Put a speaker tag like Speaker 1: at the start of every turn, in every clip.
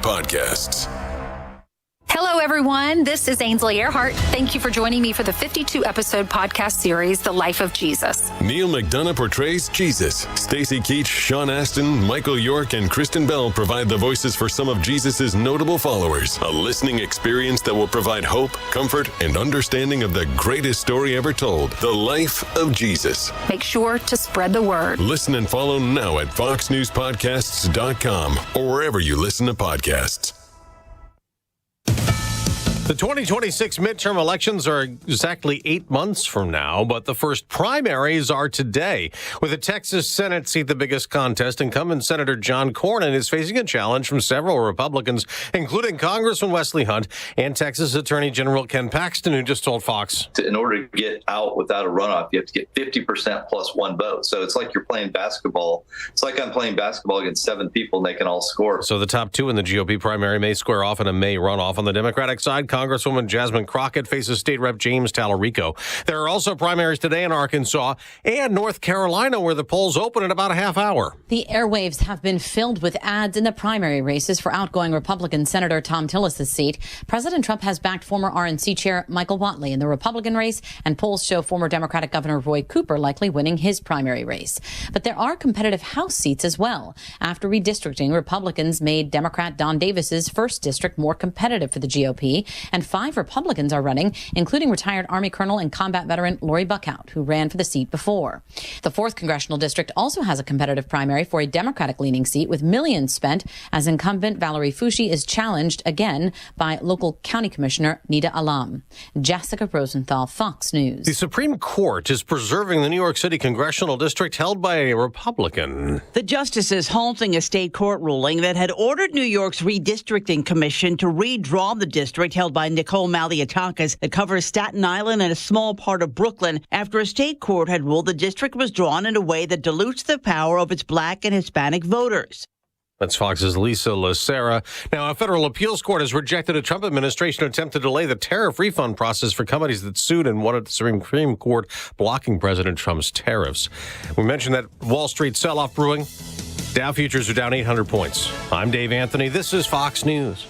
Speaker 1: Podcasts.
Speaker 2: Hello, everyone. This is Ainsley Earhart. Thank you for joining me for the 52-episode podcast series, The Life of Jesus.
Speaker 1: Neil McDonough portrays Jesus. Stacey Keach, Sean Astin, Michael York, and Kristen Bell provide the voices for some of Jesus' notable followers. A listening experience that will provide hope, comfort, and understanding of the greatest story ever told, The Life of Jesus.
Speaker 2: Make sure to spread the word.
Speaker 1: Listen and follow now at foxnewspodcasts.com or wherever you listen to podcasts.
Speaker 3: The 2026 midterm elections are exactly 8 months from now, but the first primaries are today. With the Texas Senate seat the biggest contest, incumbent Senator John Cornyn is facing a challenge from several Republicans, including Congressman Wesley Hunt and Texas Attorney General Ken Paxton, who just told Fox.
Speaker 4: In order to get out without a runoff, you have to get 50% plus one vote. So it's like you're playing basketball. It's like I'm playing basketball against 7 people and they can all score.
Speaker 3: So the top 2 in the GOP primary may square off in a May runoff. On the Democratic side, Congresswoman Jasmine Crockett faces State Rep James Tallarico. There are also primaries today in Arkansas and North Carolina, where the polls open in about a half hour.
Speaker 5: The airwaves have been filled with ads in the primary races for outgoing Republican Senator Thom Tillis' seat. President Trump has backed former RNC Chair Michael Whatley in the Republican race, and polls show former Democratic Governor Roy Cooper likely winning his primary race. But there are competitive House seats as well. After redistricting, Republicans made Democrat Don Davis's first district more competitive for the GOP, and 5 Republicans are running, including retired Army Colonel and combat veteran Lori Buckhout, who ran for the seat before. The 4th Congressional District also has a competitive primary for a Democratic-leaning seat, with millions spent as incumbent Valerie Foushee is challenged again by local County Commissioner Nida Alam. Jessica Rosenthal, Fox News.
Speaker 3: The Supreme Court is preserving the New York City Congressional District held by a Republican.
Speaker 6: The justices halting a state court ruling that had ordered New York's redistricting commission to redraw the district held by Nicole Malliotakis that covers Staten Island and a small part of Brooklyn after a state court had ruled the district was drawn in a way that dilutes the power of its Black and Hispanic voters.
Speaker 3: That's Fox's Lisa Lacera. Now, a federal appeals court has rejected a Trump administration attempt to delay the tariff refund process for companies that sued and wanted the Supreme Court blocking President Trump's tariffs. We mentioned that Wall Street sell-off brewing. Dow futures are down 800 points. I'm Dave Anthony. This is Fox News.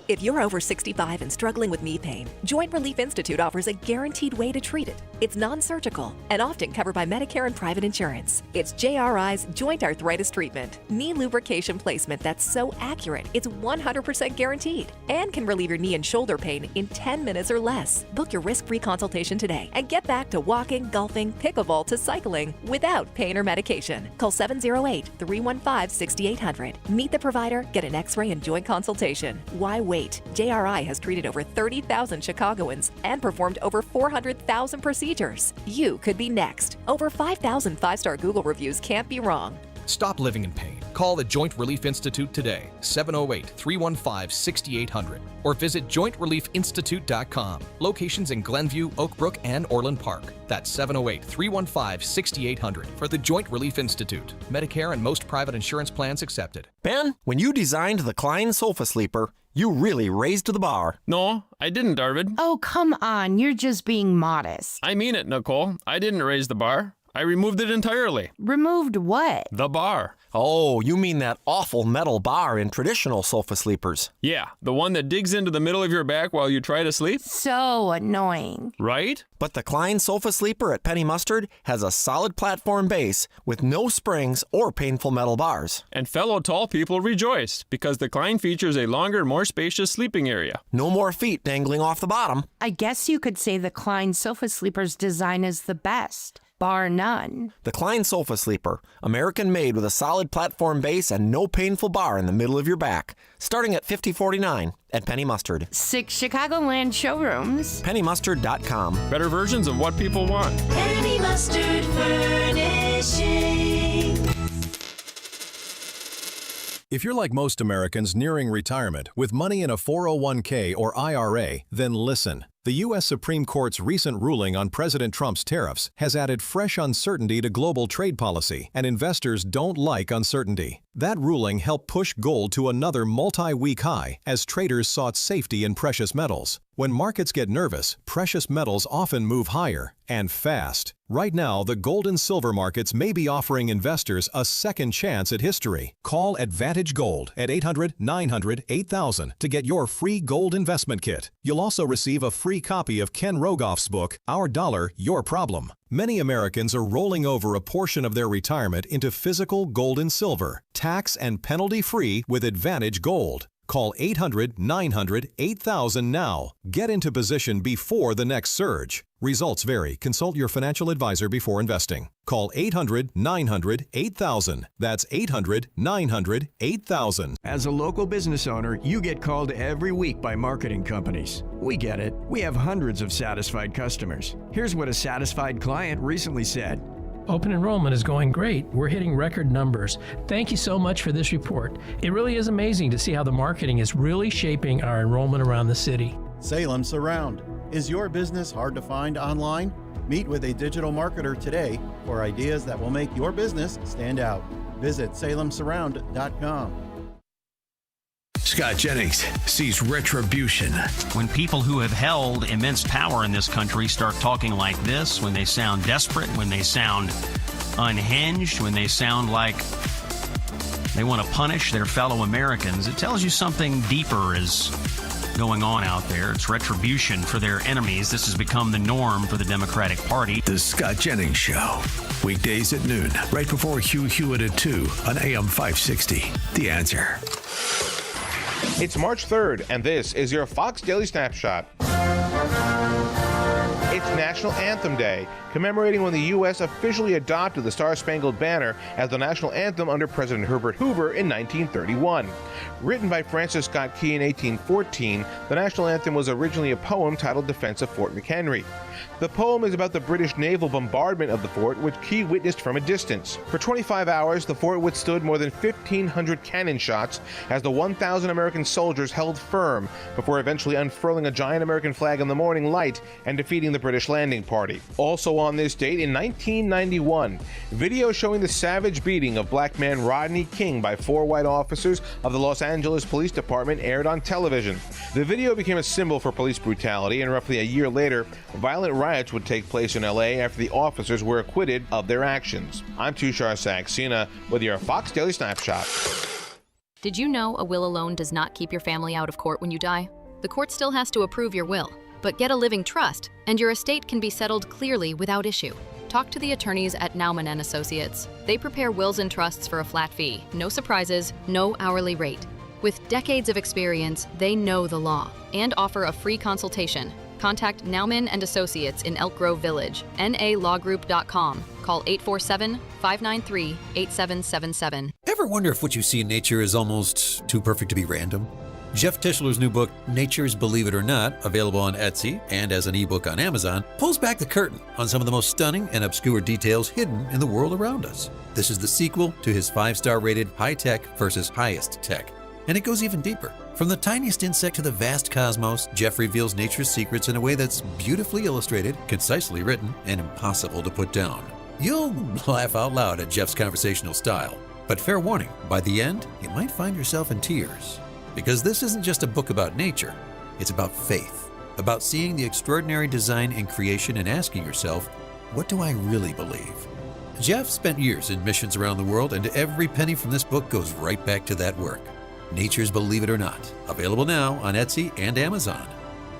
Speaker 7: If you're over 65 and struggling with knee pain, Joint Relief Institute offers a guaranteed way to treat it. It's non-surgical and often covered by Medicare and private insurance. It's JRI's Joint Arthritis Treatment, knee lubrication placement that's so accurate, it's 100% guaranteed and can relieve your knee and shoulder pain in 10 minutes or less. Book your risk-free consultation today and get back to walking, golfing, pickleball to cycling without pain or medication. Call 708-315-6800. Meet the provider, get an x-ray and joint consultation. Why wait? JRI has treated over 30,000 Chicagoans and performed over 400,000 procedures. You could be next. Over 5,000 5-star Google reviews can't be wrong.
Speaker 8: Stop living in pain. Call the Joint Relief Institute today, 708-315-6800, or visit jointreliefinstitute.com. Locations in Glenview, Oak Brook, and Orland Park. That's 708-315-6800 for the Joint Relief Institute. Medicare and most private insurance plans accepted.
Speaker 9: Ben, when you designed the Klein Sofa Sleeper, you really raised the bar.
Speaker 10: No, I didn't, Arvid.
Speaker 11: Oh, come on. You're just being modest.
Speaker 10: I mean it, Nicole. I didn't raise the bar. I removed it entirely.
Speaker 11: Removed what?
Speaker 10: The bar.
Speaker 9: Oh, you mean that awful metal bar in traditional sofa sleepers.
Speaker 10: Yeah, the one that digs into the middle of your back while you try to sleep.
Speaker 11: So annoying.
Speaker 10: Right?
Speaker 9: But the Klein Sofa Sleeper at Penny Mustard has a solid platform base with no springs or painful metal bars.
Speaker 10: And fellow tall people rejoice because the Klein features a longer, more spacious sleeping area.
Speaker 9: No more feet dangling off the bottom.
Speaker 11: I guess you could say the Klein Sofa Sleeper's design is the best. Bar none.
Speaker 9: The Klein Sofa Sleeper, American-made with a solid platform base and no painful bar in the middle of your back. Starting at $50.49 at Penny Mustard.
Speaker 11: 6 Chicagoland showrooms.
Speaker 9: PennyMustard.com.
Speaker 10: Better versions of what people want.
Speaker 12: Penny Mustard Furnishing.
Speaker 13: If you're like most Americans nearing retirement with money in a 401k or IRA, then listen.
Speaker 12: The U.S. Supreme Court's recent ruling on President Trump's tariffs has added fresh uncertainty to global trade policy, and investors don't like uncertainty. That ruling helped push gold to another multi-week high as traders sought safety in precious metals. When markets get nervous, precious metals often move higher, and fast. Right now, the gold and silver markets may be offering investors a second chance at history. Call Advantage Gold at 800-900-8000 to get your free gold investment kit. You'll also receive a free copy of Ken Rogoff's book, Our Dollar, Your Problem. Many Americans are rolling over a portion of their retirement into physical gold and silver, tax and penalty-free with Advantage Gold. Call 800-900-8000 now. Get into position before the next surge. Results vary. Consult your financial advisor before investing. Call 800-900-8000. That's 800-900-8000.
Speaker 13: As a local business owner, you get called every week by marketing companies. We get it. We have hundreds of satisfied customers. Here's what a satisfied client recently said.
Speaker 14: Open enrollment is going great. We're hitting record numbers. Thank you so much for this report. It really is amazing to see how the marketing is really shaping our enrollment around the city.
Speaker 15: Salem Surround. Is your business hard to find online? Meet with a digital marketer today for ideas that will make your business stand out. Visit salemsurround.com.
Speaker 16: Scott Jennings sees retribution.
Speaker 17: When people who have held immense power in this country start talking like this, when they sound desperate, when they sound unhinged, when they sound like they want to punish their fellow Americans, it tells you something deeper is going on out there. It's retribution for their enemies. This has become the norm for the Democratic Party.
Speaker 16: The Scott Jennings Show. Weekdays at noon, right before Hugh Hewitt at 2 on AM 560. The Answer.
Speaker 18: It's March 3rd, and this is your Fox Daily Snapshot. It's National Anthem Day, commemorating when the U.S. officially adopted the Star-Spangled Banner as the national anthem under President Herbert Hoover in 1931. Written by Francis Scott Key in 1814, the national anthem was originally a poem titled Defense of Fort McHenry. The poem is about the British naval bombardment of the fort, which Key witnessed from a distance. For 25 hours, the fort withstood more than 1,500 cannon shots as the 1,000 American soldiers held firm before eventually unfurling a giant American flag in the morning light and defeating the British landing party. Also on this date, in 1991, video showing the savage beating of black man Rodney King by 4 white officers of the Los Angeles Police Department aired on television. The video became a symbol for police brutality, and roughly a year later, violent riots would take place in LA after the officers were acquitted of their actions. I'm Tushar Saxena with your Fox Daily Snapshot.
Speaker 19: Did you know a will alone does not keep your family out of court when you die? The court still has to approve your will, but get a living trust, and your estate can be settled clearly without issue. Talk to the attorneys at Nauman & Associates. They prepare wills and trusts for a flat fee, no surprises, no hourly rate. With decades of experience, they know the law and offer a free consultation. Contact Nauman & Associates in Elk Grove Village, nalawgroup.com. Call 847-593-8777.
Speaker 20: Ever wonder if what you see in nature is almost too perfect to be random? Jeff Tischler's new book, Nature's Believe It or Not, available on Etsy and as an ebook on Amazon, pulls back the curtain on some of the most stunning and obscure details hidden in the world around us. This is the sequel to his 5-star rated High Tech versus Highest Tech. And it goes even deeper. From the tiniest insect to the vast cosmos, Jeff reveals nature's secrets in a way that's beautifully illustrated, concisely written, and impossible to put down. You'll laugh out loud at Jeff's conversational style. But fair warning, by the end, you might find yourself in tears. Because this isn't just a book about nature, it's about faith. About seeing the extraordinary design and creation and asking yourself, what do I really believe? Jeff spent years in missions around the world, and every penny from this book goes right back to that work. Nature's Believe It or Not, available now on Etsy and Amazon.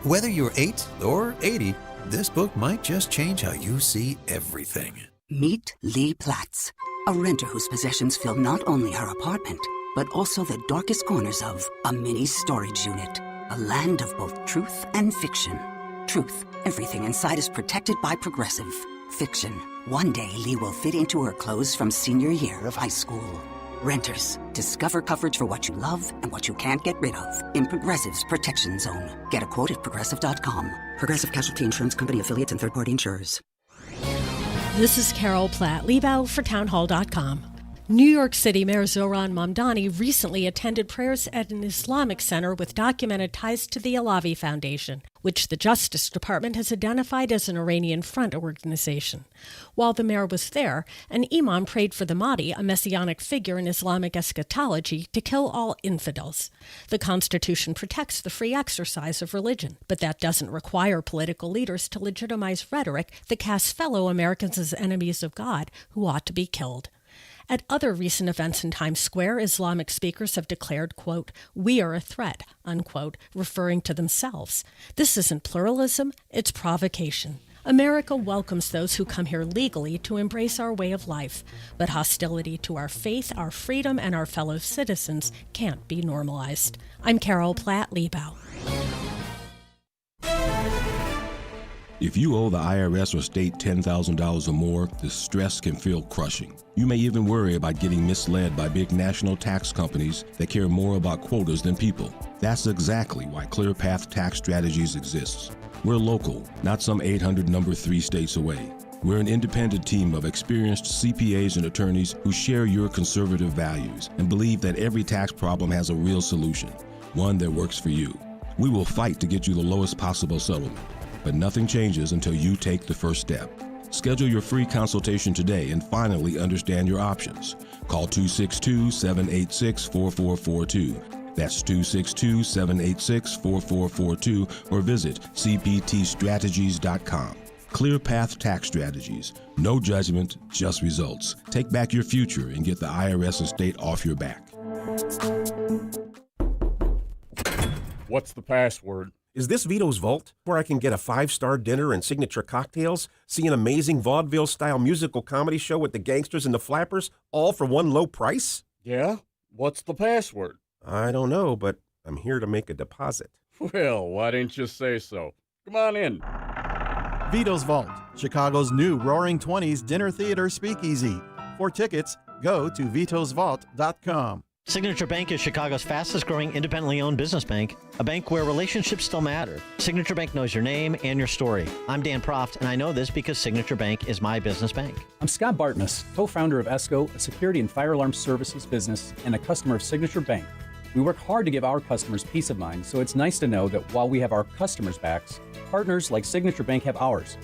Speaker 20: Whether you're 8 or 80, this book might just change how you see everything.
Speaker 21: Meet Lee Platts, a renter whose possessions fill not only her apartment, but also the darkest corners of a mini storage unit. A land of both truth and fiction. Truth, everything inside is protected by Progressive. Fiction, one day Lee will fit into her clothes from senior year of high school. Renters, discover coverage for what you love and what you can't get rid of in Progressive's Protection Zone. Get a quote at Progressive.com. Progressive Casualty Insurance Company affiliates and third-party insurers.
Speaker 22: This is Carol Platt, Liebau for Townhall.com.
Speaker 2: New York City Mayor Zohran Mamdani recently attended prayers at an Islamic center with documented ties to the Alavi Foundation, which the Justice Department has identified as an Iranian Front organization. While the mayor was there, an imam prayed for the Mahdi, a messianic figure in Islamic eschatology, to kill all infidels. The Constitution protects the free exercise of religion, but that doesn't require political leaders to legitimize rhetoric that casts fellow Americans as enemies of God who ought to be killed. At other recent events in Times Square, Islamic speakers have declared, quote, "We are a threat," unquote, referring to themselves. This isn't pluralism, it's provocation. America welcomes those who come here legally to embrace our way of life, but hostility to our faith, our freedom, and our fellow citizens can't be normalized. I'm Carol Platt-Liebau.
Speaker 22: If you owe the IRS or state $10,000 or more, the stress can feel crushing. You may even worry about getting misled by big national tax companies that care more about quotas than people. That's exactly why ClearPath Tax Strategies exists. We're local, not some 800 number 3 states away. We're an independent team of experienced CPAs and attorneys who share your conservative values and believe that every tax problem has a real solution, one that works for you. We will fight to get you the lowest possible settlement. But nothing changes until you take the first step. Schedule your free consultation today and finally understand your options. Call 262-786-4442. That's 262-786-4442 or visit cptstrategies.com. ClearPath Tax Strategies. No judgment, just results. Take back your future and get the IRS and state off your back.
Speaker 23: What's the password?
Speaker 24: Is this Vito's Vault, where I can get a 5-star dinner and signature cocktails, see an amazing vaudeville-style musical comedy show with the gangsters and the flappers, all for one low price?
Speaker 23: Yeah? What's the password?
Speaker 24: I don't know, but I'm here to make a deposit.
Speaker 23: Well, why didn't you say so? Come on in.
Speaker 15: Vito's Vault, Chicago's new Roaring Twenties dinner theater speakeasy. For tickets, go to vitosvault.com.
Speaker 25: Signature Bank is Chicago's fastest growing independently owned business bank, a bank where relationships still matter. Signature Bank knows your name and your story. I'm Dan Proft, and I know this because Signature Bank is my business bank.
Speaker 26: I'm Scott Bartmus, co-founder of ESCO, a security and fire alarm services business and a customer of Signature Bank. We work hard to give our customers peace of mind, so it's nice to know that while we have our customers' backs, partners like Signature Bank have ours.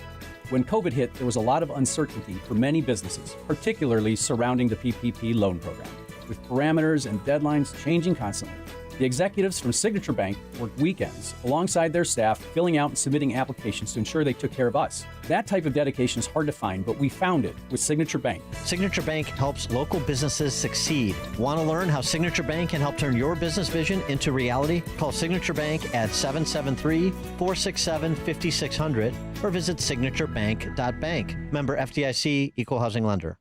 Speaker 26: When COVID hit, there was a lot of uncertainty for many businesses, particularly surrounding the PPP loan program, with parameters and deadlines changing constantly. The executives from Signature Bank worked weekends alongside their staff, filling out and submitting applications to ensure they took care of us. That type of dedication is hard to find, but we found it with Signature Bank.
Speaker 25: Signature Bank helps local businesses succeed. Want to learn how Signature Bank can help turn your business vision into reality? Call Signature Bank at 773-467-5600 or visit signaturebank.bank. Member FDIC, Equal Housing Lender.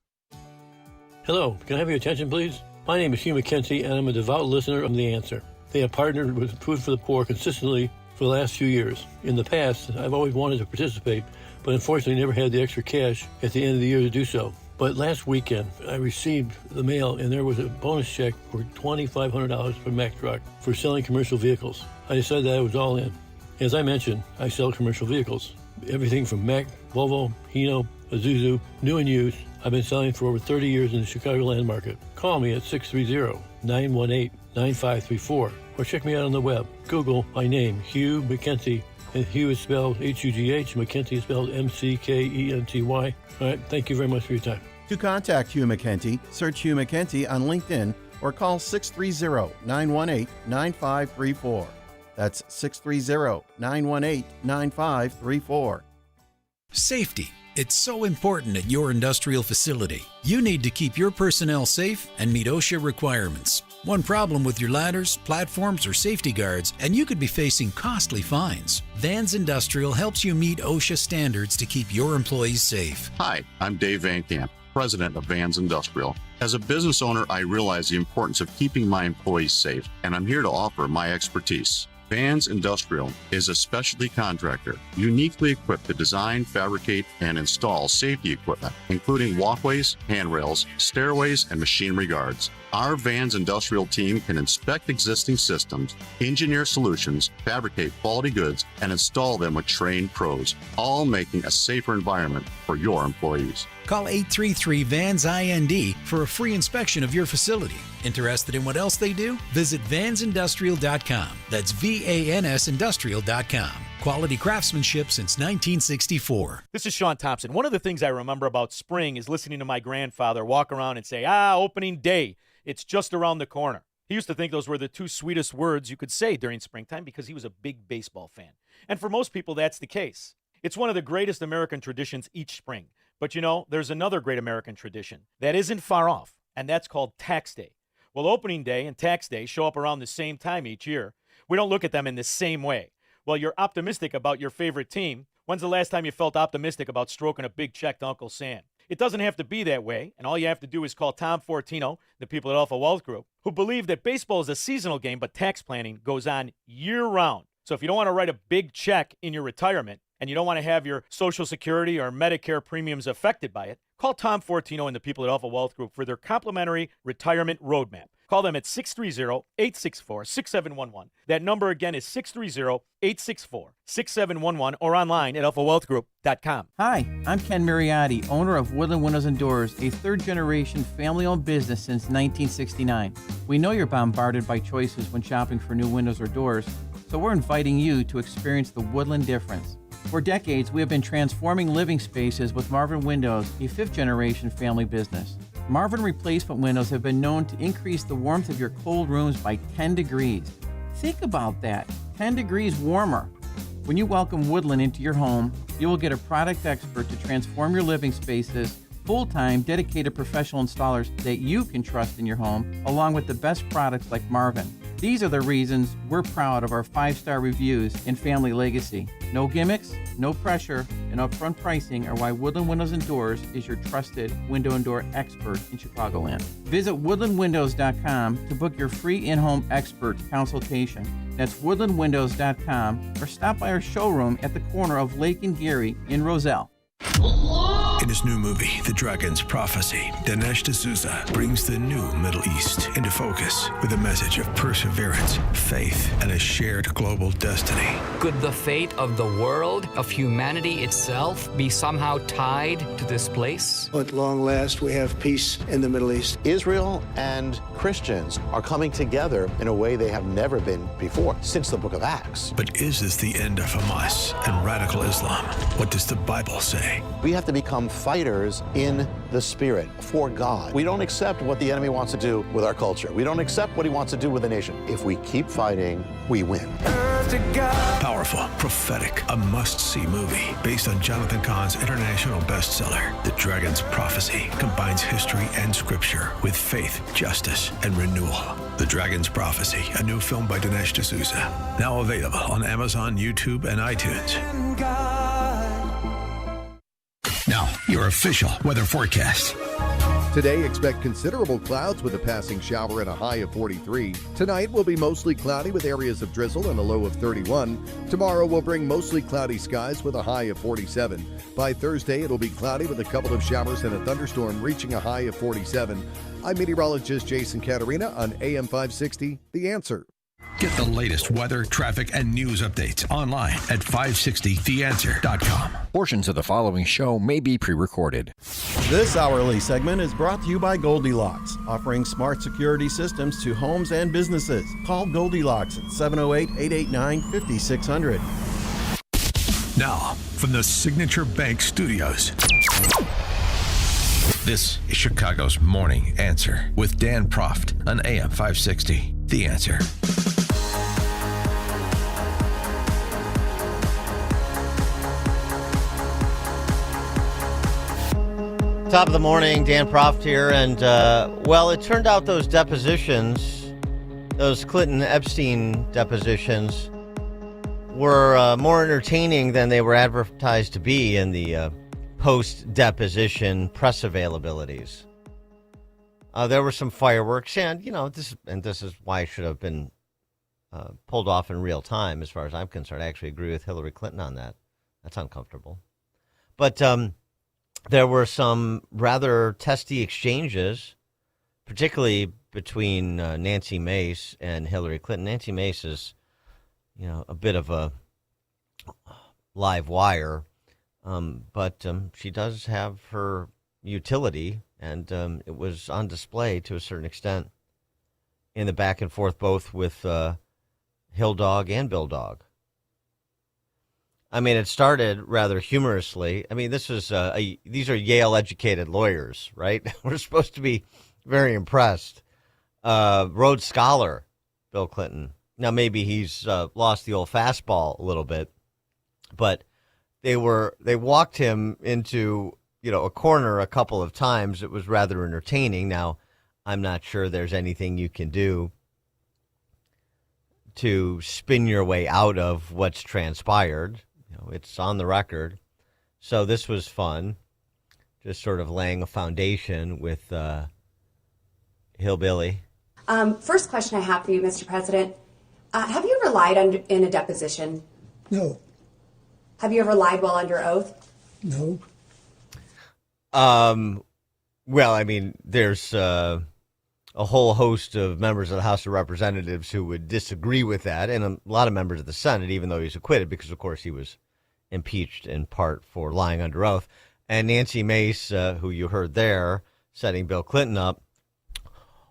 Speaker 27: Hello, can I have your attention, please? My name is Hugh McKenzie, and I'm a devout listener of The Answer. They have partnered with Food for the Poor consistently for the last few years. In the past, I've always wanted to participate, but unfortunately never had the extra cash at the end of the year to do so. But last weekend, I received the mail, and there was a bonus check for $2,500 from Mack Truck for selling commercial vehicles. I decided that I was all in. As I mentioned, I sell commercial vehicles. Everything from Mack, Volvo, Hino, Isuzu, new and used. I've been selling for over 30 years in the Chicagoland market. Call me at 630-918-9534 or check me out on the web. Google my name, Hugh McKenzie, and Hugh is spelled H-U-G-H, McKenzie is spelled M-C-K-E-N-T-Y. All right, thank you very much for your time.
Speaker 15: To contact Hugh McKenzie, search Hugh McKenzie on LinkedIn or call 630-918-9534. That's 630-918-9534.
Speaker 16: Safety. It's so important at your industrial facility. You need to keep your personnel safe and meet OSHA requirements. One problem with your ladders, platforms, or safety guards, and you could be facing costly fines. Vans Industrial helps you meet OSHA standards to keep your employees safe.
Speaker 28: Hi, I'm Dave Van Camp, president of Vans Industrial. As a business owner, I realize the importance of keeping my employees safe, and I'm here to offer my expertise. Vans Industrial is a specialty contractor uniquely equipped to design, fabricate, and install safety equipment, including walkways, handrails, stairways, and machinery guards. Our Vans Industrial team can inspect existing systems, engineer solutions, fabricate quality goods, and install them with trained pros, all making a safer environment for your employees.
Speaker 16: Call 833-VANS-IND for a free inspection of your facility. Interested in what else they do? Visit vansindustrial.com. That's VANS Industrial.com. Quality craftsmanship since 1964.
Speaker 1: This is Sean Thompson. One of the things I remember about spring is listening to my grandfather walk around and say, opening day. It's just around the corner. He used to think those were the two sweetest words you could say during springtime because he was a big baseball fan. And for most people, that's the case. It's one of the greatest American traditions each spring. But you know, there's another great American tradition that isn't far off, and that's called Tax Day. Well, opening day and Tax Day show up around the same time each year. We don't look at them in the same way. Well, you're optimistic about your favorite team. When's the last time you felt optimistic about stroking a big check to Uncle Sam? It doesn't have to be that way, and all you have to do is call Tom Fortino, the people at Alpha Wealth Group, who believe that baseball is a seasonal game, but tax planning goes on year-round. So if you don't want to write a big check in your retirement, and you don't want to have your Social Security or Medicare premiums affected by it, call Tom Fortino and the people at Alpha Wealth Group for their complimentary retirement roadmap. Call them at 630-864-6711. That number again is 630-864-6711 or online at alphawealthgroup.com.
Speaker 3: Hi, I'm Ken Mariotti, owner of Woodland Windows and Doors, a third-generation family-owned business since 1969. We know you're bombarded by choices when shopping for new windows or doors, so we're inviting you to experience the Woodland difference. For decades, we have been transforming living spaces with Marvin Windows, a fifth-generation family business. Marvin replacement windows have been known to increase the warmth of your cold rooms by 10 degrees. Think about that, 10 degrees warmer. When you welcome Woodland into your home, you will get a product expert to transform your living spaces, full-time, dedicated professional installers that you can trust in your home, along with the best products like Marvin. These are the reasons we're proud of our 5-star reviews and family legacy. No gimmicks, no pressure, and upfront pricing are why Woodland Windows and Doors is your trusted window and door expert in Chicagoland. Visit woodlandwindows.com to book your free in-home expert consultation. That's woodlandwindows.com or stop by our showroom at the corner of Lake and Geary in Roselle.
Speaker 4: In his new movie, The Dragon's Prophecy, Dinesh D'Souza brings the new Middle East into focus with a message of perseverance, faith, and a shared global destiny.
Speaker 5: Could the fate of the world, of humanity itself, be somehow tied to this place?
Speaker 6: At long last, we have peace in the Middle East.
Speaker 7: Israel and Christians are coming together in a way they have never been before, since the book of Acts.
Speaker 4: But is this the end of Hamas and radical Islam? What does the Bible say?
Speaker 7: We have to become fighters in the spirit for God. We don't accept what the enemy wants to do with our culture. We don't accept what he wants to do with the nation. If we keep fighting, we win.
Speaker 4: Powerful, prophetic, a must-see movie based on Jonathan Cahn's international bestseller. The Dragon's Prophecy combines history and scripture with faith, justice, and renewal. The Dragon's Prophecy, a new film by Dinesh D'Souza. Now available on Amazon, YouTube, and iTunes.
Speaker 8: Now, your official weather forecast.
Speaker 11: Today, expect considerable clouds with a passing shower and a high of 43. Tonight will be mostly cloudy with areas of drizzle and a low of 31. Tomorrow will bring mostly cloudy skies with a high of 47. By Thursday, it'll be cloudy with a couple of showers and a thunderstorm reaching a high of 47. I'm meteorologist Jason Caterina on AM 560, The Answer.
Speaker 8: Get the latest weather, traffic, and news updates online at 560theanswer.com.
Speaker 29: Portions of the following show may be pre-recorded.
Speaker 15: This hourly segment is brought to you by Goldilocks, offering smart security systems to homes and businesses. Call Goldilocks at 708-889-5600.
Speaker 4: Now, from the Signature Bank Studios. This is Chicago's Morning Answer with Dan Proft on AM 560. The Answer.
Speaker 30: Top of the morning, Dan Proft here, and well, it turned out those depositions, those Clinton-Epstein depositions, were more entertaining than they were advertised to be in the post-deposition press availabilities. There were some fireworks, and this is why it should have been pulled off in real time, as far as I'm concerned. I actually agree with Hillary Clinton on that. That's uncomfortable, but. There were some rather testy exchanges, particularly between Nancy Mace and Hillary Clinton. Nancy Mace is, a bit of a live wire, but she does have her, utility, and it was on display to a certain extent in the back and forth, both with Hill Dog and Bill Dog. I mean, it started rather humorously. I mean, this is these are Yale-educated lawyers, right? We're supposed to be very impressed. Rhodes Scholar, Bill Clinton. Now, maybe he's lost the old fastball a little bit, but they walked him into, a corner a couple of times. It was rather entertaining. Now, I'm not sure there's anything you can do to spin your way out of what's transpired. It's on the record. So this was fun, just sort of laying a foundation with Hillbilly.
Speaker 9: First question I have for you, Mr. President. Have you ever lied in a deposition?
Speaker 10: No.
Speaker 9: Have you ever lied while under oath?
Speaker 10: No.
Speaker 30: Well, I mean, there's a whole host of members of the House of Representatives who would disagree with that, and a lot of members of the Senate, even though he's acquitted, because, of course, he was impeached in part for lying under oath. And Nancy Mace, who you heard there, setting Bill Clinton up,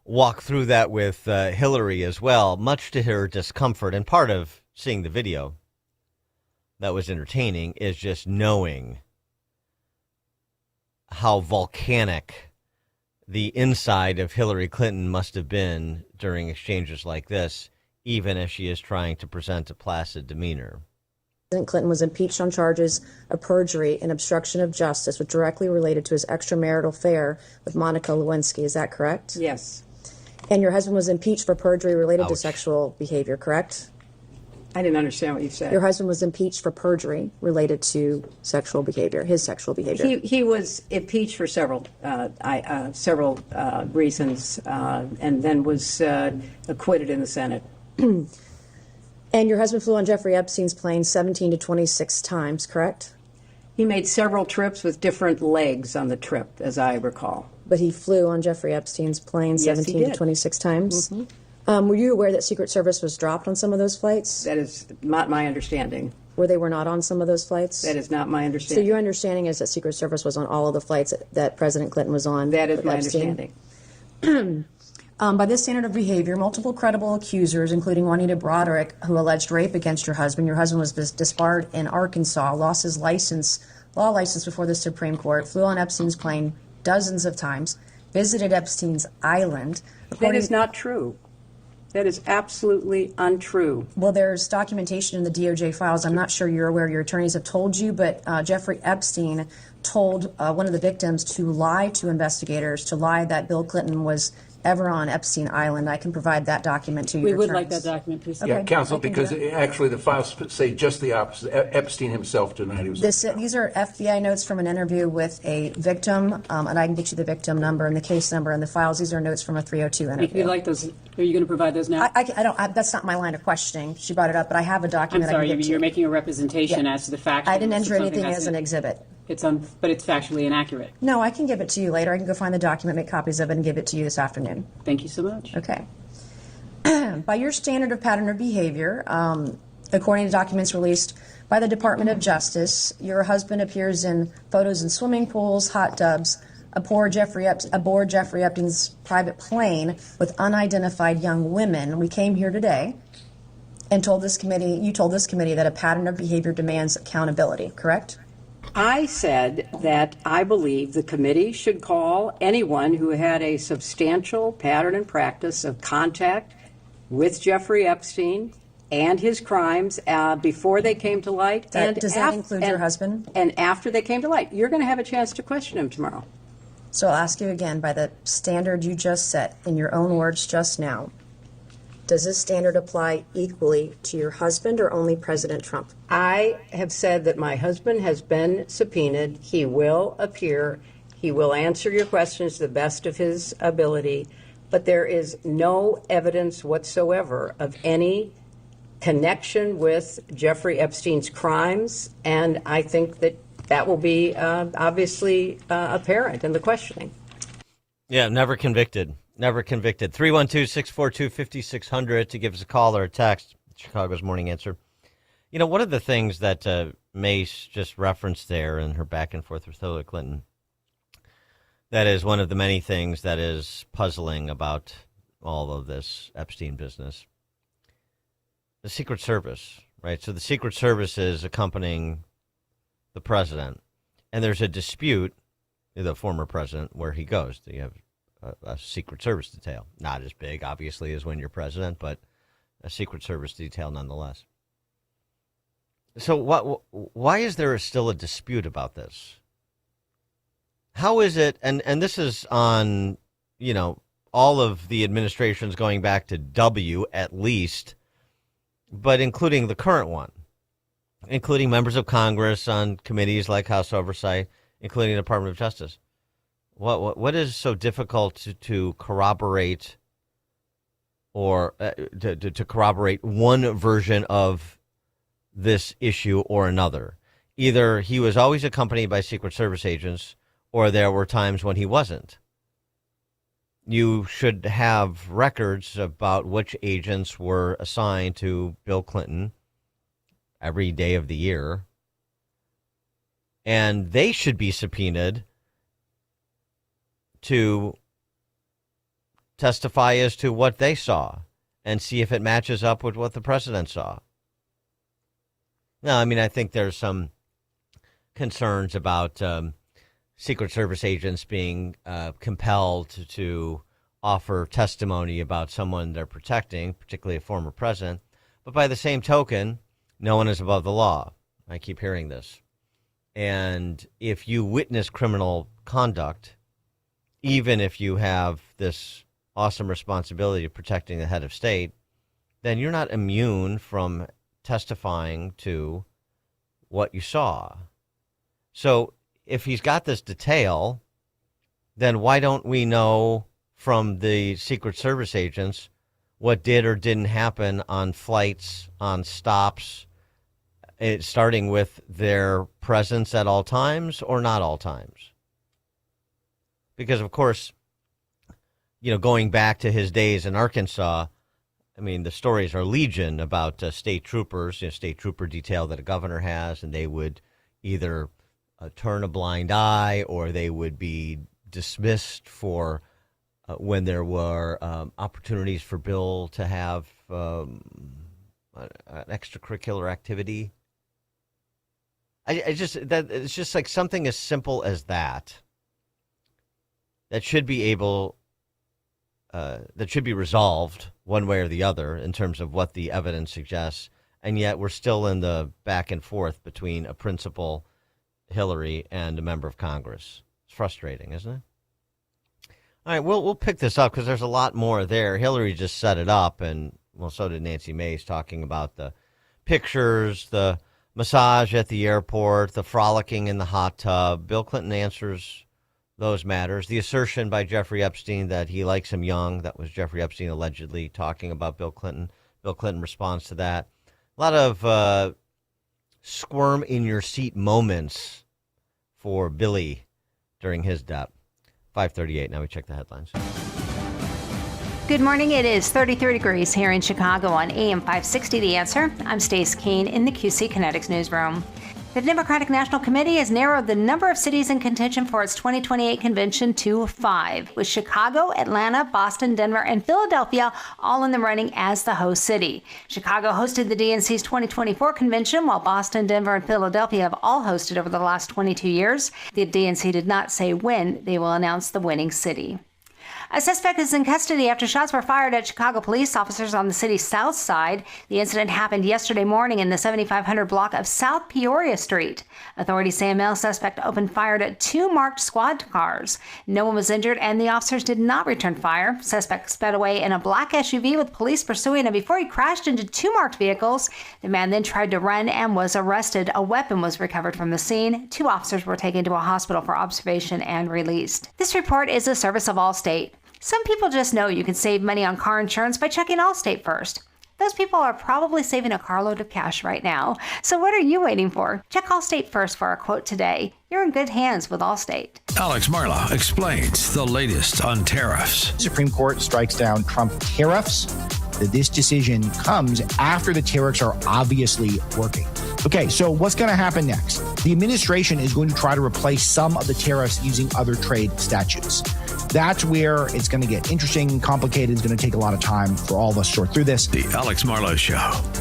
Speaker 30: walked through that with Hillary as well, much to her discomfort. And part of seeing the video that was entertaining is just knowing how volcanic the inside of Hillary Clinton must have been during exchanges like this, even as she is trying to present a placid demeanor.
Speaker 12: President Clinton was impeached on charges of perjury and obstruction of justice, which directly related to his extramarital affair with Monica Lewinsky. Is that correct?
Speaker 13: Yes.
Speaker 12: And your husband was impeached for perjury related to
Speaker 30: Ouch.
Speaker 12: Sexual behavior, correct?
Speaker 13: I didn't understand what you said.
Speaker 12: Your husband was impeached for perjury related to sexual behavior, his sexual behavior.
Speaker 13: He was impeached for several reasons, and then was acquitted in the Senate.
Speaker 12: And your husband flew on Jeffrey Epstein's plane 17 to 26 times, correct?
Speaker 13: He made several trips with different legs on the trip, as I recall.
Speaker 12: But he flew on Jeffrey Epstein's plane
Speaker 13: Yes, he
Speaker 12: 17 to
Speaker 13: did.
Speaker 12: 26 times?
Speaker 13: Mm-hmm.
Speaker 12: Were you aware that Secret Service was dropped on some of those flights?
Speaker 13: That is not my understanding.
Speaker 12: Where they were not on some of those flights?
Speaker 13: That is not my
Speaker 12: So
Speaker 13: understanding.
Speaker 12: your understanding is that Secret Service was on all of the flights that President Clinton was on?
Speaker 13: That is
Speaker 12: with
Speaker 13: my
Speaker 12: Epstein?
Speaker 13: understanding.
Speaker 12: By this standard of behavior, multiple credible accusers, including Juanita Broderick, who alleged rape against your husband was disbarred in Arkansas, lost his law license before the Supreme Court, flew on Epstein's plane dozens of times, visited Epstein's island.
Speaker 13: That is not true. That is absolutely untrue.
Speaker 12: Well, there's documentation in the DOJ files. I'm not sure you're aware, your attorneys have told you, but Jeffrey Epstein told one of the victims to lie to investigators, to lie that Bill Clinton was ever on Epstein Island. I can provide that document to you.
Speaker 13: We would like that document, please.
Speaker 12: Okay,
Speaker 14: Yeah, counsel,
Speaker 12: I can
Speaker 14: because
Speaker 12: do that.
Speaker 14: actually the files say just the opposite. Epstein himself denied he was.
Speaker 12: These are FBI notes from an interview with a victim, and I can get you the victim number and the case number and the files. These are notes from a 302 interview.
Speaker 13: If you'd like those, are you going to provide those now?
Speaker 12: I don't. That's not my line of questioning. She brought it up, but I have a
Speaker 13: I'm
Speaker 12: document.
Speaker 13: sorry,
Speaker 12: I can get
Speaker 13: you're
Speaker 12: to.
Speaker 13: making a representation
Speaker 12: Yeah.
Speaker 13: as to the fact.
Speaker 12: I didn't enter anything as an exhibit.
Speaker 13: But it's factually inaccurate.
Speaker 12: No, I can give it to you later. I can go find the document, make copies of it, and give it to you this afternoon.
Speaker 13: Thank you so much.
Speaker 12: Okay. By your standard of pattern of behavior, according to documents released by the Department of Justice, your husband appears in photos in swimming pools, hot tubs, aboard Jeffrey Epstein's private plane with unidentified young women. We came here today and told this committee that a pattern of behavior demands accountability, correct?
Speaker 13: I said that I believe the committee should call anyone who had a substantial pattern and practice of contact with Jeffrey Epstein and his crimes before they came to light.
Speaker 12: Does that include your husband?
Speaker 13: And after they came to light. You're going to have a chance to question him tomorrow.
Speaker 12: So I'll ask you again, by the standard you just set, in your own words just now, does this standard apply equally to your husband or only President Trump?
Speaker 13: I have said that my husband has been subpoenaed. He will appear. He will answer your questions to the best of his ability. But there is no evidence whatsoever of any connection with Jeffrey Epstein's crimes. And I think that will be obviously apparent in the questioning.
Speaker 30: Yeah, never convicted. Never convicted. 312-642-5600 to give us a call or a text. Chicago's Morning Answer. You know, one of the things that Mace just referenced there in her back and forth with Hillary Clinton, That is one of the many things that is puzzling about all of this Epstein business. The Secret Service, right? So the Secret Service is accompanying the president, and there's a dispute, the former president, where he goes. You have a Secret Service detail. Not as big, obviously, as when you're president, but a Secret Service detail nonetheless. So why is there still a dispute about this? How is it, and this is on, all of the administrations going back to W at least, but including the current one, including members of Congress on committees like House Oversight, including the Department of Justice. What is so difficult to corroborate or to corroborate one version of this issue or another? Either he was always accompanied by Secret Service agents, or there were times when he wasn't. You should have records about which agents were assigned to Bill Clinton every day of the year, and they should be subpoenaed to testify as to what they saw and see if it matches up with what the president saw. Now, I think there's some concerns about Secret Service agents being compelled to offer testimony about someone they're protecting, particularly a former president. But by the same token, no one is above the law. I keep hearing this. And if you witness criminal conduct, even if you have this awesome responsibility of protecting the head of state, then you're not immune from testifying to what you saw. So if he's got this detail, then why don't we know from the Secret Service agents what did or didn't happen on flights, on stops, starting with their presence at all times or not all times? Because, of course, going back to his days in Arkansas, the stories are legion about state troopers, state trooper detail that a governor has, and they would either turn a blind eye or they would be dismissed for when there were opportunities for Bill to have an extracurricular activity. It's just like something as simple as that should be that should be resolved one way or the other in terms of what the evidence suggests, and yet we're still in the back and forth between a principal, Hillary, and a member of Congress. It's frustrating, isn't it? All right, we'll pick this up because there's a lot more there. Hillary just set it up, and so did Nancy Mace, talking about the pictures, the massage at the airport, the frolicking in the hot tub. Bill Clinton answers those matters. The assertion by Jeffrey Epstein that he likes him young, that was Jeffrey Epstein allegedly talking about Bill Clinton. Bill Clinton responds to that. A lot of squirm in your seat moments for Billy during his death. 5:38. Now we check the headlines.
Speaker 2: Good morning. It is 33 degrees here in Chicago on AM 560 The Answer. I'm Stace Keene in the QC Kinetics newsroom. The Democratic National Committee has narrowed the number of cities in contention for its 2028 convention to 5, with Chicago, Atlanta, Boston, Denver, and Philadelphia all in the running as the host city. Chicago hosted the DNC's 2024 convention, while Boston, Denver, and Philadelphia have all hosted over the last 22 years. The DNC did not say when they will announce the winning city. A suspect is in custody after shots were fired at Chicago police officers on the city's south side. The incident happened yesterday morning in the 7500 block of South Peoria Street. Authorities say a male suspect opened fire at 2 marked squad cars. No one was injured, and the officers did not return fire. Suspect sped away in a black SUV with police pursuing him before he crashed into 2 marked vehicles. The man then tried to run and was arrested. A weapon was recovered from the scene. 2 officers were taken to a hospital for observation and released. This report is a service of Allstate. Some people just know you can save money on car insurance by checking Allstate first. Those people are probably saving a carload of cash right now. So what are you waiting for? Check Allstate first for a quote today. You're in good hands with Allstate.
Speaker 8: Alex Marla explains the latest on tariffs.
Speaker 10: The Supreme Court strikes down Trump tariffs. This decision comes after the tariffs are obviously working. Okay, so what's going to happen next? The administration is going to try to replace some of the tariffs using other trade statutes. That's where it's going to get interesting and complicated. It's going to take a lot of time for all of us to sort through this.
Speaker 4: The Alex Marlowe Show.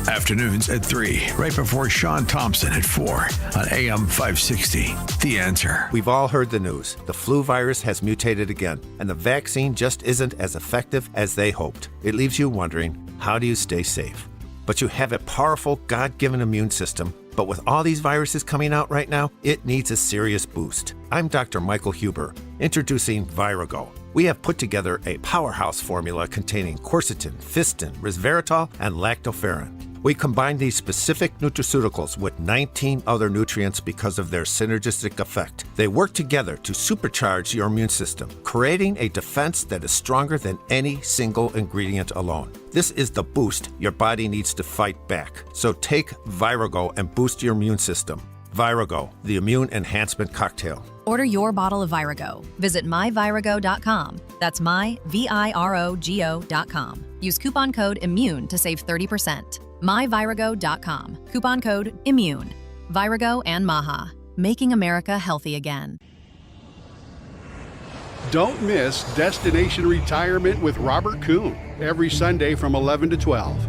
Speaker 4: Afternoons at 3, right before Sean Thompson at 4 on AM 560. The Answer.
Speaker 17: We've all heard the news. The flu virus has mutated again, and the vaccine just isn't as effective as they hoped. It leaves you wondering, how do you stay safe? But you have a powerful, God-given immune system. But with all these viruses coming out right now, it needs a serious boost. I'm Dr. Michael Huber, introducing Virago. We have put together a powerhouse formula containing quercetin, fistin, resveratrol, and lactoferrin. We combine these specific nutraceuticals with 19 other nutrients because of their synergistic effect. They work together to supercharge your immune system, creating a defense that is stronger than any single ingredient alone. This is the boost your body needs to fight back. So take Virago and boost your immune system. Virago, the immune enhancement cocktail.
Speaker 18: Order your bottle of Virago. Visit myvirago.com. That's myvirago.com. Use coupon code IMMUNE to save 30%. myvirago.com. Coupon code IMMUNE. Virago and Maha. Making America healthy again.
Speaker 19: Don't miss Destination Retirement with Robert Kuhn every Sunday from 11 to 12.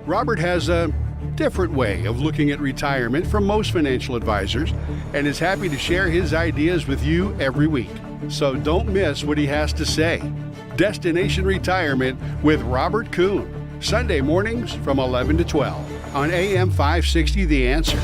Speaker 19: Robert has a different way of looking at retirement from most financial advisors and is happy to share his ideas with you every week. So don't miss what he has to say. Destination Retirement with Robert Kuhn, Sunday mornings from 11 to 12 on AM 560 The Answer.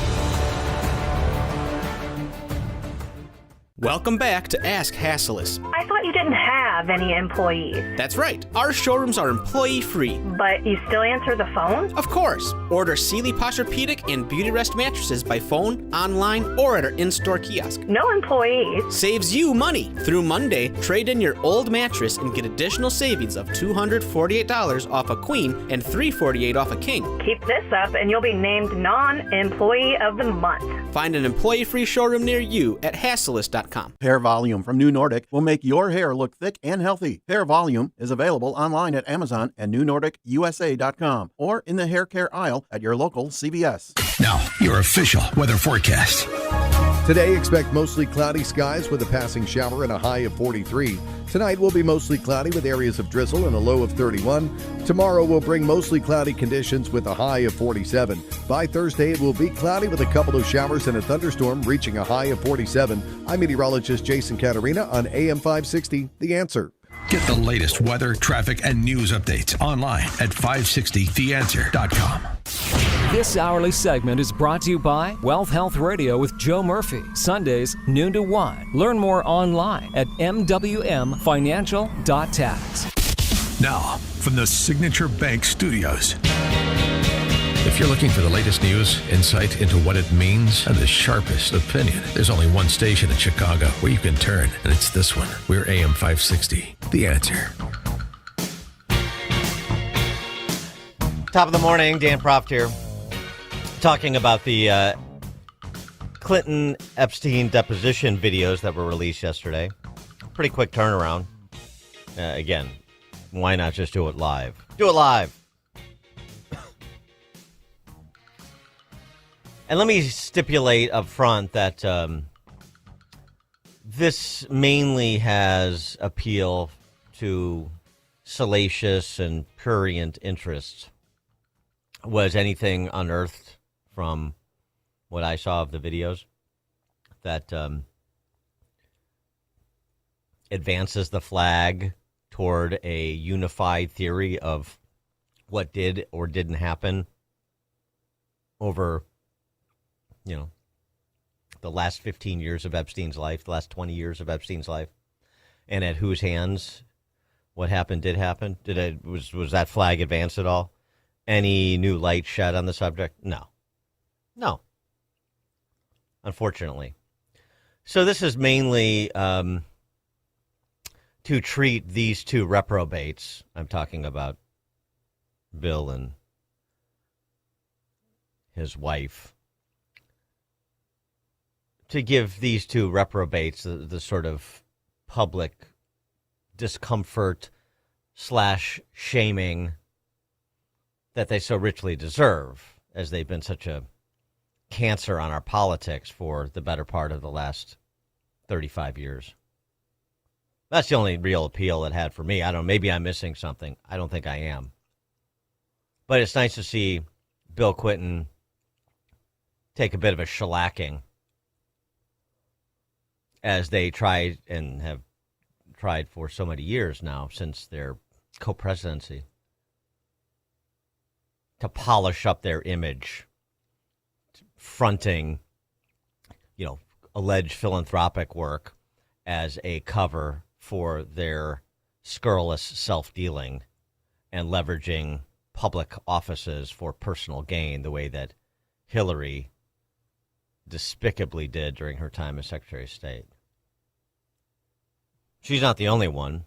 Speaker 20: Welcome back to Ask Hasslis.
Speaker 21: I thought you didn't have any employees.
Speaker 20: That's right. Our showrooms are employee-free.
Speaker 21: But you still answer the phone?
Speaker 20: Of course. Order Sealy Posturepedic and Beauty Rest mattresses by phone, online, or at our in-store kiosk.
Speaker 21: No employees.
Speaker 20: Saves you money. Through Monday, trade in your old mattress and get additional savings of $248 off a queen and $348 off a king.
Speaker 21: Keep this up and you'll be named Non-Employee of the Month.
Speaker 20: Find an employee-free showroom near you at Hasslis.com.
Speaker 15: Hair Volume from New Nordic will make your hair look thick and healthy. Hair Volume is available online at Amazon and NewNordicUSA.com or in the hair care aisle at your local CVS.
Speaker 8: Now, your official weather forecast.
Speaker 11: Today, expect mostly cloudy skies with a passing shower and a high of 43. Tonight will be mostly cloudy with areas of drizzle and a low of 31. Tomorrow will bring mostly cloudy conditions with a high of 47. By Thursday, it will be cloudy with a couple of showers and a thunderstorm reaching a high of 47. I'm meteorologist Jason Caterina on AM 560, The Answer.
Speaker 8: Get the latest weather, traffic, and news updates online at 560theanswer.com.
Speaker 22: This hourly segment is brought to you by Wealth Health Radio with Joe Murphy, Sundays, noon to 1. Learn more online at mwmfinancial.tax.
Speaker 8: Now, from the Signature Bank Studios. If you're looking for the latest news, insight into what it means, and the sharpest opinion, there's only one station in Chicago where you can turn, and it's this one. We're AM 560, The Answer.
Speaker 30: Top of the morning, Dan Proft here. Talking about the Clinton Epstein deposition videos that were released yesterday. Pretty quick turnaround. Again, why not just do it live? Do it live. And let me stipulate up front that this mainly has appeal to salacious and prurient interests. Was anything unearthed from what I saw of the videos that advances the flag toward a unified theory of what did or didn't happen over, the last 15 years of Epstein's life, the last 20 years of Epstein's life, and at whose hands what happened did happen? Was that flag advanced at all? Any new light shed on the subject? No. Unfortunately. So this is mainly to treat these two reprobates. I'm talking about Bill and his wife. To give these two reprobates the sort of public discomfort / shaming that they so richly deserve, as they've been such a cancer on our politics for the better part of the last 35 years. That's the only real appeal it had for me. I don't know, maybe I'm missing something. I don't think I am. But it's nice to see Bill Clinton take a bit of a shellacking as they tried and have tried for so many years now since their co-presidency to polish up their image, fronting, alleged philanthropic work as a cover for their scurrilous self-dealing and leveraging public offices for personal gain the way that Hillary despicably did during her time as Secretary of State. She's not the only one,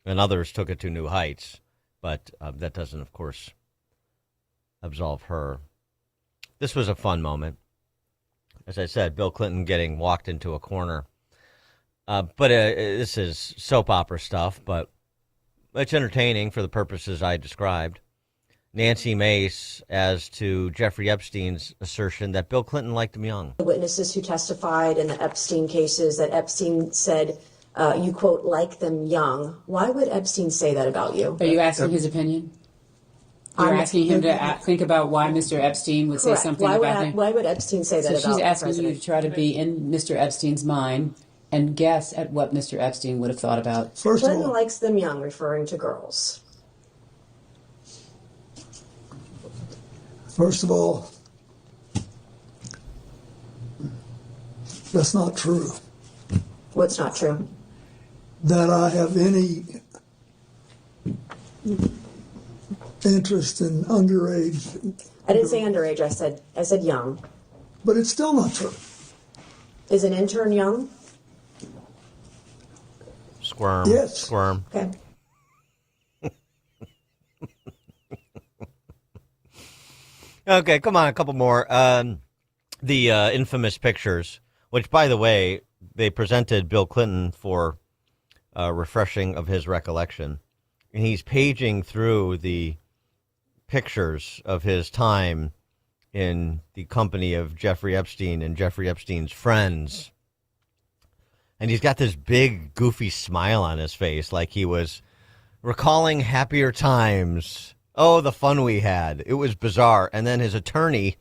Speaker 30: and others took it to new heights, but that doesn't, of course, absolve her. This was a fun moment. As I said, Bill Clinton getting walked into a corner. But this is soap opera stuff, but it's entertaining for the purposes I described. Nancy Mace as to Jeffrey Epstein's assertion that Bill Clinton liked him young.
Speaker 12: The witnesses who testified in the Epstein cases that Epstein said, you quote, like them young. Why would Epstein say that about you?
Speaker 1: Are you asking his opinion? You're asking him to think about why Mr. Epstein would say something about him?
Speaker 12: Why would Epstein say that about
Speaker 1: So she's asking
Speaker 12: President?
Speaker 1: you to try to be in Mr. Epstein's mind and guess at what Mr. Epstein would have thought about.
Speaker 12: Clinton likes them young, referring to girls.
Speaker 3: First of all, that's not true.
Speaker 12: What's not true?
Speaker 3: That I have any interest in underage.
Speaker 12: I didn't say underage. I said young.
Speaker 3: But it's still not true.
Speaker 12: Is an intern young?
Speaker 30: Squirm.
Speaker 3: Yes.
Speaker 30: Squirm.
Speaker 12: Okay.
Speaker 30: Okay, come on, a couple more. The infamous pictures, which, by the way, they presented Bill Clinton for refreshing of his recollection. And he's paging through the pictures of his time in the company of Jeffrey Epstein and Jeffrey Epstein's friends. And he's got this big, goofy smile on his face, like he was recalling happier times. Oh, the fun we had. It was bizarre. And then his attorney,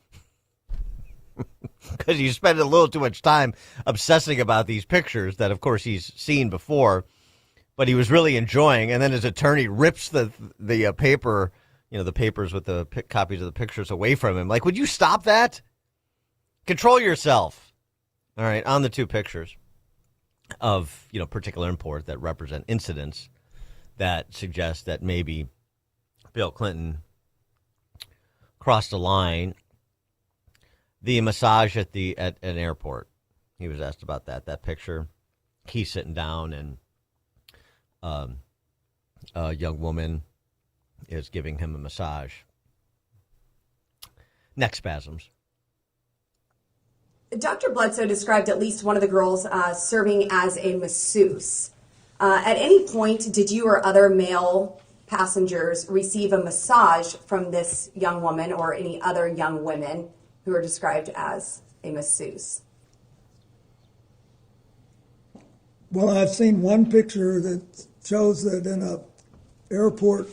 Speaker 30: because he spent a little too much time obsessing about these pictures that, of course, he's seen before, but he was really enjoying. And then his attorney rips the paper, the papers with the copies of the pictures away from him. Like, would you stop that? Control yourself. All right, on the two pictures of, particular import that represent incidents that suggest that maybe Bill Clinton crossed a line. The massage at an airport. He was asked about that. That picture, he's sitting down and a young woman is giving him a massage. Neck spasms.
Speaker 9: Dr. Bledsoe described at least one of the girls serving as a masseuse. At any point, did you or other male passengers receive a massage from this young woman or any other young women who are described as a masseuse?
Speaker 3: Well, I've seen one picture that shows that in a airport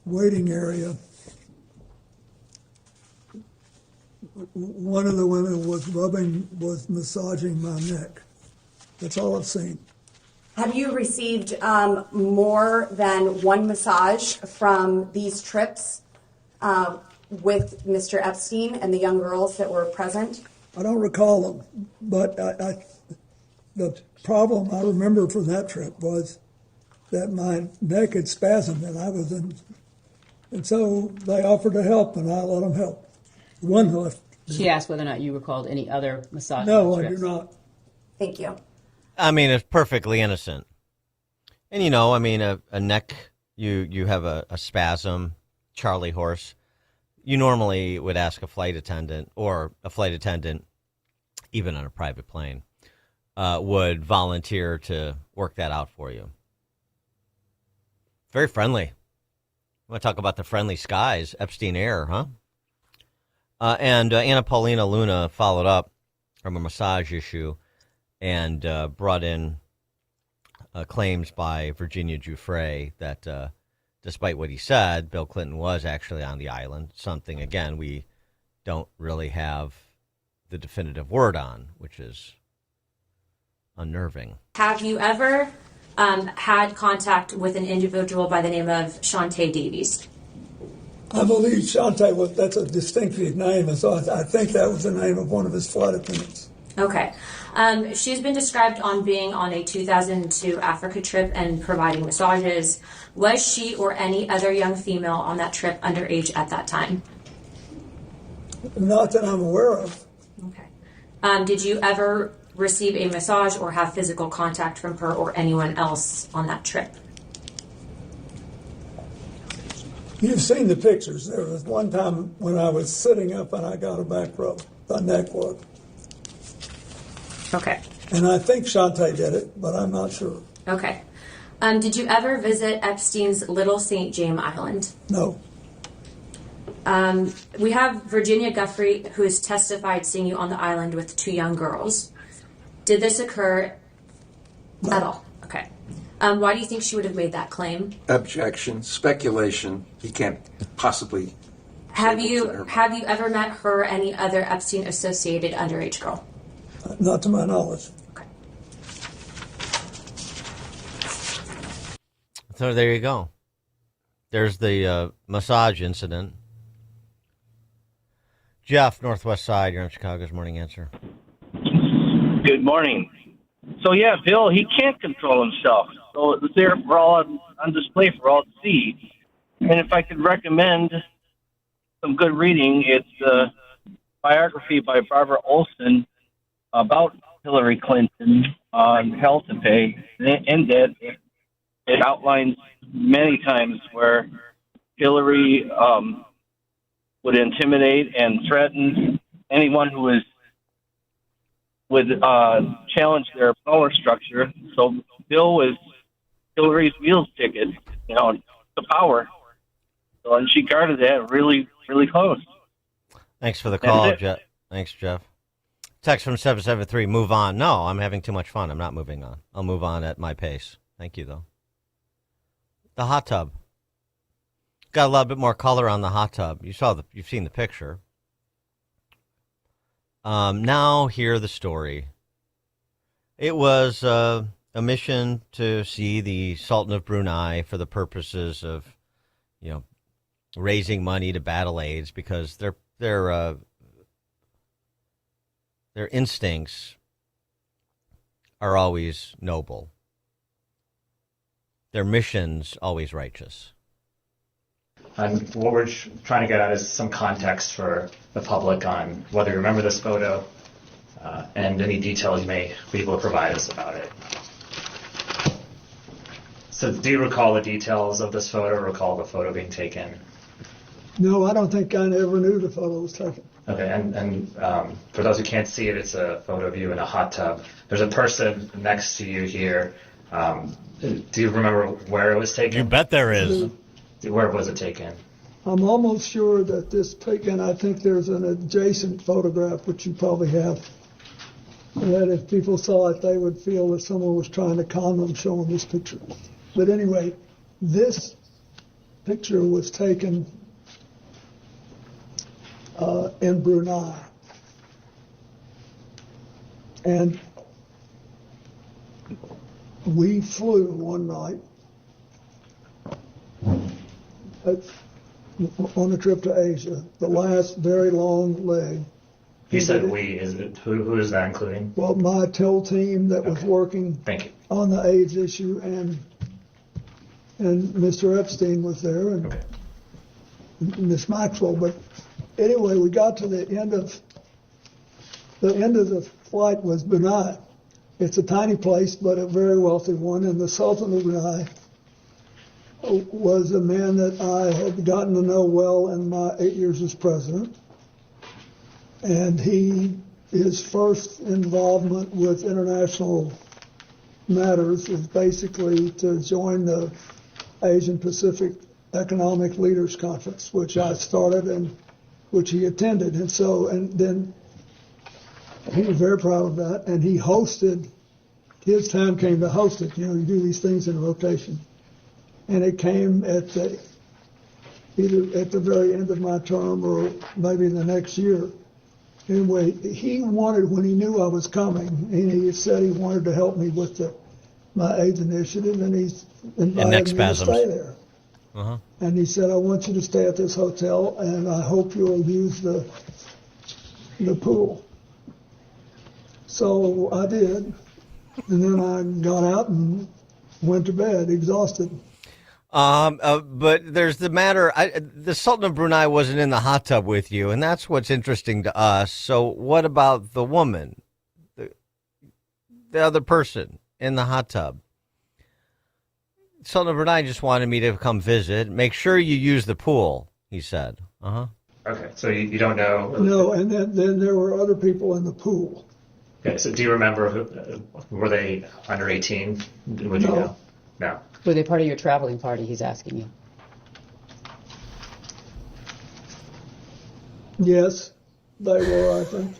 Speaker 3: waiting area, one of the women was massaging my neck. That's all I've seen.
Speaker 9: Have you received more than one massage from these trips with Mr. Epstein and the young girls that were present?
Speaker 3: I don't recall them, but the problem I remember from that trip was that my neck had spasmed and I was in, and so they offered to help and I let them help. One left.
Speaker 1: She asked whether or not you recalled any other massage.
Speaker 3: No, I do not.
Speaker 9: Thank you.
Speaker 30: I mean, it's perfectly innocent. And, a neck, you have a spasm, Charlie horse. You normally would ask a flight attendant, or a flight attendant, even on a private plane, would volunteer to work that out for you. Very friendly. I want to talk about the friendly skies, Epstein Air, huh? And Anna Paulina Luna followed up from a massage issue and brought in claims by Virginia Giuffre that despite what he said, Bill Clinton was actually on the island, something, again, we don't really have the definitive word on, which is unnerving.
Speaker 5: Have you ever had contact with an individual by the name of Shantae Davies?
Speaker 3: I believe Shantae that's a distinctive name, and so I think that was the name of one of his flight attendants.
Speaker 5: Okay. She's been described on being on a 2002 Africa trip and providing massages. Was she or any other young female on that trip underage at that time?
Speaker 3: Not that I'm aware of.
Speaker 5: Okay. Did you ever receive a massage or have physical contact from her or anyone else on that trip?
Speaker 3: You've seen the pictures. There was one time when I was sitting up and I got a back rub, a neck rub.
Speaker 5: Okay.
Speaker 3: And I think Shantae did it, but I'm not sure.
Speaker 5: Okay. Did you ever visit Epstein's Little St. James Island?
Speaker 3: No.
Speaker 5: We have Virginia Giuffre, who has testified seeing you on the island with 2 young girls. Did this occur at all? Okay. Why do you think she would have made that claim?
Speaker 14: Objection, speculation. He can't possibly.
Speaker 5: Have you ever met her or any other Epstein associated underage girl?
Speaker 3: Not to my knowledge.
Speaker 5: Okay.
Speaker 30: So there you go. There's the massage incident. Jeff, Northwest Side, you're on Chicago's Morning Answer.
Speaker 6: Good morning. So yeah, Bill, he can't control himself. So it's there for all on display for all to see. And if I could recommend some good reading, it's a biography by Barbara Olson about Hillary Clinton on Hell to Pay, and that it outlines many times where Hillary would intimidate and threaten anyone who would challenge their power structure. So Bill was Hillary's wheels ticket, to power. So, and she guarded that really, really close.
Speaker 30: Thanks for the call, Jeff. Thanks, Jeff. Text from 773, move on. No, I'm having too much fun. I'm not moving on. I'll move on at my pace. Thank you, though. The hot tub. Got a little bit more color on the hot tub. You've seen the picture. Now hear the story. It was a mission to see the Sultan of Brunei for the purposes of, raising money to battle AIDS, because their instincts are always noble. Their missions always righteous.
Speaker 7: And what we're trying to get at is some context for the public on whether you remember this photo and any details you may be able to provide us about it. So do you recall the details of this photo, or recall the photo being taken?
Speaker 3: No, I don't think I ever knew the photo was taken.
Speaker 7: Okay, and for those who can't see it, it's a photo of you in a hot tub. There's a person next to you here. Do you remember where it was taken?
Speaker 30: You bet there is.
Speaker 7: Where was it taken?
Speaker 3: I'm almost sure that this taken, I think there's an adjacent photograph, which you probably have, that if people saw it, they would feel that someone was trying to con them showing this picture. But anyway, this picture was taken in Brunei. And we flew one night on a trip to Asia, the last very long leg.
Speaker 7: You said we. Who is that including?
Speaker 3: Well, my TIL team that was working on the AIDS issue, and Mr. Epstein was there, and Miss Maxwell. But anyway, we got to the end of the flight was Brunei. It's a tiny place, but a very wealthy one, and the Sultan of Brunei was a man that I had gotten to know well in my 8 years as president. And his first involvement with international matters is basically to join the Asian Pacific Economic Leaders Conference, which I started, and which he attended. And then he was very proud of that, and he hosted. His time came to host it. You do these things in rotation. And it came either at the very end of my term or maybe the next year. Anyway, he wanted, when he knew I was coming, and he said he wanted to help me with my AIDS initiative, and he's invited me to stay there.
Speaker 30: Uh-huh.
Speaker 3: And he said, I want you to stay at this hotel, and I hope you'll use the pool. So I did. And then I got out and went to bed, exhausted.
Speaker 30: But there's the matter. The Sultan of Brunei wasn't in the hot tub with you, and that's what's interesting to us. So what about the woman, the other person in the hot tub? Sultan of Brunei just wanted me to come visit. Make sure you use the pool, he said. Uh-huh.
Speaker 7: Okay, so you don't know?
Speaker 3: No, and then there were other people in the pool.
Speaker 7: Okay, so do you remember, were they under 18? Would you know? No.
Speaker 1: Were they part of your traveling party, he's asking you?
Speaker 3: Yes, they were, I think.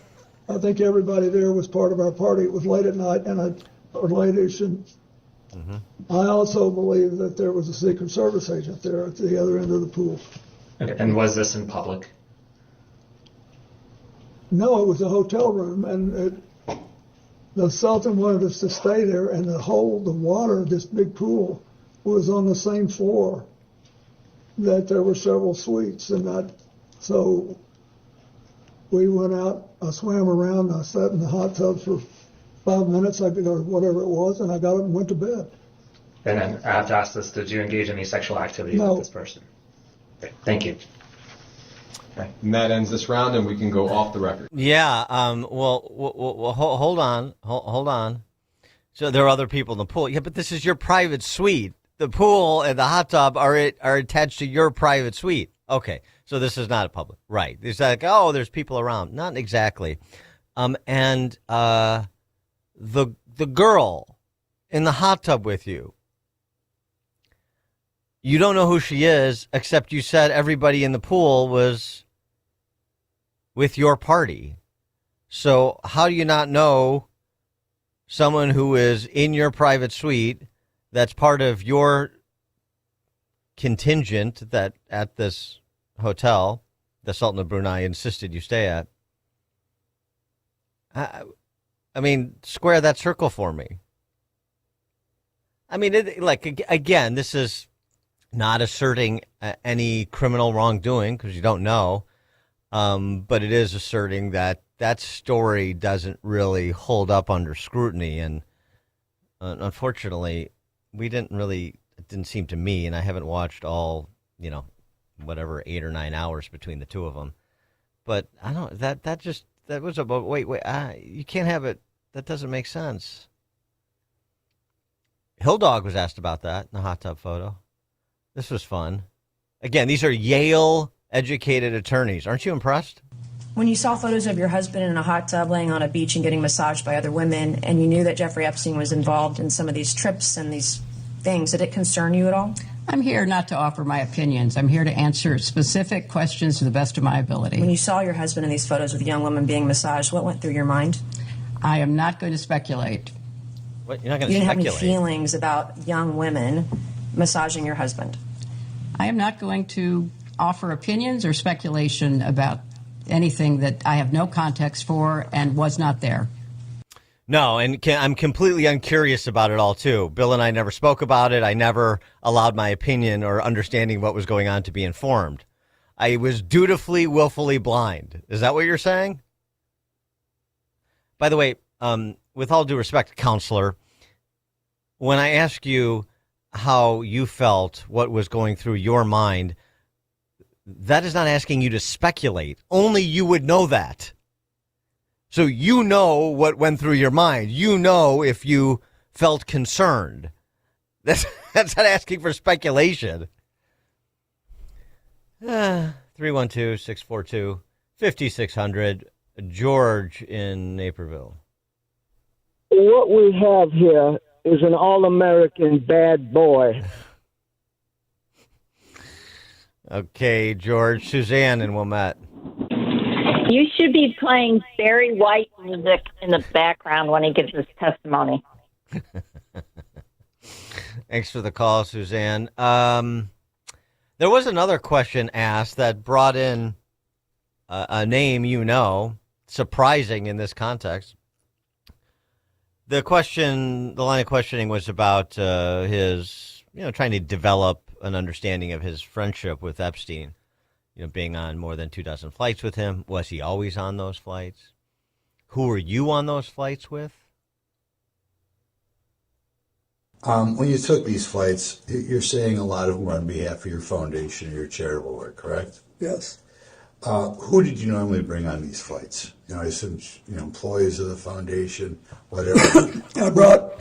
Speaker 3: I think everybody there was part of our party. It was late at night or late-ish. Mm-hmm. I also believe that there was a Secret Service agent there at the other end of the pool.
Speaker 7: Okay, and was this in public?
Speaker 3: No, it was a hotel room, and the Sultan wanted us to stay there, and the water, this big pool, was on the same floor that there were several suites, so we went out, I swam around, I sat in the hot tub for 5 minutes, or whatever it was, and I got up and went to bed.
Speaker 7: And then I have to ask this, did you engage in any sexual activity with this person? Okay, thank you.
Speaker 2: Okay. And that ends this round, and we can go off the record.
Speaker 30: Yeah. Well, hold on. So there are other people in the pool. Yeah, but this is your private suite. The pool and the hot tub are attached to your private suite. Okay. So this is not a public. Right. It's like, oh, there's people around. Not exactly. And the girl in the hot tub with you, you don't know who she is, except you said everybody in the pool was with your party. So how do you not know someone who is in your private suite that's part of your contingent that at this hotel the Sultan of Brunei insisted you stay at? I mean, square that circle for me. I mean, again, this is not asserting any criminal wrongdoing because you don't know. But it is asserting that that story doesn't really hold up under scrutiny. And unfortunately, it didn't seem to me, and I haven't watched all, whatever, 8 or 9 hours between the two of them. But I don't, that was about, wait, you can't have it. That doesn't make sense. Hill Dog was asked about that in the hot tub photo. This was fun. Again, these are Yale-educated attorneys. Aren't you impressed?
Speaker 12: When you saw photos of your husband in a hot tub laying on a beach and getting massaged by other women, and you knew that Jeffrey Epstein was involved in some of these trips and these things, did it concern you at all?
Speaker 13: I'm here not to offer my opinions. I'm here to answer specific questions to the best of my ability.
Speaker 12: When you saw your husband in these photos with young women being massaged, what went through your mind?
Speaker 13: I am not going to speculate.
Speaker 30: What? You're not going
Speaker 12: to speculate? You didn't have any feelings about young women massaging your husband?
Speaker 13: I am not going to offer opinions or speculation about anything that I have no context for and was not there.
Speaker 30: No, and I'm completely uncurious about it all, too. Bill and I never spoke about it. I never allowed my opinion or understanding of what was going on to be informed. I was dutifully, willfully blind. Is that what you're saying? By the way, with all due respect, counselor, when I ask you how you felt, what was going through your mind, that is not asking you to speculate. Only you would know that. So you know what went through your mind. You know if you felt concerned. That's not asking for speculation. 312-642-5600. George in Naperville.
Speaker 16: What we have here is an all-American bad boy.
Speaker 30: Okay, George. Suzanne in Wilmette.
Speaker 4: You should be playing Barry White music in the background when he gives his testimony.
Speaker 30: Thanks for the call, Suzanne. There was another question asked that brought in a name surprising in this context. The line of questioning was about his, trying to develop an understanding of his friendship with Epstein. Being on more than 24 flights with him. Was he always on those flights? Who were you on those flights with?
Speaker 10: When you took these flights, you're saying a lot of them were on behalf of your foundation or your charitable work, correct?
Speaker 3: Yes.
Speaker 10: Who did you normally bring on these flights? I assume, employees of the foundation, whatever.
Speaker 3: I brought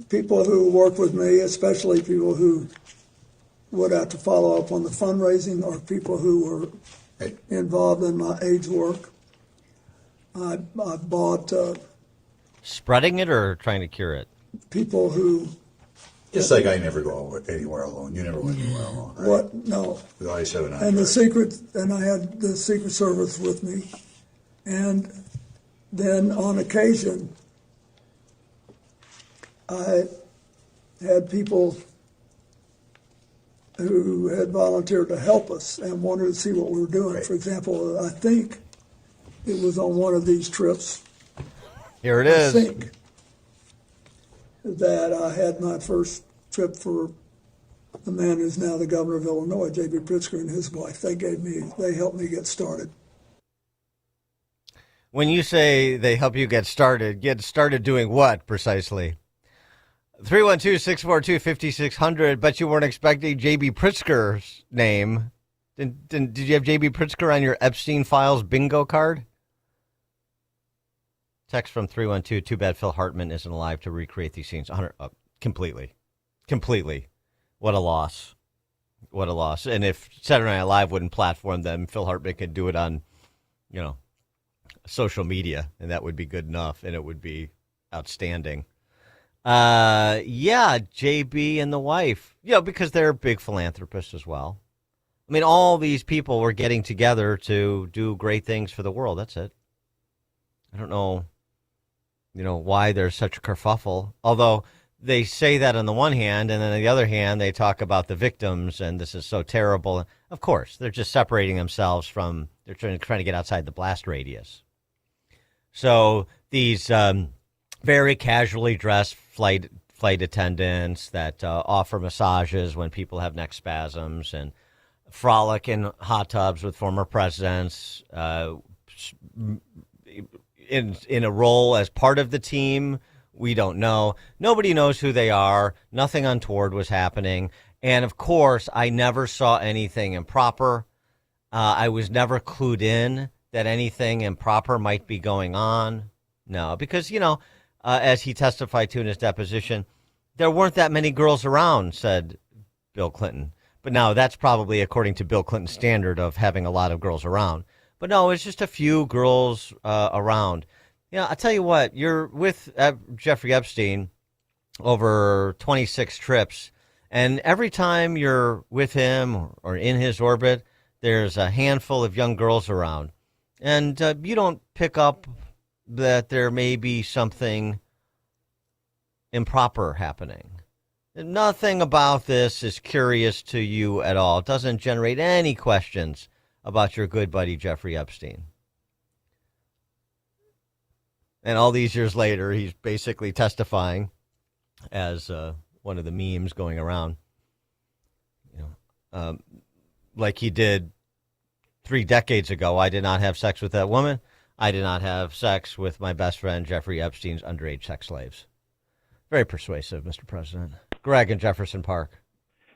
Speaker 3: people who work with me, especially people who would have to follow up on the fundraising or people who were involved in my AIDS work. I bought...
Speaker 30: Spreading it or trying to cure it?
Speaker 3: People who...
Speaker 10: Just like I never go anywhere alone. You never went anywhere alone, right?
Speaker 3: What? No.
Speaker 10: We always have an
Speaker 3: And I had the Secret Service with me. And then on occasion, I had people who had volunteered to help us and wanted to see what we were doing. Right. For example, I think it was on one of these trips.
Speaker 30: Here it is.
Speaker 3: I think that I had my first trip for the man who's now the governor of Illinois, J.B. Pritzker, and his wife. They helped me get started.
Speaker 30: When you say they help you get started doing what precisely? 312-642-5600, but you weren't expecting J.B. Pritzker's name. Did you have J.B. Pritzker on your Epstein Files bingo card? Text from 312, too bad Phil Hartman isn't alive to recreate these scenes. Completely. What a loss. And if Saturday Night Live wouldn't platform them, Phil Hartman could do it on, social media, and that would be good enough, and it would be outstanding. JB and the wife, because they're big philanthropists as well. I mean, all these people were getting together to do great things for the world. That's it. I don't know, why there's such a kerfuffle, although they say that on the one hand, and then on the other hand, they talk about the victims, and this is so terrible. Of course, they're just separating themselves from, they're trying to get outside the blast radius. So these very casually dressed flight attendants that offer massages when people have neck spasms and frolic in hot tubs with former presidents in a role as part of the team. We don't know. Nobody knows who they are. Nothing untoward was happening. And, of course, I never saw anything improper. I was never clued in that anything improper might be going on. No, because, as he testified to in his deposition, there weren't that many girls around, said Bill Clinton. But now that's probably according to Bill Clinton's standard of having a lot of girls around. But no, it's just a few girls around. I'll tell you what, you're with Jeffrey Epstein over 26 trips, and every time you're with him or in his orbit, there's a handful of young girls around. And you don't pick up that there may be something improper happening. Nothing about this is curious to you at all. It doesn't generate any questions about your good buddy Jeffrey Epstein. And all these years later, he's basically testifying as one of the memes going around, like he did 3 decades ago. I did not have sex with that woman. I did not have sex with my best friend Jeffrey Epstein's underage sex slaves. Very persuasive, Mr. President. Greg in Jefferson Park.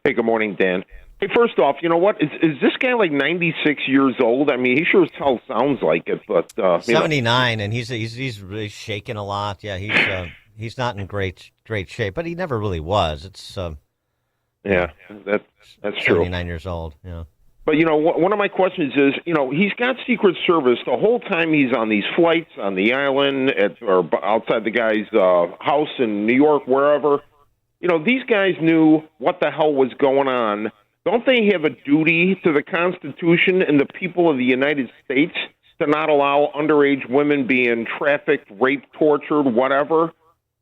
Speaker 17: Hey, good morning, Dan. Hey, first off, you know what? Is this guy like 96 years old? I mean, he sure as hell sounds like it, but
Speaker 30: 79, and he's really shaking a lot. Yeah, he's not in great shape, but he never really was. It's
Speaker 17: that's true.
Speaker 30: 79 years old. Yeah.
Speaker 17: But one of my questions is, he's got Secret Service the whole time he's on these flights on the island or outside the guy's house in New York, wherever. These guys knew what the hell was going on don't they have a duty to the Constitution and the people of the United States to not allow underage women being trafficked, raped, tortured, whatever?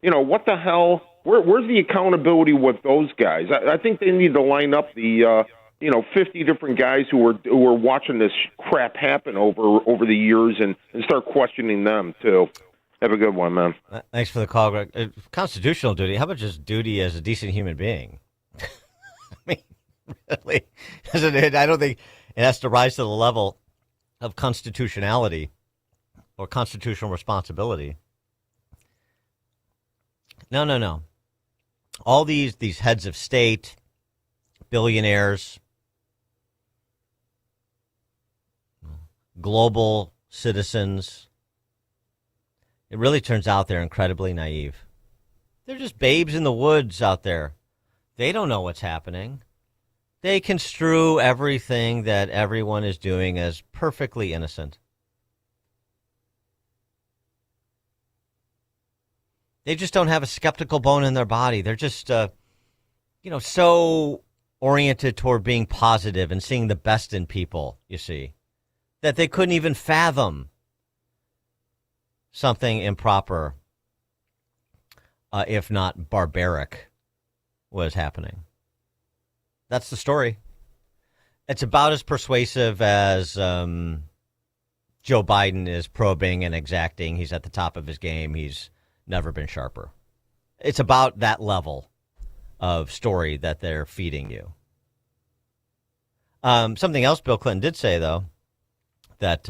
Speaker 17: You know, what the hell? Where's the accountability with those guys? I think they need to line up the 50 different guys who were watching this crap happen over the years and start questioning them too. Have a good one, man.
Speaker 30: Thanks for the call, Greg. Constitutional duty. How about just duty as a decent human being? I mean, really? I don't think it has to rise to the level of constitutionality or constitutional responsibility. No. All these heads of state, billionaires, global citizens, it really turns out they're incredibly naive. They're just babes in the woods out there. They don't know what's happening. They construe everything that everyone is doing as perfectly innocent. They just don't have a skeptical bone in their body. They're just, so oriented toward being positive and seeing the best in people, you see, that they couldn't even fathom something improper, if not barbaric, was happening. That's the story. It's about as persuasive as Joe Biden is probing and exacting. He's at the top of his game. He's never been sharper. It's about that level of story that they're feeding you. Something else Bill Clinton did say, though, that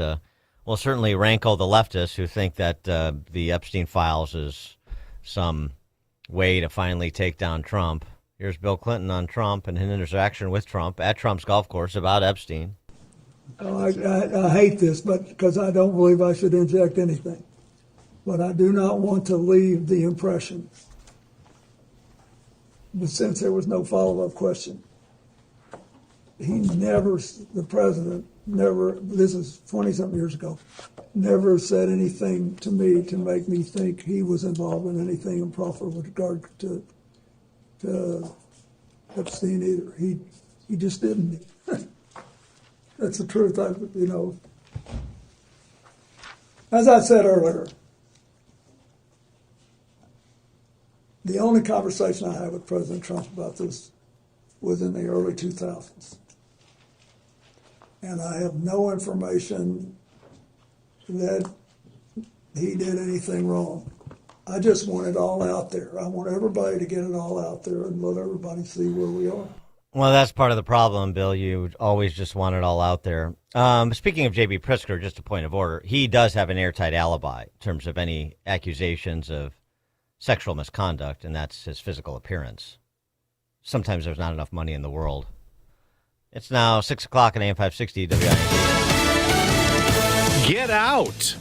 Speaker 30: will certainly rankle the leftists who think that the Epstein files is some way to finally take down Trump. Here's Bill Clinton on Trump and his interaction with Trump at Trump's golf course about Epstein.
Speaker 3: I hate this, but because I don't believe I should inject anything. But I do not want to leave the impression, but since there was no follow-up question, the president never, this is 20-something years ago, never said anything to me to make me think he was involved in anything improper with regard to Epstein either. He just didn't. That's the truth. As I said earlier, the only conversation I had with President Trump about this was in the early 2000s. And I have no information that he did anything wrong. I just want it all out there. I want everybody to get it all out there and let everybody see where we are.
Speaker 30: Well, that's part of the problem, Bill. You always just want it all out there. Speaking of J.B. Pritzker, just a point of order, he does have an airtight alibi in terms of any accusations of sexual misconduct, and that's his physical appearance. Sometimes there's not enough money in the world. It's now 6 o'clock on AM 560 WING.
Speaker 18: Get out.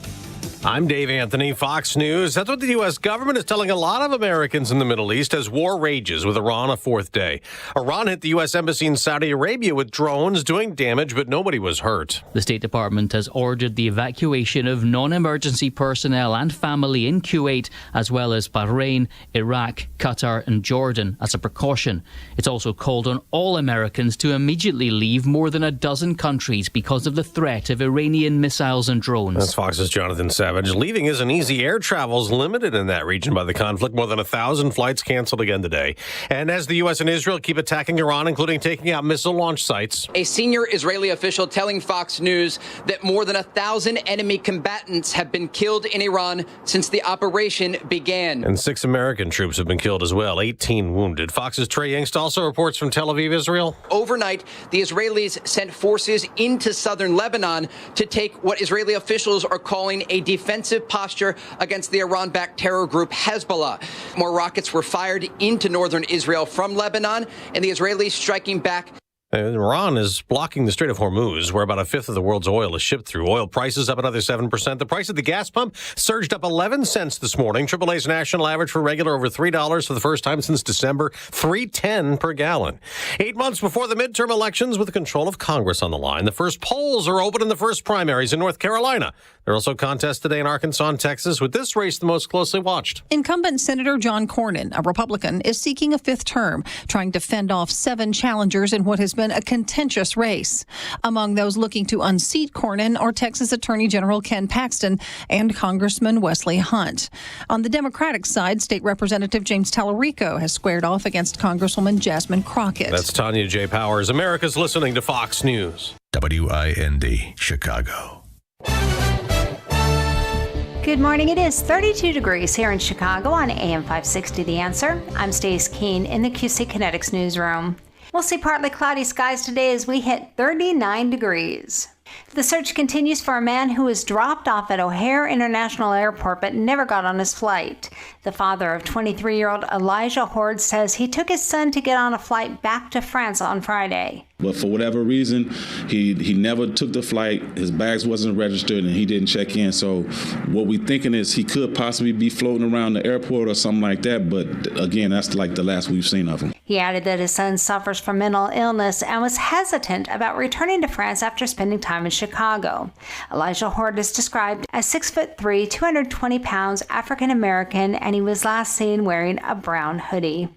Speaker 18: I'm Dave Anthony, Fox News. That's what the U.S. government is telling a lot of Americans in the Middle East as war rages with Iran a fourth day. Iran hit the U.S. Embassy in Saudi Arabia with drones doing damage, but nobody was hurt.
Speaker 19: The State Department has ordered the evacuation of non-emergency personnel and family in Kuwait, as well as Bahrain, Iraq, Qatar and Jordan as a precaution. It's also called on all Americans to immediately leave more than a dozen countries because of the threat of Iranian missiles and drones.
Speaker 18: That's Fox's Jonathan Savage. Leaving isn't easy. Air travel is limited in that region by the conflict. More than 1,000 flights canceled again today. And as the U.S. and Israel keep attacking Iran, including taking out missile launch sites.
Speaker 21: A senior Israeli official telling Fox News that more than 1,000 enemy combatants have been killed in Iran since the operation began.
Speaker 18: And 6 American troops have been killed as well, 18 wounded. Fox's Trey Yingst also reports from Tel Aviv, Israel.
Speaker 21: Overnight, the Israelis sent forces into southern Lebanon to take what Israeli officials are calling a defensive posture against the Iran-backed terror group Hezbollah. More rockets were fired into northern Israel from Lebanon, and the Israelis striking back.
Speaker 18: Iran is blocking the Strait of Hormuz, where about a fifth of the world's oil is shipped through. Oil prices up another 7%. The price at the gas pump surged up 11 cents this morning. AAA's national average for regular over $3 for the first time since December, $3.10 per gallon. 8 months before the midterm elections, with the control of Congress on the line, the first polls are open in the first primaries in North Carolina. There are also contests today in Arkansas and Texas, with this race the most closely watched.
Speaker 23: Incumbent Senator John Cornyn, a Republican, is seeking a fifth term, trying to fend off 7 challengers in what has been
Speaker 11: Congressman a contentious race. Among those looking to unseat Cornyn are Texas Attorney General Ken Paxton and Congressman Wesley Hunt. On the Democratic side, State Representative James Tallarico has squared off against Congresswoman Jasmine Crockett.
Speaker 18: That's Tanya J. Powers. America's listening to Fox News.
Speaker 8: WIND, Chicago.
Speaker 15: Good morning. It is 32 degrees here in Chicago on AM 560 The Answer. I'm Stace Keene in the QC Kinetics newsroom. We'll see partly cloudy skies today as we hit 39 degrees. The search continues for a man who was dropped off at O'Hare International Airport but never got on his flight. The father of 23-year-old Elijah Horde says he took his son to get on a flight back to France on Friday.
Speaker 20: But for whatever reason, he never took the flight. His bags wasn't registered and he didn't check in. So what we're thinking is he could possibly be floating around the airport or something like that. But again, that's like the last we've seen of him.
Speaker 15: He added that his son suffers from mental illness and was hesitant about returning to France after spending time in Chicago. Elijah Horde is described as 6'3", 220 pounds, African-American, and he was last seen wearing a brown hoodie.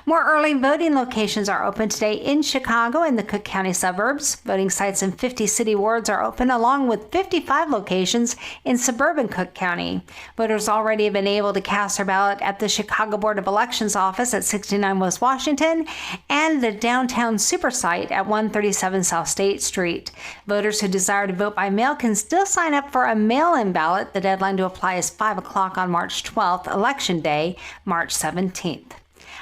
Speaker 15: More early voting locations are open today in Chicago and the Cook County suburbs. Voting sites in 50 city wards are open, along with 55 locations in suburban Cook County. Voters already have been able to cast their ballot at the Chicago Board of Elections office at 69 West Washington and the downtown super site at 137 South State Street. Voters who desire to vote by mail can still sign up for a mail-in ballot. The deadline to apply is 5 o'clock on March 12th, Election Day, March 17th.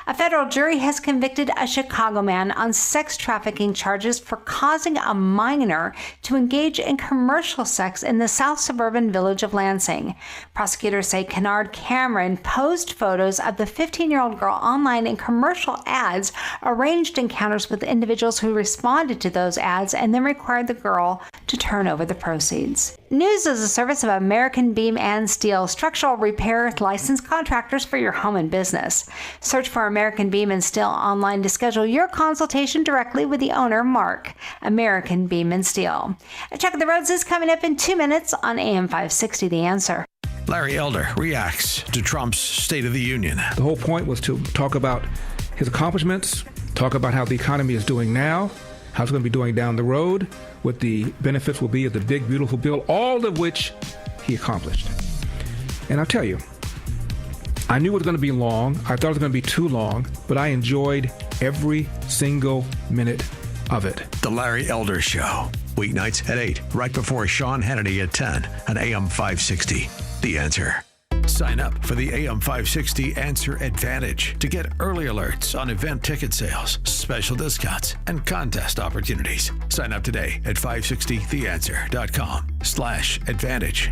Speaker 15: A federal jury has convicted a Chicago man on sex trafficking charges for causing a minor to engage in commercial sex in the south suburban village of Lansing. Prosecutors say Kennard Cameron posed photos of the 15-year-old girl online in commercial ads, arranged encounters with individuals who responded to those ads, and then required the girl to turn over the proceeds. News is a service of American Beam and Steel, structural repair licensed contractors for your home and business. Search for American Beam and Steel online to schedule your consultation directly with the owner, Mark. American Beam and Steel. A check of the roads is coming up in 2 minutes on AM 560 The Answer.
Speaker 8: Larry Elder reacts to Trump's State of the Union.
Speaker 23: The whole point was to talk about his accomplishments, talk about how the economy is doing now, how it's going to be doing down the road, what the benefits will be of the big, beautiful bill, all of which he accomplished. And I'll tell you, I knew it was going to be long. I thought it was going to be too long, but I enjoyed every single minute of it.
Speaker 8: The Larry Elder Show. Weeknights at 8, right before Sean Hannity at 10 on AM 560. The Answer. Sign up for the AM 560 Answer Advantage to get early alerts on event ticket sales, special discounts, and contest opportunities. Sign up today at 560theanswer.com/advantage.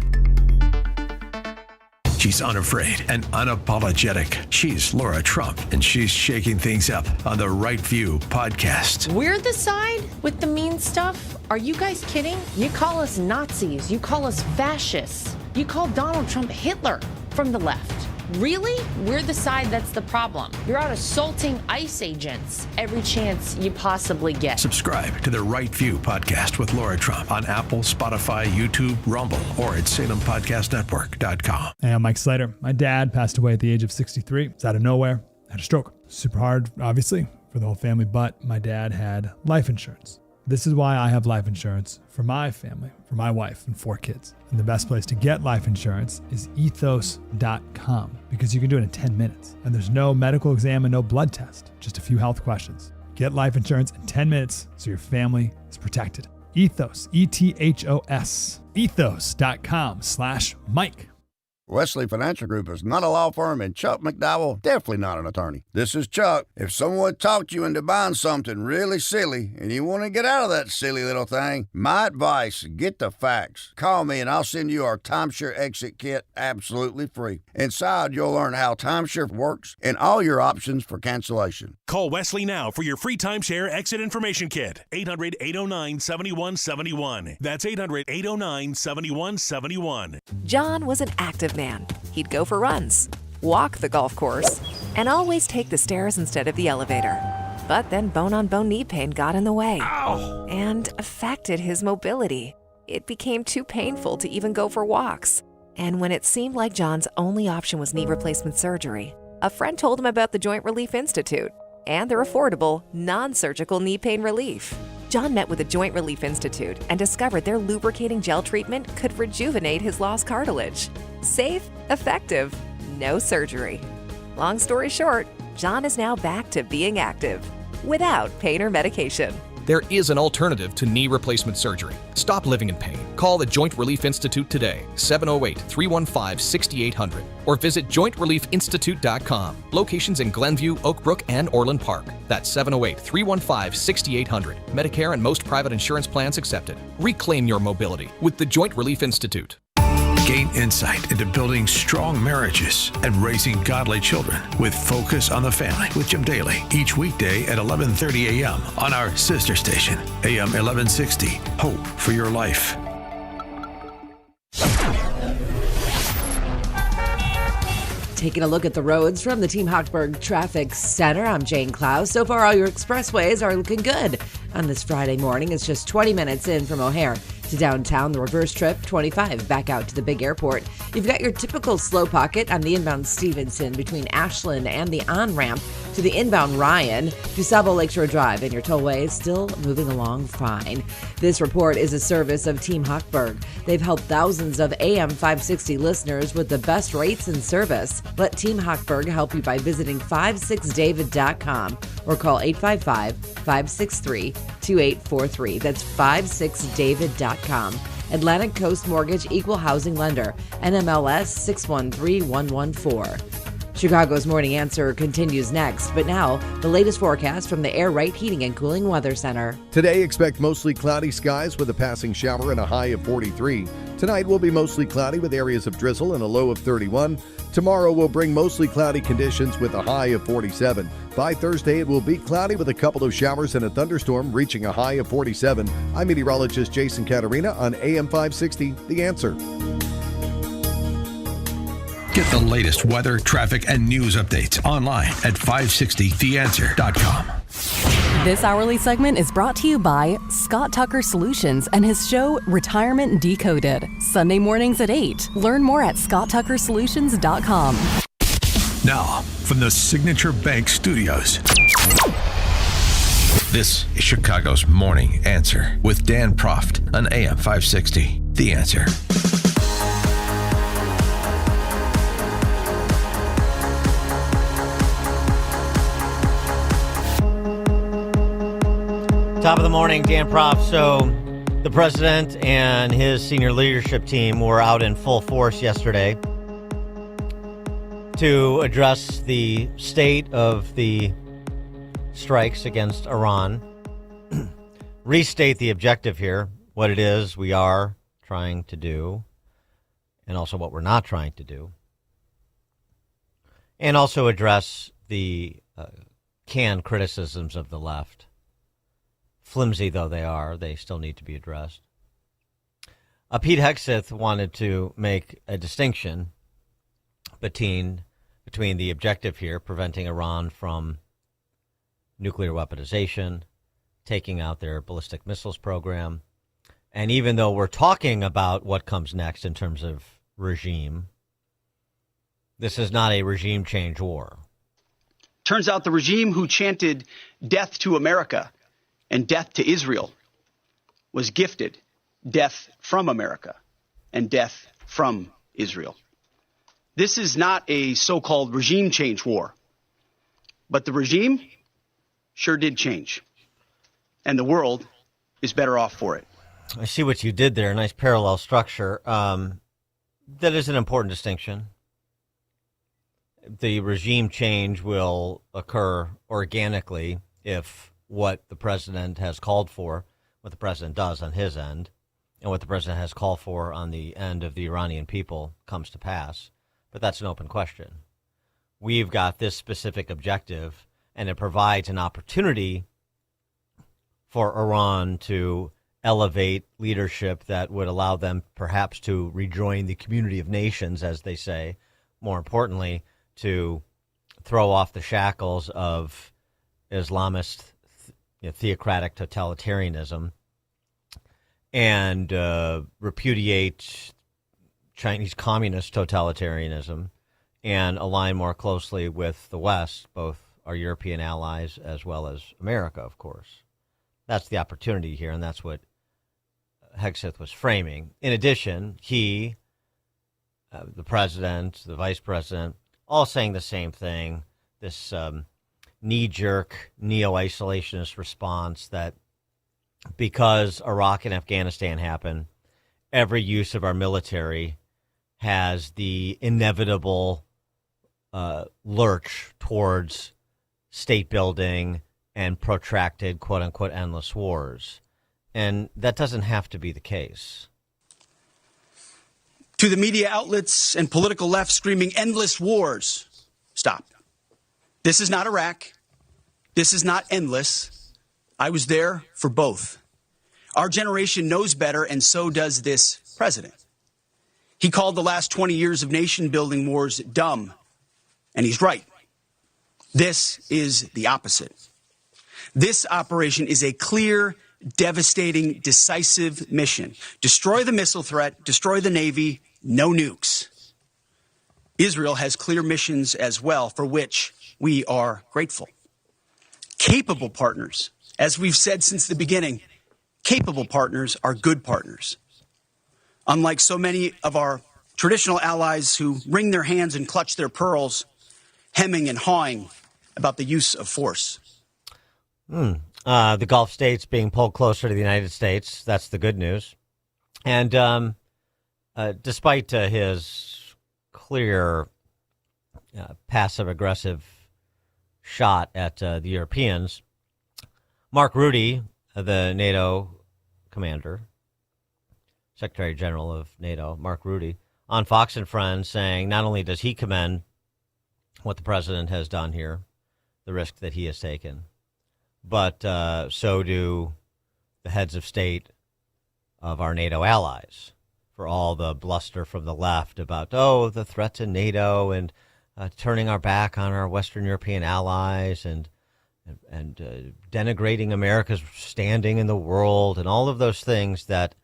Speaker 8: She's unafraid and unapologetic. She's Laura Trump, and she's shaking things up on the Right View podcast.
Speaker 24: We're the side with the mean stuff? Are you guys kidding? You call us Nazis. You call us fascists. You call Donald Trump Hitler from the left. Really? We're the side that's the problem. You're out assaulting ICE agents every chance you possibly get.
Speaker 8: Subscribe to the Right View podcast with Laura Trump on Apple, Spotify, YouTube, Rumble, or at SalemPodcastNetwork.com.
Speaker 25: Hey, I'm Mike Slater. My dad passed away at the age of 63. It's out of nowhere. Had a stroke. Super hard, obviously, for the whole family, but my dad had life insurance. This is why I have life insurance for my family, for my wife and 4 kids. And the best place to get life insurance is ethos.com, because you can do it in 10 minutes. And there's no medical exam and no blood test, just a few health questions. Get life insurance in 10 minutes so your family is protected. Ethos, ETHOS, ethos.com/Mike.
Speaker 30: Wesley Financial Group is not a law firm, and Chuck McDowell definitely not an attorney. This is Chuck. If someone talked you into buying something really silly and you want to get out of that silly little thing, my advice, get the facts. Call me and I'll send you our timeshare exit kit absolutely free. Inside, you'll learn how timeshare works and all your options for cancellation.
Speaker 26: Call Wesley now for your free timeshare exit information kit. 800-809-7171. That's 800-809-7171.
Speaker 27: John was an active man. He'd go for runs, walk the golf course, and always take the stairs instead of the elevator. But then bone-on-bone knee pain got in the way and affected his mobility. It became too painful to even go for walks. And when it seemed like John's only option was knee replacement surgery, a friend told him about the Joint Relief Institute. And they're affordable, non-surgical knee pain relief. John met with the Joint Relief Institute and discovered their lubricating gel treatment could rejuvenate his lost cartilage. Safe, effective, no surgery. Long story short, John is now back to being active without pain or medication.
Speaker 1: There is an alternative to knee replacement surgery. Stop living in pain. Call the Joint Relief Institute today, 708-315-6800, or visit jointreliefinstitute.com. Locations in Glenview, Oak Brook, and Orland Park. That's 708-315-6800. Medicare and most private insurance plans accepted. Reclaim your mobility with the Joint Relief Institute.
Speaker 8: Gain insight into building strong marriages and raising godly children with Focus on the Family with Jim Daly each weekday at 11:30 a.m. on our sister station, AM 1160. Hope for your life.
Speaker 2: Taking a look at the roads from the Team Hochberg Traffic Center, I'm Jane Klaus. So far, all your expressways are looking good. On this Friday morning, it's just 20 minutes in from O'Hare to downtown. The reverse trip, 25 back out to the big airport. You've got your typical slow pocket on the inbound Stevenson between Ashland and the on-ramp to the inbound Ryan to Sabo Lakeshore Drive, and your tollway is still moving along fine. This report is a service of Team Hochberg. They've helped thousands of AM 560 listeners with the best rates and service. Let Team Hochberg help you by visiting 56david.com or call 855-563-2843. That's 56david.com. Atlantic Coast Mortgage Equal Housing Lender, NMLS 613114. Chicago's Morning Answer continues next, but now the latest forecast from the Air Right Heating and Cooling Weather Center.
Speaker 5: Today, expect mostly cloudy skies with a passing shower and a high of 43. Tonight will be mostly cloudy with areas of drizzle and a low of 31. Tomorrow will bring mostly cloudy conditions with a high of 47. By Thursday, it will be cloudy with a couple of showers and a thunderstorm reaching a high of 47. I'm meteorologist Jason Caterina on AM 560, The Answer.
Speaker 8: Get the latest weather, traffic, and news updates online at 560theanswer.com.
Speaker 6: This hourly segment is brought to you by Scott Tucker Solutions and his show Retirement Decoded. Sunday mornings at 8. Learn more at scotttuckersolutions.com.
Speaker 8: Now, from the Signature Bank Studios, this is Chicago's Morning Answer with Dan Proft on AM 560. The Answer.
Speaker 30: Top of the morning, Dan Proft. So the president and his senior leadership team were out in full force yesterday to address the state of the strikes against Iran, restate the objective here, what it is we are trying to do, and also what we're not trying to do, and also address the canned criticisms of the left. Flimsy though they are, they still need to be addressed. Pete Hegseth wanted to make a distinction between the objective here, preventing Iran from nuclear weaponization, taking out their ballistic missiles program, and even though we're talking about what comes next in terms of regime, this is not a regime change war.
Speaker 7: Turns out the regime who chanted death to America and death to Israel was gifted death from America and death from Israel. This is not a so-called regime change war, but the regime sure did change, and the world is better off for it.
Speaker 30: I see what you did there, nice parallel structure. That is an important distinction. The regime change will occur organically if what the president has called for, what the president does on his end, and what the president has called for on the end of the Iranian people comes to pass. But that's an open question. We've got this specific objective, and it provides an opportunity for Iran to elevate leadership that would allow them perhaps to rejoin the community of nations, as they say. More importantly, to throw off the shackles of Islamist theocratic totalitarianism and repudiate Chinese communist totalitarianism and align more closely with the West, both our European allies as well as America, of course. That's the opportunity here, and that's what Hegseth was framing. In addition, he, the president, the vice president, all saying the same thing, this knee-jerk, neo-isolationist response that because Iraq and Afghanistan happened, every use of our military has the inevitable lurch towards state building and protracted, quote-unquote, endless wars. And that doesn't have to be the case.
Speaker 7: To the media outlets and political left screaming endless wars, stop. This is not Iraq. This is not endless. I was there for both. Our generation knows better, and so does this president. He called the last 20 years of nation-building wars dumb, and he's right. This is the opposite. This operation is a clear, devastating, decisive mission. Destroy the missile threat, destroy the Navy, no nukes. Israel has clear missions as well, for which we are grateful. Capable partners, as we've said since the beginning, capable partners are good partners. Unlike so many of our traditional allies who wring their hands and clutch their pearls, hemming and hawing about the use of force.
Speaker 30: The Gulf states being pulled closer to the United States. That's the good news. And despite his clear passive-aggressive shot at the Europeans, Mark Rutte, the NATO commander, Secretary General of NATO, Mark Rutte, on Fox and Friends saying not only does he commend what the president has done here, the risk that he has taken, but so do the heads of state of our NATO allies for all the bluster from the left about, the threat to NATO and turning our back on our Western European allies and denigrating America's standing in the world and all of those things that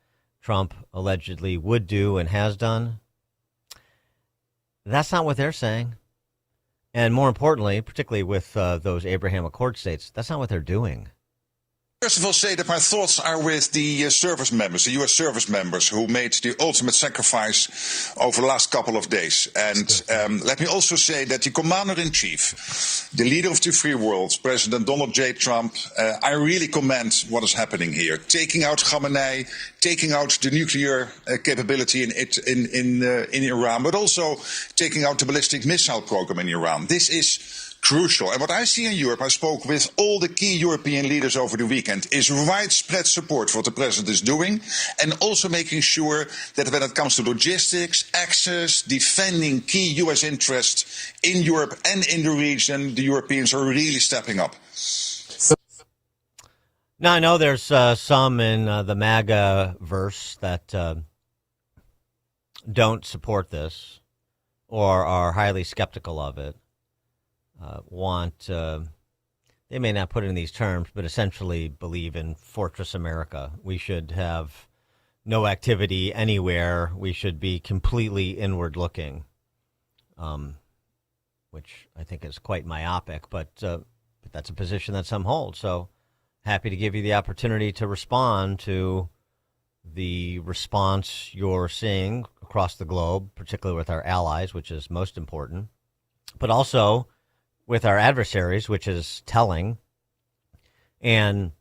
Speaker 30: Trump allegedly would do and has done. That's not what they're saying. And more importantly, particularly with those Abraham Accord states, that's not what they're doing.
Speaker 4: First of all, say that my thoughts are with the service members, the U.S. service members who made the ultimate sacrifice over the last couple of days. And let me also say that the commander-in-chief, the leader of the free world, President Donald J. Trump, I really commend what is happening here. Taking out Khamenei, taking out the nuclear capability in Iran, but also taking out the ballistic missile program in Iran. This is crucial. And what I see in Europe, I spoke with all the key European leaders over the weekend, is widespread support for what the president is doing, and also making sure that when it comes to logistics, access, defending key U.S. interests in Europe and in the region, the Europeans are really stepping up.
Speaker 30: Now, I know there's some in the MAGA verse that don't support this or are highly skeptical of it. They may not put it in these terms, but essentially believe in Fortress America. We should have no activity anywhere. We should be completely inward looking, which I think is quite myopic, but that's a position that some hold. So happy to give you the opportunity to respond to the response you're seeing across the globe, particularly with our allies, which is most important, but also with our adversaries, which is telling, and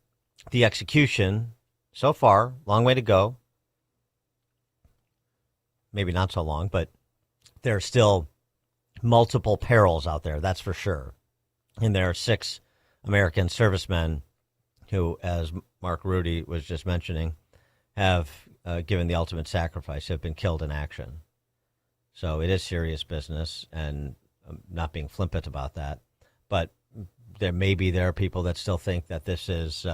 Speaker 30: the execution so far, long way to go. Maybe not so long, but there are still multiple perils out there, that's for sure. And there are 6 American servicemen who, as Mark Rutte was just mentioning, have given the ultimate sacrifice, have been killed in action. So it is serious business, and I'm not being flippant about that, but there are people that still think that this is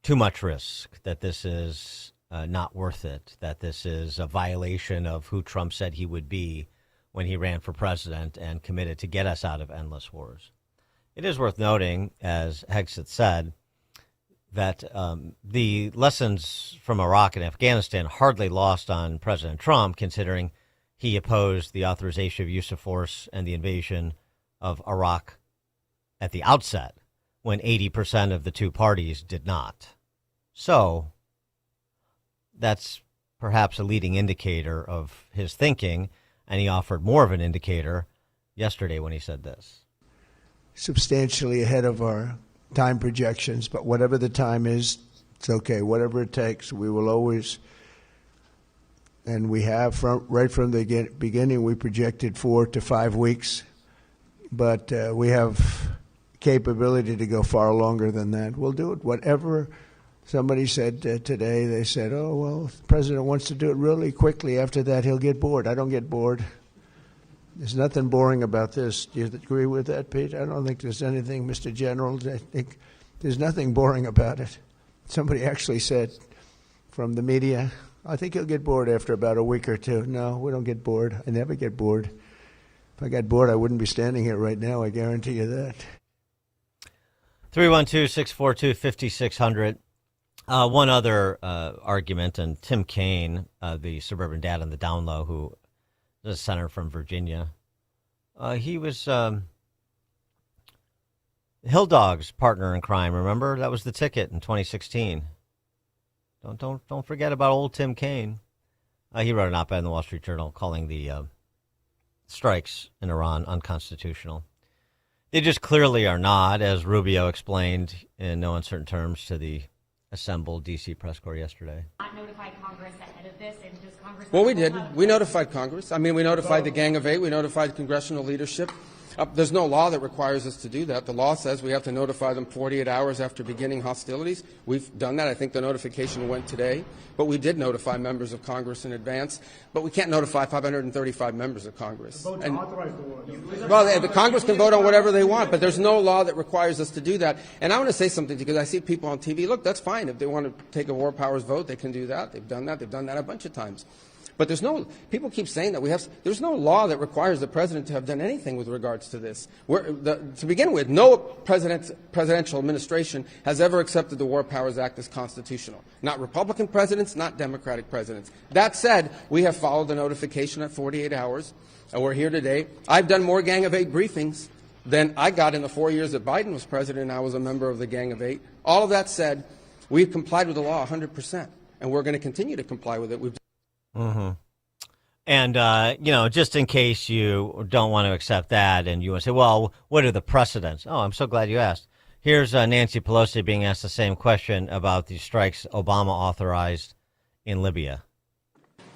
Speaker 30: too much risk, that this is not worth it, that this is a violation of who Trump said he would be when he ran for president and committed to get us out of endless wars. It is worth noting, as Hegseth said, that the lessons from Iraq and Afghanistan hardly lost on President Trump, considering he opposed the authorization of use of force and the invasion of Iraq at the outset when 80% of the two parties did not. So that's perhaps a leading indicator of his thinking, and he offered more of an indicator yesterday when he said this.
Speaker 9: Substantially ahead of our time projections, but whatever the time is, it's okay. Whatever it takes, we will always, and we have right from the beginning, we projected 4 to 5 weeks, but we have capability to go far longer than that. We'll do it. Whatever somebody said today, they said, oh, well, the president wants to do it really quickly. After that, he'll get bored. I don't get bored. There's nothing boring about this. Do you agree with that, Pete? I don't think there's anything, Mr. General. I think there's nothing boring about it. Somebody actually said from the media, I think he'll get bored after about a week or two. No, we don't get bored. I never get bored. If I got bored, I wouldn't be standing here right now. I guarantee you that.
Speaker 30: 312-642-5600. One other argument, and Tim Kaine, the suburban dad on the down low, who is a senator from Virginia, he was Hill Dog's partner in crime. Remember, that was the ticket in 2016. Don't forget about old Tim Kaine. He wrote an op-ed in the Wall Street Journal calling the strikes in Iran unconstitutional. They just clearly are not, as Rubio explained in no uncertain terms to the assembled D.C. press corps yesterday.
Speaker 10: Not notified Congress ahead of this, and does Congress?
Speaker 12: Well, we did. We notified Congress. I mean, we notified the Gang of Eight. We notified congressional leadership. There's no law that requires us to do that. The law says we have to notify them 48 hours after beginning hostilities. We've done that. I think the notification went today. But we did notify members of Congress in advance. But we can't notify 535 members of Congress. Well, the Congress can vote on whatever they want, but there's no law that requires us to do that. And I want to say something, because I see people on TV. Look, that's fine. If they want to take a war powers vote, they can do that. They've done that. They've done that a bunch of times. But people keep saying that there's no law that requires the president to have done anything with regards to this. To begin with, no presidential administration has ever accepted the War Powers Act as constitutional. Not Republican presidents, not Democratic presidents. That said, we have followed the notification at 48 hours, and we're here today. I've done more Gang of Eight briefings than I got in the 4 years that Biden was president and I was a member of the Gang of Eight. All of that said, we've complied with the law 100%, and we're going to continue to comply with it.
Speaker 30: Mm-hmm. And, just in case you don't want to accept that and you want to say, well, what are the precedents? Oh, I'm so glad you asked. Here's Nancy Pelosi being asked the same question about the strikes Obama authorized in Libya.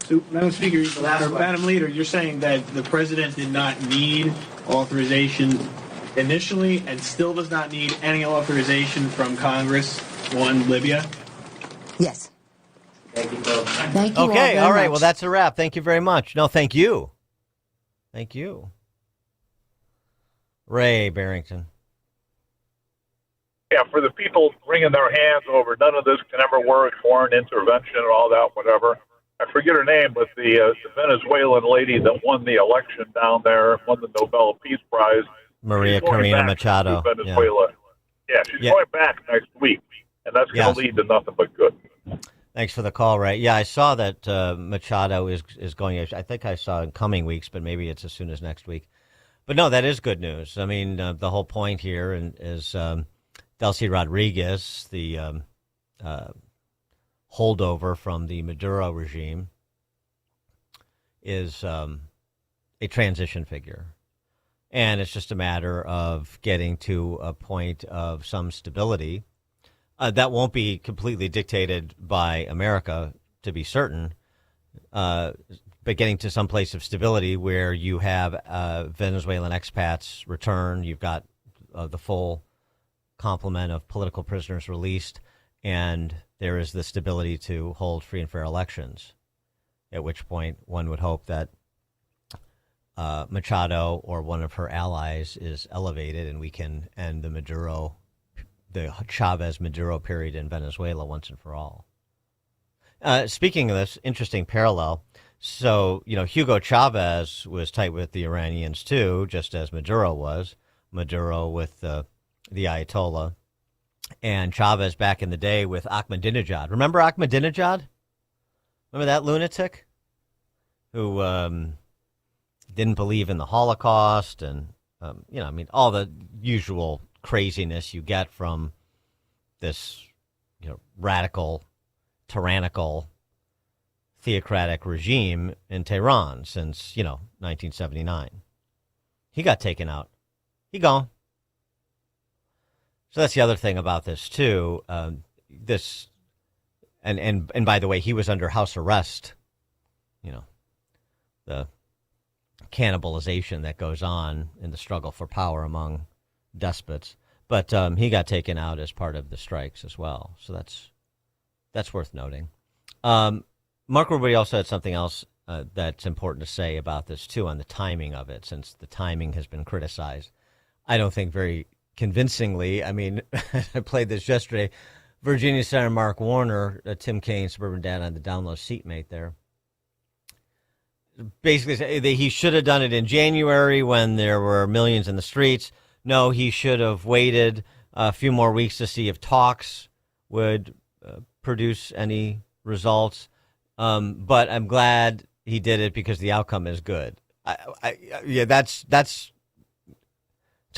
Speaker 13: So, Madam Speaker, Madam Leader, you're saying that the president did not need authorization initially and still does not need any authorization from Congress on Libya?
Speaker 14: Yes.
Speaker 13: Thank you both.
Speaker 14: Thank you.
Speaker 30: Okay, all right.
Speaker 14: Much.
Speaker 30: Well, that's a wrap. Thank you very much. No, thank you. Thank you. Ray Barrington.
Speaker 16: Yeah, for the people wringing their hands over none of this can ever work, foreign intervention and all that, whatever. I forget her name, but the Venezuelan lady that won the election down there, won the Nobel Peace Prize.
Speaker 30: Maria Corina Machado.
Speaker 16: Venezuela. Yeah, she's going back next week, and that's going to lead to nothing but good.
Speaker 30: Thanks for the call, Ray. Yeah, I saw that Machado is going. I think I saw in coming weeks, but maybe it's as soon as next week. But no, that is good news. I mean, the whole point here is Delcy Rodriguez, the holdover from the Maduro regime, is a transition figure. And it's just a matter of getting to a point of some stability. That won't be completely dictated by America, to be certain, but getting to some place of stability where you have Venezuelan expats return, you've got the full complement of political prisoners released, and there is the stability to hold free and fair elections, at which point one would hope that Machado or one of her allies is elevated and we can end the Chavez-Maduro period in Venezuela once and for all. Speaking of this, interesting parallel. So, Hugo Chavez was tight with the Iranians too, just as Maduro was. Maduro with the Ayatollah. And Chavez back in the day with Ahmadinejad. Remember Ahmadinejad? Remember that lunatic? Who didn't believe in the Holocaust and, all the usual craziness you get from this, radical, tyrannical, theocratic regime in Tehran since, 1979. He got taken out. He gone. So that's the other thing about this, too. And by the way, he was under house arrest. The cannibalization that goes on in the struggle for power among despots. But he got taken out as part of the strikes as well. So that's worth noting. Mark Rubio also had something else that's important to say about this, too, on the timing of it, since the timing has been criticized. I don't think very convincingly. I mean, I played this yesterday. Virginia Senator Mark Warner, Tim Kaine, suburban dad on the down low seatmate there, basically said he should have done it in January when there were millions in the streets. No, he should have waited a few more weeks to see if talks would produce any results. But I'm glad he did it because the outcome is good. That's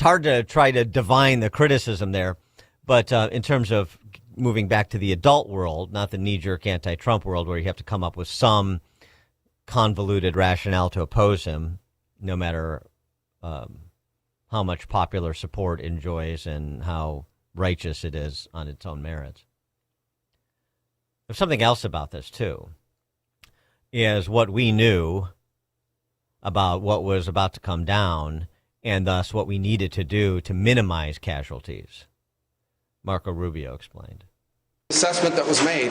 Speaker 30: it's hard to try to divine the criticism there. But in terms of moving back to the adult world, not the knee-jerk anti-Trump world where you have to come up with some convoluted rationale to oppose him, no matter how much popular support enjoys and how righteous it is on its own merits. There's something else about this, too, is what we knew about what was about to come down and thus what we needed to do to minimize casualties. Marco Rubio explained.
Speaker 12: Assessment that was made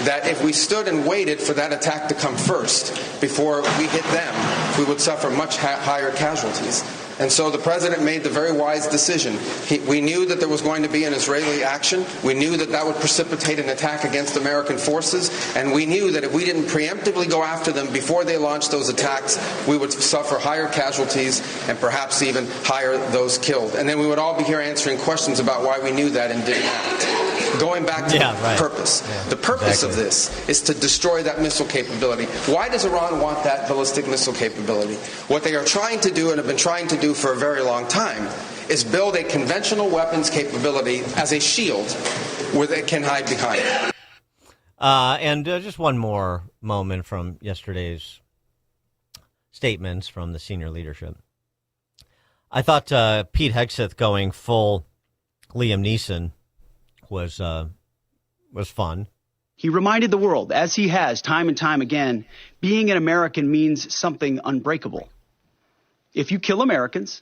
Speaker 12: that if we stood and waited for that attack to come first before we hit them, we would suffer much higher casualties. And so the president made the very wise decision. We knew that there was going to be an Israeli action. We knew that that would precipitate an attack against American forces. And we knew that if we didn't preemptively go after them before they launched those attacks, we would suffer higher casualties and perhaps even higher those killed. And then we would all be here answering questions about why we knew that and didn't act. Going back to the purpose. Yeah, the purpose of this is to destroy that missile capability. Why does Iran want that ballistic missile capability? What they are trying to do and have been trying to do for a very long time is build a conventional weapons capability as a shield where they can hide behind.
Speaker 30: And just one more moment from yesterday's statements from the senior leadership. I thought Pete Hegseth going full Liam Neeson was fun.
Speaker 7: He reminded the world, as he has time and time again, being an American means something unbreakable. If you kill Americans,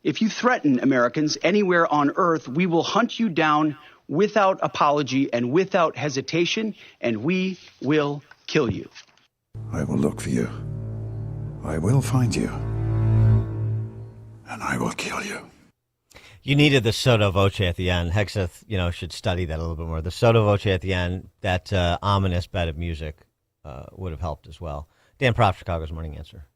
Speaker 7: if you threaten Americans anywhere on earth, we will hunt you down without apology and without hesitation, and we will kill you.
Speaker 3: I will look for you. I will find you. And I will kill you.
Speaker 30: You needed the sotto voce at the end. Hegseth, should study that a little bit more. The sotto voce at the end, that ominous bed of music would have helped as well. Dan Proft, Chicago's Morning Answer.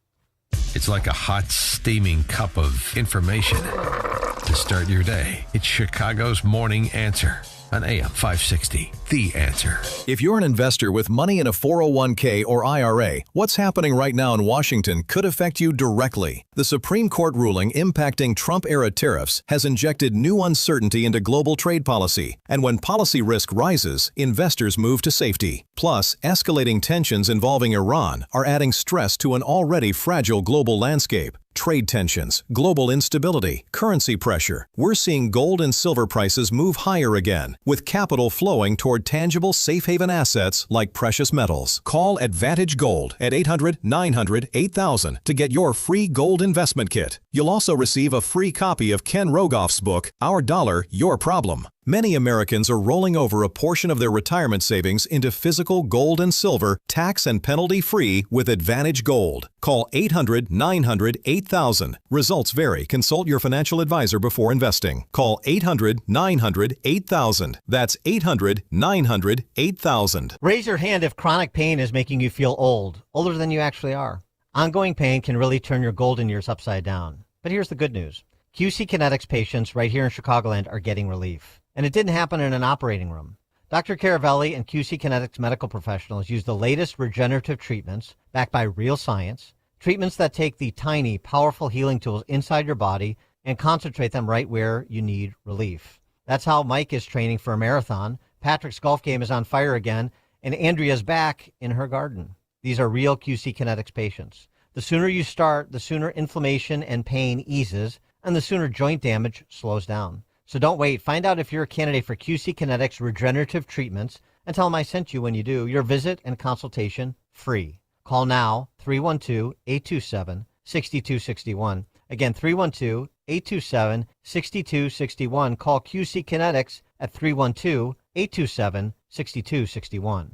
Speaker 8: It's like a hot, steaming cup of information to start your day. It's Chicago's Morning Answer on AM 560. The Answer.
Speaker 1: If you're an investor with money in a 401k or IRA, what's happening right now in Washington could affect you directly. The Supreme Court ruling impacting Trump-era tariffs has injected new uncertainty into global trade policy. And when policy risk rises, investors move to safety. Plus, escalating tensions involving Iran are adding stress to an already fragile global landscape. Trade tensions, global instability, currency pressure. We're seeing gold and silver prices move higher again, with capital flowing toward tangible safe haven assets like precious metals. Call Advantage Gold at 800-900-8000 to get your free gold investment kit. You'll also receive a free copy of Ken Rogoff's book, Our Dollar, Your Problem. Many Americans are rolling over a portion of their retirement savings into physical gold and silver, tax and penalty-free with Advantage Gold. Call 800-900-8000. Results vary. Consult your financial advisor before investing. Call 800-900-8000. That's 800-900-8000.
Speaker 30: Raise your hand if chronic pain is making you feel old, older than you actually are. Ongoing pain can really turn your golden years upside down. But here's the good news. QC Kinetics patients right here in Chicagoland are getting relief. And it didn't happen in an operating room. Dr. Caravelli and QC Kinetics medical professionals use the latest regenerative treatments backed by real science, treatments that take the tiny, powerful healing tools inside your body and concentrate them right where you need relief. That's how Mike is training for a marathon. Patrick's golf game is on fire again, and Andrea's back in her garden. These are real QC Kinetics patients. The sooner you start, the sooner inflammation and pain eases, and the sooner joint damage slows down. So don't wait. Find out if you're a candidate for QC Kinetics regenerative treatments and tell them I sent you when you do. Your visit and consultation free. Call now, 312-827-6261. Again, 312-827-6261. Call QC Kinetics at 312-827-6261.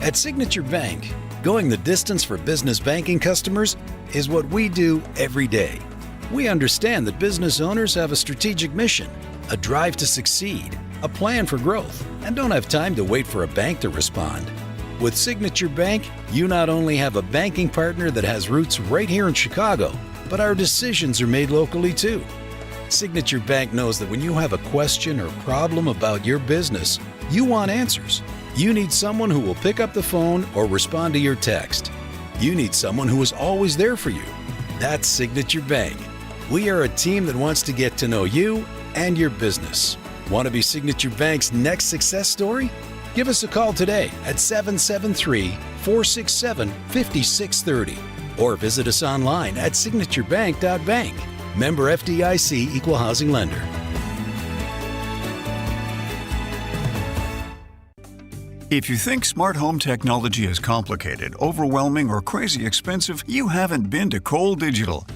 Speaker 11: At Signature Bank, going the distance for business banking customers is what we do every day. We understand that business owners have a strategic mission, a drive to succeed, a plan for growth, and don't have time to wait for a bank to respond. With Signature Bank, you not only have a banking partner that has roots right here in Chicago, but our decisions are made locally too. Signature Bank knows that when you have a question or problem about your business, you want answers. You need someone who will pick up the phone or respond to your text. You need someone who is always there for you. That's Signature Bank. We are a team that wants to get to know you and your business. Want to be Signature Bank's next success story? Give us a call today at 773-467-5630 or visit us online at signaturebank.bank. Member FDIC Equal Housing Lender.
Speaker 14: If you think smart home technology is complicated, overwhelming, or crazy expensive, you haven't been to Cole Digital.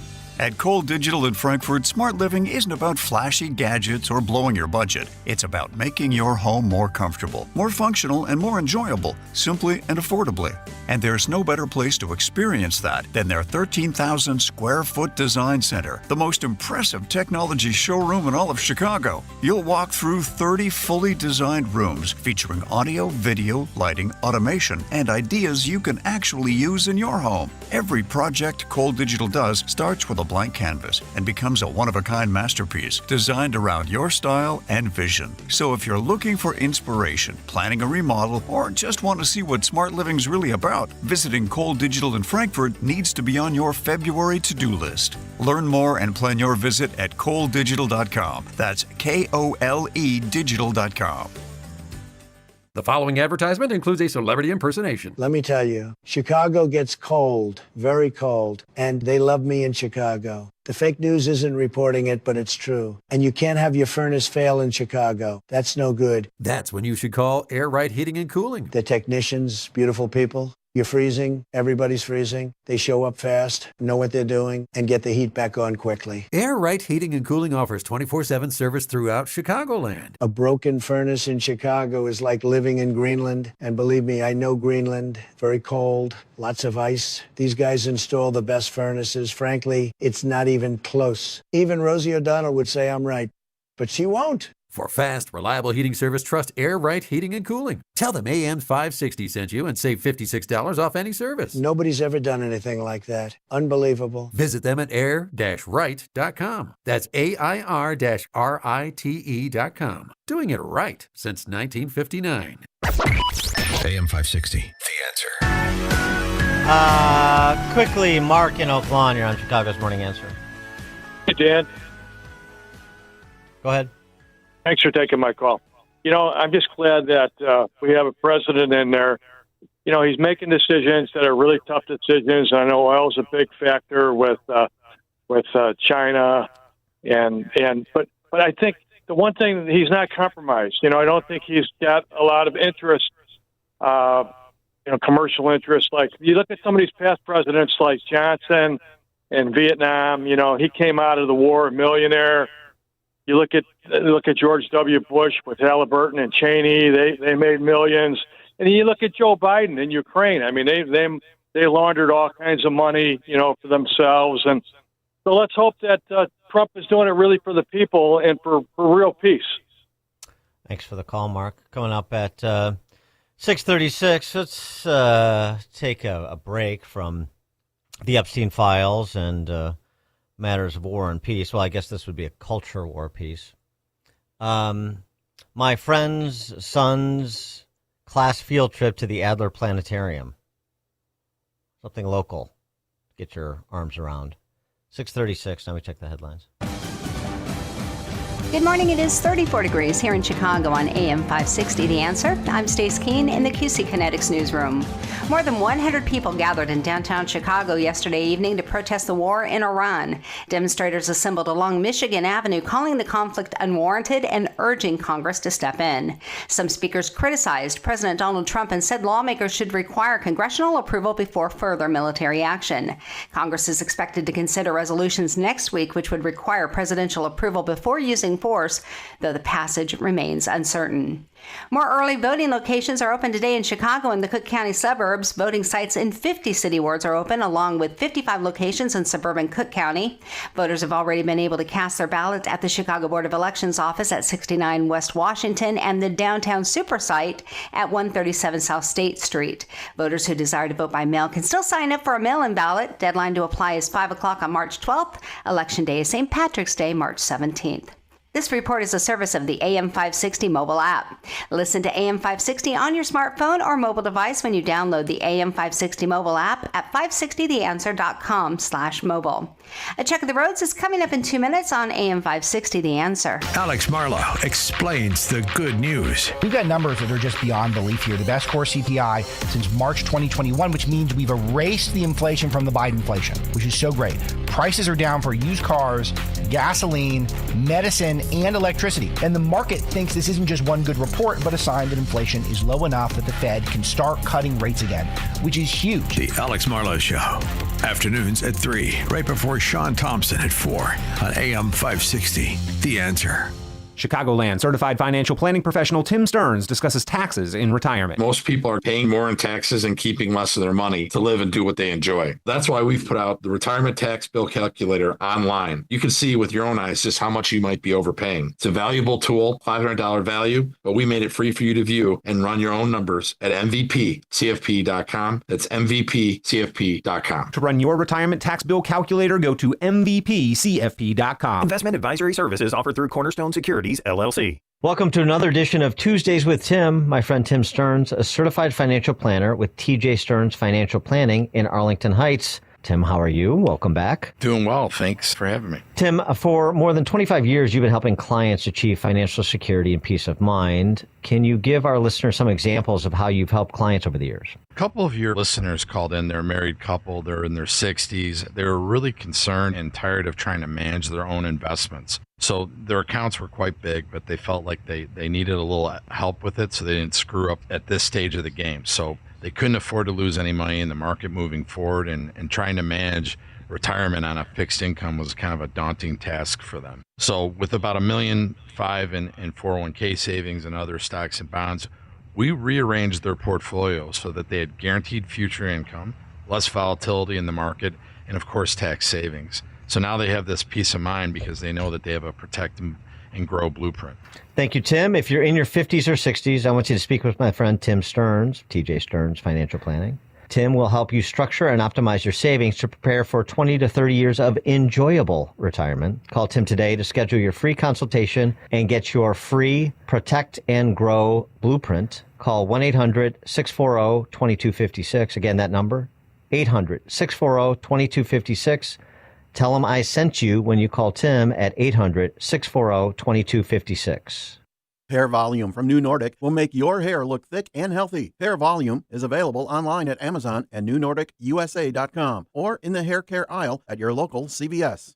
Speaker 14: At Cole Digital in Frankfurt, smart living isn't about flashy gadgets or blowing your budget. It's about making your home more comfortable, more functional, and more enjoyable, simply and affordably. And there's no better place to experience that than their 13,000 square foot design center, the most impressive technology showroom in all of Chicago. You'll walk through 30 fully designed rooms featuring audio, video, lighting, automation, and ideas you can actually use in your home. Every project Cole Digital does starts with a blank canvas and becomes a one-of-a-kind masterpiece designed around your style and vision. So if you're looking for inspiration, planning a remodel, or just want to see what smart living's really about, visiting Cole Digital in Frankfurt needs to be on your February to-do list. Learn more and plan your visit at koledigital.com. That's K-O-L-E digital.com.
Speaker 17: The following advertisement includes a celebrity impersonation.
Speaker 9: Let me tell you, Chicago gets cold, very cold, and they love me in Chicago. The fake news isn't reporting it, but it's true. And you can't have your furnace fail in Chicago. That's no good.
Speaker 17: That's when you should call Air Right Heating and Cooling.
Speaker 9: The technicians, beautiful people. You're freezing, everybody's freezing. They show up fast, know what they're doing, and get the heat back on quickly.
Speaker 17: Air Right Heating and Cooling offers 24/7 service throughout Chicagoland.
Speaker 9: A broken furnace in Chicago is like living in Greenland. And believe me, I know Greenland. Very cold, lots of ice. These guys install the best furnaces. Frankly, it's not even close. Even Rosie O'Donnell would say I'm right, but she won't.
Speaker 17: For fast, reliable heating service, trust Air Right Heating and Cooling. Tell them AM 560 sent you and save $56 off any service.
Speaker 9: Nobody's ever done anything like that. Unbelievable.
Speaker 17: Visit them at air-right.com. That's AIR-RITE.com. Doing it right since 1959.
Speaker 8: AM 560, The Answer.
Speaker 30: Quickly, Mark in Oak Lawn, you're on Chicago's Morning Answer.
Speaker 18: Hey, Dan.
Speaker 30: Go ahead.
Speaker 18: Thanks for taking my call. You know, I'm just glad that we have a president in there. You know, he's making decisions that are really tough decisions. I know oil is a big factor with China, but I think the one thing that he's not compromised. You know, I don't think he's got a lot of interest, commercial interest. Like you look at some of these past presidents, like Johnson in Vietnam. You know, he came out of the war a millionaire. You look at George W. Bush with Halliburton and Cheney; they made millions. And you look at Joe Biden in Ukraine. I mean, they laundered all kinds of money, for themselves. And so let's hope that Trump is doing it really for the people and for real peace.
Speaker 30: Thanks for the call, Mark. Coming up at 6:36. Let's take a break from the Epstein files and matters of war and peace. Well, I guess this would be a culture war piece. My friend's son's class field trip to the Adler Planetarium. Something local. Get your arms around. 6:36. Now we check the headlines.
Speaker 15: Good morning. It is 34 degrees here in Chicago on AM 560. The Answer. I'm Stace Keene in the QC Kinetics newsroom. More than 100 people gathered in downtown Chicago yesterday evening to protest the war in Iran. Demonstrators assembled along Michigan Avenue, calling the conflict unwarranted and urging Congress to step in. Some speakers criticized President Donald Trump and said lawmakers should require congressional approval before further military action. Congress is expected to consider resolutions next week, which would require presidential approval before using force, though the passage remains uncertain. More early voting locations are open today in Chicago and the Cook County suburbs. Voting sites in 50 city wards are open, along with 55 locations in suburban Cook County. Voters have already been able to cast their ballots at the Chicago Board of Elections office at 69 West Washington and the downtown super site at 137 South State Street. Voters who desire to vote by mail can still sign up for a mail-in ballot. Deadline to apply is 5 o'clock on March 12th. Election Day is St. Patrick's Day, March 17th. This report is a service of the AM 560 mobile app. Listen to AM 560 on your smartphone or mobile device when you download the AM 560 mobile app at 560theanswer.com/mobile. A check of the roads is coming up in 2 minutes on AM 560 The Answer.
Speaker 8: Alex Marlowe explains the good news.
Speaker 19: We've got numbers that are just beyond belief here. The best core CPI since March 2021, which means we've erased the inflation from the Biden inflation, which is so great. Prices are down for used cars, gasoline, medicine, and electricity. And the market thinks this isn't just one good report, but a sign that inflation is low enough that the Fed can start cutting rates again, which is huge.
Speaker 8: The Alex Marlowe Show. Afternoons at 3, right before Sean Thompson at 4 on AM 560. The Answer.
Speaker 20: Chicagoland certified financial planning professional Tim Stearns discusses taxes in retirement.
Speaker 21: Most people are paying more in taxes and keeping less of their money to live and do what they enjoy. That's why we've put out the retirement tax bill calculator online. You can see with your own eyes just how much you might be overpaying. It's a valuable tool, $500 value, but we made it free for you to view and run your own numbers at MVPCFP.com. That's MVPCFP.com.
Speaker 20: To run your retirement tax bill calculator, go to MVPCFP.com.
Speaker 22: Investment advisory services offered through Cornerstone Securities, LLC.
Speaker 30: Welcome to another edition of Tuesdays with Tim. My friend Tim Stearns, a certified financial planner with TJ Stearns Financial Planning in Arlington Heights. Tim, how are you? Welcome back.
Speaker 21: Doing well. Thanks for having me.
Speaker 30: Tim, for more than 25 years, you've been helping clients achieve financial security and peace of mind. Can you give our listeners some examples of how you've helped clients over the years?
Speaker 21: A couple of your listeners called in. They're a married couple. They're in their 60s. They were really concerned and tired of trying to manage their own investments. So their accounts were quite big, but they felt like they needed a little help with it so they didn't screw up at this stage of the game. So they couldn't afford to lose any money in the market moving forward, and trying to manage retirement on a fixed income was kind of a daunting task for them. So with about $1.5 million in 401k savings and other stocks and bonds, we rearranged their portfolio so that they had guaranteed future income, less volatility in the market, and of course tax savings. So now they have this peace of mind because they know that they have a protect and grow blueprint.
Speaker 30: Thank you, Tim. If you're in your 50s or 60s, I want you to speak with my friend Tim Stearns, TJ Stearns Financial Planning. Tim will help you structure and optimize your savings to prepare for 20 to 30 years of enjoyable retirement. Call Tim today to schedule your free consultation and get your free Protect and Grow blueprint. Call 1-800-640-2256. Again, that number, 800-640-2256. Tell him I sent you when you call Tim at 800-640-2256.
Speaker 23: Hair Volume from New Nordic will make your hair look thick and healthy. Hair Volume is available online at Amazon and NewNordicUSA.com or in the hair care aisle at your local CVS.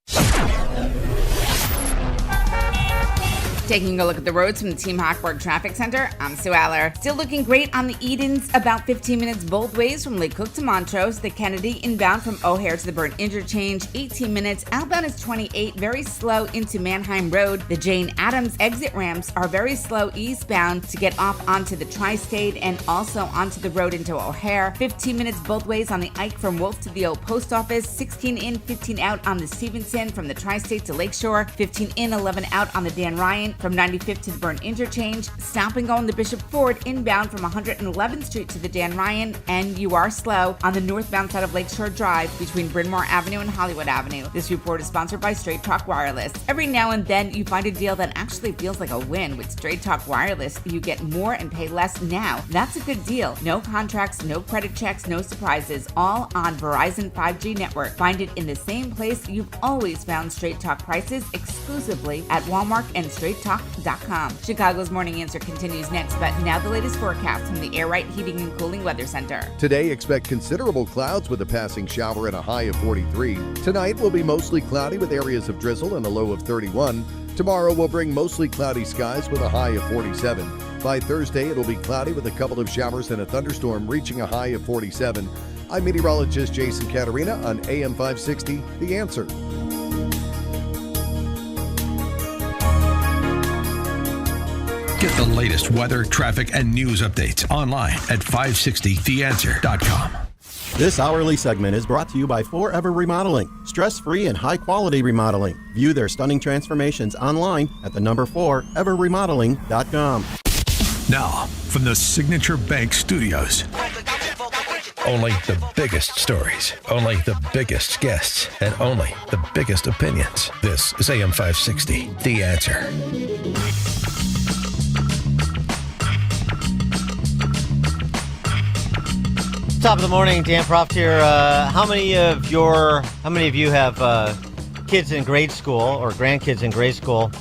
Speaker 24: Taking a look at the roads from the Team Hochberg Traffic Center, I'm Sue Aller. Still looking great on the Edens, about 15 minutes both ways from Lake Cook to Montrose. The Kennedy inbound from O'Hare to the Burn Interchange, 18 minutes. Outbound is 28, very slow into Manheim Road. The Jane Addams exit ramps are very slow eastbound to get off onto the Tri-State and also onto the road into O'Hare. 15 minutes both ways on the Ike from Wolf to the old post office. 16 in, 15 out on the Stevenson from the Tri-State to Lakeshore. 15 in, 11 out on the Dan Ryan From 95th to the Burn Interchange, stop and go on the Bishop Ford inbound from 111th Street to the Dan Ryan, and you are slow on the northbound side of Lakeshore Drive between Bryn Mawr Avenue and Hollywood Avenue. This report is sponsored by Straight Talk Wireless. Every now and then you find a deal that actually feels like a win. With Straight Talk Wireless, you get more and pay less now. That's a good deal. No contracts, no credit checks, no surprises, all on Verizon 5G network. Find it in the same place you've always found Straight Talk prices, exclusively at Walmart and StraightTalk.com. Chicago's Morning Answer continues next, but now the latest forecast from the Air Right Heating and Cooling Weather Center.
Speaker 2: Today, expect considerable clouds with a passing shower and a high of 43. Tonight will be mostly cloudy with areas of drizzle and a low of 31. Tomorrow will bring mostly cloudy skies with a high of 47. By Thursday, it'll be cloudy with a couple of showers and a thunderstorm reaching a high of 47. I'm meteorologist Jason Caterina on AM 560, The Answer.
Speaker 8: Get the latest weather, traffic, and news updates online at 560theanswer.com.
Speaker 23: This hourly segment is brought to you by Forever Remodeling, stress-free and high-quality remodeling. View their stunning transformations online at the number 4everremodeling.com.
Speaker 8: Now, from the Signature Bank Studios. Only the biggest stories, only the biggest guests, and only the biggest opinions. This is AM 560, The Answer.
Speaker 30: Top of the morning, Dan Proft here. How many of you have kids in grade school or grandkids in grade school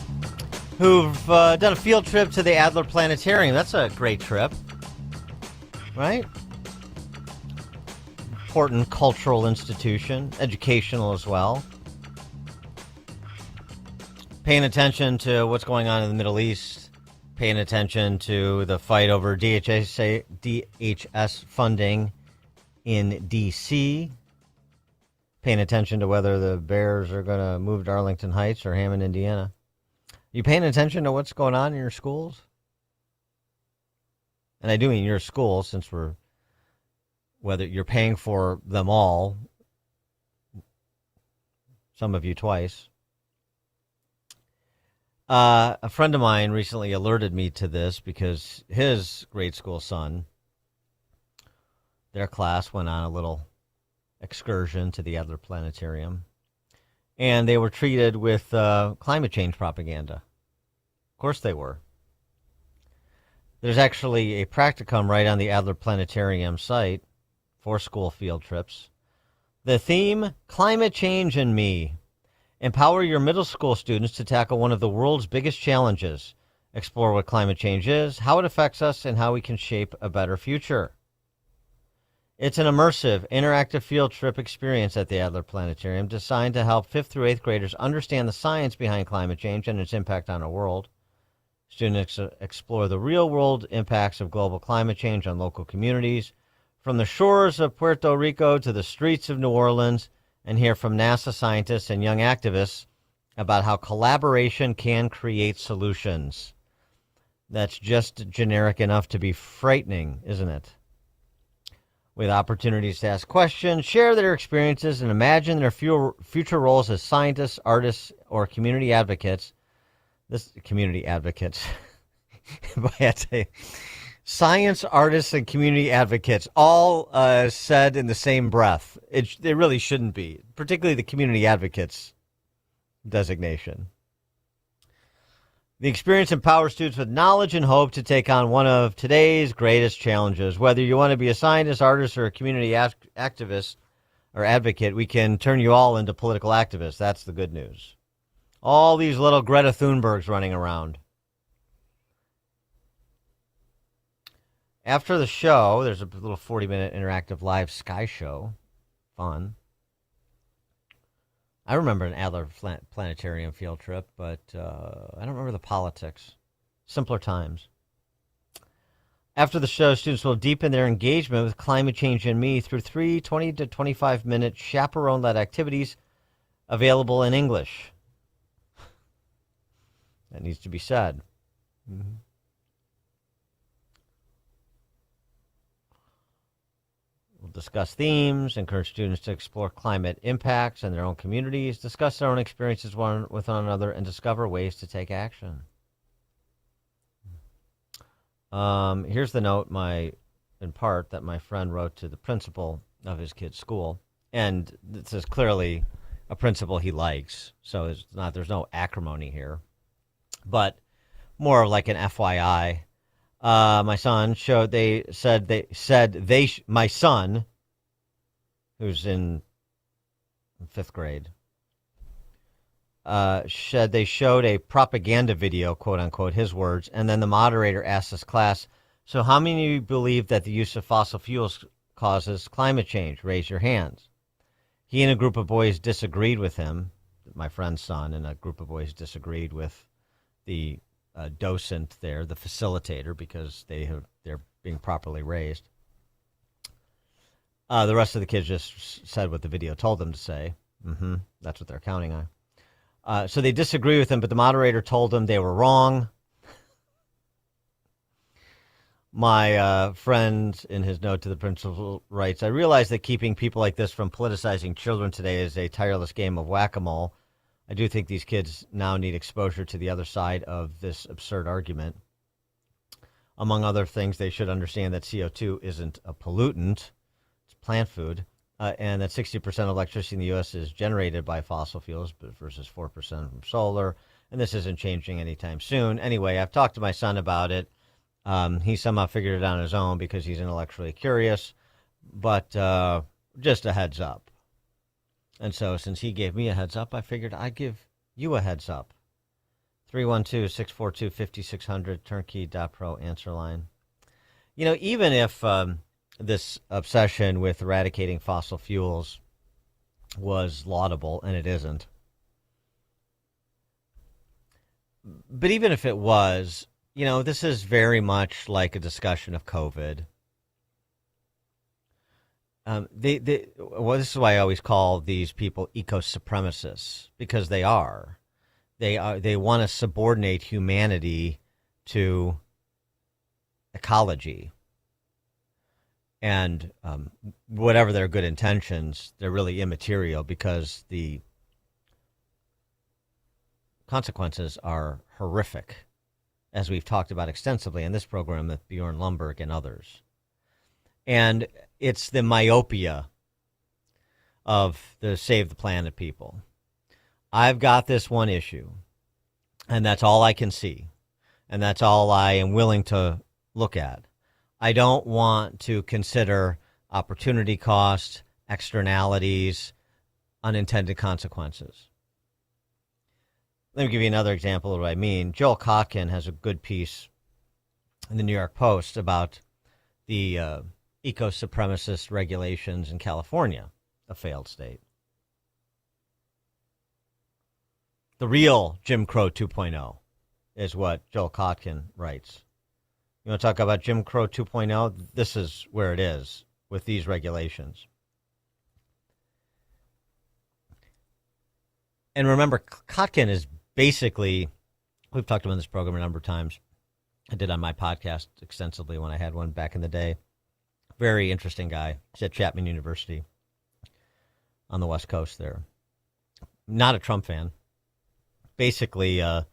Speaker 30: who've done a field trip to the Adler Planetarium? That's a great trip, right? Important cultural institution, educational as well. Paying attention to what's going on in the Middle East, paying attention to the fight over DHS funding in D.C., paying attention to whether the Bears are going to move to Arlington Heights or Hammond, Indiana. You paying attention to what's going on in your schools? And I do mean your schools, since whether you're paying for them all, some of you twice. A friend of mine recently alerted me to this because his grade school son, their class went on a little excursion to the Adler Planetarium, and they were treated with climate change propaganda. Of course they were. There's actually a practicum right on the Adler Planetarium site for school field trips. The theme, Climate Change and Me. Empower your middle school students to tackle one of the world's biggest challenges. Explore what climate change is, how it affects us, and how we can shape a better future. It's an immersive, interactive field trip experience at the Adler Planetarium designed to help 5th through 8th graders understand the science behind climate change and its impact on our world. Students explore the real-world impacts of global climate change on local communities, from the shores of Puerto Rico to the streets of New Orleans, and hear from NASA scientists and young activists about how collaboration can create solutions. That's just generic enough to be frightening, isn't it? With opportunities to ask questions, share their experiences, and imagine their future roles as scientists, artists, or community advocates. But I tell you, science, artists, and community advocates, all said in the same breath. It really shouldn't be, particularly the community advocates designation. The experience empowers students with knowledge and hope to take on one of today's greatest challenges. Whether you want to be a scientist, artist, or a community activist or advocate, we can turn you all into political activists. That's the good news. All these little Greta Thunbergs running around. After the show, there's a little 40-minute interactive live Sky show. Fun. I remember an Adler Planetarium field trip, but I don't remember the politics. Simpler times. After the show, students will deepen their engagement with Climate Change and Me through 3 20 to 25-minute chaperone-led activities available in English. That needs to be said. Mm-hmm. We'll discuss themes, encourage students to explore climate impacts in their own communities, discuss their own experiences with one another, and discover ways to take action. Here's the note, in part, that my friend wrote to the principal of his kid's school. And this is clearly a principal he likes. So there's no acrimony here. But more of like an FYI. My son my son, who's in 5th grade, they showed a propaganda video, quote unquote, his words, and then the moderator asked his class, so how many of you believe that the use of fossil fuels causes climate change? Raise your hands. He and a group of boys disagreed with him. My friend's son and a group of boys disagreed with the docent there, the facilitator, because they're being properly raised. The rest of the kids just said what the video told them to say. That's what they're counting on. So they disagree with him, but the moderator told them they were wrong. My friend, in his note to the principal, writes, I realize that keeping people like this from politicizing children today is a tireless game of whack-a-mole. I do think these kids now need exposure to the other side of this absurd argument. Among other things, they should understand that CO2 isn't a pollutant. It's plant food. And that 60% of electricity in the U.S. is generated by fossil fuels versus 4% from solar. And this isn't changing anytime soon. Anyway, I've talked to my son about it. He somehow figured it out on his own because he's intellectually curious. But just a heads up. And so since he gave me a heads up, I figured I'd give you a heads up. 312-642-5600, turnkey.pro answer line. You know, even if this obsession with eradicating fossil fuels was laudable, and it isn't, but even if it was, you know, this is very much like a discussion of COVID. This is why I always call these people eco-supremacists, because they are. They want to subordinate humanity to ecology. And whatever their good intentions, they're really immaterial because the consequences are horrific, as we've talked about extensively in this program with Bjorn Lomborg and others. And it's the myopia of the Save the Planet people. I've got this one issue, and that's all I can see, and that's all I am willing to look at. I don't want to consider opportunity cost, externalities, unintended consequences. Let me give you another example of what I mean. Joel Kotkin has a good piece in the New York Post about the eco-supremacist regulations in California, a failed state. The real Jim Crow 2.0 is what Joel Kotkin writes. You want to talk about Jim Crow 2.0? This is where it is with these regulations. And remember, Kotkin is basically, we've talked about this program a number of times. I did on my podcast extensively when I had one back in the day. Very interesting guy. He's at Chapman University on the West Coast there. Not a Trump fan. Basically a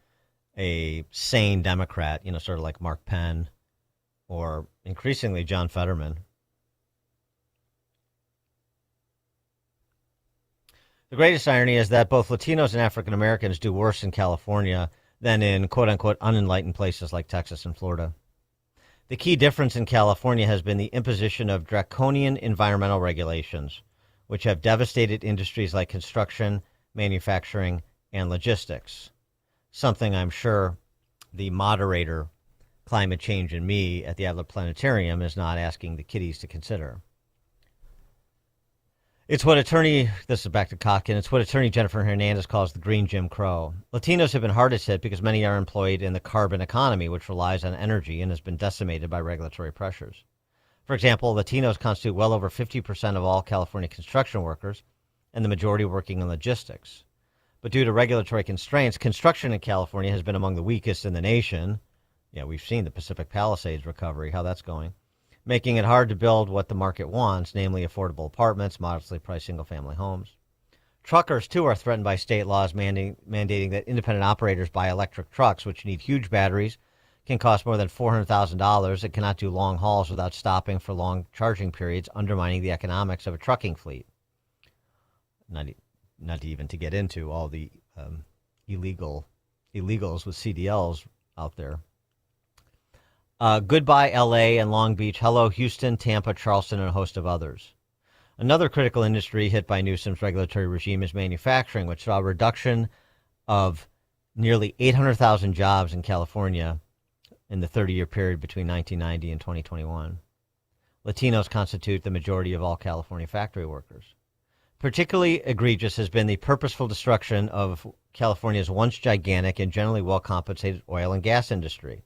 Speaker 30: sane Democrat, you know, sort of like Mark Penn or increasingly John Fetterman. The greatest irony is that both Latinos and African Americans do worse in California than in quote-unquote unenlightened places like Texas and Florida. The key difference in California has been the imposition of draconian environmental regulations, which have devastated industries like construction, manufacturing, and logistics, something I'm sure the moderator, Climate Change and Me, at the Adler Planetarium is not asking the kiddies to consider. It's what this is back to Kotkin, it's what attorney Jennifer Hernandez calls the green Jim Crow. Latinos have been hardest hit because many are employed in the carbon economy, which relies on energy and has been decimated by regulatory pressures. For example, Latinos constitute well over 50% of all California construction workers, and the majority working in logistics. But due to regulatory constraints, construction in California has been among the weakest in the nation. Yeah, we've seen the Pacific Palisades recovery, how that's going, making it hard to build what the market wants, namely affordable apartments, modestly priced single-family homes. Truckers, too, are threatened by state laws mandating that independent operators buy electric trucks, which need huge batteries, can cost more than $400,000. It cannot do long hauls without stopping for long charging periods, undermining the economics of a trucking fleet. Not even to get into all the illegals with CDLs out there. Goodbye, L.A. and Long Beach. Hello, Houston, Tampa, Charleston, and a host of others. Another critical industry hit by Newsom's regulatory regime is manufacturing, which saw a reduction of nearly 800,000 jobs in California in the 30-year period between 1990 and 2021. Latinos constitute the majority of all California factory workers. Particularly egregious has been the purposeful destruction of California's once gigantic and generally well-compensated oil and gas industry.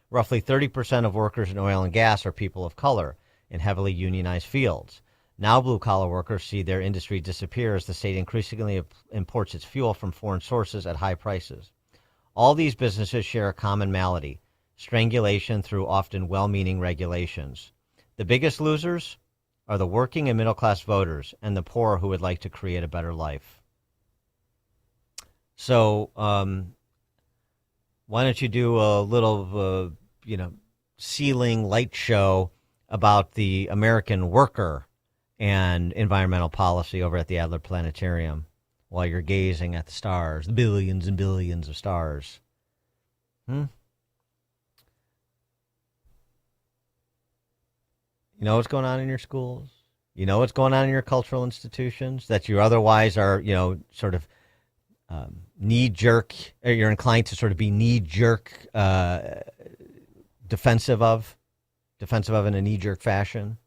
Speaker 30: Roughly 30% of workers in oil and gas are people of color in heavily unionized fields. Now blue-collar workers see their industry disappear as the state increasingly imports its fuel from foreign sources at high prices. All these businesses share a common malady, strangulation through often well-meaning regulations. The biggest losers are the working and middle-class voters and the poor who would like to create a better life. So why don't you do a little, ceiling light show about the American worker and environmental policy over at the Adler Planetarium while you're gazing at the stars, the billions and billions of stars. You know what's going on in your schools? You know what's going on in your cultural institutions that you otherwise are, sort of knee-jerk, or you're inclined to sort of be knee-jerk defensive of in a knee-jerk fashion?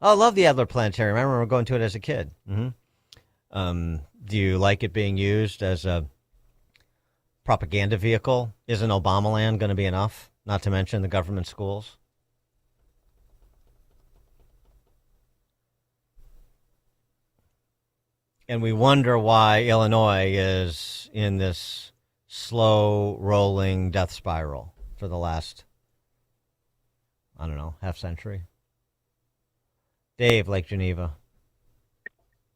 Speaker 30: Oh, I love the Adler Planetarium. I remember going to it as a kid. Do you like it being used as a propaganda vehicle? Isn't Obamaland going to be enough? Not to mention the government schools? And we wonder why Illinois is in this slow-rolling death spiral for the last, half century. Dave, Lake Geneva.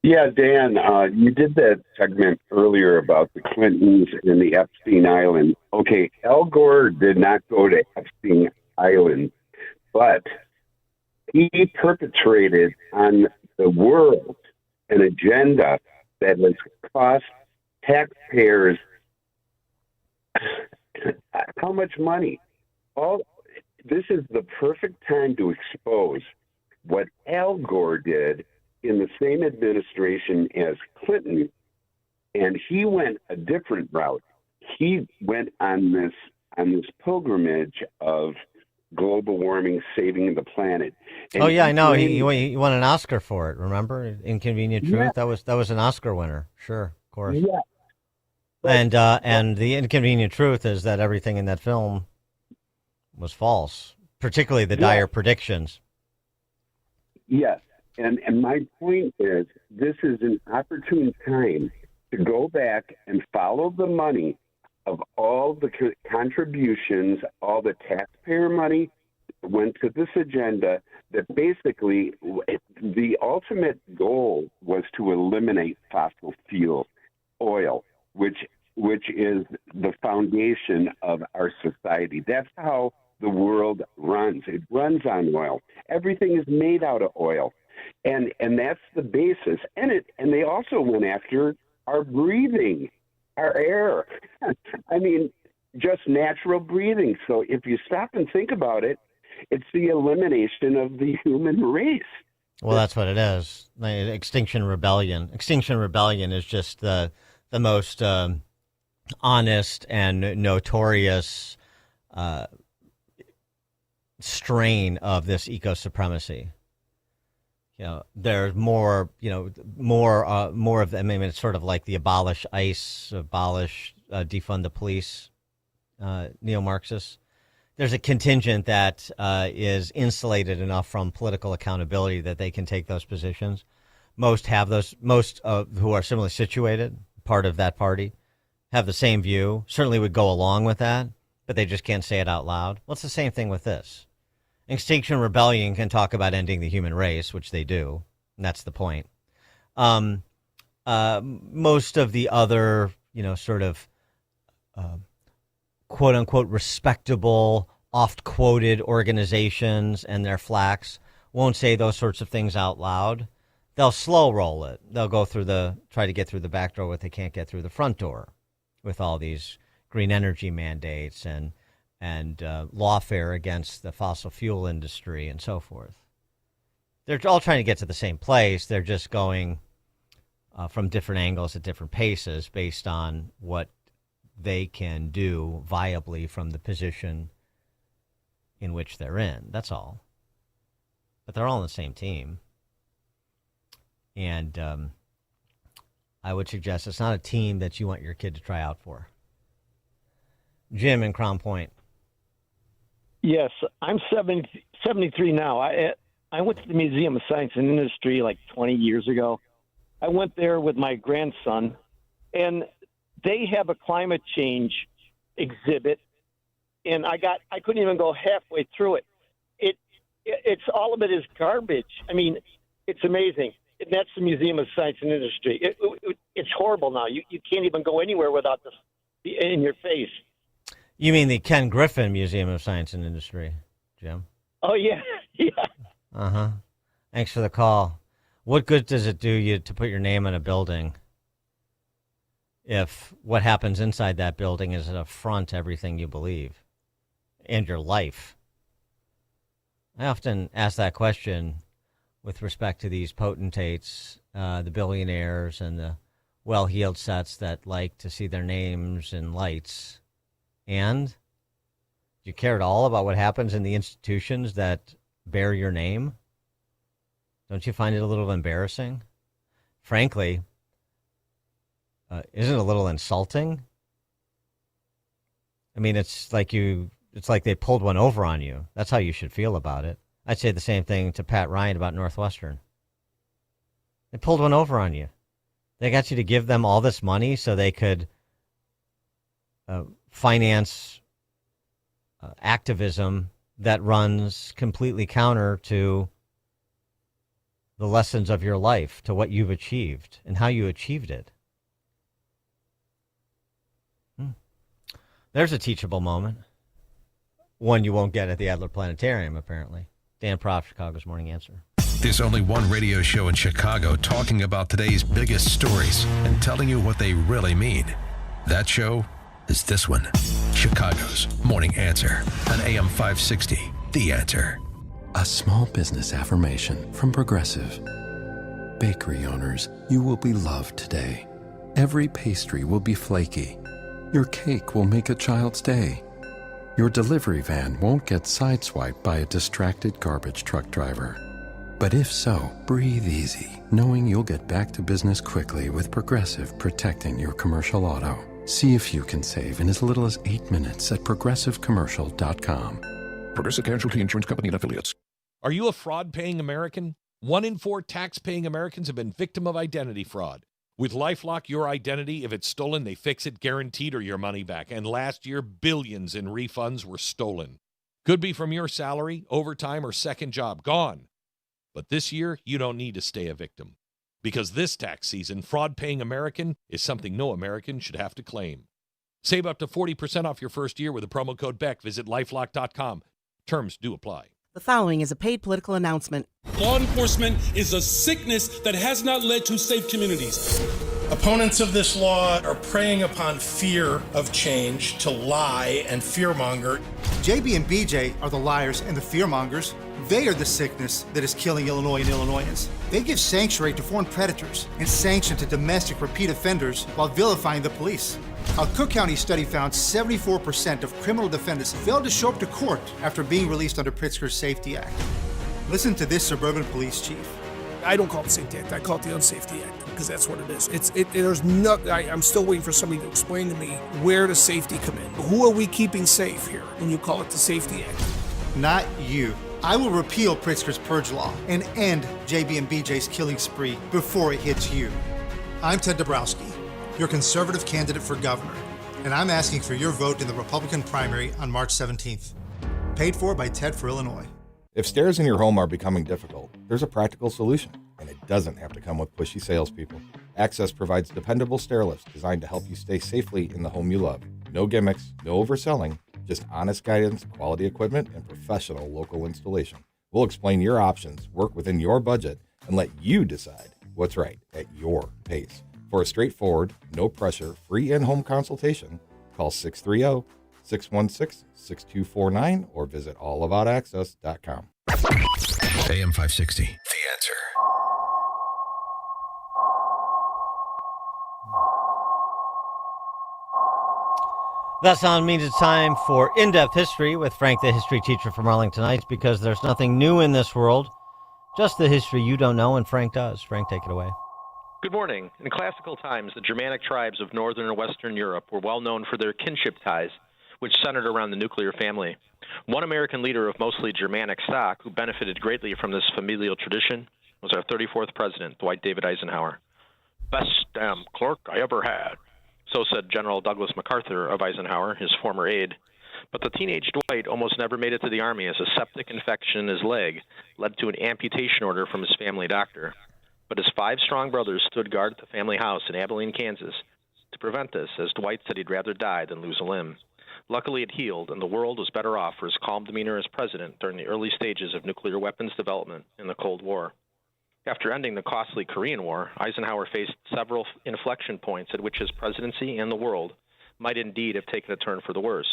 Speaker 4: Yeah, Dan, you did that segment earlier about the Clintons and the Epstein Island. Okay, Al Gore did not go to Epstein Island, but he perpetrated on the world an agenda that has cost taxpayers how much money? This is the perfect time to expose what Al Gore did in the same administration as Clinton, and he went a different route. He went on this pilgrimage of global warming, saving the planet. And
Speaker 30: I know. He won an Oscar for it. Remember, Inconvenient Truth? Yeah. That was an Oscar winner. Sure, of course. Yeah. And the Inconvenient Truth is that everything in that film was false, particularly the dire predictions.
Speaker 4: Yes, and my point is, this is an opportune time to go back and follow the money of all the contributions, all the taxpayer money went to this agenda that basically the ultimate goal was to eliminate fossil fuel, oil, which is the foundation of our society. That's how the world runs. It runs on oil. Everything is made out of oil. And that's the basis. And they also went after our breathing, our air. I mean, just natural breathing. So if you stop and think about it, it's the elimination of the human race.
Speaker 30: Well, that's what it is. Extinction Rebellion. Extinction Rebellion is just the most honest and notorious strain of this eco-supremacy. There's more of them. I mean, it's sort of like the abolish ICE, defund the police, neo-Marxists. There's a contingent that is insulated enough from political accountability that they can take those positions. Most have those. Most who are similarly situated, part of that party, have the same view. Certainly would go along with that, but they just can't say it out loud. Well, it's the same thing with this. Extinction Rebellion can talk about ending the human race, which they do, and that's the point. Most of the other, quote unquote respectable, oft quoted organizations and their flacks won't say those sorts of things out loud. They'll slow roll it. They'll try to get through the back door what they can't get through the front door with all these green energy mandates and lawfare against the fossil fuel industry and so forth. They're all trying to get to the same place. They're just going from different angles at different paces based on what they can do viably from the position in which they're in. That's all. But they're all on the same team. And I would suggest it's not a team that you want your kid to try out for. Jim in Crown Point.
Speaker 5: Yes, I'm 73 now. I went to the Museum of Science and Industry like 20 years ago. I went there with my grandson, and they have a climate change exhibit, and I couldn't even go halfway through it. It's all of it is garbage. I mean, it's amazing. And that's the Museum of Science and Industry. It's horrible now. You can't even go anywhere without this in your face.
Speaker 30: You mean the Ken Griffin Museum of Science and Industry, Jim?
Speaker 5: Oh, yeah. Yeah.
Speaker 30: Uh-huh. Thanks for the call. What good does it do you to put your name on a building if what happens inside that building is an affront to everything you believe and your life? I often ask that question with respect to these potentates, the billionaires and the well-heeled sets that like to see their names in lights. And do you care at all about what happens in the institutions that bear your name? Don't you find it a little embarrassing? Frankly, isn't it a little insulting? I mean, it's like they pulled one over on you. That's how you should feel about it. I'd say the same thing to Pat Ryan about Northwestern. They pulled one over on you. They got you to give them all this money so they could finance activism that runs completely counter to the lessons of your life, to what you've achieved and how you achieved it. There's a teachable moment. One you won't get at the Adler Planetarium, apparently. Dan Proft, Chicago's Morning Answer.
Speaker 8: There's only one radio show in Chicago talking about today's biggest stories and telling you what they really mean. That show is this one, Chicago's Morning Answer on AM 560, The Answer.
Speaker 6: A small business affirmation from Progressive. Bakery owners, you will be loved today. Every pastry will be flaky. Your cake will make a child's day. Your delivery van won't get sideswiped by a distracted garbage truck driver. But if so, breathe easy, knowing you'll get back to business quickly with Progressive protecting your commercial auto. See if you can save in as little as 8 minutes at progressivecommercial.com.
Speaker 10: Progressive Casualty Insurance Company and Affiliates.
Speaker 13: Are you a fraud-paying American? 1 in 4 tax-paying Americans have been victim of identity fraud. With LifeLock, your identity, if it's stolen, they fix it guaranteed or your money back. And last year, billions in refunds were stolen. Could be from your salary, overtime, or second job. Gone. But this year, you don't need to stay a victim. Because this tax season, fraud-paying American is something no American should have to claim. Save up to 40% off your first year with the promo code BECK. Visit LifeLock.com. Terms do apply.
Speaker 16: The following is a paid political announcement.
Speaker 25: Law enforcement is a sickness that has not led to safe communities.
Speaker 26: Opponents of this law are preying upon fear of change to lie and fearmonger.
Speaker 27: JB and BJ are the liars and the fearmongers. They are the sickness that is killing Illinois and Illinoisans. They give sanctuary to foreign predators and sanction to domestic repeat offenders while vilifying the police. A Cook County study found 74% of criminal defendants failed to show up to court after being released under Pritzker's Safety Act. Listen to this suburban police chief.
Speaker 28: I don't call it the Safety Act. I call it the Unsafety Act because that's what it is. I'm still waiting for somebody to explain to me where does safety come in. Who are we keeping safe here when you call it the Safety Act?
Speaker 27: Not you. I will repeal Pritzker's purge law and end JB and BJ's killing spree before it hits you. I'm Ted Dabrowski, your conservative candidate for governor, and I'm asking for your vote in the Republican primary on March 17th. Paid for by Ted for Illinois.
Speaker 29: If stairs in your home are becoming difficult, there's a practical solution, and it doesn't have to come with pushy salespeople. Access provides dependable stair lifts designed to help you stay safely in the home you love. No gimmicks, no overselling, just honest guidance, quality equipment, and professional local installation. We'll explain your options, work within your budget, and let you decide what's right at your pace. For a straightforward, no pressure, free in-home consultation, call 630-616-6249 or visit allaboutaccess.com.
Speaker 8: AM 560, The Answer.
Speaker 30: That sound means it's time for In-Depth History with Frank, the history teacher from Arlington Heights, because there's nothing new in this world, just the history you don't know, and Frank does. Frank, take it away.
Speaker 1: Good morning. In classical times, the Germanic tribes of northern and western Europe were well known for their kinship ties, which centered around the nuclear family. One American leader of mostly Germanic stock who benefited greatly from this familial tradition was our 34th president, Dwight David Eisenhower. Best damn clerk I ever had. So said General Douglas MacArthur of Eisenhower, his former aide. But the teenage Dwight almost never made it to the Army as a septic infection in his leg led to an amputation order from his family doctor. But his 5 strong brothers stood guard at the family house in Abilene, Kansas, to prevent this, as Dwight said he'd rather die than lose a limb. Luckily, it healed, and the world was better off for his calm demeanor as president during the early stages of nuclear weapons development in the Cold War. After ending the costly Korean War, Eisenhower faced several inflection points at which his presidency and the world might indeed have taken a turn for the worse,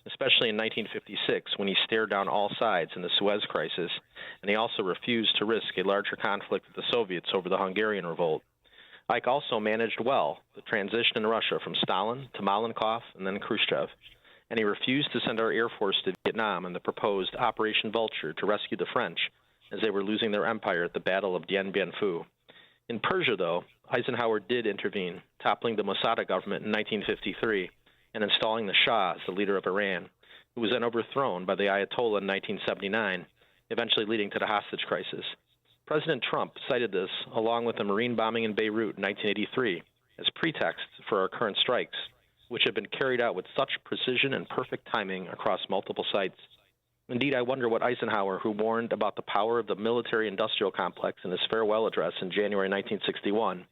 Speaker 1: especially in 1956 when he stared down all sides in the Suez Crisis, and he also refused to risk a larger conflict with the Soviets over the Hungarian Revolt. Ike also managed well the transition in Russia from Stalin to Malenkov and then Khrushchev, and he refused to send our Air Force to Vietnam in the proposed Operation Vulture to rescue the French as they were losing their empire at the Battle of Dien Bien Phu. In Persia, though, Eisenhower did intervene, toppling the Mossad government in 1953 and installing the Shah as the leader of Iran, who was then overthrown by the Ayatollah in 1979, eventually leading to the hostage crisis. President Trump cited this, along with the Marine bombing in Beirut in 1983, as pretext for our current strikes, which have been carried out with such precision and perfect timing across multiple sites. Indeed, I wonder what Eisenhower, who warned about the power of the military-industrial complex in his farewell address in January 1961,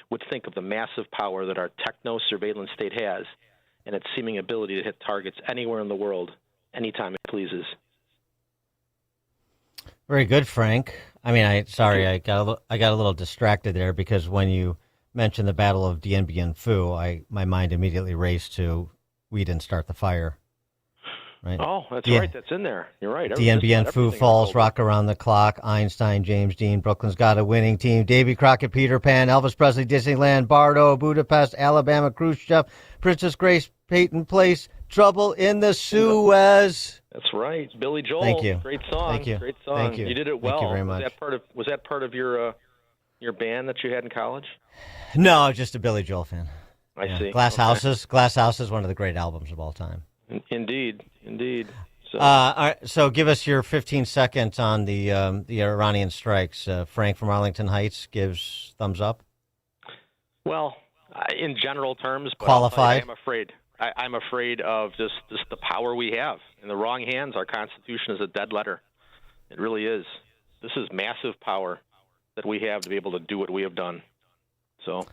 Speaker 1: would think of the massive power that our techno-surveillance state has and its seeming ability to hit targets anywhere in the world, anytime it pleases.
Speaker 30: Very good, Frank. I mean, I got a little distracted there because when you mentioned the Battle of Dien Bien Phu, my mind immediately raced to we didn't start the fire. Right.
Speaker 1: Oh, that's right. That's in there. You're right.
Speaker 30: Dien Bien Phu Falls, Rock Around the Clock, Einstein, James Dean, Brooklyn's Got a Winning Team, Davy Crockett, Peter Pan, Elvis Presley, Disneyland, Bardo, Budapest, Alabama, Khrushchev, Princess Grace, Peyton Place, Trouble in the Suez.
Speaker 1: That's right. Billy Joel.
Speaker 30: Thank you.
Speaker 1: Great song.
Speaker 30: Thank you.
Speaker 1: Great song.
Speaker 30: Thank you.
Speaker 1: You did it well.
Speaker 30: Thank you very much.
Speaker 1: Was that part of your band that you had in college?
Speaker 30: No, just a Billy Joel fan.
Speaker 1: I see.
Speaker 30: Glass Houses, one of the great albums of all time.
Speaker 1: Indeed. So,
Speaker 30: all right, so give us your 15 seconds on the Iranian strikes. Frank from Arlington Heights gives thumbs up.
Speaker 1: Well, in general terms, but
Speaker 30: qualified.
Speaker 1: I'm afraid of just the power we have. In the wrong hands, our Constitution is a dead letter. It really is. This is massive power that we have to be able to do what we have done. So.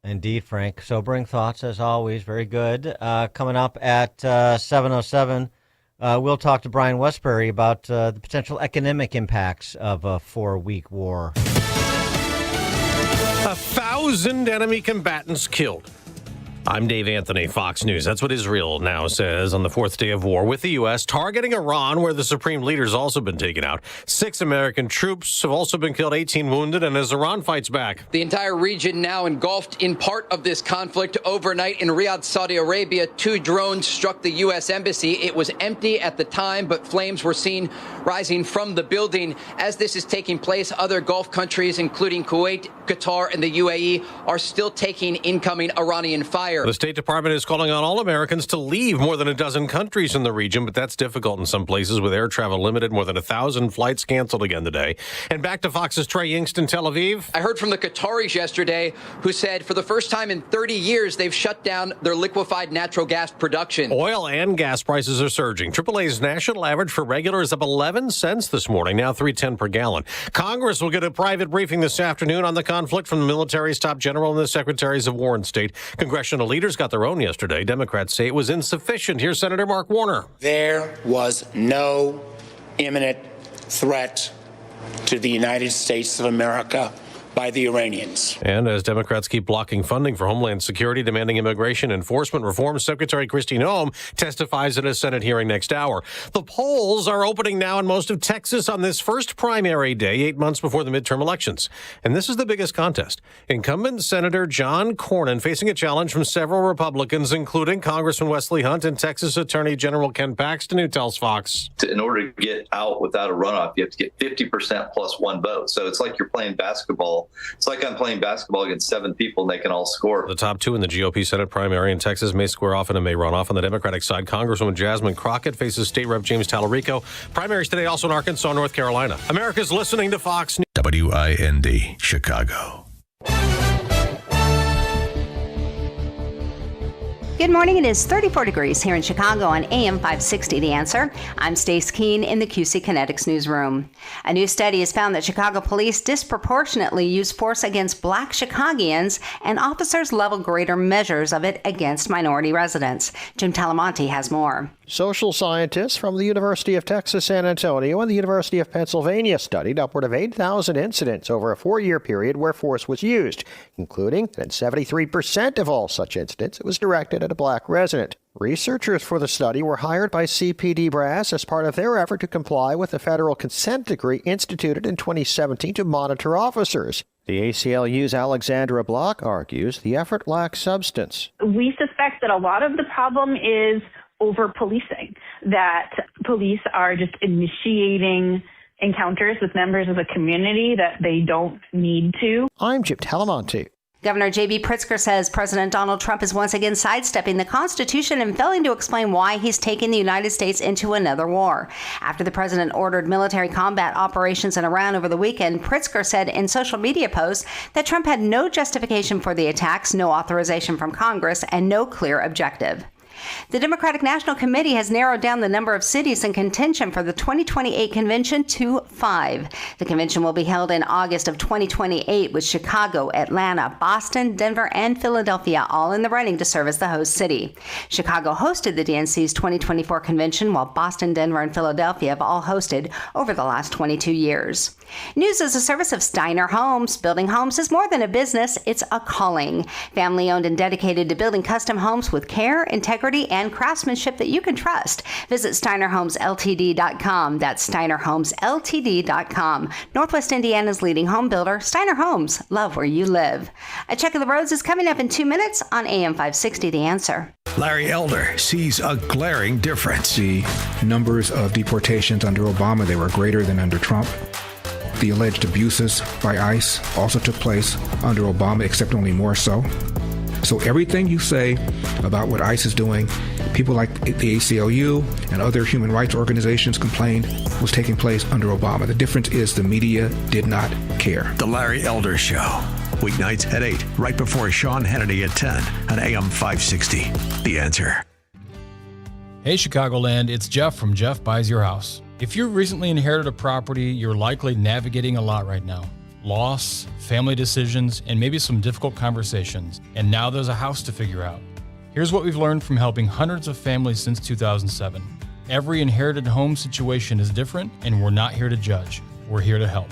Speaker 30: Indeed, Frank. Sobering thoughts, as always. Very good. Coming up at 7:07, we'll talk to Brian Westbury about the potential economic impacts of a 4-week war.
Speaker 3: 1,000 enemy combatants killed. I'm Dave Anthony, Fox News. That's what Israel now says on the 4th day of war with the U.S. targeting Iran, where the supreme leader's also been taken out. 6 American troops have also been killed, 18 wounded, and as Iran fights back.
Speaker 7: The entire region now engulfed in part of this conflict. Overnight in Riyadh, Saudi Arabia, 2 drones struck the U.S. embassy. It was empty at the time, but flames were seen rising from the building. As this is taking place, other Gulf countries, including Kuwait, Qatar, and the UAE, are still taking incoming Iranian fire.
Speaker 3: The State Department is calling on all Americans to leave more than a dozen countries in the region, but that's difficult in some places with air travel limited. More than 1,000 flights canceled again today. And back to Fox's Trey Yingst in Tel Aviv.
Speaker 7: I heard from the Qataris yesterday who said for the first time in 30 years, they've shut down their liquefied natural gas production.
Speaker 3: Oil and gas prices are surging. AAA's national average for regular is up 11 cents this morning, now $3.10 per gallon. Congress will get a private briefing this afternoon on the conflict from the military's top general and the secretaries of War and State. Congressional leaders got their own yesterday. Democrats say it was insufficient. Here's Senator Mark Warner.
Speaker 9: There was no imminent threat to the United States of America by the Iranians.
Speaker 3: And as Democrats keep blocking funding for Homeland Security, demanding immigration enforcement reform, Secretary Kristi Noem testifies at a Senate hearing next hour. The polls are opening now in most of Texas on this first primary day, 8 months before the midterm elections. And this is the biggest contest. Incumbent Senator John Cornyn facing a challenge from several Republicans, including Congressman Wesley Hunt and Texas Attorney General Ken Paxton, who tells Fox.
Speaker 11: In order to get out without a runoff, you have to get 50% plus one vote. So it's like you're playing basketball. It's like I'm playing basketball against 7 people and they can all score.
Speaker 3: The top 2 in the GOP Senate primary in Texas may square off in a May runoff. On the Democratic side, Congresswoman Jasmine Crockett faces State Rep James Tallarico. Primaries today also in Arkansas, North Carolina. America's listening to Fox News.
Speaker 8: WIND, Chicago.
Speaker 12: Good morning. It is 34 degrees here in Chicago on AM 560, The Answer. I'm Stace Keene in the QC Kinetics newsroom. A new study has found that Chicago police disproportionately use force against Black Chicagoans, and officers level greater measures of it against minority residents. Jim Talamonte has more.
Speaker 14: Social scientists from the University of Texas San Antonio and the University of Pennsylvania studied upward of 8,000 incidents over a 4-year period where force was used, including that 73% of all such incidents it was directed at a Black resident. Researchers for the study were hired by CPD brass as part of their effort to comply with the federal consent decree instituted in 2017 to monitor officers. The ACLU's Alexandra Block argues the effort lacks substance.
Speaker 15: We suspect that a lot of the problem is over-policing, that police are just initiating encounters with members of the community that they don't need to.
Speaker 14: I'm Jim Talamonte.
Speaker 12: Governor J.B. Pritzker says President Donald Trump is once again sidestepping the Constitution and failing to explain why he's taking the United States into another war. After the president ordered military combat operations in Iran over the weekend, Pritzker said in social media posts that Trump had no justification for the attacks, no authorization from Congress, and no clear objective. The Democratic National Committee has narrowed down the number of cities in contention for the 2028 convention to 5. The convention will be held in August of 2028 with Chicago, Atlanta, Boston, Denver, and Philadelphia all in the running to serve as the host city. Chicago hosted the DNC's 2024 convention, while Boston, Denver, and Philadelphia have all hosted over the last 22 years. News is a service of Steiner Homes. Building homes is more than a business, it's a calling. Family-owned and dedicated to building custom homes with care, integrity, and craftsmanship that you can trust. Visit SteinerHomesLTD.com. That's SteinerHomesLTD.com. Northwest Indiana's leading home builder, Steiner Homes. Love where you live. A check of the roads is coming up in 2 minutes on AM 560, The Answer.
Speaker 8: Larry Elder sees a glaring difference.
Speaker 17: The numbers of deportations under Obama, they were greater than under Trump. The alleged abuses by ICE also took place under Obama, except only more so. So everything you say about what ICE is doing, people like the ACLU and other human rights organizations complained was taking place under Obama. The difference is the media did not care.
Speaker 8: The Larry Elder Show. Weeknights at 8, right before Sean Hannity at 10 on AM 560. The Answer.
Speaker 18: Hey, Chicagoland, it's Jeff from Jeff Buys Your House. If you recently inherited a property, you're likely navigating a lot right now. Loss, family decisions, and maybe some difficult conversations. And now there's a house to figure out. Here's what we've learned from helping hundreds of families since 2007. Every inherited home situation is different, and we're not here to judge. We're here to help.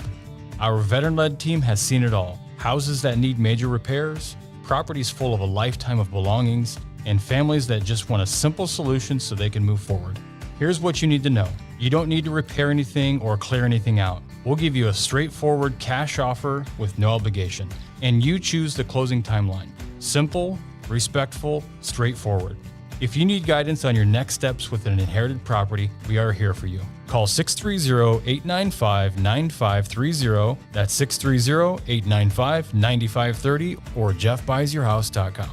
Speaker 18: Our veteran-led team has seen it all. Houses that need major repairs, properties full of a lifetime of belongings, and families that just want a simple solution so they can move forward. Here's what you need to know. You don't need to repair anything or clear anything out. We'll give you a straightforward cash offer with no obligation, and you choose the closing timeline. Simple, respectful, straightforward. If you need guidance on your next steps with an inherited property, we are here for you. Call 630-895-9530. That's 630-895-9530 or jeffbuysyourhouse.com.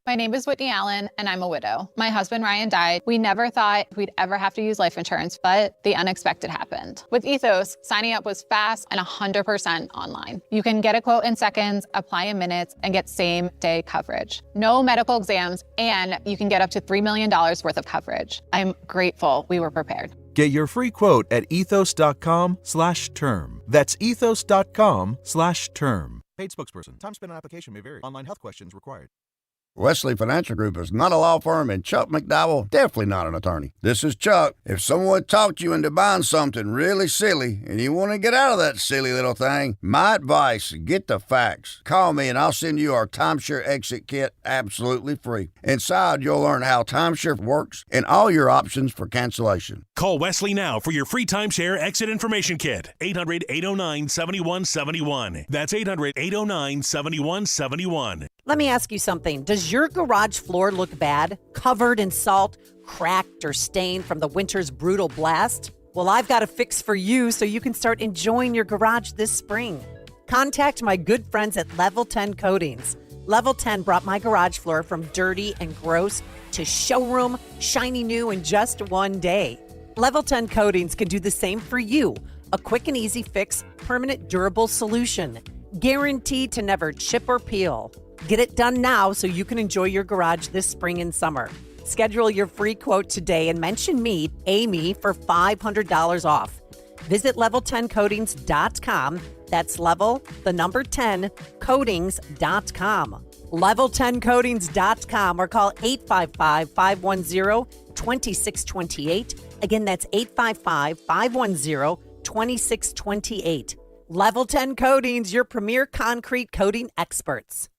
Speaker 19: My name is Whitney Allen, and I'm a widow. My husband, Ryan, died. We never thought we'd ever have to use life insurance, but the unexpected happened. With Ethos, signing up was fast and 100% online. You can get a quote in seconds, apply in minutes, and get same-day coverage. No medical exams, and you can get up to $3 million worth of coverage. I'm grateful we were prepared.
Speaker 20: Get your free quote at ethos.com/term. That's ethos.com/term.
Speaker 2: Paid spokesperson. Time spent on application may vary. Online health questions required.
Speaker 4: Wesley Financial Group is not a law firm, and Chuck McDowell definitely not an attorney. This is Chuck. If someone talked you into buying something really silly and you want to get out of that silly little thing, my advice, get the facts. Call me and I'll send you our timeshare exit kit absolutely free. Inside, you'll learn how timeshare works and all your options for cancellation.
Speaker 5: Call Wesley now for your free timeshare exit information kit. 800-809-7171. That's 800-809-7171.
Speaker 16: Let me ask you something. Does your garage floor look bad? Covered in salt, cracked, or stained from the winter's brutal blast? Well, I've got a fix for you so you can start enjoying your garage this spring. Contact my good friends at Level 10 Coatings. Level 10 brought my garage floor from dirty and gross to showroom, shiny new in just one day. Level 10 Coatings can do the same for you. A quick and easy fix, permanent durable solution. Guaranteed to never chip or peel. Get it done now so you can enjoy your garage this spring and summer. Schedule your free quote today and mention me, Amy, for $500 off. Visit level10coatings.com. That's level, the number 10, coatings.com. Level10coatings.com or call 855-510-2628. Again, that's 855-510-2628. Level 10 Coatings, your premier concrete coating experts.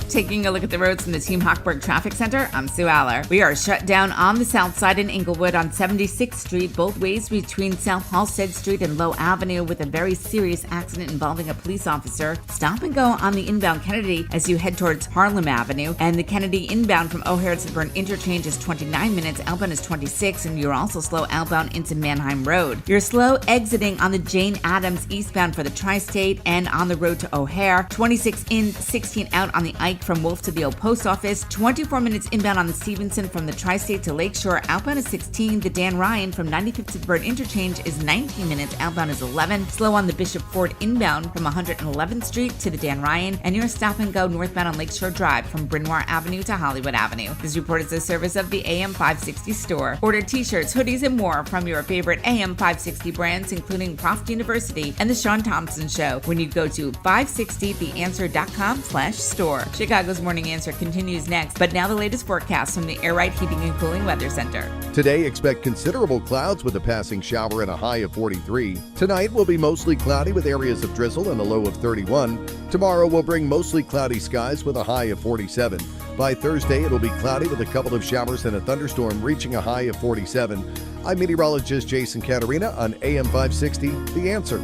Speaker 6: Taking a look at the roads from the Team Hochberg Traffic Center, I'm Sue Aller. We are shut down on the south side in Inglewood on 76th Street, both ways between South Halsted Street and Low Avenue, with a very serious accident involving a police officer. Stop and go on the inbound Kennedy as you head towards Harlem Avenue, and the Kennedy inbound from O'Hare to Burn Interchange is 29 minutes, outbound is 26, and you're also slow outbound into Manheim Road. You're slow exiting on the Jane Addams eastbound for the Tri-State and on the road to O'Hare, 26 in, 16 out on the Ike from Wolf to the old post office, 24 minutes inbound on the Stevenson from the Tri-State to Lakeshore, outbound is 16. The Dan Ryan from 95th to Burn Interchange is 19 minutes, outbound is 11. Slow on the Bishop Ford inbound from 111th Street to the Dan Ryan, and you're stop and go northbound on Lakeshore Drive from Bryn Mawr Avenue to Hollywood Avenue. This report is a service of the AM 560 store. Order t-shirts, hoodies, and more from your favorite AM 560 brands, including Proft University and The Sean Thompson Show, when you go to 560theanswer.com/store. Chicago's Morning Answer continues next, but now the latest forecast from the Air Right Heating and Cooling Weather Center.
Speaker 10: Today, expect considerable clouds with a passing shower and a high of 43. Tonight will be mostly cloudy with areas of drizzle and a low of 31. Tomorrow will bring mostly cloudy skies with a high of 47. By Thursday, it'll be cloudy with a couple of showers and a thunderstorm reaching a high of 47. I'm meteorologist Jason Caterina on AM 560, The Answer.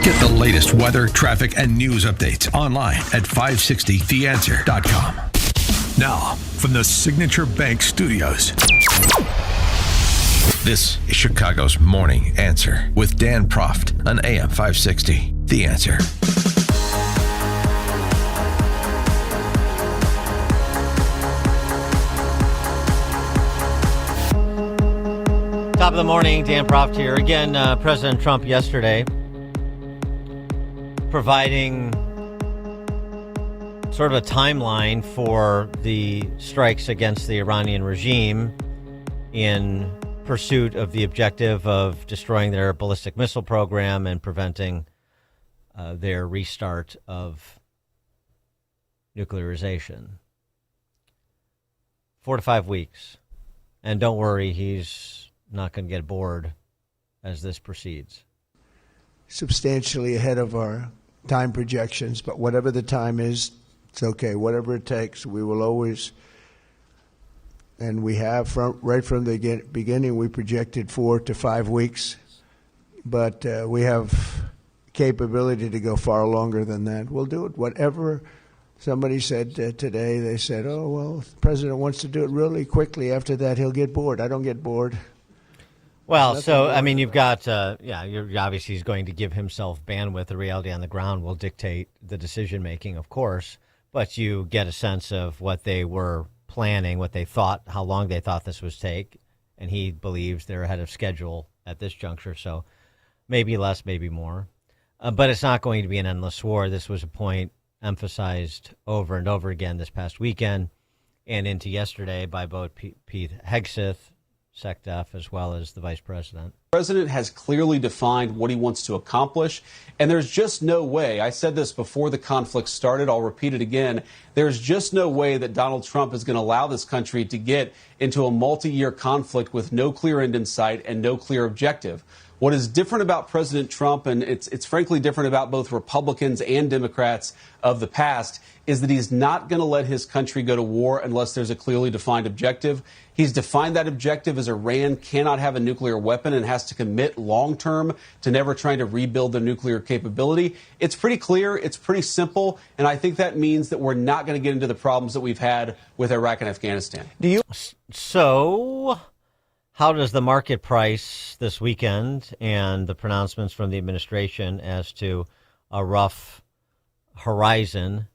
Speaker 8: Get the latest weather, traffic, and news updates online at 560theanswer.com. Now, from the Signature Bank Studios, this is Chicago's Morning Answer with Dan Proft on AM 560, The Answer.
Speaker 30: Top of the morning, Dan Proft here. Again, President Trump yesterday providing sort of a timeline for the strikes against the Iranian regime in pursuit of the objective of destroying their ballistic missile program and preventing their restart of nuclearization. 4 to 5 weeks. And don't worry, he's not going to get bored as this proceeds.
Speaker 20: Substantially ahead of our time projections, but whatever the time is, it's okay. Whatever it takes, we will always, and we have right from the beginning, we projected 4 to 5 weeks, but we have capability to go far longer than that. We'll do it. Whatever somebody said today, they said, oh, well, the president wants to do it really quickly. After that, he'll get bored. I don't get bored.
Speaker 30: Well, so, I mean, you've got, you're obviously he's going to give himself bandwidth. The reality on the ground will dictate the decision-making, of course, but you get a sense of what they were planning, what they thought, how long they thought this would take, and he believes they're ahead of schedule at this juncture, so maybe less, maybe more. But it's not going to be an endless war. This was a point emphasized over and over again this past weekend and into yesterday by both Pete Hegseth, SecDef, as well as the vice president.
Speaker 13: president has clearly defined what he wants to accomplish, and there's just no way, I said this before the conflict started, I'll repeat it again, there's just no way that Donald Trump is going to allow this country to get into a multi-year conflict with no clear end in sight and no clear objective. What is different about President Trump, and it's frankly different about both Republicans and Democrats of the past, is that he's not going to let his country go to war unless there's a clearly defined objective. He's defined that objective as Iran cannot have a nuclear weapon and has to commit long-term to never trying to rebuild their nuclear capability. It's pretty clear. It's pretty simple. And I think that means that we're not going to get into the problems that we've had with Iraq and Afghanistan.
Speaker 30: So how does the market price this weekend and the pronouncements from the administration as to a rough horizon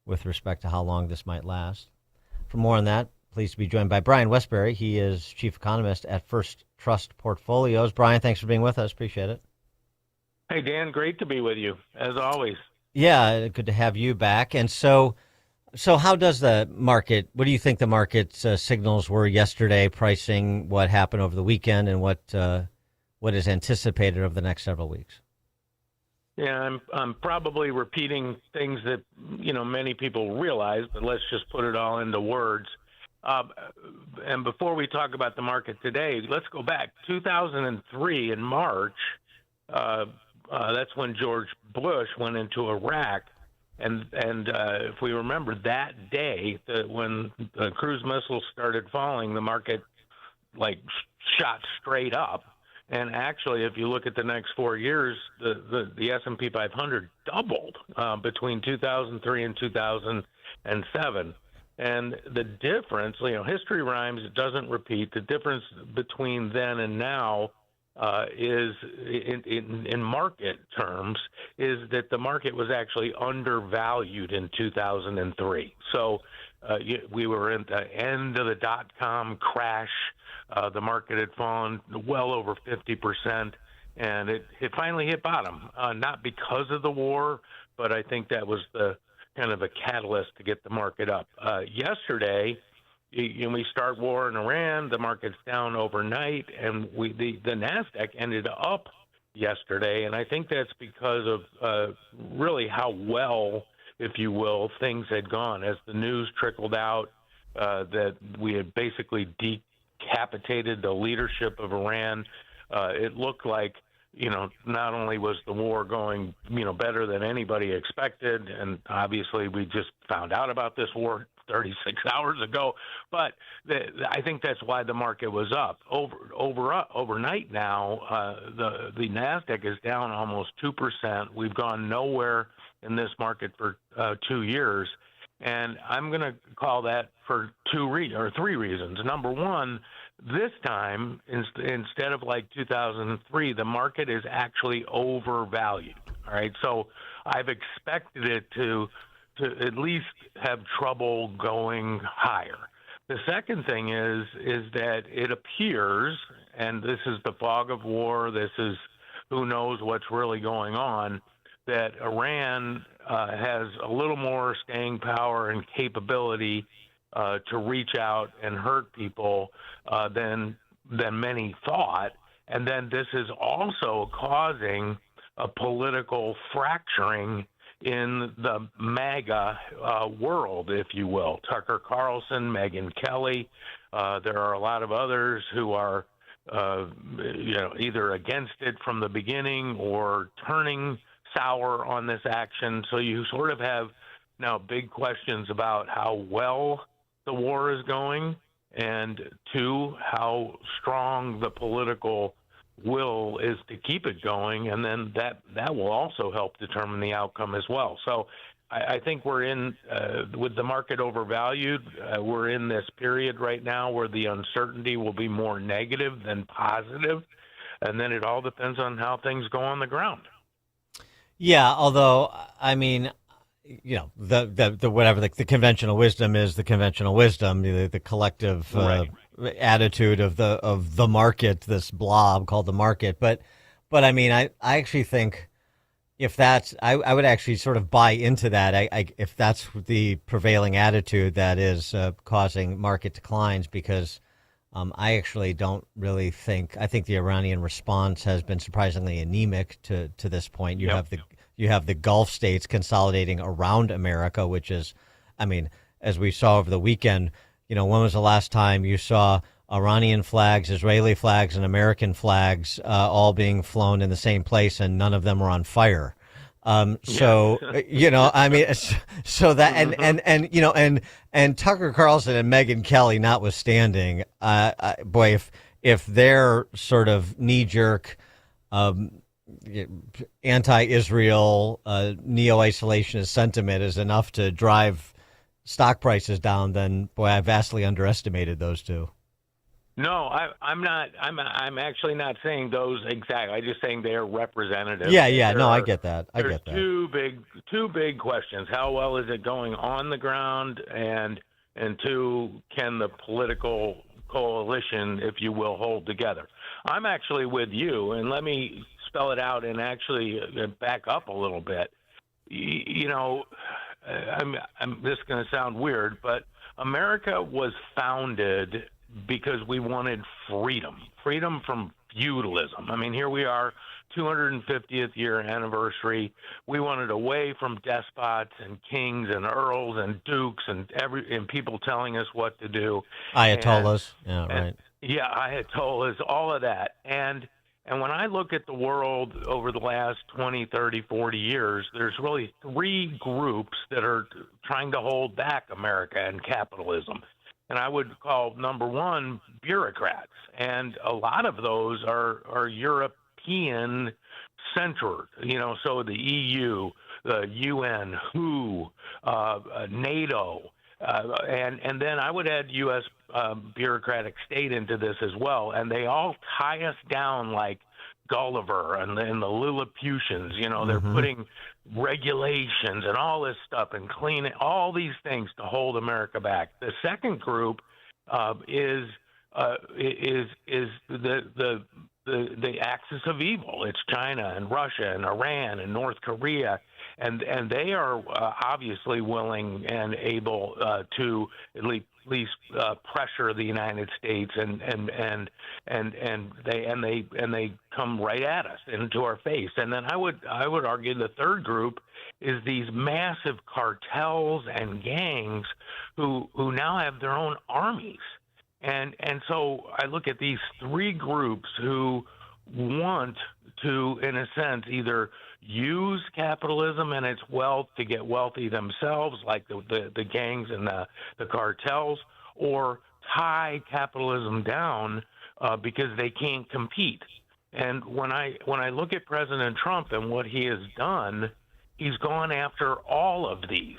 Speaker 30: with respect to how long this might last? For more on that, pleased to be joined by Brian Wesbury. He is chief economist at First Trust Portfolios. Brian, thanks for being with us. Appreciate it.
Speaker 21: Hey, Dan, great to be with you, as always.
Speaker 30: Yeah, good to have you back. And so how does the market, what do you think the market's signals were yesterday, pricing what happened over the weekend and what is anticipated over the next several weeks?
Speaker 21: Yeah, I'm probably repeating things that, many people realize, but let's just put it all into words. And before we talk about the market today, let's go back. 2003 in March, that's when George Bush went into Iraq. And if we remember that day, when the cruise missiles started falling, the market shot straight up. And actually, if you look at the next 4 years, the S&P 500 doubled between 2003 and 2007. And the difference, history rhymes, it doesn't repeat. The difference between then and now is, in market terms, is that the market was actually undervalued in 2003. So we were at the end of the dot-com crash. The market had fallen well over 50%, and it finally hit bottom, not because of the war, but I think that was the kind of a catalyst to get the market up. Yesterday, we start war in Iran, the market's down overnight, and the NASDAQ ended up yesterday, and I think that's because of really how well, if you will, things had gone. As the news trickled out that we had basically decapitated the leadership of Iran, it looked like, not only was the war going, better than anybody expected, and obviously we just found out about this war 36 hours ago, but I think that's why the market was up. Overnight now, the NASDAQ is down almost 2%. We've gone nowhere in this market for 2 years, and I'm going to call that for three reasons. Number one, this time, instead of like 2003, the market is actually overvalued. All right, so I've expected it to at least have trouble going higher. The second thing is that it appears, and this is the fog of war, this is who knows what's really going on, that Iran has a little more staying power and capability to reach out and hurt people than many thought. And then this is also causing a political fracturing in the MAGA world, if you will. Tucker Carlson, Megyn Kelly. There are a lot of others who are, either against it from the beginning or turning sour on this action. So you sort of have now big questions about how well the war is going, and two, how strong the political will is to keep it going, and then that will also help determine the outcome as well. So I think we're in, with the market overvalued, we're in this period right now where the uncertainty will be more negative than positive, and then it all depends on how things go on the ground.
Speaker 30: Yeah, although, I mean, the whatever the conventional wisdom is the conventional wisdom, the collective attitude of the market, this blob called the market. But I mean, I actually think if that's, I would actually sort of buy into that. If that's the prevailing attitude that is causing market declines, because I actually don't really think. I think the Iranian response has been surprisingly anemic to this point. You have the Gulf states consolidating around America, which is, I mean, as we saw over the weekend. When was the last time you saw Iranian flags, Israeli flags, and American flags all being flown in the same place, and none of them were on fire? So that and Tucker Carlson and Megyn Kelly notwithstanding, boy, if their sort of knee-jerk anti-Israel neo-isolationist sentiment is enough to drive stock prices down, then boy, I vastly underestimated those two.
Speaker 21: No, I'm not. I'm actually not saying those exactly. I'm just saying they're representative.
Speaker 30: Yeah. No, I get that. I get that.
Speaker 21: Two big questions. How well is it going on the ground, and two, can the political coalition, if you will, hold together? I'm actually with you, and let me spell it out and actually back up a little bit. This is going to sound weird, but America was founded because we wanted freedom from feudalism. I mean, here we are, 250th year anniversary. We wanted away from despots and kings and earls and dukes and people telling us what to do.
Speaker 30: Ayatollahs,
Speaker 21: right. Ayatollahs, all of that. And when I look at the world over the last 20, 30, 40 years, there's really three groups that are trying to hold back America and capitalism. And I would call number one bureaucrats. And a lot of those are European centered, so the EU, the UN, WHO, NATO, and then I would add U.S. Bureaucratic state into this as well. And they all tie us down like Gulliver and the Lilliputians. They're putting regulations and all this stuff and cleaning all these things to hold America back. The second group is the axis of evil. It's China and Russia and Iran and North Korea, and they are obviously willing and able to at least pressure the United States, and they come right at us into our face. And then I would argue the third group is these massive cartels and gangs who now have their own armies. And so I look at these three groups who want to, in a sense, either use capitalism and its wealth to get wealthy themselves, like the gangs and the cartels, or tie capitalism down because they can't compete. And when I look at President Trump and what he has done, he's gone after all of these.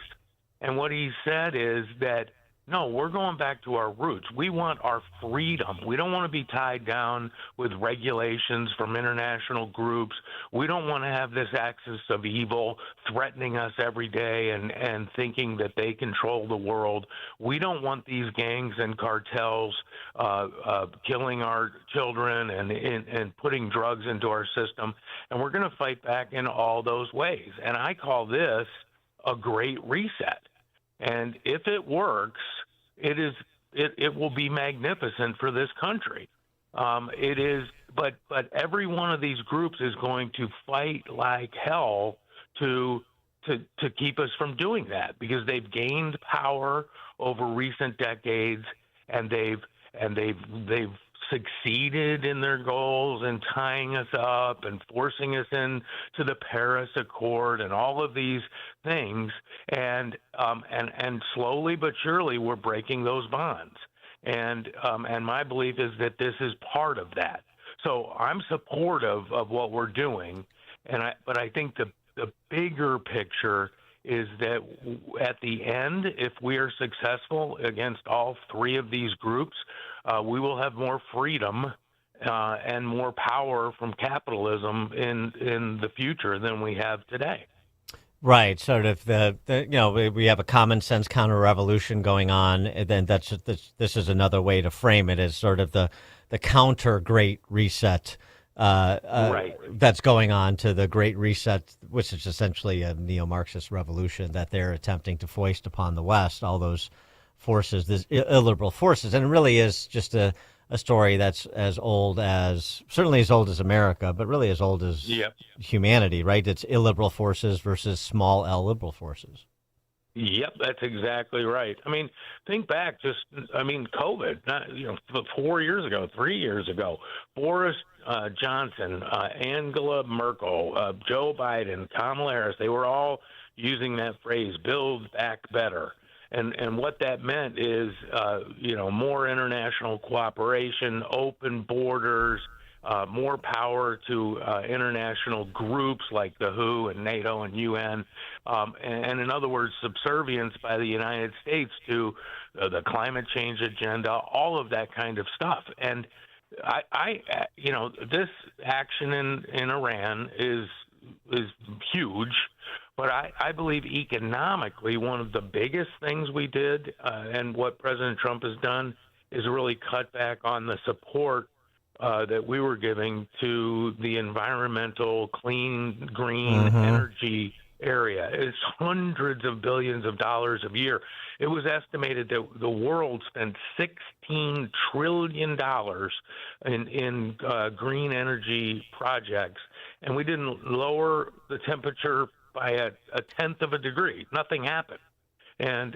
Speaker 21: And what he said is that, no, we're going back to our roots. We want our freedom. We don't want to be tied down with regulations from international groups. We don't want to have this axis of evil threatening us every day and thinking that they control the world. We don't want these gangs and cartels killing our children and putting drugs into our system. And we're going to fight back in all those ways. And I call this a great reset. And if it works, it will be magnificent for this country. It is, but every one of these groups is going to fight like hell to keep us from doing that, because they've gained power over recent decades, and they've succeeded in their goals and tying us up and forcing us into the Paris Accord and all of these things, and slowly but surely we're breaking those bonds, and my belief is that this is part of that. So I'm supportive of what we're doing, but I think the bigger picture is that at the end, if we are successful against all three of these groups, we will have more freedom and more power from capitalism in the future than we have today.
Speaker 30: Right, sort of we have a common sense counter-revolution going on, and then this is another way to frame it as sort of the counter Great Reset.
Speaker 21: Right.
Speaker 30: That's going on to the Great Reset, which is essentially a neo-Marxist revolution that they're attempting to foist upon the West, all those forces, these illiberal forces. And it really is just a a story that's certainly as old as America, but really as old as humanity, right? It's illiberal forces versus small L liberal forces.
Speaker 21: Yep, that's exactly right. I mean, think back COVID, 4 years ago, 3 years ago, Boris Johnson, Angela Merkel, Joe Biden, Kamala Harris, they were all using that phrase, build back better. And what that meant is, more international cooperation, open borders, more power to international groups like the WHO and NATO and UN, and in other words, subservience by the United States to the climate change agenda, all of that kind of stuff. And this action in Iran is huge. But I believe economically, one of the biggest things we did, and what President Trump has done, is really cut back on the support that we were giving to the environmental, clean, green energy area. It's hundreds of billions of dollars a year. It was estimated that the world spent $16 trillion in green energy projects, and we didn't lower the temperature by a tenth of a degree. Nothing happened. And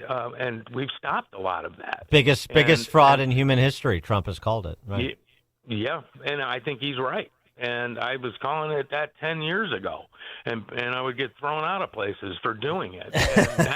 Speaker 21: we've stopped a lot of that.
Speaker 30: Biggest fraud in human history, Trump has called it. Right?
Speaker 21: Yeah, and I think he's right. And I was calling it that 10 years ago, and I would get thrown out of places for doing it. And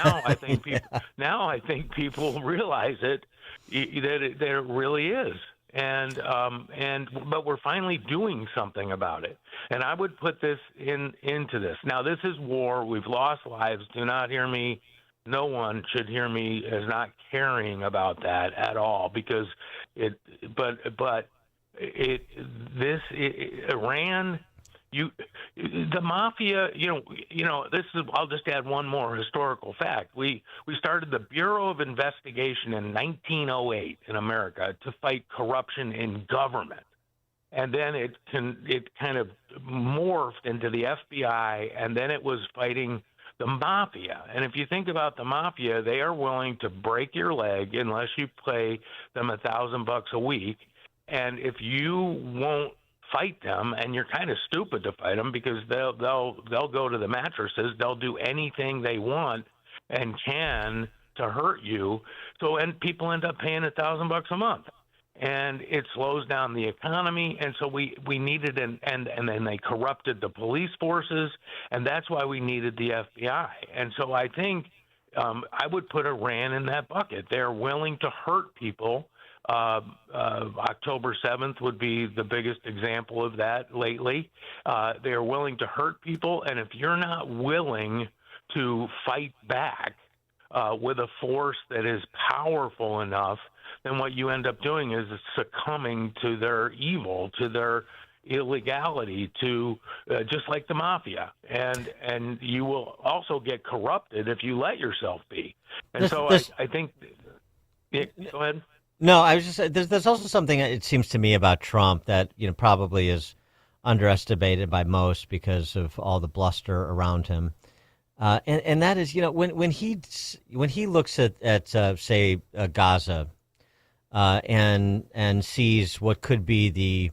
Speaker 21: now I think people realize that it really is. But we're finally doing something about it. And I would put this into this. Now, this is war. We've lost lives. Do not hear me. No one should hear me as not caring about that at all, because Iran, the mafia, I'll just add one more historical fact. We started the Bureau of Investigation in 1908 in America to fight corruption in government. And then it kind of morphed into the FBI, and then it was fighting the mafia. And if you think about the mafia, they are willing to break your leg unless you pay them $1,000 a week. And if you won't fight them, and you're kind of stupid to fight them, because they'll go to the mattresses, they'll do anything they want and can to hurt you. And people end up paying $1,000 a month, and it slows down the economy. And so we needed and then they corrupted the police forces, and that's why we needed the FBI. And so I think I would put Iran in that bucket. They're willing to hurt people. October 7th would be the biggest example of that lately. They're willing to hurt people, and if you're not willing to fight back with a force that is powerful enough, then what you end up doing is succumbing to their evil, to their illegality, to just like the mafia, and you will also get corrupted if you let yourself be. And I think. Yeah, go ahead.
Speaker 30: No, I was just there's also something, it seems to me, about Trump that probably is underestimated by most because of all the bluster around him, and that is when he looks at say Gaza, and sees what could be the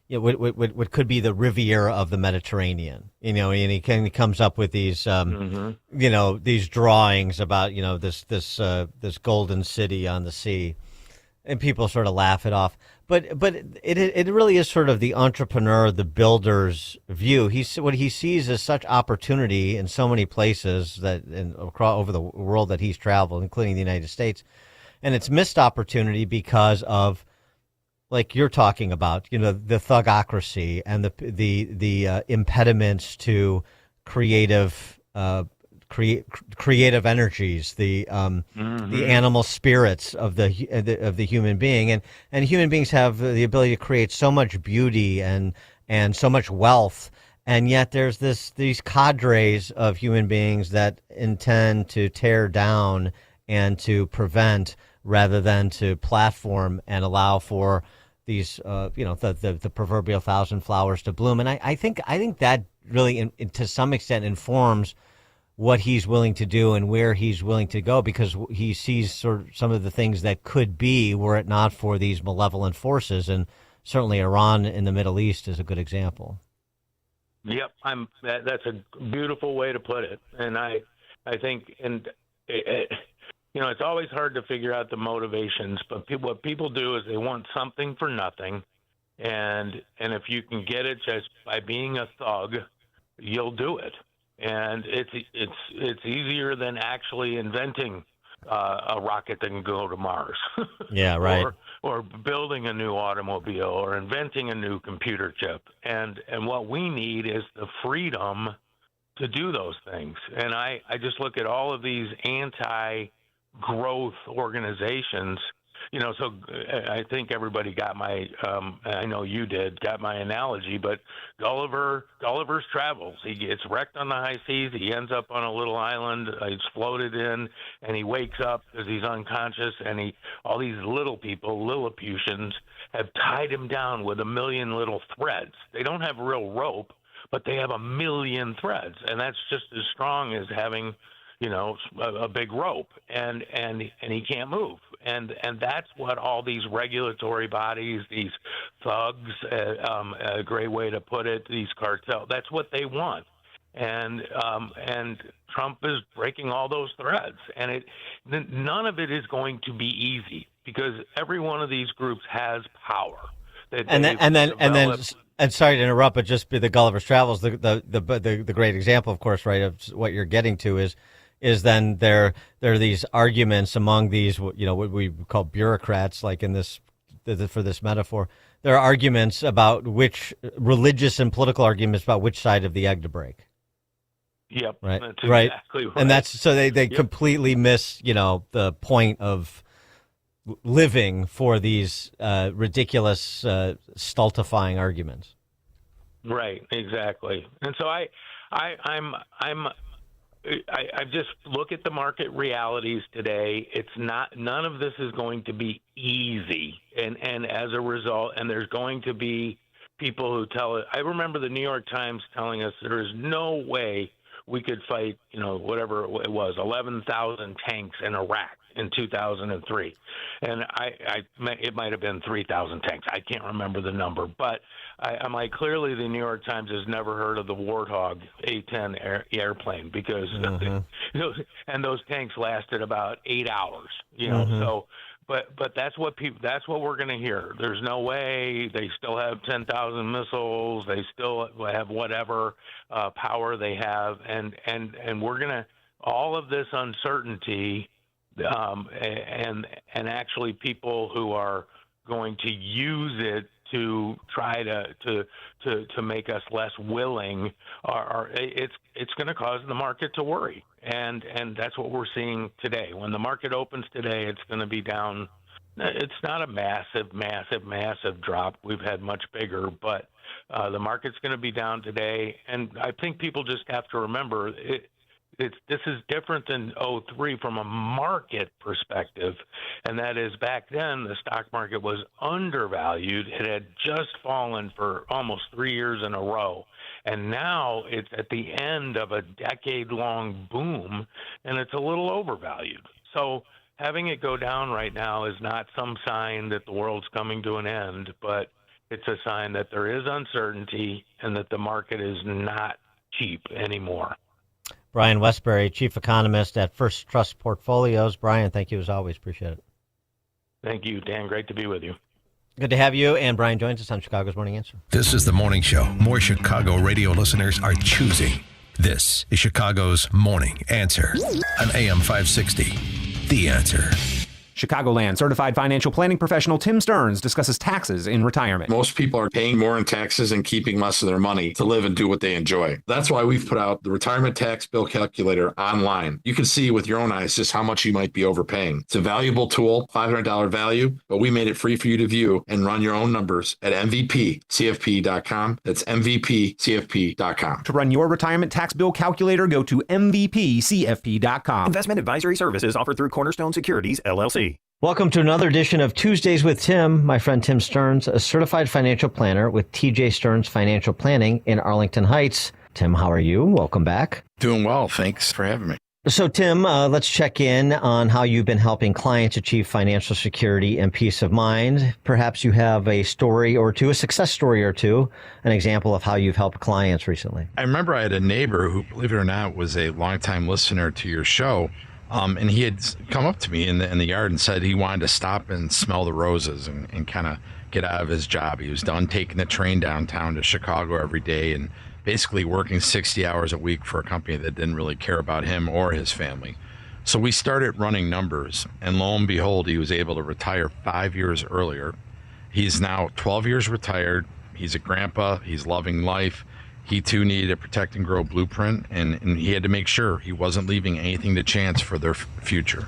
Speaker 30: what could be the Riviera of the Mediterranean, and he comes up with these, these drawings about, this golden city on the sea, and people sort of laugh it off. But it really is sort of the entrepreneur, the builder's view. What he sees is such opportunity in so many places across over the world that he's traveled, including the United States, and it's missed opportunity because of, like you're talking about, the thugocracy and the impediments to creative energies, the animal spirits of the human being, and human beings have the ability to create so much beauty and so much wealth, and yet there's these cadres of human beings that intend to tear down and to prevent rather than to platform and allow for these, the proverbial 1,000 flowers to bloom. And I think that really, to some extent, informs what he's willing to do and where he's willing to go, because he sees sort of some of the things that could be were it not for these malevolent forces. And certainly Iran in the Middle East is a good example.
Speaker 21: Yep, that's a beautiful way to put it. And I think, and it's always hard to figure out the motivations, but what people do is they want something for nothing. And if you can get it just by being a thug, you'll do it. And it's easier than actually inventing a rocket that can go to Mars.
Speaker 30: Yeah, right.
Speaker 21: or building a new automobile or inventing a new computer chip. And what we need is the freedom to do those things. And I just look at all of these anti-growth organizations. So I think everybody got I know you did, got my analogy, but Gulliver's Travels. He gets wrecked on the high seas. He ends up on a little island. He's floated in, and he wakes up because he's unconscious, and all these little people, Lilliputians, have tied him down with 1 million little threads. They don't have real rope, but they have 1 million threads, and that's just as strong as having a big rope, and he can't move. And that's what all these regulatory bodies, these thugs, a great way to put it, these cartels, that's what they want. And Trump is breaking all those threads. And none of it is going to be easy, because every one of these groups has power. And
Speaker 30: sorry to interrupt, but just the Gulliver's Travels, the great example, of course, right, of what you're getting to is then there are these arguments among these, what we call bureaucrats, like in this, for this metaphor. There are arguments about which religious and political arguments about which side of the egg to break.
Speaker 21: Yep.
Speaker 30: Right.
Speaker 21: That's exactly right.
Speaker 30: And that's so they completely miss, the point of living for these ridiculous, stultifying arguments.
Speaker 21: Right. Exactly. And so I just look at the market realities today. None of this is going to be easy. And as a result, and there's going to be people who tell it. I remember the New York Times telling us there is no way we could fight, whatever it was, 11,000 tanks in Iraq in 2003. And it might have been 3,000 tanks. I can't remember the number, but I'm like, clearly the New York Times has never heard of the Warthog A-10 airplane, because, and those tanks lasted about 8 hours, so, but that's what we're going to hear. There's no way. They still have 10,000 missiles. They still have whatever power they have. And we're going to, all of this uncertainty, and actually people who are going to use it to try to make us less willing, it's going to cause the market to worry, and that's what we're seeing today. When the market opens today, it's going to be down. It's not a massive drop. We've had much bigger, but the market's going to be down today, and I think people just have to remember this is different than 2003 from a market perspective, and that is back then the stock market was undervalued. It had just fallen for almost 3 years in a row, and now it's at the end of a decade-long boom, and it's a little overvalued. So having it go down right now is not some sign that the world's coming to an end, but it's a sign that there is uncertainty and that the market is not cheap anymore.
Speaker 30: Brian Wesbury, Chief Economist at First Trust Portfolios. Brian, thank you as always. Appreciate it.
Speaker 21: Thank you, Dan. Great to be with you.
Speaker 30: Good to have you. And Brian joins us on Chicago's Morning Answer.
Speaker 8: This is the morning show more Chicago radio listeners are choosing. This is Chicago's Morning Answer on AM 560. The Answer.
Speaker 1: Chicagoland certified financial planning professional Tim Stearns discusses taxes in retirement.
Speaker 7: Most people are paying more in taxes and keeping less of their money to live and do what they enjoy. That's why we've put out the retirement tax bill calculator online. You can see with your own eyes just how much you might be overpaying. It's a valuable tool, $500 value, but we made it free for you to view and run your own numbers at MVPCFP.com. That's MVPCFP.com.
Speaker 1: To run your retirement tax bill calculator, go to MVPCFP.com.
Speaker 22: Investment advisory services offered through Cornerstone Securities, LLC.
Speaker 30: Welcome to another edition of Tuesdays with Tim. My friend Tim Stearns, a certified financial planner with TJ Stearns Financial Planning in Arlington Heights. Tim, how are you? Welcome back.
Speaker 3: Doing well. Thanks for having me.
Speaker 30: So, Tim, let's check in on how you've been helping clients achieve financial security and peace of mind. Perhaps you have a story or two, a success story or two, an example of how you've helped clients recently.
Speaker 3: I remember I had a neighbor who, believe it or not, was a longtime listener to your show. And he had come up to me in the yard and said he wanted to stop and smell the roses and kind of get out of his job. He was done taking the train downtown to Chicago every day and basically working 60 hours a week for a company that didn't really care about him or his family. So we started running numbers, and lo and behold, he was able to retire 5 years earlier. He's now 12 years retired. He's a grandpa. He's loving life. He too needed a protect and grow blueprint, and he had to make sure he wasn't leaving anything to chance for their future.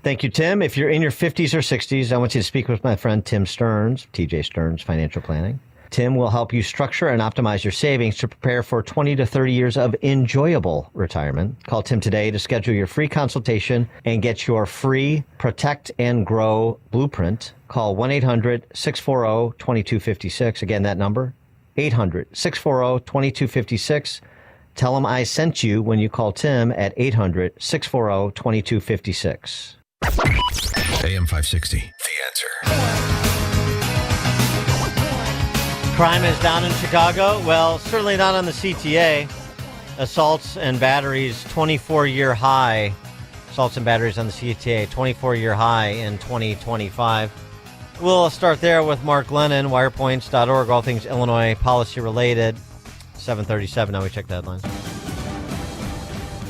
Speaker 30: Thank you, Tim. If you're in your 50s or 60s, I want you to speak with my friend Tim Stearns, TJ Stearns Financial Planning. Tim will help you structure and optimize your savings to prepare for 20 to 30 years of enjoyable retirement. Call Tim today to schedule your free consultation and get your free Protect and Grow blueprint. Call 1-800-640-2256. Again, that number, 800-640-2256. Tell him I sent you when you call Tim at 800-640-2256.
Speaker 8: AM 560, The Answer.
Speaker 30: Crime is down in Chicago. Well, certainly not on the CTA. Assaults and batteries, 24-year high. Assaults and batteries on the CTA, 24-year high in 2025. We'll start there with Mark Lennon, wirepoints.org, all things Illinois policy related. 7:37, now we check the headlines.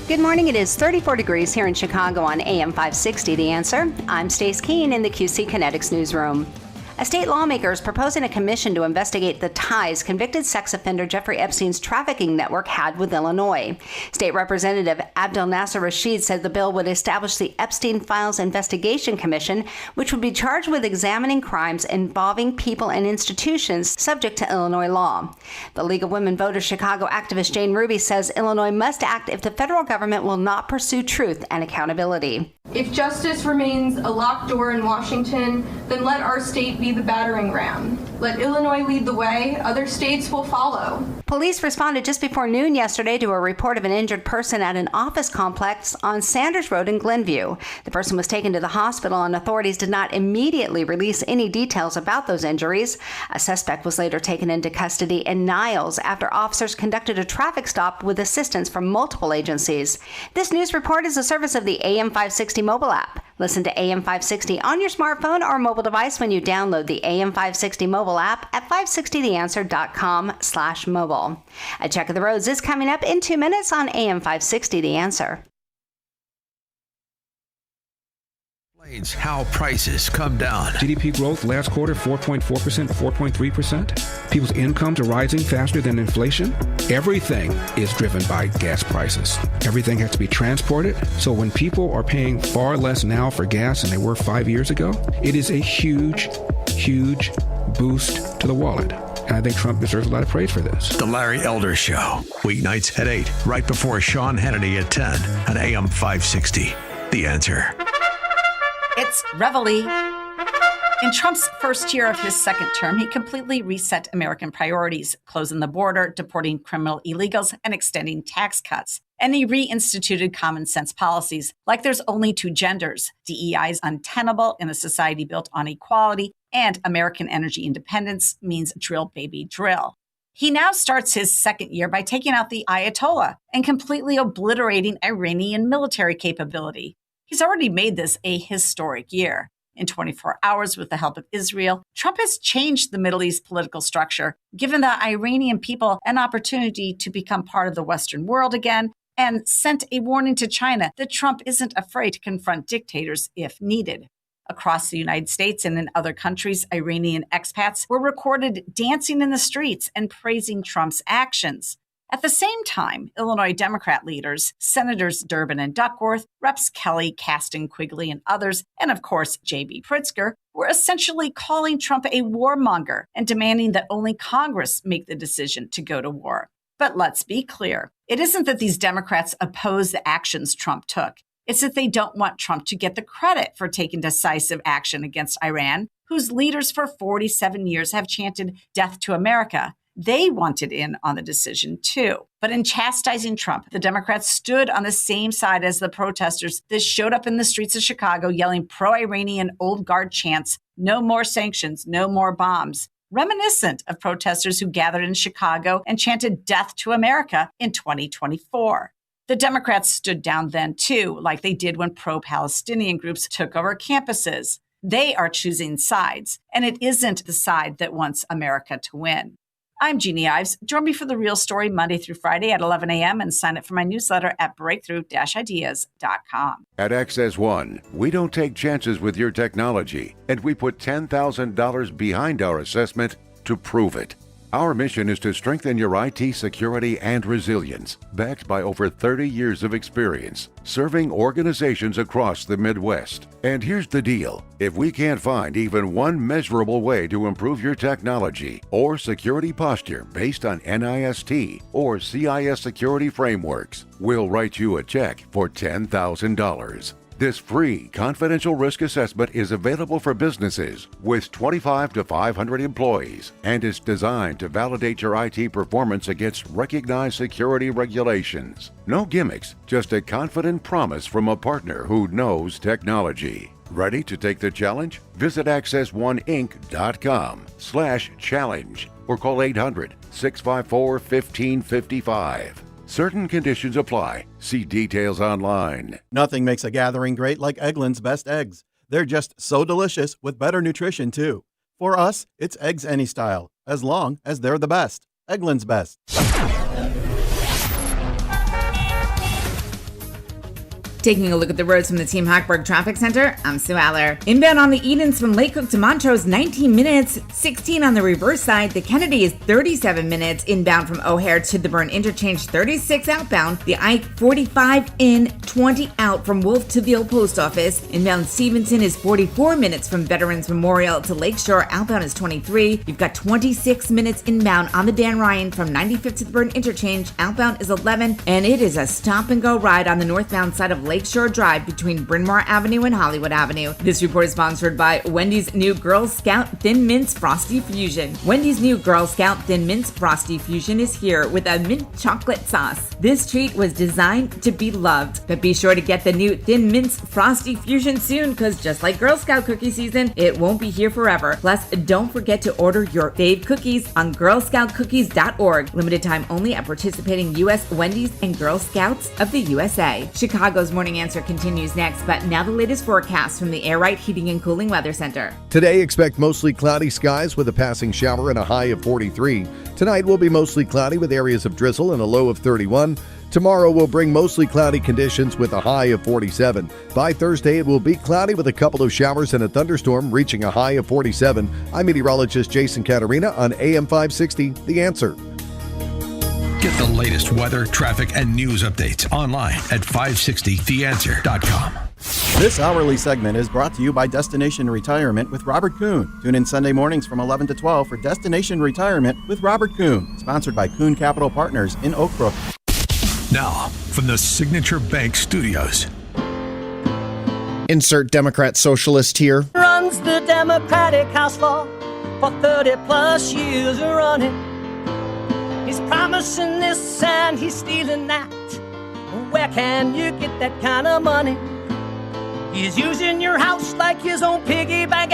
Speaker 12: Good morning. It is 34 degrees here in Chicago on AM 560, The Answer. I'm Stace Keene in the QC Kinetics newsroom. A state lawmaker is proposing a commission to investigate the ties convicted sex offender Jeffrey Epstein's trafficking network had with Illinois. State Representative Abdel Nasser Rashid said the bill would establish the Epstein Files Investigation Commission, which would be charged with examining crimes involving people and institutions subject to Illinois law. The League of Women Voters Chicago activist Jane Ruby says Illinois must act if the federal government will not pursue truth and accountability.
Speaker 9: If justice remains a locked door in Washington, then let our state be the battering ram. Let Illinois lead the way. Other states will follow.
Speaker 12: Police responded just before noon yesterday to a report of an injured person at an office complex on Sanders Road in Glenview. The person was taken to the hospital, and authorities did not immediately release any details about those injuries. A suspect was later taken into custody in Niles after officers conducted a traffic stop with assistance from multiple agencies. This news report is a service of the AM 560 mobile app. Listen to AM 560 on your smartphone or mobile device when you download the AM 560 mobile app at 560theanswer.com/mobile. A check of the roads is coming up in 2 minutes on AM 560 The Answer.
Speaker 8: How prices come down.
Speaker 17: GDP growth last quarter, 4.4%, 4.3%. People's incomes are rising faster than inflation. Everything is driven by gas prices. Everything has to be transported. So when people are paying far less now for gas than they were 5 years ago, it is a huge, huge boost to the wallet. And I think Trump deserves a lot of praise for this.
Speaker 8: The Larry Elder Show. Weeknights at 8, right before Sean Hannity at 10 on AM 560. The Answer.
Speaker 11: It's Reveille. In Trump's first year of his second term, he completely reset American priorities, closing the border, deporting criminal illegals, and extending tax cuts. And he reinstituted common sense policies, like there's only two genders, DEI is untenable in a society built on equality, and American energy independence means drill, baby, drill. He now starts his second year by taking out the Ayatollah and completely obliterating Iranian military capability. He's already made this a historic year. In 24 hours, with the help of Israel, Trump has changed the Middle East political structure, given the Iranian people an opportunity to become part of the Western world again, and sent a warning to China that Trump isn't afraid to confront dictators if needed. Across the United States and in other countries, Iranian expats were recorded dancing in the streets and praising Trump's actions. At the same time, Illinois Democrat leaders, Senators Durbin and Duckworth, Reps Kelly, Caston, Quigley, and others, and of course J.B. Pritzker, were essentially calling Trump a warmonger and demanding that only Congress make the decision to go to war. But let's be clear. It isn't that these Democrats oppose the actions Trump took. It's that they don't want Trump to get the credit for taking decisive action against Iran, whose leaders for 47 years have chanted death to America. They wanted in on the decision too. But in chastising Trump, the Democrats stood on the same side as the protesters that showed up in the streets of Chicago yelling pro-Iranian old guard chants, "No more sanctions, no more bombs," reminiscent of protesters who gathered in Chicago and chanted "Death to America" in 2024. The Democrats stood down then, too, like they did when pro-Palestinian groups took over campuses. They are choosing sides, and it isn't the side that wants America to win. I'm Jeannie Ives. Join me for The Real Story Monday through Friday at 11 a.m. and sign up for my newsletter at breakthrough-ideas.com.
Speaker 14: At Access One, we don't take chances with your technology, and we put $10,000 behind our assessment to prove it. Our mission is to strengthen your IT security and resilience, backed by over 30 years of experience, serving organizations across the Midwest. And here's the deal. If we can't find even one measurable way to improve your technology or security posture based on NIST or CIS security frameworks, we'll write you a check for $10,000. This free confidential risk assessment is available for businesses with 25 to 500 employees and is designed to validate your IT performance against recognized security regulations. No gimmicks, just a confident promise from a partner who knows technology. Ready to take the challenge? Visit accessoneInc.com/challenge or call 800-654-1555. Certain conditions apply. See details online.
Speaker 15: Nothing makes a gathering great like Eggland's Best Eggs. They're just so delicious with better nutrition, too. For us, it's eggs any style, as long as they're the best. Eggland's Best.
Speaker 6: Taking a look at the roads from the Team Hochberg Traffic Center, I'm Sue Aller. Inbound on the Edens from Lake Cook to Montrose, 19 minutes, 16 on the reverse side. The Kennedy is 37 minutes. Inbound from O'Hare to the Byrne Interchange, 36 outbound. The I-45 in, 20 out from Wolf to the Old Post Office. Inbound Stevenson is 44 minutes from Veterans Memorial to Lakeshore. Outbound is 23. You've got 26 minutes inbound on the Dan Ryan from 95th to the Byrne Interchange. Outbound is 11, and it is a stop-and-go ride on the northbound side of Lakeshore Drive between Bryn Mawr Avenue and Hollywood Avenue. This report is sponsored by Wendy's new Girl Scout Thin Mints Frosty Fusion. Wendy's new Girl Scout Thin Mints Frosty Fusion is here with a mint chocolate sauce. This treat was designed to be loved, but be sure to get the new Thin Mints Frosty Fusion soon, because just like Girl Scout cookie season, it won't be here forever. Plus, don't forget to order your fave cookies on girlscoutcookies.org. Limited time only at participating U.S. Wendy's and Girl Scouts of the USA. Chicago's Morning Answer continues next, but now the latest forecast from the Air Right Heating and Cooling Weather Center.
Speaker 10: Today, expect mostly cloudy skies with a passing shower and a high of 43. Tonight will be mostly cloudy with areas of drizzle and a low of 31. Tomorrow will bring mostly cloudy conditions with a high of 47. By Thursday, it will be cloudy with a couple of showers and a thunderstorm reaching a high of 47. I'm meteorologist Jason Caterina on AM 560, The Answer.
Speaker 8: Get the latest weather, traffic, and news updates online at 560theanswer.com.
Speaker 15: This hourly segment is brought to you by Destination Retirement with Robert Kuhn. Tune in Sunday mornings from 11 to 12 for Destination Retirement with Robert Kuhn, sponsored by Kuhn Capital Partners in Oak Brook.
Speaker 8: Now, from the Signature Bank Studios.
Speaker 18: Insert Democrat socialist here.
Speaker 23: Runs the Democratic House for 30 plus years running. He's promising this and he's stealing that. Where can you get that kind of money? He's using your house like his own piggy bank.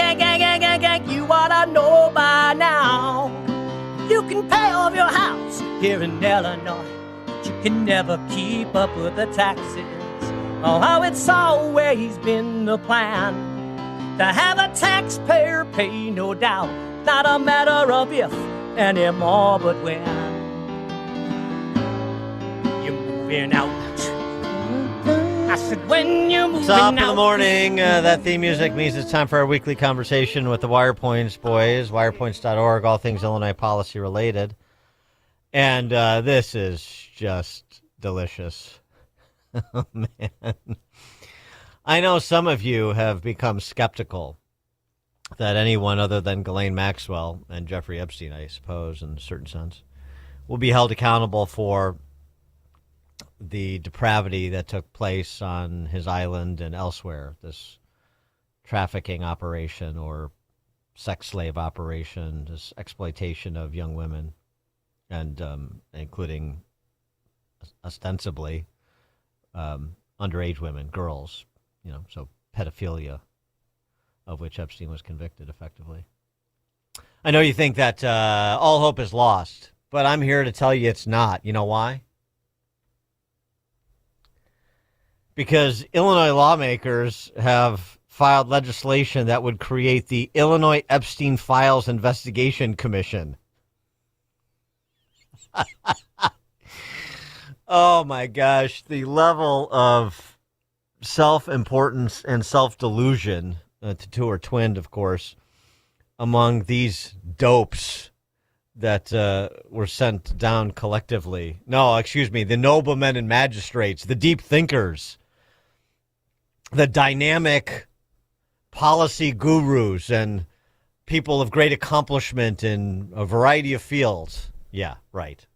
Speaker 23: You ought to know by now. You can pay off your house here in Illinois, but you can never keep up with the taxes. Oh, how it's always been the plan to have a taxpayer pay, no doubt. Not a matter of if anymore, but when. Out. I said when you move
Speaker 30: Top of the morning. That theme music means it's time for our weekly conversation with the WirePoints boys. WirePoints.org, all things Illinois policy related. And this is just delicious. Oh, man. I know some of you have become skeptical that anyone other than Ghislaine Maxwell and Jeffrey Epstein, I suppose, in a certain sense, will be held accountable for the depravity that took place on his island and elsewhere, this trafficking operation or sex slave operation, this exploitation of young women. and including ostensibly underage women, girls, so pedophilia, of which Epstein was convicted effectively. I know you think that all hope is lost, but I'm here to tell you it's not. You know why? Because Illinois lawmakers have filed legislation that would create the Illinois Epstein Files Investigation Commission. Oh, my gosh. The level of self-importance and self-delusion, the two are twinned, of course, among these dopes that were sent down collectively. No, excuse me, the noblemen and magistrates, the deep thinkers, the dynamic policy gurus and people of great accomplishment in a variety of fields. Yeah, right.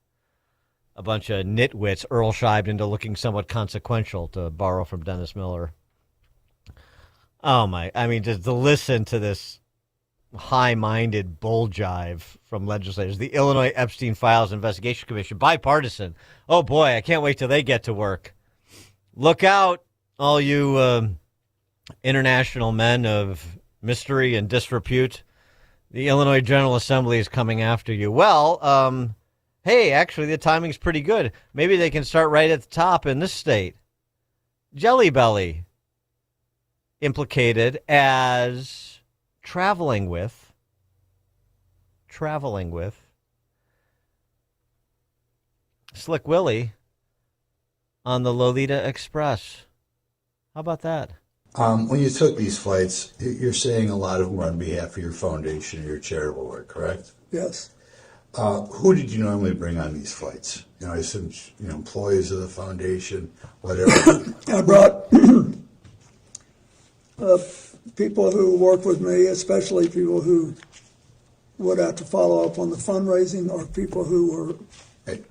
Speaker 30: A bunch of nitwits Earl-shibed into looking somewhat consequential, to borrow from Dennis Miller. Oh, my. I mean, just to listen to this high-minded bull jive from legislators. The Illinois Epstein Files Investigation Commission, bipartisan. Oh, boy, I can't wait till they get to work. Look out, all you international men of mystery and disrepute. The Illinois General Assembly is coming after you. Well, hey, actually, the timing's pretty good. Maybe they can start right at the top in this state. Jelly Belly implicated as traveling with Slick Willie on the Lolita Express. How about that?
Speaker 2: When you took these flights, you're saying a lot of them were on behalf of your foundation or your charitable work, correct?
Speaker 4: Yes.
Speaker 2: Who did you normally bring on these flights? I assume employees of the foundation, whatever.
Speaker 4: I brought people who work with me, especially people who would have to follow up on the fundraising, or people who were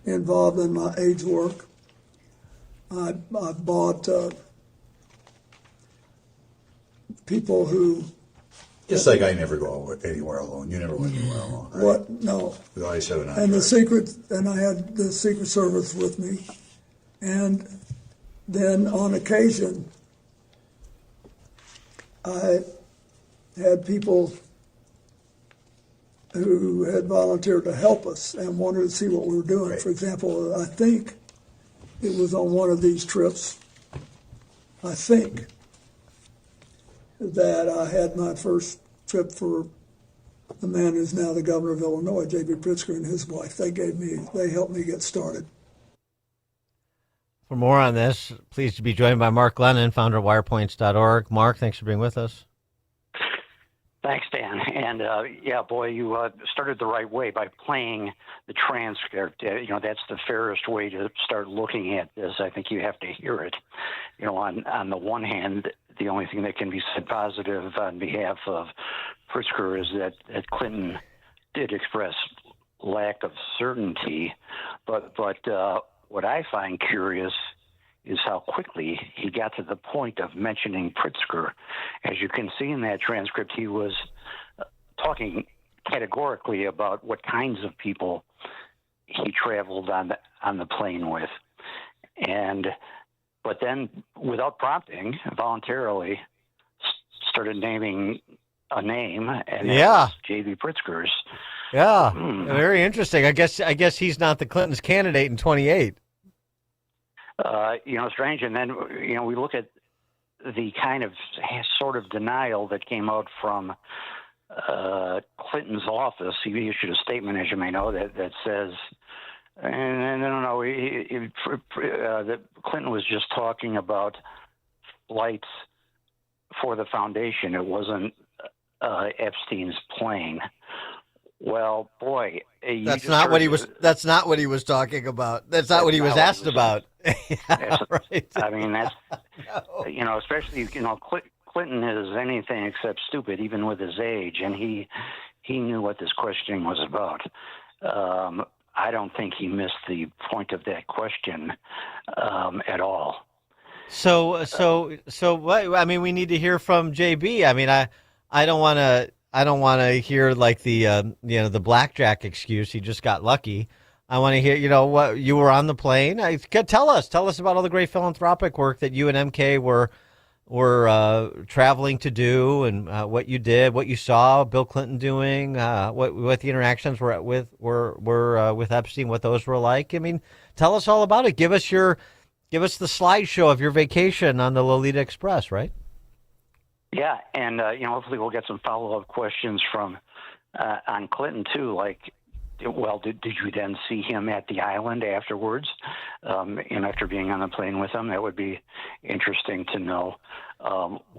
Speaker 4: involved in my AIDS work. I bought people who...
Speaker 2: Just like I never go anywhere alone. You never went anywhere alone, right?
Speaker 4: What? No.
Speaker 2: You always have an
Speaker 4: And I had the Secret Service with me. And then on occasion, I had people who had volunteered to help us and wanted to see what we were doing. Right. For example, I think it was on one of these trips, I think, that I had my first trip for the man who's now the governor of Illinois, J.B. Pritzker, and his wife. They helped me get started.
Speaker 30: For more on this, pleased to be joined by Mark Lennon, founder of wirepoints.org. Mark, thanks for being with us.
Speaker 5: Thanks, Dan. And yeah, boy, you started the right way by playing the transcript. That's the fairest way to start looking at this. I think you have to hear it. On the one hand, the only thing that can be said positive on behalf of Pritzker is that Clinton did express lack of certainty. But what I find curious is how quickly he got to the point of mentioning Pritzker. As you can see in that transcript, he was talking categorically about what kinds of people he traveled on the plane with. But then, without prompting, voluntarily started naming a name, and it was J.B. Pritzker's.
Speaker 30: Yeah, very interesting. I guess he's not the Clintons' candidate in 28.
Speaker 5: Strange. And then, we look at the kind of sort of denial that came out from Clinton's office. He issued a statement, as you may know, that says, no, that Clinton was just talking about flights for the foundation. It wasn't Epstein's plane. Well, boy,
Speaker 30: that's not what he was. That's not what he was talking about. That's not what he was asked about.
Speaker 5: Yeah, right. I mean, that's especially Clinton is anything except stupid, even with his age, and he knew what this questioning was about. I don't think he missed the point of that question at all.
Speaker 30: So what? I mean, we need to hear from JB. I mean, I don't want to. I don't want to hear like the the blackjack excuse. He just got lucky. I want to hear, what you were on the plane. Tell us about all the great philanthropic work that you and MK were traveling to do, and what you did, what you saw Bill Clinton doing, what the interactions were with Epstein, what those were like. I mean, tell us all about it. Give us the slideshow of your vacation on the Lolita Express, right?
Speaker 5: Yeah, and hopefully we'll get some follow-up questions from on Clinton too, like, well, did you then see him at the island afterwards? After being on the plane with him, that would be interesting to know.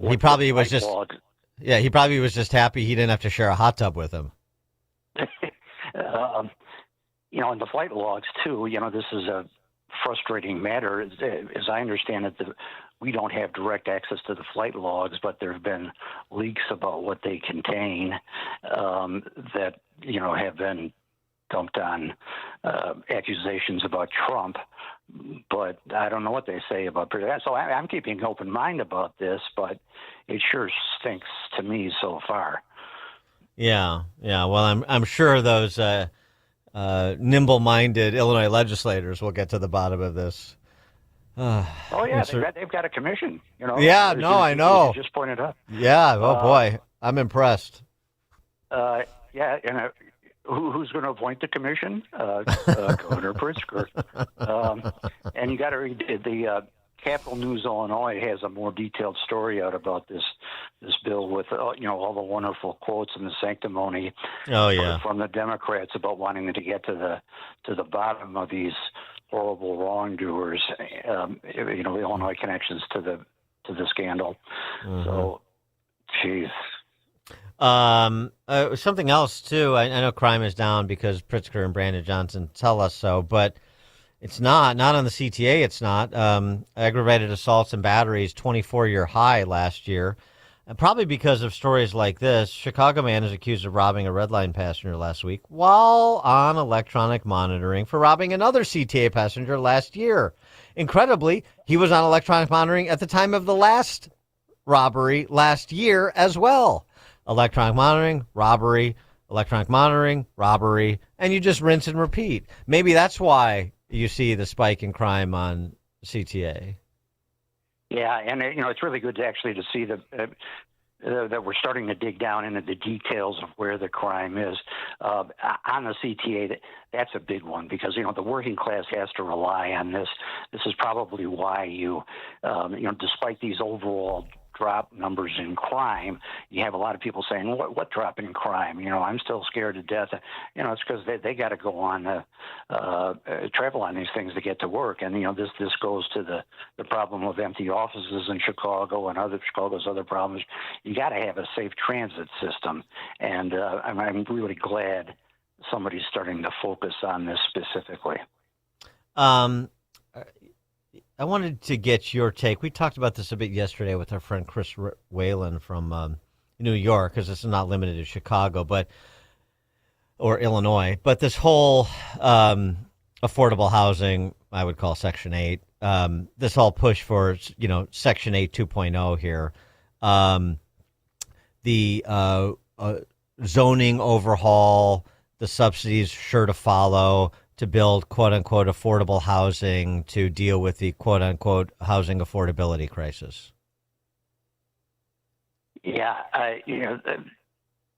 Speaker 30: He probably was just happy he didn't have to share a hot tub with him.
Speaker 5: And the flight logs too. This is a frustrating matter. As I understand it, we don't have direct access to the flight logs, but there have been leaks about what they contain that have been dumped on accusations about Trump, but I don't know what they say about that. So I'm keeping an open mind about this, but it sure stinks to me so far.
Speaker 30: Yeah. Well, I'm sure those nimble-minded Illinois legislators will get to the bottom of this.
Speaker 5: They've got a commission.
Speaker 30: Yeah, no, I know.
Speaker 5: Just pointed out.
Speaker 30: Yeah. Oh boy, I'm impressed.
Speaker 5: Who's going to appoint the commission? Governor Pritzker. And you got to read the Capital News Illinois has a more detailed story out about this bill with all the wonderful quotes and the sanctimony from the Democrats about wanting to get to the bottom of these horrible wrongdoers. The Illinois connections to the scandal. Mm-hmm. So, geez.
Speaker 30: Something else too. I know crime is down because Pritzker and Brandon Johnson tell us so, but it's not on the CTA. It's not. Aggravated assaults and batteries, 24-year high last year. And probably because of stories like this. Chicago man is accused of robbing a Red Line passenger last week while on electronic monitoring for robbing another CTA passenger last year. Incredibly, he was on electronic monitoring at the time of the last robbery last year as well. Electronic monitoring, robbery, electronic monitoring, robbery, and you just rinse and repeat. Maybe that's why you see the spike in crime on CTA.
Speaker 5: Yeah, and it's really good to see that we're starting to dig down into the details of where the crime is. On the CTA, that's a big one because, the working class has to rely on this. This is probably why despite these overall drop numbers in crime, you have a lot of people saying, what drop in crime? I'm still scared to death. It's because they got to go on travel on these things to get to work. And, this goes to the problem of empty offices in Chicago and Chicago's other problems. You got to have a safe transit system. And I'm really glad somebody's starting to focus on this specifically.
Speaker 30: I wanted to get your take. We talked about this a bit yesterday with our friend Chris Whalen from New York, because this is not limited to Chicago, or Illinois. But this whole affordable housing, I would call Section 8, this whole push for, Section 8 2.0 here, the zoning overhaul, the subsidies sure to follow, to build quote-unquote affordable housing to deal with the quote-unquote housing affordability crisis?
Speaker 5: Yeah,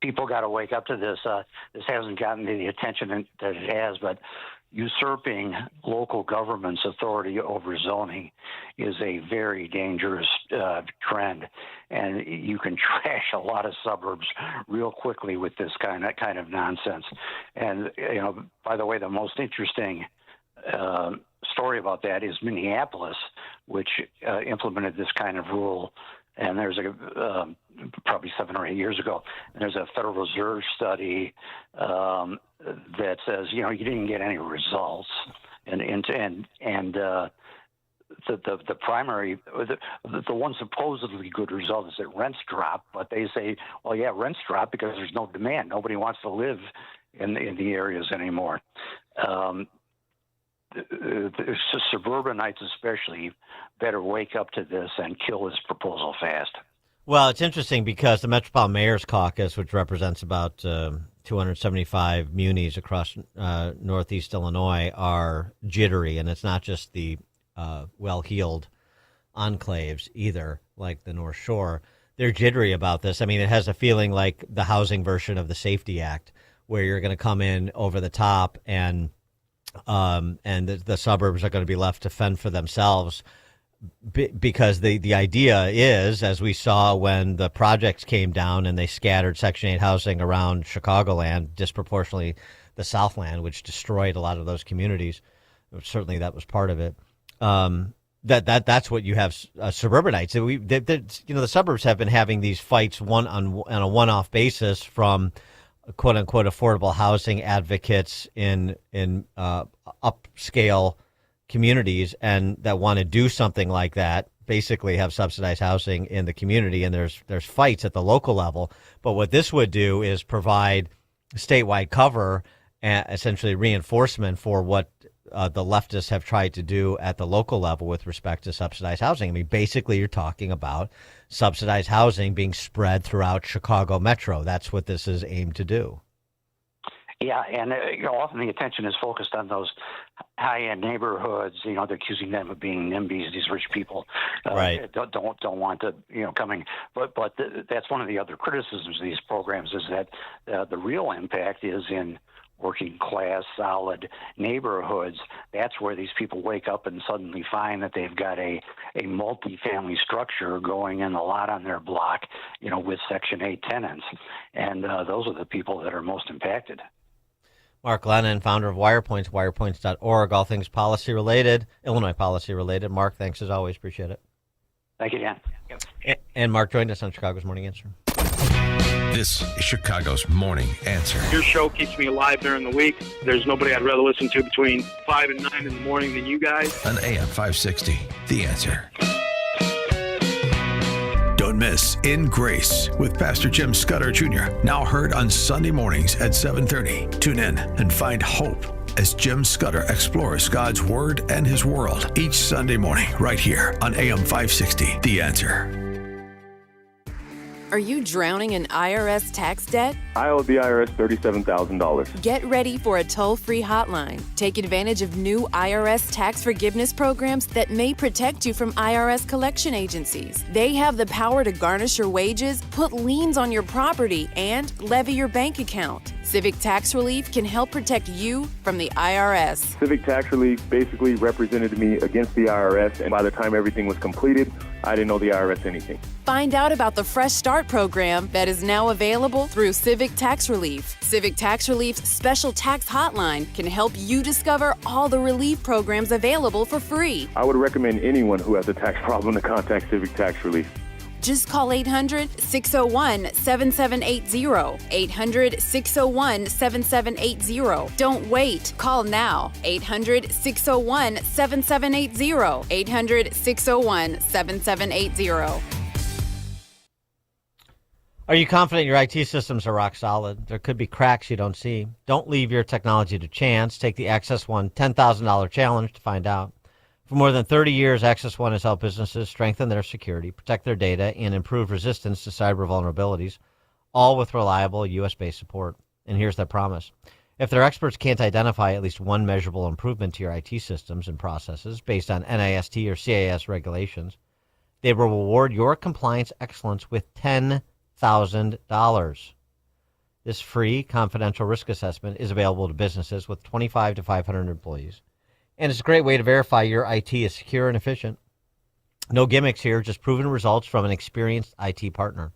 Speaker 5: people got to wake up to this. This hasn't gotten the attention that it has, but usurping local government's authority over zoning is a very dangerous trend, and you can trash a lot of suburbs real quickly with this kind of nonsense. And by the way, the most interesting story about that is Minneapolis, which implemented this kind of rule. And there's probably 7 or 8 years ago, and there's a Federal Reserve study that says you didn't get any results, and the primary the one supposedly good result is that rents drop, but they say, well, yeah, rents drop because there's no demand. Nobody wants to live in the areas anymore. Suburbanites especially better wake up to this and kill this proposal fast.
Speaker 30: Well, it's interesting because the Metropolitan Mayor's Caucus, which represents about 275 munis across Northeast Illinois, are jittery, and it's not just the well-heeled enclaves either, like the North Shore. They're jittery about this. I mean, it has a feeling like the housing version of the Safety Act, where you're going to come in over the top, and the suburbs are going to be left to fend for themselves. Because the idea is, as we saw when the projects came down and they scattered Section 8 housing around Chicagoland, disproportionately the Southland, which destroyed a lot of those communities. Certainly that was part of it. That's what you have suburbanites. The suburbs have been having these fights on a one-off basis from quote unquote affordable housing advocates in upscale communities and that want to do something like that, basically have subsidized housing in the community, and there's fights at the local level. But what this would do is provide statewide cover and essentially reinforcement for what the leftists have tried to do at the local level with respect to subsidized housing. I mean, basically you're talking about subsidized housing being spread throughout Chicago Metro. That's what this is aimed to do.
Speaker 5: Yeah, and often the attention is focused on those high-end neighborhoods. They're accusing them of being NIMBYs. These rich people
Speaker 30: right.
Speaker 5: don't want to coming. But that's one of the other criticisms of these programs is that the real impact is in working class, solid neighborhoods. That's where these people wake up and suddenly find that they've got a multi-family structure going in a lot on their block, with Section 8 tenants, and those are the people that are most impacted.
Speaker 30: Mark Lennon, founder of WirePoints, wirepoints.org, all things policy related, Illinois policy related. Mark, thanks as always. Appreciate it.
Speaker 5: Thank you, Dan. Yep.
Speaker 30: And Mark joined us on Chicago's Morning Answer.
Speaker 8: This is Chicago's Morning Answer.
Speaker 13: Your show keeps me alive during the week. There's nobody I'd rather listen to between 5 and 9 in the morning than you guys.
Speaker 8: On AM 560, The Answer. Don't miss In Grace with Pastor Jim Scudder Jr. Now heard on Sunday mornings at 7:30. Tune in and find hope as Jim Scudder explores God's Word and His world each Sunday morning right here on AM 560, The Answer.
Speaker 16: Are you drowning in IRS tax debt?
Speaker 19: I owe the IRS $37,000.
Speaker 16: Get ready for a toll-free hotline. Take advantage of new IRS tax forgiveness programs that may protect you from IRS collection agencies. They have the power to garnish your wages, put liens on your property, and levy your bank account. Civic Tax Relief can help protect you from the IRS.
Speaker 19: Civic Tax Relief basically represented me against the IRS, and by the time everything was completed, I didn't owe the IRS anything.
Speaker 16: Find out about the Fresh Start program that is now available through Civic Tax Relief. Civic Tax Relief's special tax hotline can help you discover all the relief programs available for free.
Speaker 19: I would recommend anyone who has a tax problem to contact Civic Tax Relief.
Speaker 16: Just call 800-601-7780. 800-601-7780. Don't wait. Call now. 800-601-7780. 800-601-7780.
Speaker 30: Are you confident your IT systems are rock solid? There could be cracks you don't see. Don't leave your technology to chance. Take the Access One $10,000 challenge to find out. For more than 30 years, Access One has helped businesses strengthen their security, protect their data, and improve resistance to cyber vulnerabilities, all with reliable U.S.-based support. And here's their promise. If their experts can't identify at least one measurable improvement to your IT systems and processes based on NIST or CIS regulations, they will reward your compliance excellence with $10,000. This free, confidential risk assessment is available to businesses with 25 to 500 employees. And it's a great way to verify your IT is secure and efficient. No gimmicks here, just proven results from an experienced IT partner.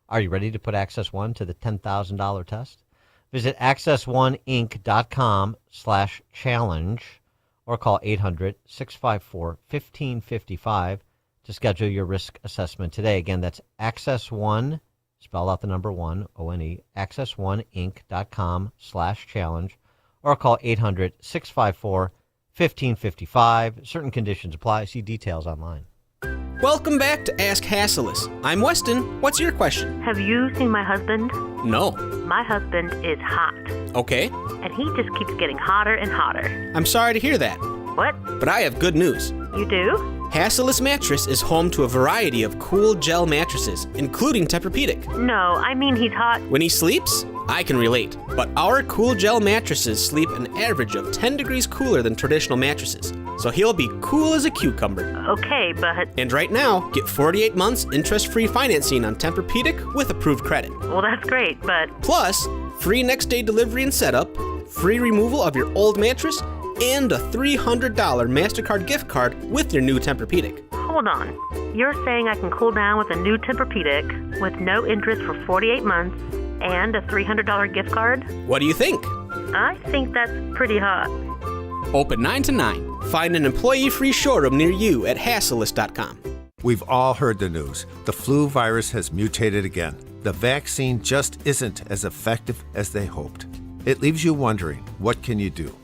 Speaker 30: Are you ready to put Access One to the $10,000 test? Visit accessoneInc.com/challenge or call 800-654-1555 to schedule your risk assessment today. Again, that's Access One, spell out the number 1, O-N-E, accessoneInc.com/challenge or call 800-654-1555. Certain conditions apply. See details online.
Speaker 20: Welcome back to Ask Hasselus. I'm Weston. What's your question?
Speaker 24: Have you seen my husband?
Speaker 20: No.
Speaker 24: My husband is hot.
Speaker 20: Okay.
Speaker 24: And he just keeps getting hotter and hotter.
Speaker 20: I'm sorry to hear that.
Speaker 24: What?
Speaker 20: But I have good news.
Speaker 24: You do?
Speaker 20: Hassellus Mattress is home to a variety of cool gel mattresses, including Tempur-Pedic.
Speaker 24: No, I mean he's hot.
Speaker 20: When he sleeps, I can relate, but our cool gel mattresses sleep an average of 10 degrees cooler than traditional mattresses, so he'll be cool as a cucumber.
Speaker 24: Okay, but...
Speaker 20: And right now, get 48 months interest-free financing on Tempur-Pedic with approved credit.
Speaker 24: Well, that's great, but...
Speaker 20: Plus, free next-day delivery and setup, free removal of your old mattress, and a $300 MasterCard gift card with your new Tempur-Pedic.
Speaker 24: Hold on. You're saying I can cool down with a new Tempur-Pedic with no interest for 48 months and a $300 gift card?
Speaker 20: What do you think?
Speaker 24: I think that's pretty hot.
Speaker 20: Open 9 to 9. Find an employee-free showroom near you at Hassellus.com.
Speaker 1: We've all heard the news. The flu virus has mutated again. The vaccine just isn't as effective as they hoped. It leaves you wondering, what can you do?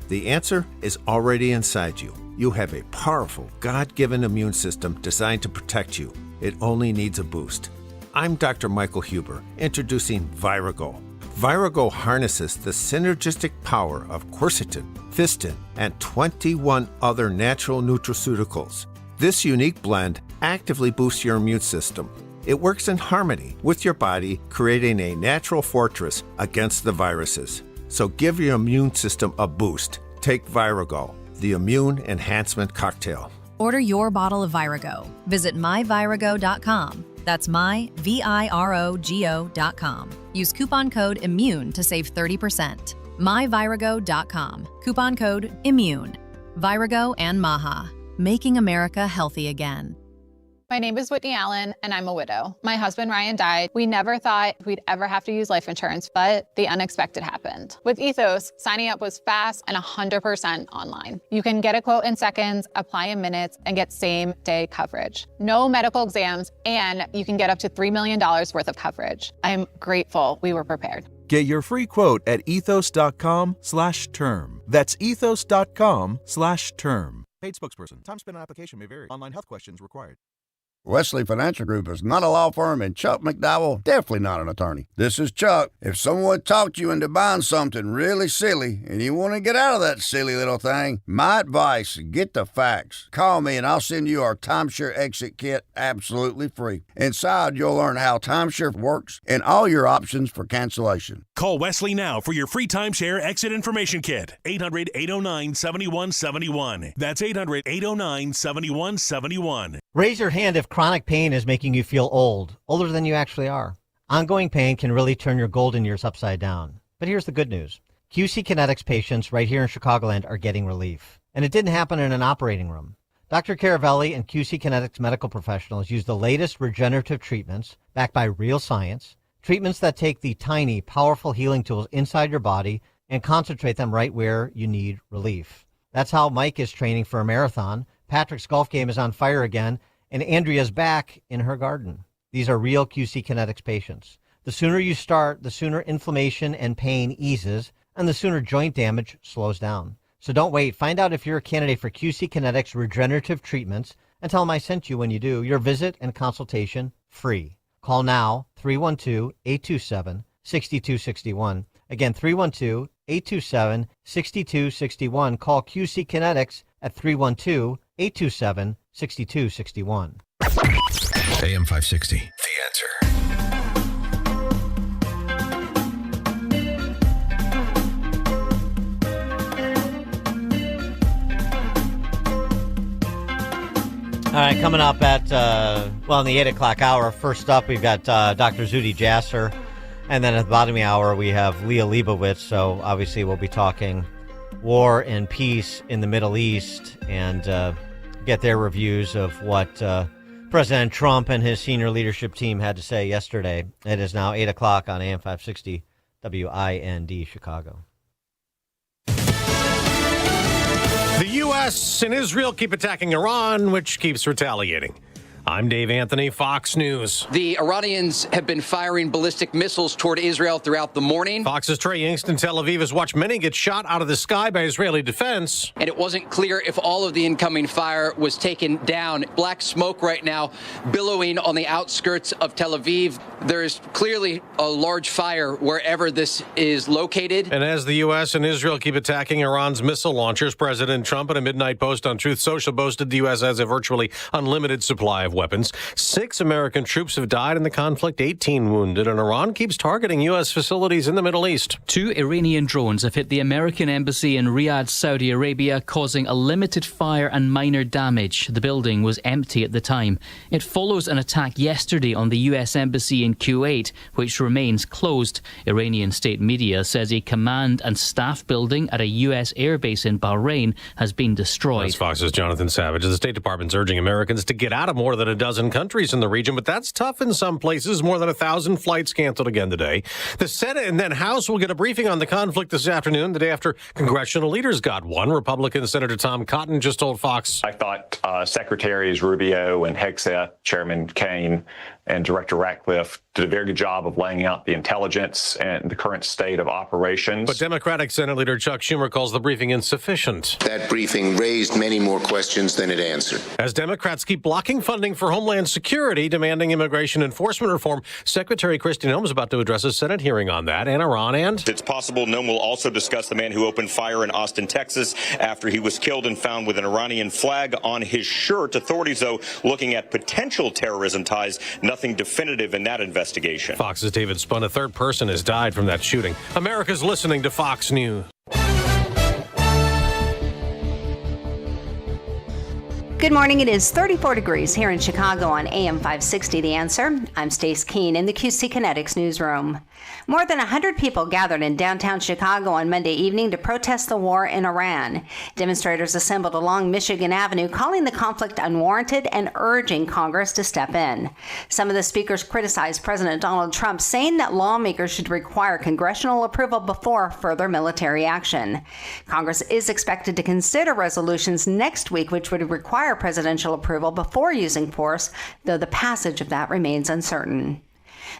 Speaker 1: The answer is already inside you. You have a powerful, God-given immune system designed to protect you. It only needs a boost. I'm Dr. Michael Huber, introducing Virago. Virago harnesses the synergistic power of quercetin, fistin, and 21 other natural nutraceuticals. This unique blend actively boosts your immune system. It works in harmony with your body, creating a natural fortress against the viruses. So give your immune system a boost. Take Virago, the immune enhancement cocktail.
Speaker 3: Order your bottle of Virago. Visit myvirago.com. That's myvirago.com. Use coupon code IMMUNE to save 30%. myvirago.com. Coupon code IMMUNE. Virago and Maha. Making America healthy again.
Speaker 7: My name is Whitney Allen, and I'm a widow. My husband, Ryan, died. We never thought we'd ever have to use life insurance, but the unexpected happened. With Ethos, signing up was fast and 100% online. You can get a quote in seconds, apply in minutes, and get same-day coverage. No medical exams, and you can get up to $3 million worth of coverage. I'm grateful we were prepared.
Speaker 21: Get your free quote at ethos.com/term. That's ethos.com/term. Paid spokesperson. Time spent on application may vary. Online health questions required.
Speaker 22: Wesley Financial Group is not a law firm, and Chuck McDowell definitely not an attorney. This is Chuck. If someone talked you into buying something really silly and you want to get out of that silly little thing, my advice, get the facts. Call me and I'll send you our timeshare exit kit absolutely free. Inside, you'll learn how timeshare works and all your options for cancellation.
Speaker 25: Call Wesley now for your free timeshare exit information kit. 800-809-7171. That's 800-809-7171.
Speaker 30: Raise your hand if chronic pain is making you feel old, older than you actually are. Ongoing pain can really turn your golden years upside down. But here's the good news. QC Kinetics patients right here in Chicagoland are getting relief. And it didn't happen in an operating room. Dr. Caravelli and QC Kinetics medical professionals use the latest regenerative treatments backed by real science, treatments that take the tiny, powerful healing tools inside your body and concentrate them right where you need relief. That's how Mike is training for a marathon. Patrick's golf game is on fire again, and Andrea's back in her garden. These are real QC Kinetics patients. The sooner you start, the sooner inflammation and pain eases, and the sooner joint damage slows down. So don't wait. Find out if you're a candidate for QC Kinetics regenerative treatments, and tell them I sent you when you do. Your visit and consultation free. Call now, 312-827-6261. Again, 312-827-6261. Call QC Kinetics at 312-827-6261.
Speaker 8: AM 560, The Answer.
Speaker 30: All right, coming up at, in the 8 o'clock hour, first up, we've got Dr. Zuhdi Jasser. And then at the bottom of the hour, we have Leah Leibovitz. So obviously we'll be talking war and peace in the Middle East and get their reviews of what President Trump and his senior leadership team had to say yesterday. It is now 8 o'clock on AM 560 WIND Chicago.
Speaker 26: The U.S. and Israel keep attacking Iran, which keeps retaliating.
Speaker 6: I'm Dave Anthony, Fox News.
Speaker 9: The Iranians have been firing ballistic missiles toward Israel throughout the morning.
Speaker 6: Fox's Trey Yingst in Tel Aviv has watched many get shot out of the sky by Israeli defense.
Speaker 9: And it wasn't clear if all of the incoming fire was taken down. Black smoke right now billowing on the outskirts of Tel Aviv. There is clearly a large fire wherever this is located.
Speaker 6: And as the U.S. and Israel keep attacking Iran's missile launchers, President Trump in a midnight post on Truth Social boasted the U.S. has a virtually unlimited supply of weapons. 6 American troops have died in the conflict, 18 wounded, and Iran keeps targeting U.S. facilities in the Middle East.
Speaker 11: 2 Iranian drones have hit the American embassy in Riyadh, Saudi Arabia, causing a limited fire and minor damage. The building was empty at the time. It follows an attack yesterday on the U.S. embassy in Kuwait, which remains closed. Iranian state media says a command and staff building at a U.S. airbase in Bahrain has been destroyed.
Speaker 6: That's Fox's Jonathan Savage. The State Department's urging Americans to get out of more than a dozen countries in the region, but that's tough in some places. More than 1,000 flights canceled again today. The Senate and then House will get a briefing on the conflict this afternoon, the day after congressional leaders got one. Republican Senator Tom Cotton just told Fox.
Speaker 12: I thought Secretaries Rubio and Hegseth, Chairman Kaine, and Director Ratcliffe did a very good job of laying out the intelligence and the current state of operations.
Speaker 6: But Democratic Senate Leader Chuck Schumer calls the briefing insufficient.
Speaker 14: That briefing raised many more questions than it answered.
Speaker 6: As Democrats keep blocking funding for Homeland Security, demanding immigration enforcement reform, Secretary Kristi Noem is about to address a Senate hearing on that. And Iran and...
Speaker 17: It's possible Noem will also discuss the man who opened fire in Austin, Texas, after he was killed and found with an Iranian flag on his shirt. Authorities, though, looking at potential terrorism ties. Nothing definitive in that investigation.
Speaker 6: Fox's David Spun. A third person has died from that shooting. America's listening to Fox News.
Speaker 26: Good morning. It is 34 degrees here in Chicago on AM 560 The Answer. I'm Stace Keene in the QC Kinetics newsroom. More than 100 people gathered in downtown Chicago on Monday evening to protest the war in Iran. Demonstrators assembled along Michigan Avenue, calling the conflict unwarranted and urging Congress to step in. Some of the speakers criticized President Donald Trump, saying that lawmakers should require congressional approval before further military action. Congress is expected to consider resolutions next week, which would require presidential approval before using force, though the passage of that remains uncertain.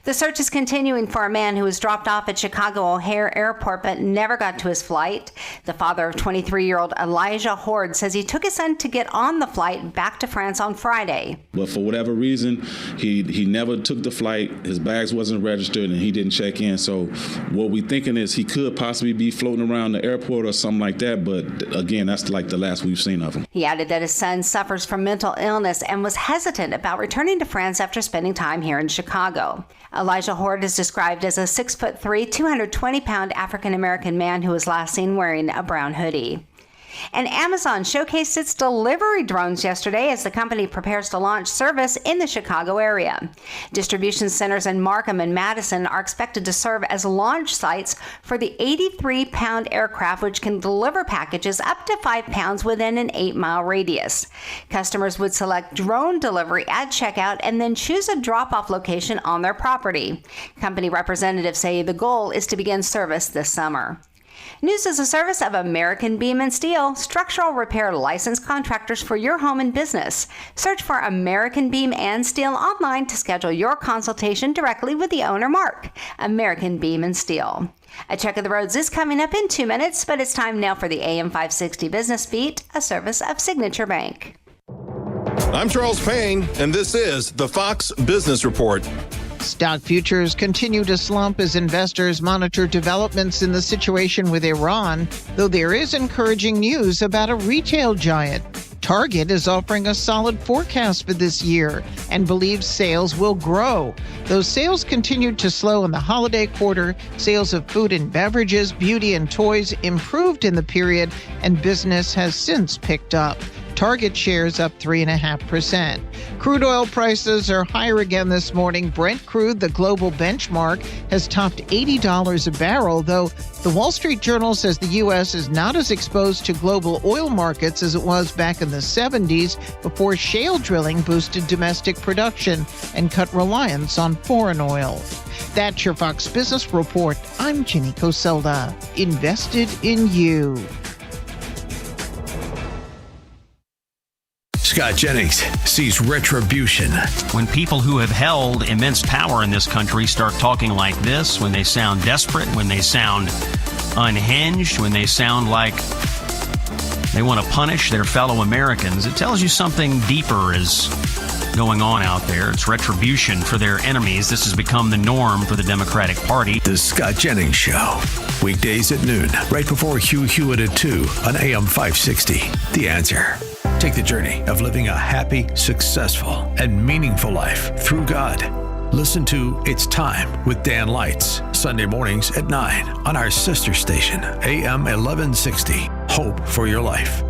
Speaker 26: The search is continuing for a man who was dropped off at Chicago O'Hare Airport but never got to his flight. The father of 23-year-old Elijah Horde says he took his son to get on the flight back to France on Friday.
Speaker 27: But for whatever reason, he never took the flight. His bags wasn't registered and he didn't check in. So what we're thinking is he could possibly be floating around the airport or something like that. But again, that's like the last we've seen of him.
Speaker 26: He added that his son suffers from mental illness and was hesitant about returning to France after spending time here in Chicago. Elijah Horde is described as a 6'3", 220-pound African-American man who was last seen wearing a brown hoodie. And Amazon showcased its delivery drones yesterday as the company prepares to launch service in the Chicago area. Distribution centers in Markham and Madison are expected to serve as launch sites for the 83-pound aircraft, which can deliver packages up to 5 pounds within an 8-mile radius. Customers would select drone delivery at checkout and then choose a drop-off location on their property. Company representatives say the goal is to begin service this summer. News is a service of American Beam and Steel, structural repair licensed contractors for your home and business. Search for American Beam and Steel online to schedule your consultation directly with the owner, Mark. American Beam and Steel. A check of the roads is coming up in 2 minutes, but it's time now for the AM 560 Business Beat, a service of Signature Bank.
Speaker 28: I'm Charles Payne, and this is the Fox Business Report.
Speaker 29: Stock futures continue to slump as investors monitor developments in the situation with Iran, though there is encouraging news about a retail giant. Target is offering a solid forecast for this year and believes sales will grow. Though sales continued to slow in the holiday quarter, sales of food and beverages, beauty and toys improved in the period, and business has since picked up. Target shares up 3.5%. Crude oil prices are higher again this morning. Brent crude, the global benchmark, has topped $80 a barrel, though the Wall Street Journal says the U.S. is not as exposed to global oil markets as it was back in the 70s before shale drilling boosted domestic production and cut reliance on foreign oil. That's your Fox Business Report. I'm Ginny Coselda. Invested in you.
Speaker 8: Scott Jennings sees retribution.
Speaker 2: When people who have held immense power in this country start talking like this, when they sound desperate, when they sound unhinged, when they sound like they want to punish their fellow Americans, it tells you something deeper is going on out there. It's retribution for their enemies. This has become the norm for the Democratic Party.
Speaker 8: The Scott Jennings Show. Weekdays at noon, right before Hugh Hewitt at 2 on AM 560. The Answer. Take the journey of living a happy, successful, and meaningful life through God. Listen to It's Time with Dan Lights, Sunday mornings at 9 on our sister station, AM 1160. Hope for your life.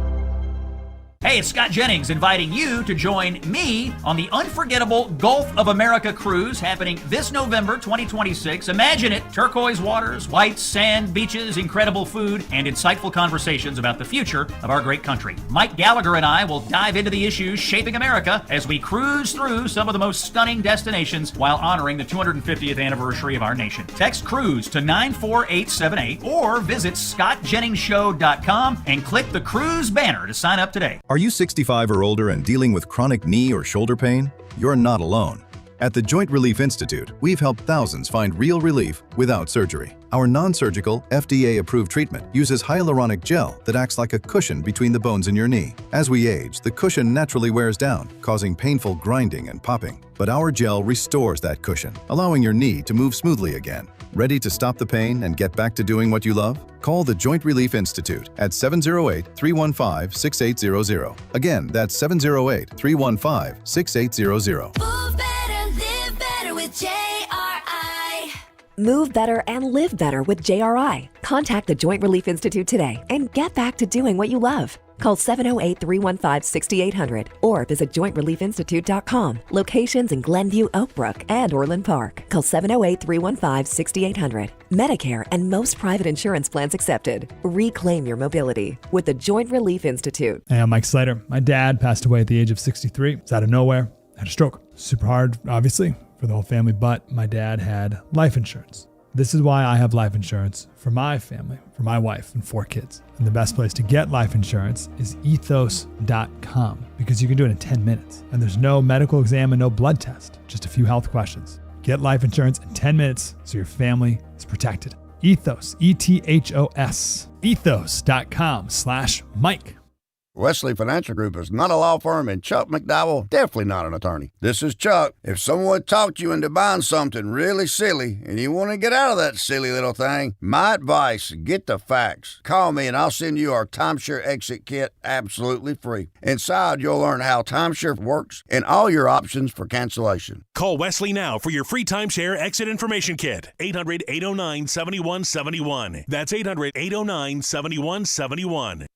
Speaker 4: Hey, it's Scott Jennings inviting you to join me on the unforgettable Gulf of America cruise happening this November 2026. Imagine it, turquoise waters, white sand, beaches, incredible food, and insightful conversations about the future of our great country. Mike Gallagher and I will dive into the issues shaping America as we cruise through some of the most stunning destinations while honoring the 250th anniversary of our nation. Text cruise to 94878 or visit scottjenningsshow.com and click the cruise banner to sign up today.
Speaker 5: Are you 65 or older and dealing with chronic knee or shoulder pain? You're not alone. At the Joint Relief Institute, we've helped thousands find real relief without surgery. Our non-surgical, FDA-approved treatment uses hyaluronic gel that acts like a cushion between the bones in your knee. As we age, the cushion naturally wears down, causing painful grinding and popping. But our gel restores that cushion, allowing your knee to move smoothly again. Ready to stop the pain and get back to doing what you love? Call the Joint Relief Institute at 708-315-6800. Again, that's 708-315-6800.
Speaker 10: Move better, live better with JRI.
Speaker 13: Move better and live better with JRI. Contact the Joint Relief Institute today and get back to doing what you love. Call 708-315-6800 or visit jointreliefinstitute.com. Locations in Glenview, Oak Brook, and Orland Park. Call 708-315-6800. Medicare and most private insurance plans accepted. Reclaim your mobility with the Joint Relief Institute.
Speaker 15: Hey, I'm Mike Slater. My dad passed away at the age of 63. It's out of nowhere. Had a stroke. Super hard, obviously, for the whole family, but my dad had life insurance. This is why I have life insurance for my family, for my wife and 4 kids. And the best place to get life insurance is ethos.com because you can do it in 10 minutes. And there's no medical exam and no blood test, just a few health questions. Get life insurance in 10 minutes so your family is protected. Ethos, E-T-H-O-S, ethos.com/Mike.
Speaker 22: Wesley Financial Group is not a law firm, and Chuck McDowell definitely not an attorney. This is Chuck. If someone talked you into buying something really silly and you want to get out of that silly little thing, my advice, get the facts. Call me and I'll send you our timeshare exit kit absolutely free. Inside, you'll learn how timeshare works and all your options for cancellation.
Speaker 25: Call Wesley now for your free timeshare exit information kit. 800-809-7171. That's 800-809-7171.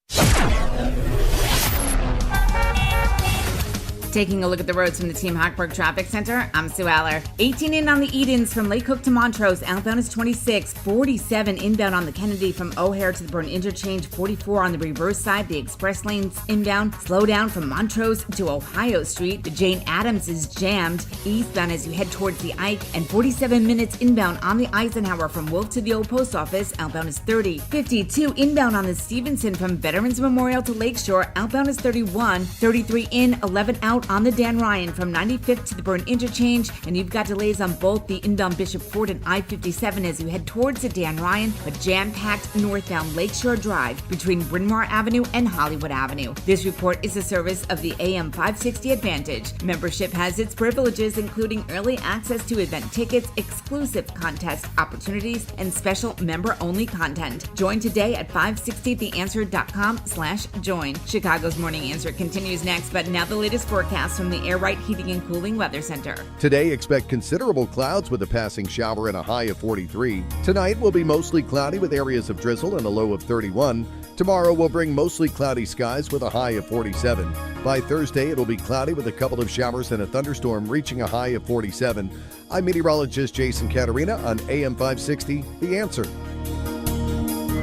Speaker 16: Taking a look at the roads from the Team Hochberg Traffic Center, I'm Sue Aller. 18 in on the Edens from Lake Cook to Montrose. Outbound is 26. 47 inbound on the Kennedy from O'Hare to the Burn Interchange. 44 on the reverse side. The express lanes inbound. Slow down from Montrose to Ohio Street. The Jane Addams is jammed eastbound as you head towards the Ike. And 47 minutes inbound on the Eisenhower from Wolf to the Old Post Office. Outbound is 30. 52 inbound on the Stevenson from Veterans Memorial to Lakeshore. Outbound is 31. 33 in, 11 out on the Dan Ryan from 95th to the Burn Interchange, and you've got delays on both the inbound Bishop Ford and I-57 as you head towards the Dan Ryan, but jam-packed northbound Lakeshore Drive between Bryn Mawr Avenue and Hollywood Avenue. This report is a service of the AM 560 Advantage. Membership has its privileges, including early access to event tickets, exclusive contest opportunities, and special member-only content. Join today at 560theanswer.com/join. Chicago's Morning Answer continues next, but now the latest forecast from the Air Right Heating and Cooling Weather Center.
Speaker 18: Today, expect considerable clouds with a passing shower and a high of 43. Tonight will be mostly cloudy with areas of drizzle and a low of 31. Tomorrow will bring mostly cloudy skies with a high of 47. By Thursday, it'll be cloudy with a couple of showers and a thunderstorm reaching a high of 47. I'm meteorologist Jason Caterina on AM 560, The Answer.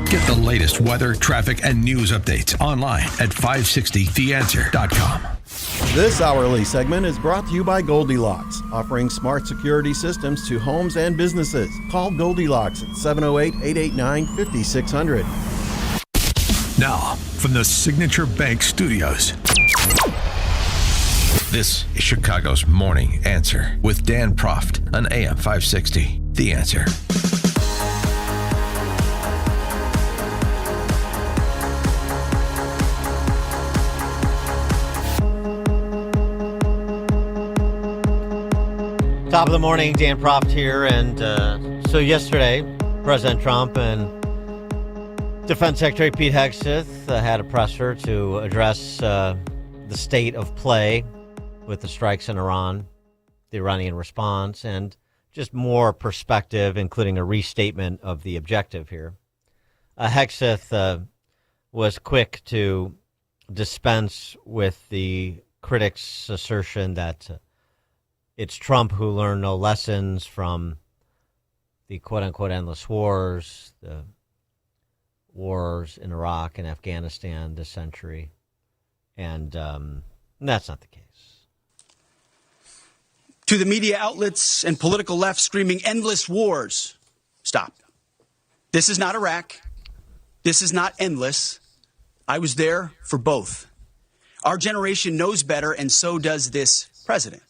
Speaker 8: Get the latest weather, traffic, and news updates online at 560theanswer.com.
Speaker 19: This hourly segment is brought to you by Goldilocks, offering smart security systems to homes and businesses. Call Goldilocks at 708-889-5600.
Speaker 8: Now, from the Signature Bank Studios, This is Chicago's Morning Answer with Dan Proft on AM 560. The Answer.
Speaker 1: Top of the morning, Dan Proft here. And so yesterday, President Trump and Defense Secretary Pete Hegseth had a presser to address the state of play with the strikes in Iran, the Iranian response, and just more perspective, including a restatement of the objective here. Hegseth was quick to dispense with the critics' assertion that it's Trump who learned no lessons from the quote-unquote endless wars, the wars in Iraq and Afghanistan this century. And that's not the case.
Speaker 3: To the media outlets and political left screaming endless wars, stop. This is not Iraq. This is not endless. I was there for both. Our generation knows better, and so does this president.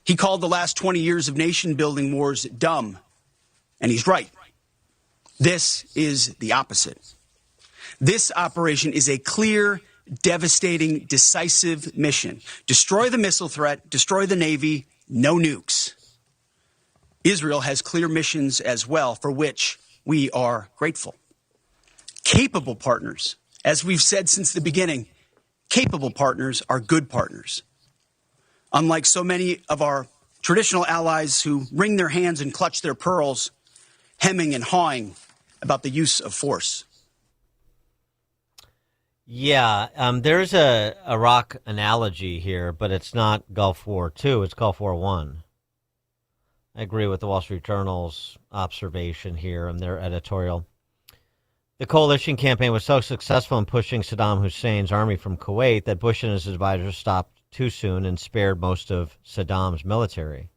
Speaker 3: He called the last 20 years of nation-building wars dumb, and he's right. This is the opposite. This operation is a clear, devastating, decisive mission. Destroy the missile threat, destroy the Navy, no nukes. Israel has clear missions as well, for which we are grateful. Capable partners, as we've said since the beginning, capable partners are good partners. Unlike so many of our traditional allies who wring their hands and clutch their pearls, hemming and hawing about the use of force.
Speaker 1: Yeah, there's a Iraq analogy here, but it's not Gulf War II, it's Gulf War I. I agree with the Wall Street Journal's observation here and their editorial. The coalition campaign was so successful in pushing Saddam Hussein's army from Kuwait that Bush and his advisors stopped too soon and spared most of Saddam's military.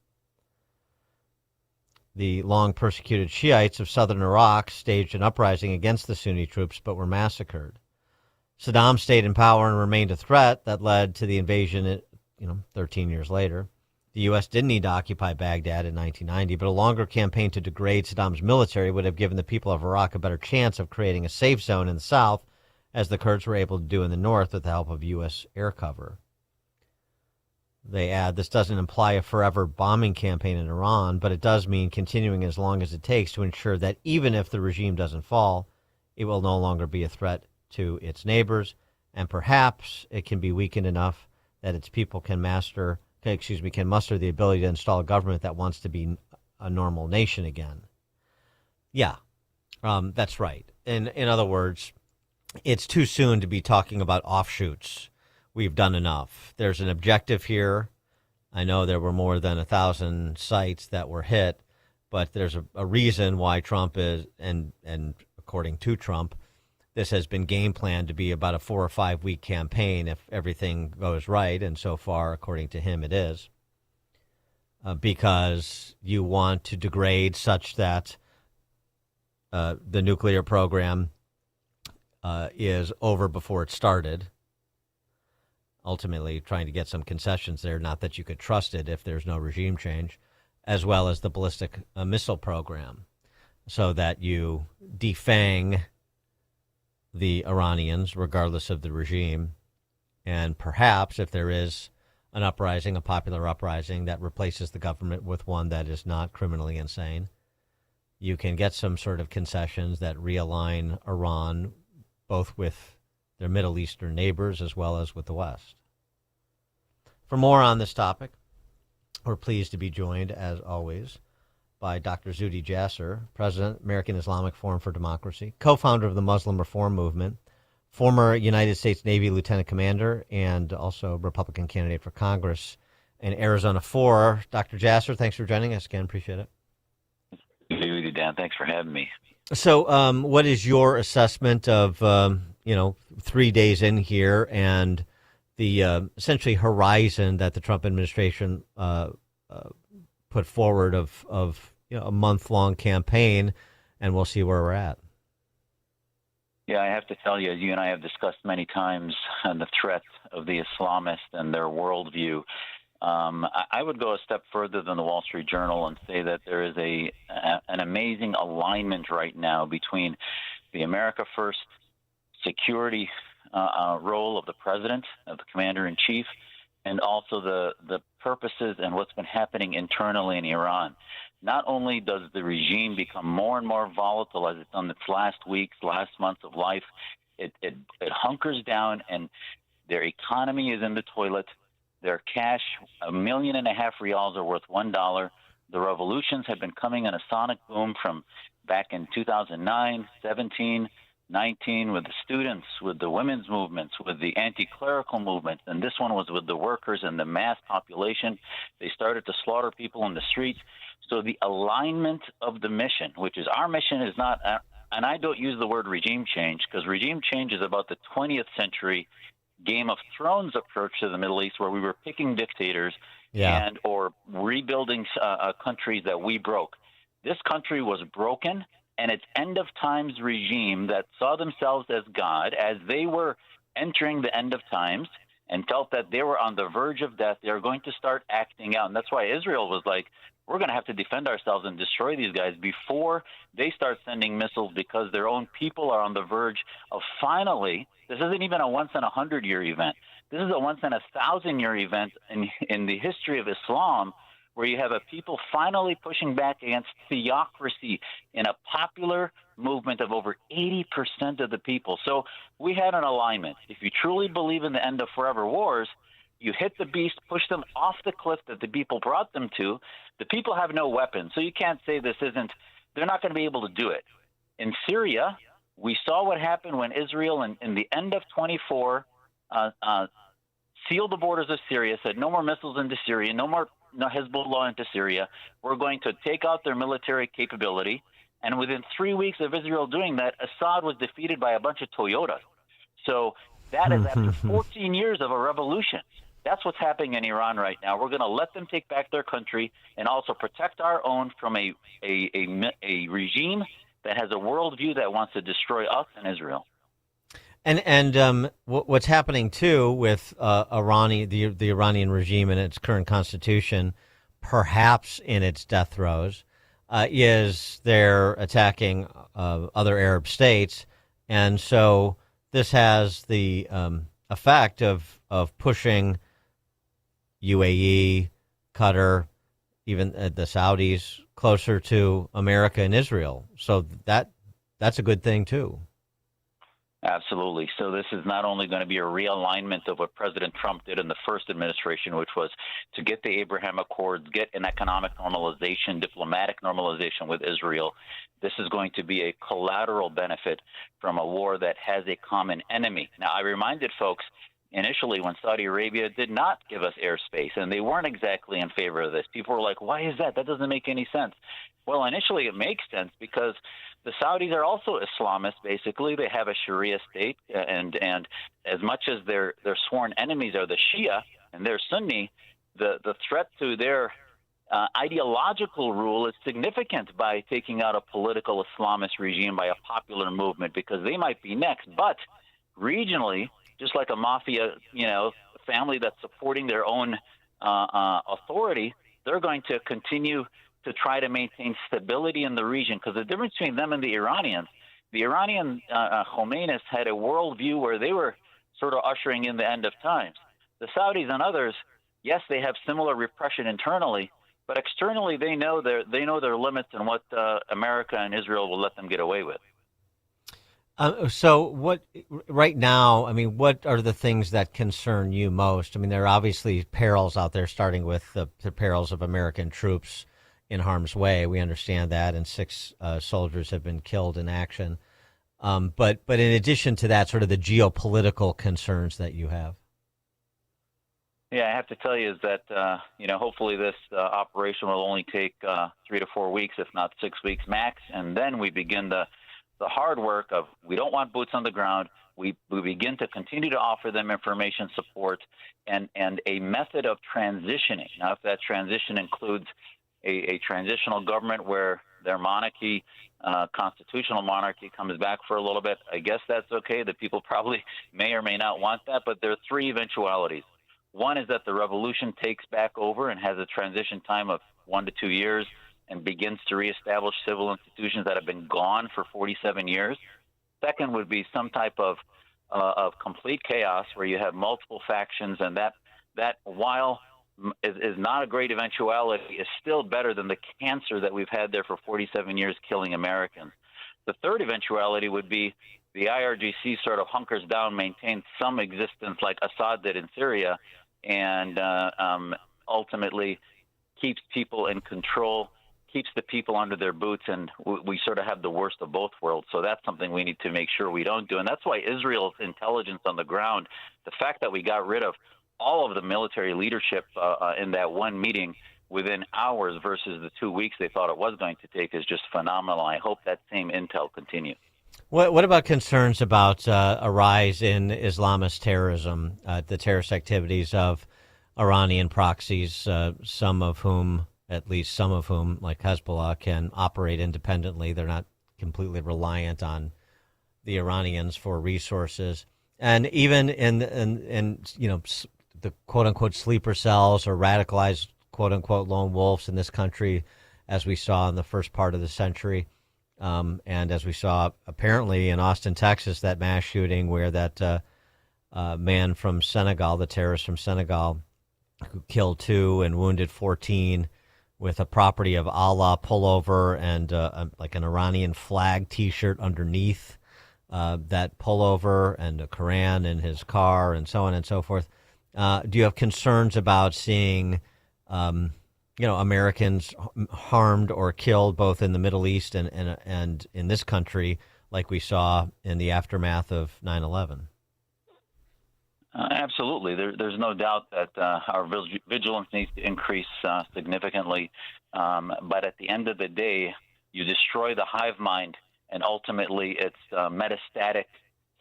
Speaker 1: The long persecuted Shiites of southern Iraq staged an uprising against the Sunni troops but were massacred. Saddam stayed in power and remained a threat that led to the invasion 13 years later. The U.S. didn't need to occupy Baghdad in 1990, but a longer campaign to degrade Saddam's military would have given the people of Iraq a better chance of creating a safe zone in the south, as the Kurds were able to do in the north with the help of U.S. air cover. They add, this doesn't imply a forever bombing campaign in Iran, but it does mean continuing as long as it takes to ensure that even if the regime doesn't fall, it will no longer be a threat to its neighbors, and perhaps it can be weakened enough that its people can muster the ability to install a government that wants to be a normal nation again. Yeah, that's right. In other words, it's too soon to be talking about offshoots. We've done enough. There's an objective here. I know there were more than 1,000 sites that were hit, but there's a reason why Trump is, and according to Trump, this has been game planned to be about a 4 or 5 week campaign if everything goes right, and so far, according to him, it is. Because you want to degrade such that the nuclear program is over before it started. Ultimately trying to get some concessions there, not that you could trust it if there's no regime change, as well as the ballistic missile program, so that you defang the Iranians, regardless of the regime. And perhaps if there is an uprising, a popular uprising that replaces the government with one that is not criminally insane, you can get some sort of concessions that realign Iran both with their Middle Eastern neighbors as well as with the West. For more on this topic, we're pleased to be joined, as always, by Dr. Zuhdi Jasser, President, American Islamic Forum for Democracy, co-founder of the Muslim Reform Movement, former United States Navy Lieutenant Commander, and also Republican candidate for Congress in Arizona 4. Dr. Jasser, thanks for joining us again. Appreciate it.
Speaker 7: Zuhdi, Dan, thanks for having me.
Speaker 1: So what is your assessment of, 3 days in here and the essentially horizon that the Trump administration put forward of a month-long campaign, and we'll see where we're at?
Speaker 7: Yeah, I have to tell you, as you and I have discussed many times, the threat of the Islamists and their worldview. I would go a step further than the Wall Street Journal and say that there is an amazing alignment right now between the America First security role of the president, of the commander-in-chief, and also the purposes and what's been happening internally in Iran. Not only does the regime become more and more volatile as it's done its last weeks, last months of life, it hunkers down and their economy is in the toilet. Their cash, 1.5 million riyals are worth $1. The revolutions have been coming in a sonic boom from back in 2009, 17, 19, with the students, with the women's movements, with the anti-clerical movements, and this one was with the workers and the mass population. They started to slaughter people in the streets. So the alignment of the mission, which is our mission, is not, and I don't use the word regime change, because regime change is about the 20th century Game of Thrones approach to the Middle East, where we were picking dictators and or rebuilding countries that we broke. This country was broken, and its end of times regime that saw themselves as God, as they were entering the end of times and felt that they were on the verge of death, they are going to start acting out. And that's why Israel was like, we're going to have to defend ourselves and destroy these guys before they start sending missiles, because their own people are on the verge of finally, this isn't even a once-in-a-100-year event. This is a once-in-a-1,000-year event in the history of Islam, where you have a people finally pushing back against theocracy in a popular movement of over 80% of the people. So we had an alignment. If you truly believe in the end of forever wars, you hit the beast, push them off the cliff that the people brought them to. The people have no weapons, so you can't say this isn't – they're not going to be able to do it. In Syria, we saw what happened when Israel, in the end of 24, sealed the borders of Syria, said no more missiles into Syria, no Hezbollah into Syria. We're going to take out their military capability. And within 3 weeks of Israel doing that, Assad was defeated by a bunch of Toyotas. So that is after 14 years of a revolution. That's what's happening in Iran right now. We're going to let them take back their country and also protect our own from a regime that has a worldview that wants to destroy us and Israel.
Speaker 1: And what's happening too with the Iranian regime and its current constitution, perhaps in its death throes, is they're attacking other Arab states, and so this has the effect of pushing UAE, Qatar, even the Saudis closer to America and Israel. So that's a good thing too.
Speaker 7: Absolutely. So this is not only going to be a realignment of what President Trump did in the first administration, which was to get the Abraham Accords, get an economic normalization, diplomatic normalization with Israel. This is going to be a collateral benefit from a war that has a common enemy. Now, I reminded folks initially when Saudi Arabia did not give us airspace, and they weren't exactly in favor of this. People were like, why is that? That doesn't make any sense. Well, initially it makes sense because the Saudis are also Islamists, basically. They have a Sharia state, and as much as their sworn enemies are the Shia and they're Sunni, the threat to their ideological rule is significant by taking out a political Islamist regime by a popular movement, because they might be next. But regionally, just like a mafia, family that's supporting their own authority, they're going to continue to try to maintain stability in the region, because the difference between them and the Iranian Khomeinists had a worldview where they were sort of ushering in the end of times. The Saudis and others, yes, they have similar repression internally, but externally they know their limits and what America and Israel will let them get away with.
Speaker 1: So what right now, I mean, what are the things that concern you most? I mean, there are obviously perils out there, starting with the perils of American troops in harm's way. We understand that, and 6 soldiers have been killed in action. But in addition to that, sort of the geopolitical concerns that you have.
Speaker 7: Yeah, I have to tell you is that, hopefully this operation will only take 3 to 4 weeks, if not 6 weeks max. And then we begin the hard work of, we don't want boots on the ground. We begin to continue to offer them information support and a method of transitioning. Now, if that transition includes a transitional government where their monarchy constitutional monarchy comes back for a little bit, I guess that's okay. The people probably may or may not want that, but there are three eventualities. One is that the revolution takes back over and has a transition time of 1 to 2 years and begins to reestablish civil institutions that have been gone for 47 years. Second would be some type of complete chaos where you have multiple factions, and that while is not a great eventuality, is still better than the cancer that we've had there for 47 years killing Americans. The third eventuality would be the IRGC sort of hunkers down, maintains some existence like Assad did in Syria, and ultimately keeps people in control, keeps the people under their boots, and we sort of have the worst of both worlds. So that's something we need to make sure we don't do. And that's why Israel's intelligence on the ground, the fact that we got rid of all of the military leadership in that one meeting within hours versus the 2 weeks they thought it was going to take is just phenomenal. I hope that same intel continues.
Speaker 1: What about concerns about a rise in Islamist terrorism, the terrorist activities of Iranian proxies, some of whom, like Hezbollah, can operate independently? They're not completely reliant on the Iranians for resources. And even in the quote-unquote sleeper cells or radicalized quote-unquote lone wolves in this country, as we saw in the first part of the century, and as we saw apparently in Austin, Texas, that mass shooting where that man from Senegal, the terrorist from Senegal, who killed 2 and wounded 14 with a property of Allah pullover and like an Iranian flag T-shirt underneath that pullover, and a Quran in his car, and so on and so forth. Do you have concerns about seeing, Americans harmed or killed both in the Middle East and in this country, like we saw in the aftermath of 9/11?
Speaker 7: Absolutely. There's no doubt that our vigilance needs to increase significantly. But at the end of the day, you destroy the hive mind, and ultimately its metastatic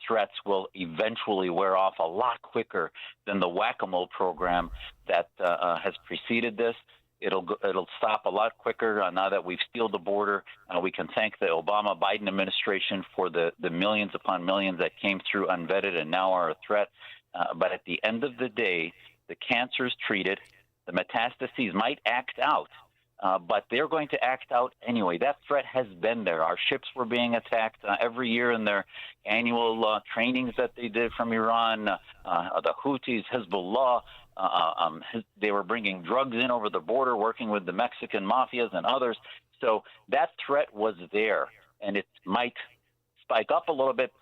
Speaker 7: threats will eventually wear off a lot quicker than the whack-a-mole program that has preceded this. It'll stop a lot quicker now that we've sealed the border. We can thank the Obama-Biden administration for the millions upon millions that came through unvetted and now are a threat. But at the end of the day, the cancer is treated. The metastases might act out, but they're going to act out anyway. That threat has been there. Our ships were being attacked every year in their annual trainings that they did from Iran. The Houthis, Hezbollah, they were bringing drugs in over the border, working with the Mexican mafias and others. So that threat was there, and it might spike up a little bit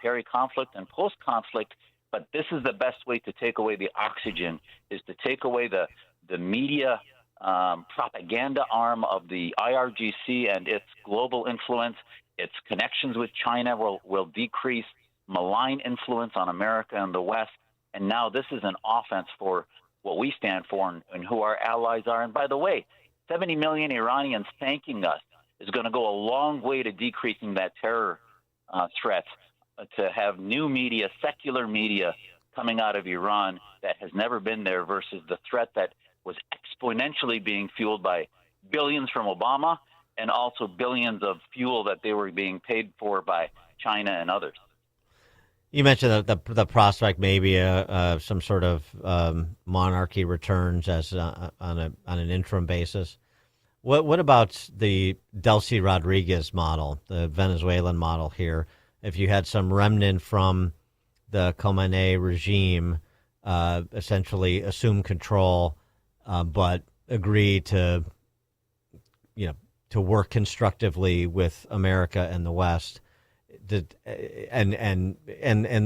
Speaker 7: peri-conflict and post-conflict. But this is the best way to take away the oxygen, is to take away the media propaganda arm of the IRGC and its global influence. Its connections with China will decrease, malign influence on America and the West. And now this is an offense for what we stand for and who our allies are. And by the way, 70 million Iranians thanking us is going to go a long way to decreasing that terror threat. To have new media, secular media, coming out of Iran that has never been there versus the threat that was exponentially being fueled by billions from Obama and also billions of fuel that they were being paid for by China and others.
Speaker 1: You mentioned the prospect maybe some sort of monarchy returns as on an interim basis. What about the Delcy Rodriguez model, the Venezuelan model here? If you had some remnant from the Khamenei regime essentially assume control, but agree to work constructively with America and the West, and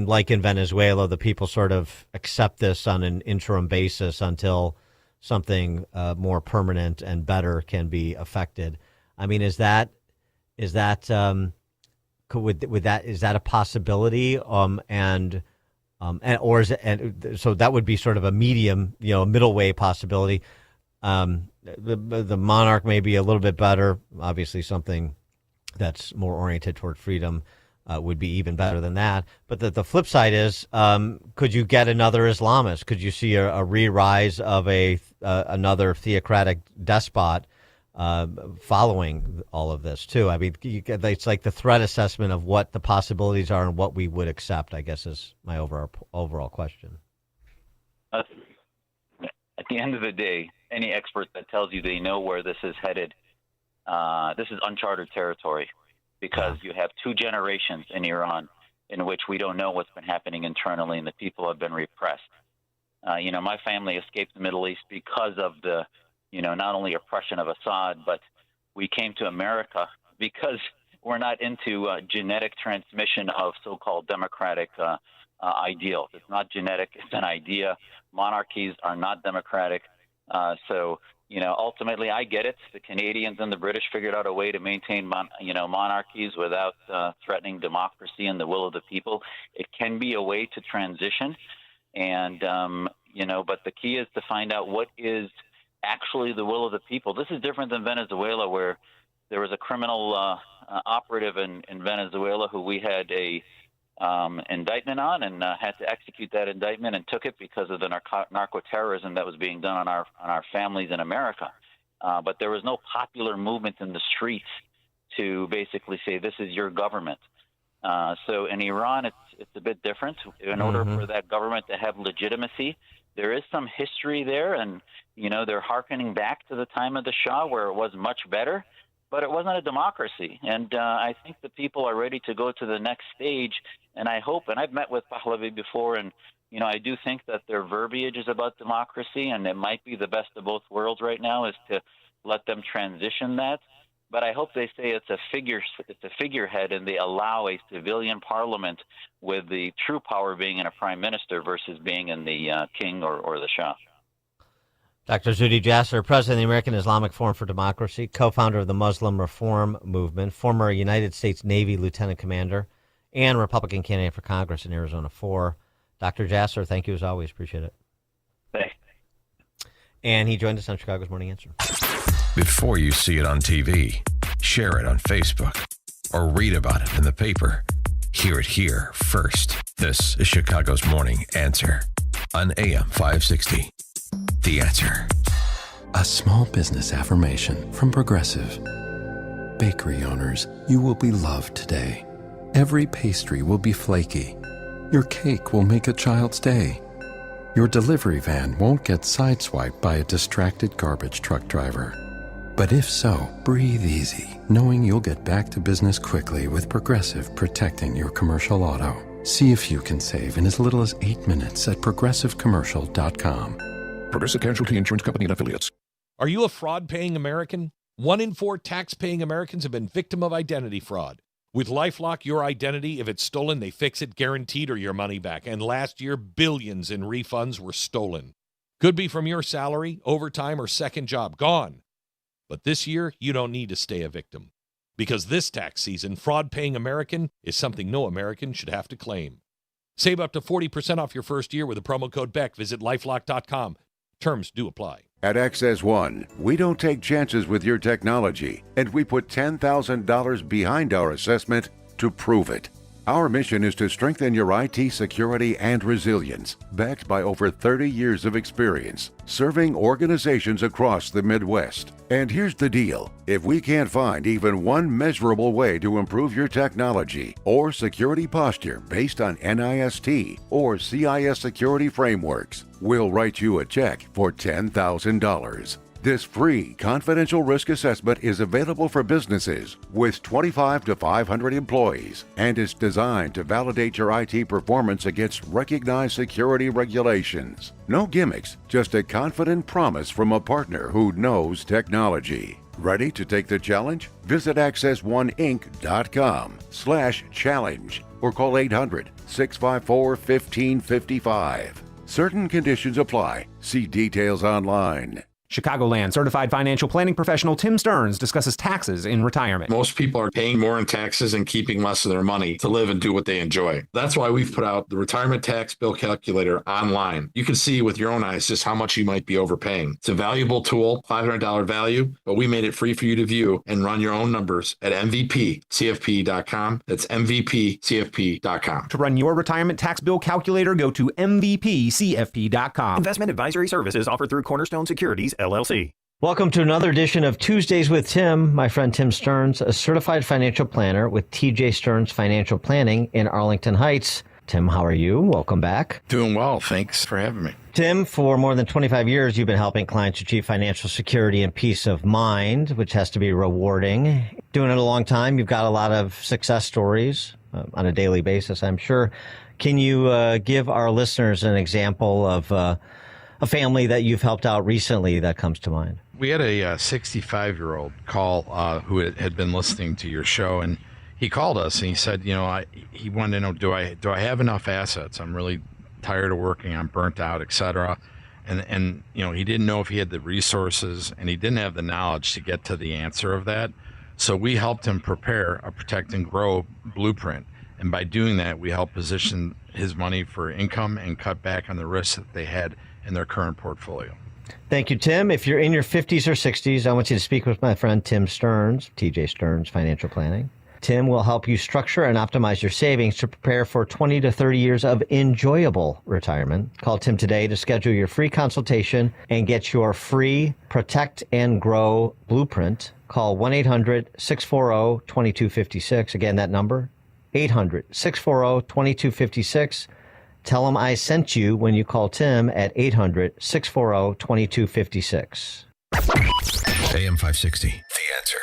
Speaker 1: like in Venezuela, the people sort of accept this on an interim basis until something more permanent and better can be affected. I mean, is that is that a possibility? Or is it, and so that would be sort of a medium, middle way possibility. The monarch may be a little bit better. Obviously, something that's more oriented toward freedom would be even better than that. But the flip side is, could you get another Islamist? Could you see a re-rise of another theocratic despot following all of this too. I mean, it's like the threat assessment of what the possibilities are and what we would accept, I guess, is my overall question.
Speaker 7: At the end of the day, any expert that tells you they know where this is headed, this is uncharted territory, because you have 2 generations in Iran in which we don't know what's been happening internally, and the people have been repressed. My family escaped the Middle East because of the, not only oppression of Assad, but we came to America because we're not into genetic transmission of so-called democratic ideals. It's not genetic; it's an idea. Monarchies are not democratic. So ultimately, I get it. The Canadians and the British figured out a way to maintain, monarchies without threatening democracy and the will of the people. It can be a way to transition, and but the key is to find out what is actually the will of the people. This is different than Venezuela, where there was a criminal operative in Venezuela who we had a indictment on, and had to execute that indictment, and took it because of the narco-terrorism that was being done on our families in America. But there was no popular movement in the streets to basically say, this is your government. So in Iran, it's a bit different. In order for that government to have legitimacy, there is some history there, and they're hearkening back to the time of the Shah, where it was much better, but it wasn't a democracy. And I think the people are ready to go to the next stage. And I hope, and I've met with Pahlavi before, and I do think that their verbiage is about democracy, and it might be the best of both worlds right now is to let them transition that. But I hope they say it's a figurehead, and they allow a civilian parliament with the true power being in a prime minister versus being in the king or the Shah.
Speaker 1: Dr. Zuhdi Jasser, president of the American Islamic Forum for Democracy, co-founder of the Muslim Reform Movement, former United States Navy lieutenant commander, and Republican candidate for Congress in Arizona 4. Dr. Jasser, thank you as always. Appreciate it.
Speaker 7: Thanks.
Speaker 1: And he joined us on Chicago's Morning Answer.
Speaker 8: Before you see it on TV, share it on Facebook, or read about it in the paper, hear it here first. This is Chicago's Morning Answer on AM 560. The Answer.
Speaker 9: A small business affirmation from Progressive. Bakery owners, you will be loved today. Every pastry will be flaky. Your cake will make a child's day. Your delivery van won't get sideswiped by a distracted garbage truck driver. But if so, breathe easy, knowing you'll get back to business quickly with Progressive protecting your commercial auto. See if you can save in as little as 8 minutes at progressivecommercial.com.
Speaker 8: Progressive Casualty Insurance Company and Affiliates.
Speaker 11: Are you a fraud-paying American? 1 in 4 tax-paying Americans have been victim of identity fraud. With LifeLock, your identity, if it's stolen, they fix it guaranteed or your money back. And last year, billions in refunds were stolen. Could be from your salary, overtime, or second job. Gone. But this year, you don't need to stay a victim. Because this tax season, fraud-paying American is something no American should have to claim. Save up to 40% off your first year with the promo code BECK. Visit LifeLock.com. Terms do apply.
Speaker 12: At Access One, we don't take chances with your technology, and we put $10,000 behind our assessment to prove it. Our mission is to strengthen your IT security and resilience, backed by over 30 years of experience, serving organizations across the Midwest. And here's the deal. If we can't find even one measurable way to improve your technology or security posture based on NIST or CIS security frameworks, we'll write you a check for $10,000. This free confidential risk assessment is available for businesses with 25 to 500 employees and is designed to validate your IT performance against recognized security regulations. No gimmicks, just a confident promise from a partner who knows technology. Ready to take the challenge? Visit accessoneInc.com/challenge or call 800-654-1555. Certain conditions apply. See details online.
Speaker 14: Chicagoland certified financial planning professional Tim Stearns discusses taxes in retirement.
Speaker 17: Most people are paying more in taxes and keeping less of their money to live and do what they enjoy. That's why we've put out the retirement tax bill calculator online. You can see with your own eyes just how much you might be overpaying. It's a valuable tool, $500 value, but we made it free for you to view and run your own numbers at MVPCFP.com. That's MVPCFP.com.
Speaker 14: To run your retirement tax bill calculator, go to MVPCFP.com. Investment advisory services offered through Cornerstone Securities, LLC.
Speaker 1: Welcome to another edition of Tuesdays with Tim. My friend Tim Stearns, a certified financial planner with TJ Stearns Financial Planning in Arlington Heights. Tim, how are you? Welcome back.
Speaker 6: Doing well. Thanks for having me.
Speaker 1: Tim, for more than 25 years, you've been helping clients achieve financial security and peace of mind, which has to be rewarding. Doing it a long time. You've got a lot of success stories on a daily basis, I'm sure. Can you give our listeners an example of a family that you've helped out recently that comes to mind?
Speaker 6: We had a 65-year-old call who had been listening to your show, and he called us and he said, he wanted to know, do I have enough assets? I'm really tired of working. I'm burnt out, etc. And he didn't know if he had the resources, and he didn't have the knowledge to get to the answer of that. So we helped him prepare a Protect and Grow blueprint. And by doing that, we helped position his money for income and cut back on the risks that they had in their current portfolio.
Speaker 1: Thank you, Tim. If you're in your 50s or 60s, I want you to speak with my friend Tim Stearns, TJ Stearns Financial Planning. Tim will help you structure and optimize your savings to prepare for 20 to 30 years of enjoyable retirement. Call Tim today to schedule your free consultation and get your free Protect and Grow blueprint. Call 1-800-640-2256. Again, that number, 800-640-2256. Tell him I sent you when you call Tim at 800-640-2256.
Speaker 8: AM 560, The Answer.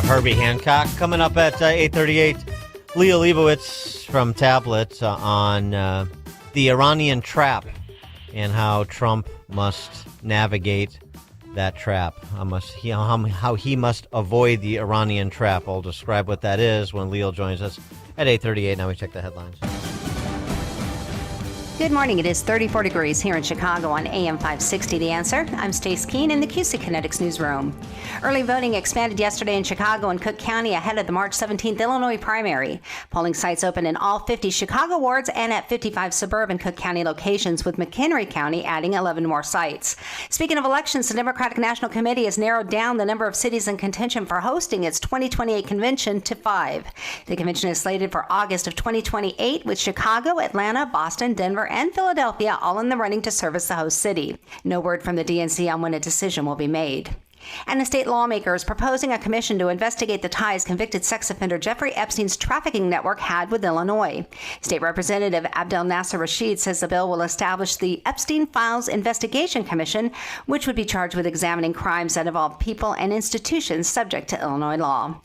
Speaker 1: Herbie Hancock coming up at 8:38. Leah Leibowitz from Tablet on the Iranian trap and how Trump must navigate that trap. How he must avoid the Iranian trap. I'll describe what that is when Leo joins us at 8:38. Now we check the headlines.
Speaker 20: Good morning. It is 34 degrees here in Chicago on AM 560 The Answer. I'm Stace Keene in the QC Kinetics newsroom. Early voting expanded yesterday in Chicago and Cook County ahead of the March 17th Illinois primary. Polling sites opened in all 50 Chicago wards and at 55 suburban Cook County locations, with McHenry County adding 11 more sites. Speaking of elections, the Democratic National Committee has narrowed down the number of cities in contention for hosting its 2028 convention to 5. The convention is slated for August of 2028, with Chicago, Atlanta, Boston, Denver, and Philadelphia all in the running to serve as the host city. No word from the DNC on when a decision will be made. And a state lawmaker is proposing a commission to investigate the ties convicted sex offender Jeffrey Epstein's trafficking network had with Illinois. State Representative Abdel Nasser Rashid says the bill will establish the Epstein Files Investigation Commission, which would be charged with examining crimes that involve people and institutions subject to Illinois law.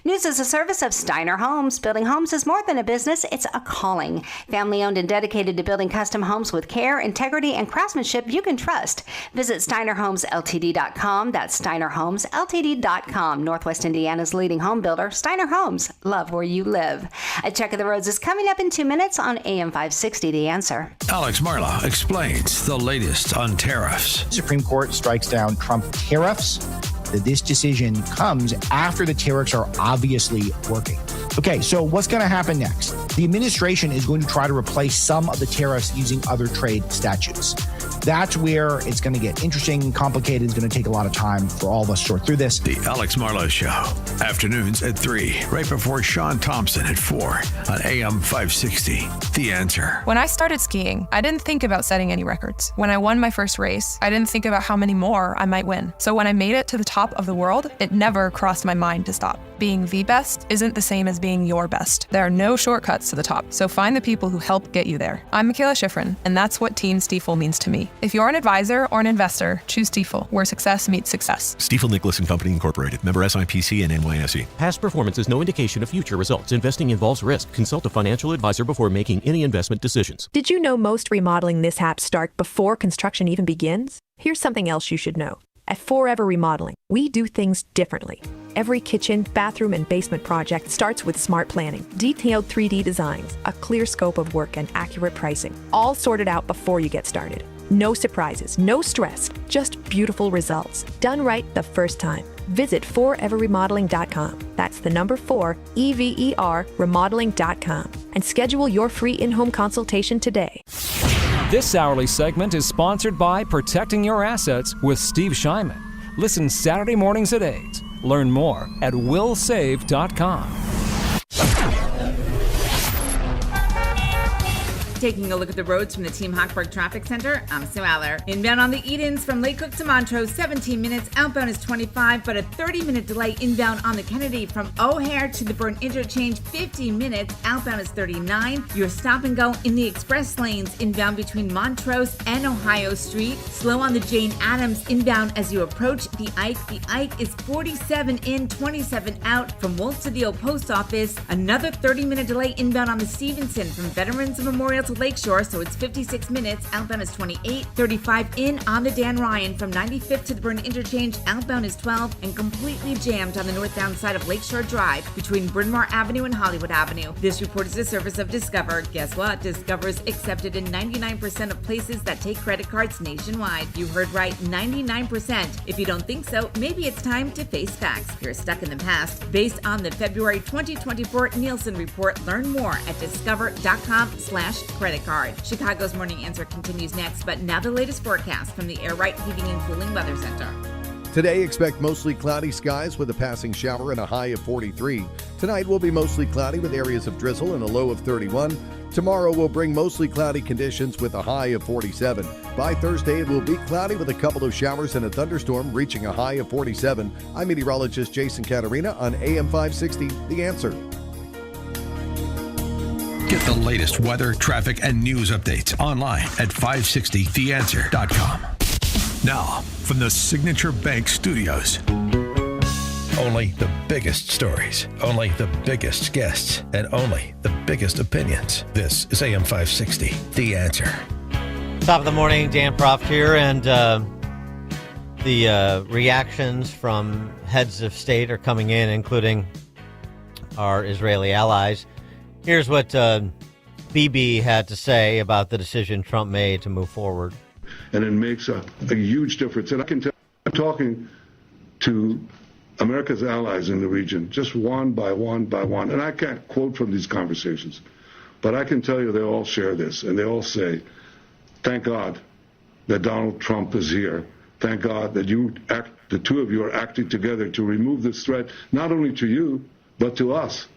Speaker 20: News is a service of Steiner Homes. Building homes is more than a business, it's a calling. Family owned and dedicated to building custom homes with care, integrity, and craftsmanship you can trust. Visit SteinerHomesLTD.com. That's SteinerHomesLTD.com. Northwest Indiana's leading home builder, Steiner Homes. Love where you live. A check of the roads is coming up in 2 minutes on AM 560 The Answer.
Speaker 8: Alex Marla explains the latest on tariffs.
Speaker 21: The Supreme Court strikes down Trump tariffs. This decision comes after the tariffs are obviously working. Okay, so what's going to happen next? The administration is going to try to replace some of the tariffs using other trade statutes. That's where it's going to get interesting and complicated. It's going to take a lot of time for all of us to sort through this.
Speaker 8: The Alex Marla Show. Afternoons at 3, right before Sean Thompson at 4 on AM 560. The Answer.
Speaker 23: When I started skiing, I didn't think about setting any records. When I won my first race, I didn't think about how many more I might win. So when I made it to the top of the world, it never crossed my mind to stop. Being the best isn't the same as being your best. There are no shortcuts to the top, so find the people who help get you there. I'm Michaela Schifrin, and that's what Team Stiefel means to me. If you're an advisor or an investor, choose Stiefel, where success meets success.
Speaker 24: Stiefel Nicholas and Company Incorporated. Member SIPC and NYSE.
Speaker 26: Past performance is no indication of future results. Investing involves risk. Consult a financial advisor before making any investment decisions.
Speaker 13: Did you know most remodeling mishaps start before construction even begins? Here's something else you should know. At Forever Remodeling, we do things differently. Every kitchen, bathroom, and basement project starts with smart planning, detailed 3D designs, a clear scope of work, and accurate pricing, all sorted out before you get started. No surprises, no stress, just beautiful results, done right the first time. Visit foreverremodeling.com. That's the number 4, EVER, remodeling.com, and schedule your free in-home consultation today.
Speaker 27: This hourly segment is sponsored by Protecting Your Assets with Steve Shyman. Listen Saturday mornings at 8. Learn more at willsave.com.
Speaker 16: Taking a look at the roads from the Team Hochberg Traffic Center, I'm Sue Aller. Inbound on the Edens from Lake Cook to Montrose, 17 minutes. Outbound is 25, but a 30-minute delay inbound on the Kennedy from O'Hare to the Burn Interchange, 50 minutes. Outbound is 39. Your stop and go in the express lanes inbound between Montrose and Ohio Street. Slow on the Jane Addams inbound as you approach the Ike. The Ike is 47 in, 27 out from Wolf to the old post office. Another 30-minute delay inbound on the Stevenson from Veterans Memorial to Lakeshore, so it's 56 minutes. Outbound is 28, 35 in on the Dan Ryan from 95th to the Burn Interchange. Outbound is 12 and completely jammed on the northbound side of Lakeshore Drive between Bryn Mawr Avenue and Hollywood Avenue. This report is a service of Discover. Guess what? Discover is accepted in 99% of places that take credit cards nationwide. You heard right, 99%. If you don't think so, maybe it's time to face facts. You're stuck in the past. Based on the February 2024 Nielsen report, learn more at discover.com/credit card. Chicago's Morning Answer continues next, but now the latest forecast from the Air Right Heating and Cooling Weather Center.
Speaker 18: Today, expect mostly cloudy skies with a passing shower and a high of 43. Tonight will be mostly cloudy with areas of drizzle and a low of 31. Tomorrow will bring mostly cloudy conditions with a high of 47. By Thursday, it will be cloudy with a couple of showers and a thunderstorm reaching a high of 47. I'm meteorologist Jason Caterina on AM 560, The Answer.
Speaker 8: Get the latest weather, traffic, and news updates online at 560theanswer.com. Now, from the Signature Bank Studios. Only the biggest stories, only the biggest guests, and only the biggest opinions. This is AM 560, The Answer.
Speaker 1: Top of the morning, Dan Proft here, and the reactions from heads of state are coming in, including our Israeli allies. Here's what Bibi had to say about the decision Trump made to move forward.
Speaker 2: And it makes a huge difference. And I can tell, I'm talking to America's allies in the region, just one by one by one. And I can't quote from these conversations, but I can tell you they all share this, and they all say, thank God that Donald Trump is here. Thank God that the two of you are acting together to remove this threat, not only to you, but to us.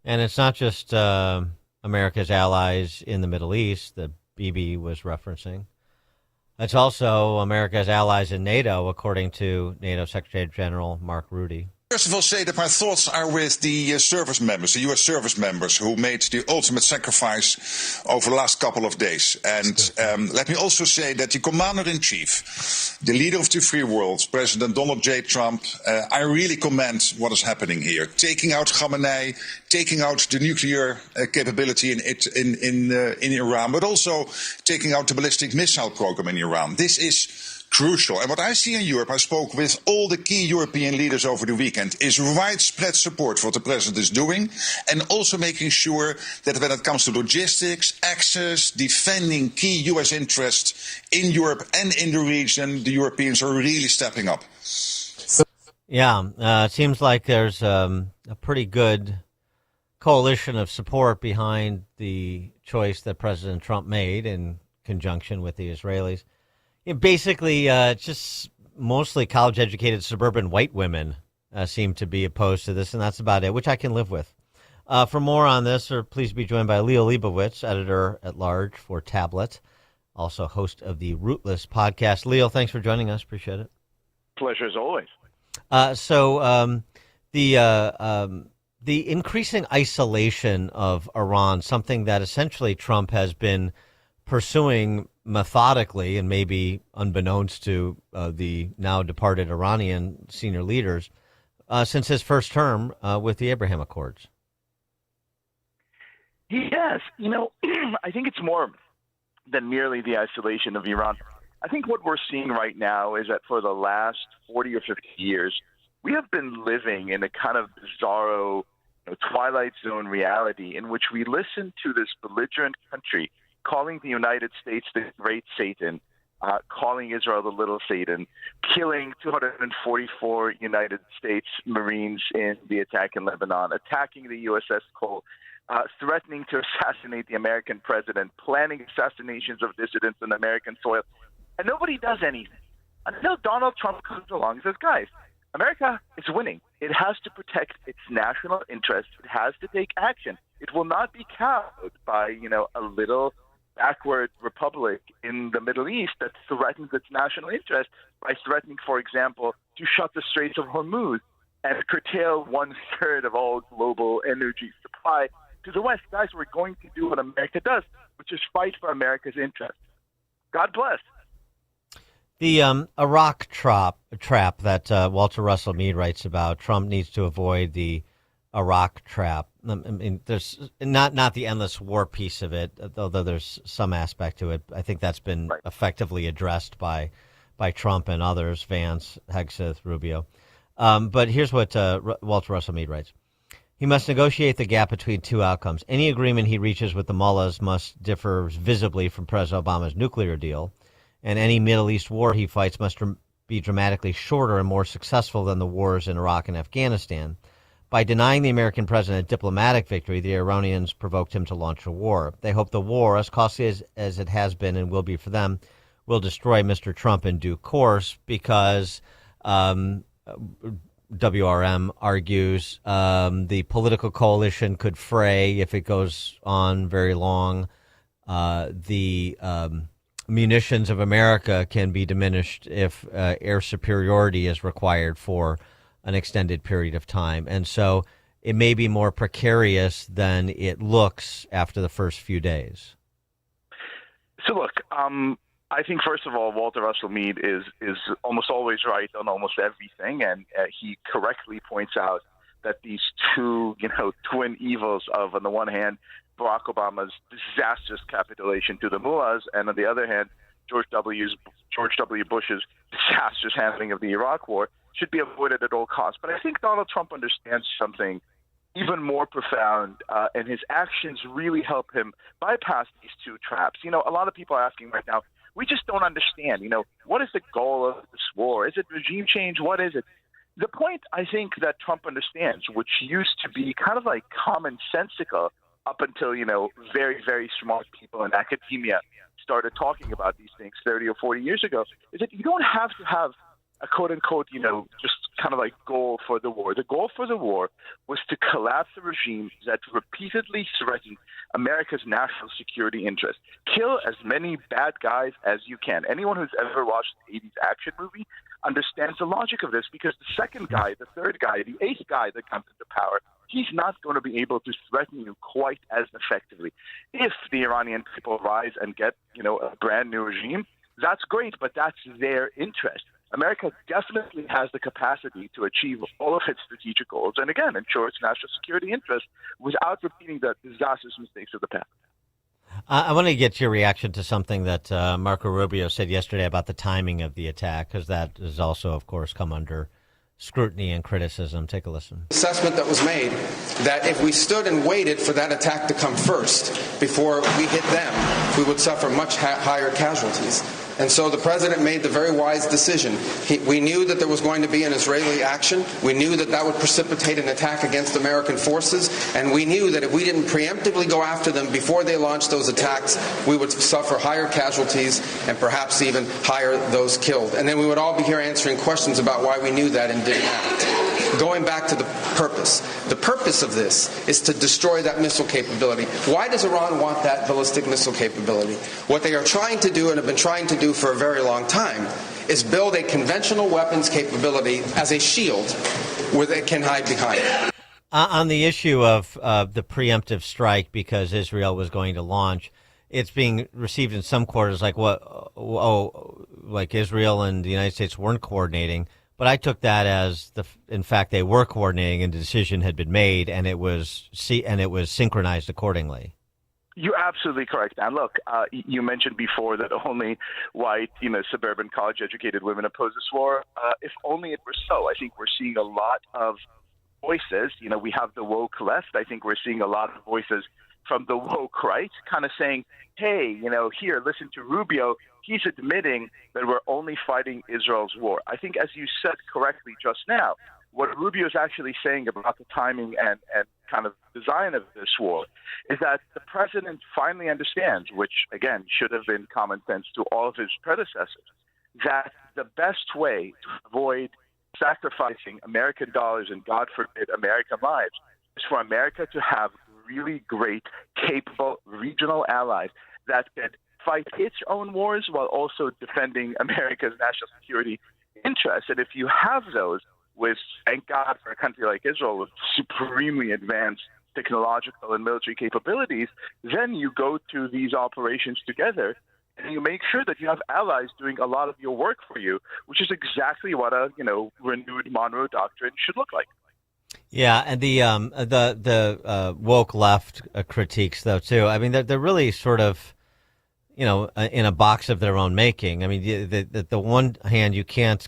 Speaker 1: And it's not just America's allies in the Middle East that Bibi was referencing. It's also America's allies in NATO, according to NATO Secretary General Mark Rutte.
Speaker 4: First of all, say that my thoughts are with the service members, the U.S. service members who made the ultimate sacrifice over the last couple of days. And let me also say that the commander-in-chief, the leader of the free world, President Donald J. Trump, I really commend what is happening here. Taking out Khamenei, taking out the nuclear capability in Iran, but also taking out the ballistic missile program in Iran. This is crucial. And what I see in Europe, I spoke with all the key European leaders over the weekend, is widespread support for what the president is doing, and also making sure that when it comes to logistics, access, defending key U.S. interests in Europe and in the region, the Europeans are really stepping up.
Speaker 1: Yeah, it seems like there's a pretty good coalition of support behind the choice that President Trump made in conjunction with the Israelis. Basically, just mostly college-educated suburban white women seem to be opposed to this, and that's about it, which I can live with. For more on this, please be joined by Leo Leibovitz, editor-at-large for Tablet, also host of the Rootless podcast. Leo, thanks for joining us. Appreciate it.
Speaker 5: Pleasure as always.
Speaker 1: So the increasing isolation of Iran, something that essentially Trump has been pursuing methodically and maybe unbeknownst to the now departed Iranian senior leaders since his first term with the Abraham Accords.
Speaker 5: Yes. I think it's more than merely the isolation of Iran. I think what we're seeing right now is that for the last 40 or 50 years, we have been living in a kind of bizarro Twilight Zone reality in which we listen to this belligerent country calling the United States the Great Satan, calling Israel the Little Satan, killing 244 United States Marines in the attack in Lebanon, attacking the USS Cole, threatening to assassinate the American president, planning assassinations of dissidents on American soil. And nobody does anything until Donald Trump comes along and says, guys, America is winning. It has to protect its national interests. It has to take action. It will not be cowed by, a little backward republic in the Middle East that threatens its national interest by threatening, for example, to shut the Straits of Hormuz and curtail 1/3 of all global energy supply to the West. Guys, we're going to do what America does, which is fight for America's interest. God bless.
Speaker 1: The Iraq trap that Walter Russell Mead writes about, Trump needs to avoid the Iraq trap. I mean, there's not the endless war piece of it, although there's some aspect to it. I think that's been effectively addressed by Trump and others, Vance, Hegseth, Rubio. But here's what Walter Russell Mead writes. He must negotiate the gap between two outcomes. Any agreement he reaches with the mullahs must differ visibly from President Obama's nuclear deal, and any Middle East war he fights must be dramatically shorter and more successful than the wars in Iraq and Afghanistan. By denying the American president diplomatic victory, the Iranians provoked him to launch a war. They hope the war, as costly as it has been and will be for them, will destroy Mr. Trump in due course because WRM argues the political coalition could fray if it goes on very long. The munitions of America can be diminished if air superiority is required for an extended period of time. And so it may be more precarious than it looks after the first few days.
Speaker 5: So look, I think, first of all, Walter Russell Mead is almost always right on almost everything, and he correctly points out that these two, twin evils of, on the one hand, Barack Obama's disastrous capitulation to the mullahs, and on the other hand, George W. Bush's disastrous handling of the Iraq War, should be avoided at all costs. But I think Donald Trump understands something even more profound, and his actions really help him bypass these two traps. A lot of people are asking right now, we just don't understand, what is the goal of this war? Is it regime change? What is it? The point I think that Trump understands, which used to be kind of like commonsensical up until, very, very smart people in academia started talking about these things 30 or 40 years ago, is that you don't have to have a quote-unquote, just kind of like goal for the war. The goal for the war was to collapse the regime that repeatedly threatened America's national security interests. Kill as many bad guys as you can. Anyone who's ever watched the 80s action movie understands the logic of this, because the second guy, the third guy, the eighth guy that comes into power, he's not going to be able to threaten you quite as effectively. If the Iranian people rise and get, a brand new regime, that's great, but that's their interest. America definitely has the capacity to achieve all of its strategic goals and, again, ensure its national security interests without repeating the disastrous mistakes of the past.
Speaker 1: I want to get your reaction to something that Marco Rubio said yesterday about the timing of the attack, because that has also, of course, come under scrutiny and criticism. Take a listen.
Speaker 3: Assessment that was made that if we stood and waited for that attack to come first before we hit them, we would suffer much higher casualties. And so the president made the very wise decision. We knew that there was going to be an Israeli action. We knew that that would precipitate an attack against American forces. And we knew that if we didn't preemptively go after them before they launched those attacks, we would suffer higher casualties and perhaps even higher those killed. And then we would all be here answering questions about why we knew that and didn't act. Going back to the purpose of this is to destroy that missile capability. Why does Iran want that ballistic missile capability? What they are trying to do and have been trying to do for a very long time is build a conventional weapons capability as a shield where they can hide behind.
Speaker 1: On the issue of the preemptive strike because Israel was going to launch, it's being received in some quarters like like Israel and the United States weren't coordinating. But I took that as in fact they were coordinating and the decision had been made and it was synchronized accordingly.
Speaker 5: You're absolutely correct, Dan. Look, you mentioned before that only white, suburban college-educated women oppose this war. If only it were so. I think we're seeing a lot of voices. We have the woke left. I think we're seeing a lot of voices from the woke right kind of saying, hey, here, listen to Rubio. He's admitting that we're only fighting Israel's war. I think, as you said correctly just now, what Rubio is actually saying about the timing and kind of design of this war is that the president finally understands, which, again, should have been common sense to all of his predecessors, that the best way to avoid sacrificing American dollars and, God forbid, American lives is for America to have really great, capable regional allies that could fight its own wars while also defending America's national security interests. And if you have those, with, thank God for a country like Israel with supremely advanced technological and military capabilities, then you go to these operations together and you make sure that you have allies doing a lot of your work for you, which is exactly what a renewed Monroe Doctrine should look like.
Speaker 1: Yeah, and the woke left critiques though too. I mean, they're really sort of, in a box of their own making. I mean, the one hand you can't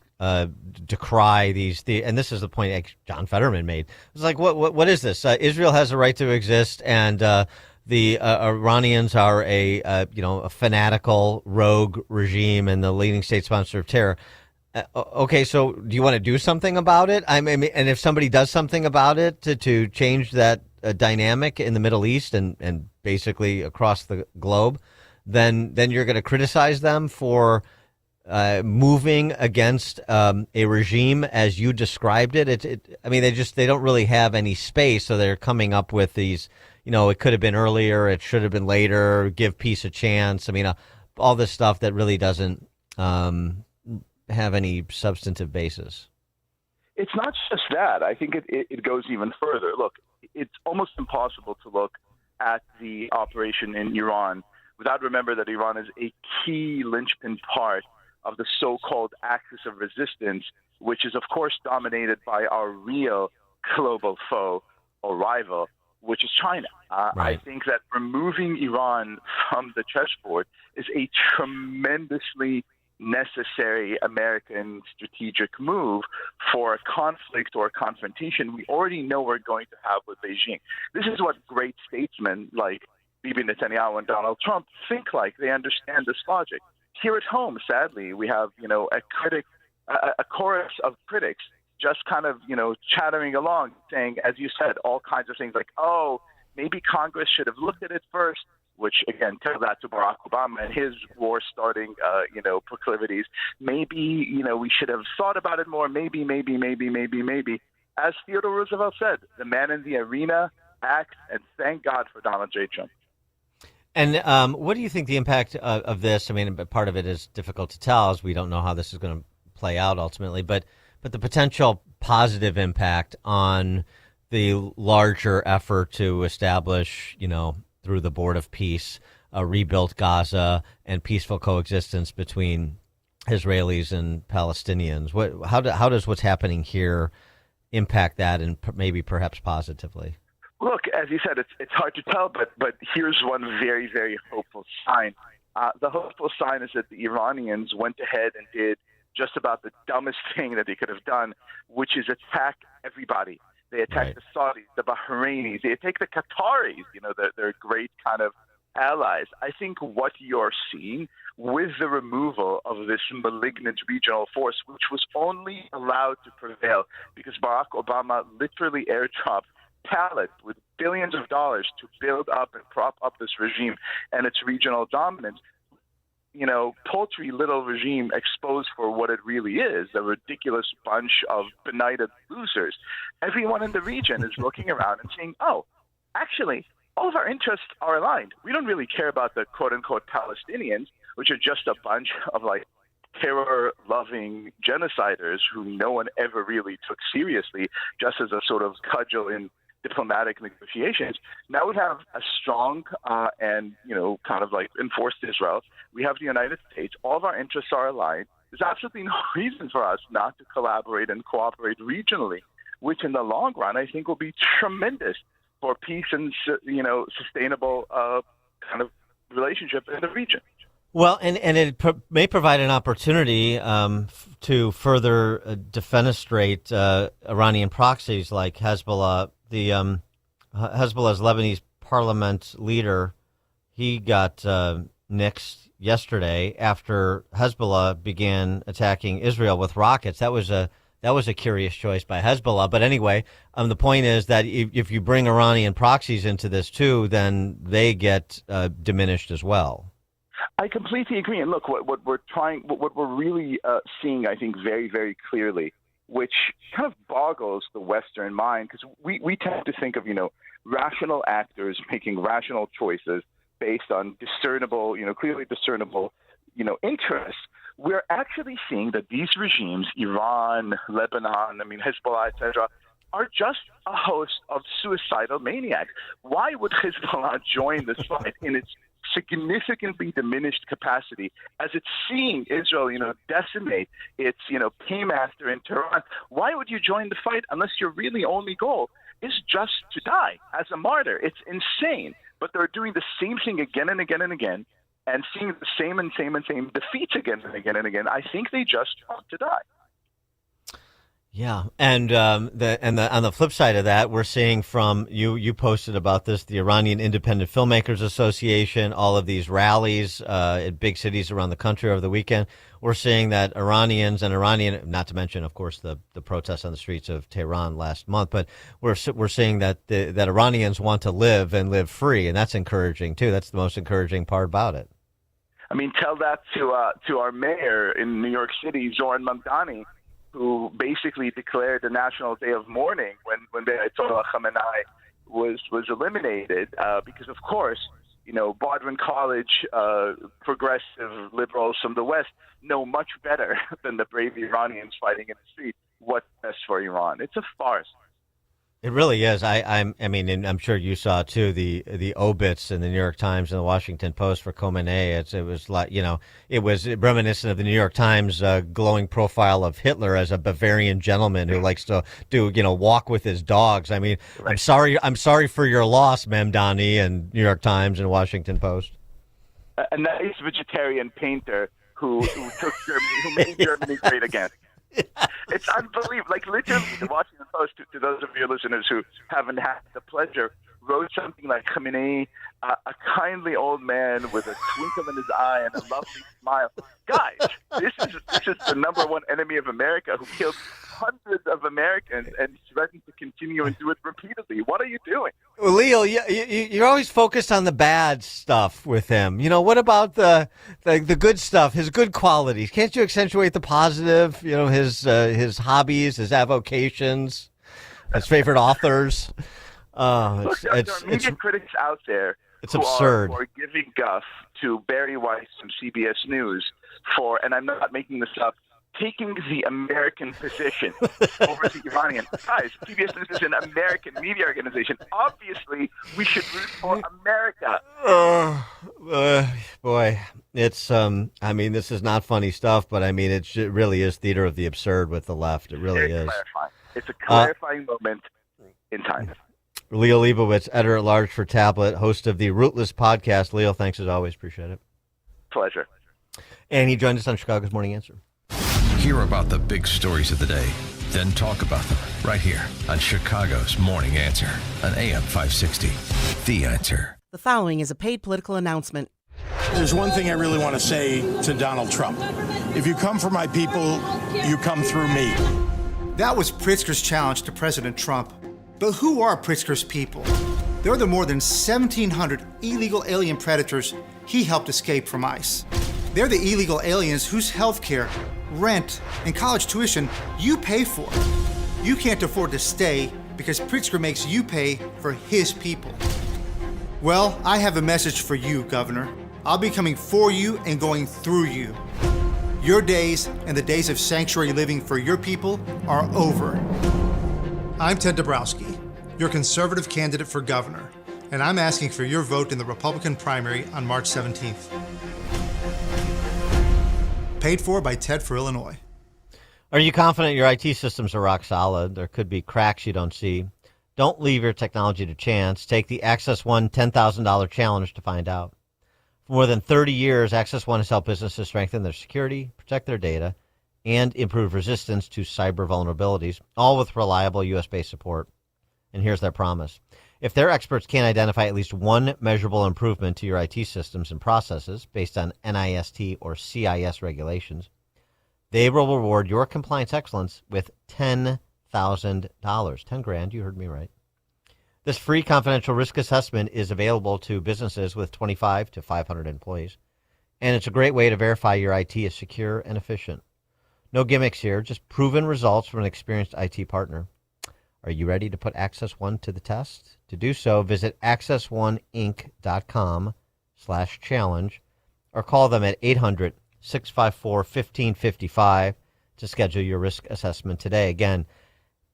Speaker 1: decry and this is the point John Fetterman made. It's like, what is this? Israel has a right to exist, and the Iranians are a fanatical rogue regime and the leading state sponsor of terror. Okay, so do you want to do something about it? I mean, and if somebody does something about it to change that dynamic in the Middle East and basically across the globe, then you're going to criticize them for moving against a regime as you described it. I mean, they don't really have any space, so they're coming up with these. It could have been earlier, it should have been later. Give peace a chance. I mean, all this stuff that really doesn't have any substantive basis.
Speaker 5: It's not just that. I think it goes even further. Look, it's almost impossible to look at the operation in Iran without remember that Iran is a key linchpin part of the so-called axis of resistance, which is, of course, dominated by our real global foe or rival, which is China. Right. I think that removing Iran from the chessboard is a tremendously necessary American strategic move for a conflict or a confrontation we already know we're going to have with Beijing. This is what great statesmen like Bibi Netanyahu and Donald Trump think like. They understand this logic. Here at home, sadly, we have, a chorus of critics just kind of, chattering along, saying, as you said, all kinds of things like, oh, maybe Congress should have looked at it first, which, again, tell that to Barack Obama and his war-starting, proclivities. Maybe, we should have thought about it more. Maybe. As Theodore Roosevelt said, the man in the arena acts, and thank God for Donald J. Trump.
Speaker 1: And what do you think the impact of this? I mean, part of it is difficult to tell, as we don't know how this is going to play out ultimately, but the potential positive impact on the larger effort to establish, through the Board of Peace, a rebuilt Gaza and peaceful coexistence between Israelis and Palestinians. How does what's happening here impact that, and maybe perhaps positively?
Speaker 5: Look, as you said, it's hard to tell, but here's one very, very hopeful sign. The hopeful sign is that the Iranians went ahead and did just about the dumbest thing that they could have done, which is attack everybody. They attacked the Saudis, the Bahrainis, they attacked the Qataris, they're great kind of allies. I think what you're seeing with the removal of this malignant regional force, which was only allowed to prevail because Barack Obama literally airdropped pallets with billions of dollars to build up and prop up this regime and its regional dominance. Paltry little regime exposed for what it really is, a ridiculous bunch of benighted losers. Everyone in the region is looking around and saying, oh, actually, all of our interests are aligned. We don't really care about the quote-unquote Palestinians, which are just a bunch of, terror-loving genociders who no one ever really took seriously, just as a sort of cudgel in diplomatic negotiations. Now we have a strong and, enforced Israel. We have the United States. All of our interests are aligned. There's absolutely no reason for us not to collaborate and cooperate regionally, which in the long run, I think will be tremendous for peace and, sustainable kind of relationship in the region.
Speaker 1: Well, and it may provide an opportunity to further defenestrate Iranian proxies like Hezbollah. The Hezbollah's Lebanese parliament leader, he got nixed yesterday after Hezbollah began attacking Israel with rockets. That was a curious choice by Hezbollah. But anyway, the point is that if you bring Iranian proxies into this too, then they get diminished as well.
Speaker 5: I completely agree. And look, what we're really seeing, I think, very, very clearly, which kind of boggles the Western mind, because we tend to think of, rational actors making rational choices based on discernible, clearly discernible, interests, we're actually seeing that these regimes, Iran, Lebanon, Hezbollah, etc., are just a host of suicidal maniacs. Why would Hezbollah join this fight in its significantly diminished capacity as it's seeing Israel, decimate its, paymaster in Tehran? Why would you join the fight unless your really only goal is just to die as a martyr? It's insane. But they're doing the same thing again and again and again, and seeing the same and same and same defeats again and again and again. I think they just want to die.
Speaker 1: Yeah, and on the flip side of that, we're seeing from you posted about this, the Iranian Independent Filmmakers Association, all of these rallies at big cities around the country over the weekend. We're seeing that Iranians and not to mention, of course, the protests on the streets of Tehran last month, but we're seeing that that Iranians want to live and live free, and that's encouraging too. That's the most encouraging part about it.
Speaker 5: Tell that to our mayor in New York City, Zoran Mamdani, who basically declared a national day of mourning when Ayatollah Khamenei was eliminated, because of course, Baldwin College progressive liberals from the West know much better than the brave Iranians fighting in the street what's best for Iran. It's a farce.
Speaker 1: It really is. And I'm sure you saw too the obits in the New York Times and the Washington Post for Khamenei. It was like, it was reminiscent of the New York Times glowing profile of Hitler as a Bavarian gentleman who likes to walk with his dogs. Right. I'm sorry for your loss, Mamdani, and New York Times and Washington Post.
Speaker 5: A nice vegetarian painter who took Germany, who made Germany great again. It's unbelievable. Like, literally, the Washington Post, to those of your listeners who haven't had the pleasure, wrote something like Khamenei, a kindly old man with a twinkle in his eye and a lovely smile. Guys, this is the number one enemy of America, who killed hundreds of Americans and threatened to continue and do it repeatedly. What are you doing?
Speaker 1: Well, Leo, you're always focused on the bad stuff with him. What about the good stuff, his good qualities? Can't you accentuate the positive? His hobbies, his avocations, his favorite authors.
Speaker 5: Look, there are media critics out there
Speaker 1: who absurd.
Speaker 5: are giving guff to Barry Weiss from CBS News for, and I'm not making this up, taking the American position over the Iranian. Guys, CBS News is an American media organization. Obviously, we should root for America.
Speaker 1: Boy, it's this is not funny stuff, but it really is theater of the absurd with the left. It really is.
Speaker 5: Clarifying. It's a clarifying moment in time.
Speaker 1: Leo Leibovitz, editor-at-large for Tablet, host of the Rootless podcast. Leo, thanks as always. Appreciate it.
Speaker 5: Pleasure.
Speaker 1: And he joined us on Chicago's Morning Answer.
Speaker 8: Hear about the big stories of the day, then talk about them right here on Chicago's Morning Answer on AM 560. The Answer.
Speaker 7: The following is a paid political announcement.
Speaker 9: There's one thing I really want to say to Donald Trump. If you come for my people, you come through me.
Speaker 10: That was Pritzker's challenge to President Trump. But who are Pritzker's people? They're the more than 1,700 illegal alien predators he helped escape from ICE. They're the illegal aliens whose health care, rent, and college tuition you pay for. You can't afford to stay because Pritzker makes you pay for his people. Well, I have a message for you, Governor. I'll be coming for you and going through you. Your days and the days of sanctuary living for your people are over. I'm Ted Dabrowski, your conservative candidate for governor, and I'm asking for your vote in the Republican primary on March 17th. Paid for by Ted for Illinois.
Speaker 1: Are you confident your IT systems are rock solid? There could be cracks you don't see. Don't leave your technology to chance. Take the Access One $10,000 challenge to find out. For more than 30 years, Access One has helped businesses strengthen their security, protect their data, and improve resistance to cyber vulnerabilities, all with reliable U.S.-based support. And here's their promise. If their experts can't identify at least one measurable improvement to your IT systems and processes based on NIST or CIS regulations, they will reward your compliance excellence with $10,000. $10,000, you heard me right. This free confidential risk assessment is available to businesses with 25 to 500 employees, and it's a great way to verify your IT is secure and efficient. No gimmicks here, just proven results from an experienced IT partner. Are you ready to put Access One to the test? To do so, visit accessoneinc.com 800-654-1555 or call them at 800-654-1555 to schedule your risk assessment today. Again,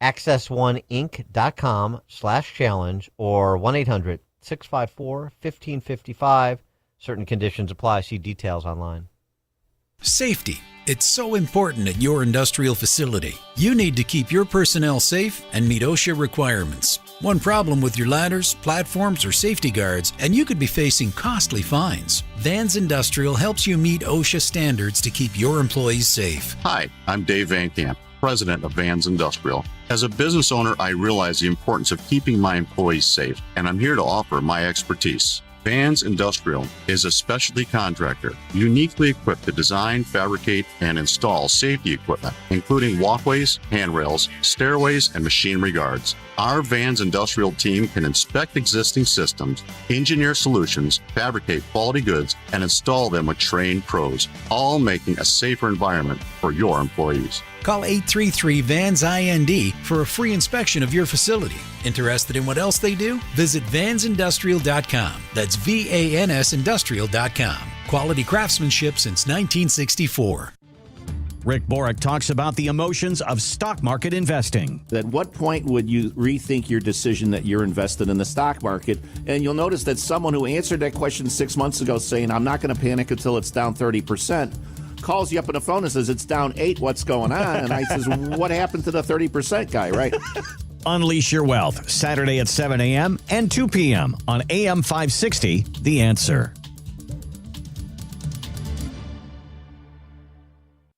Speaker 1: access1inc.com/challenge or 1-800-654-1555. Certain conditions apply. See details online.
Speaker 11: Safety. It's so important at your industrial facility. You need to keep your personnel safe and meet OSHA requirements. One problem with your ladders, platforms, or safety guards, and you could be facing costly fines. Vans Industrial helps you meet OSHA standards to keep your employees safe.
Speaker 12: Hi, I'm Dave Van Camp, president of Vans Industrial. As a business owner, I realize the importance of keeping my employees safe, and I'm here to offer my expertise. Vans Industrial is a specialty contractor uniquely equipped to design, fabricate, and install safety equipment, including walkways, handrails, stairways, and machinery guards. Our Vans Industrial team can inspect existing systems, engineer solutions, fabricate quality goods, and install them with trained pros, all making a safer environment for your employees.
Speaker 11: Call 833-VANS-IND for a free inspection of your facility. Interested in what else they do? Visit vansindustrial.com. That's VANS Industrial.com. Quality craftsmanship since 1964.
Speaker 15: Rick Borick talks about the emotions of stock market investing.
Speaker 17: At what point would you rethink your decision that you're invested in the stock market? And you'll notice that someone who answered that question 6 months ago saying, I'm not going to panic until it's down 30%, calls you up on the phone and says, it's down 8, what's going on? And I says, what happened to the 30% guy, right?
Speaker 15: Unleash Your Wealth, Saturday at 7 a.m. and 2 p.m. on AM 560, The Answer.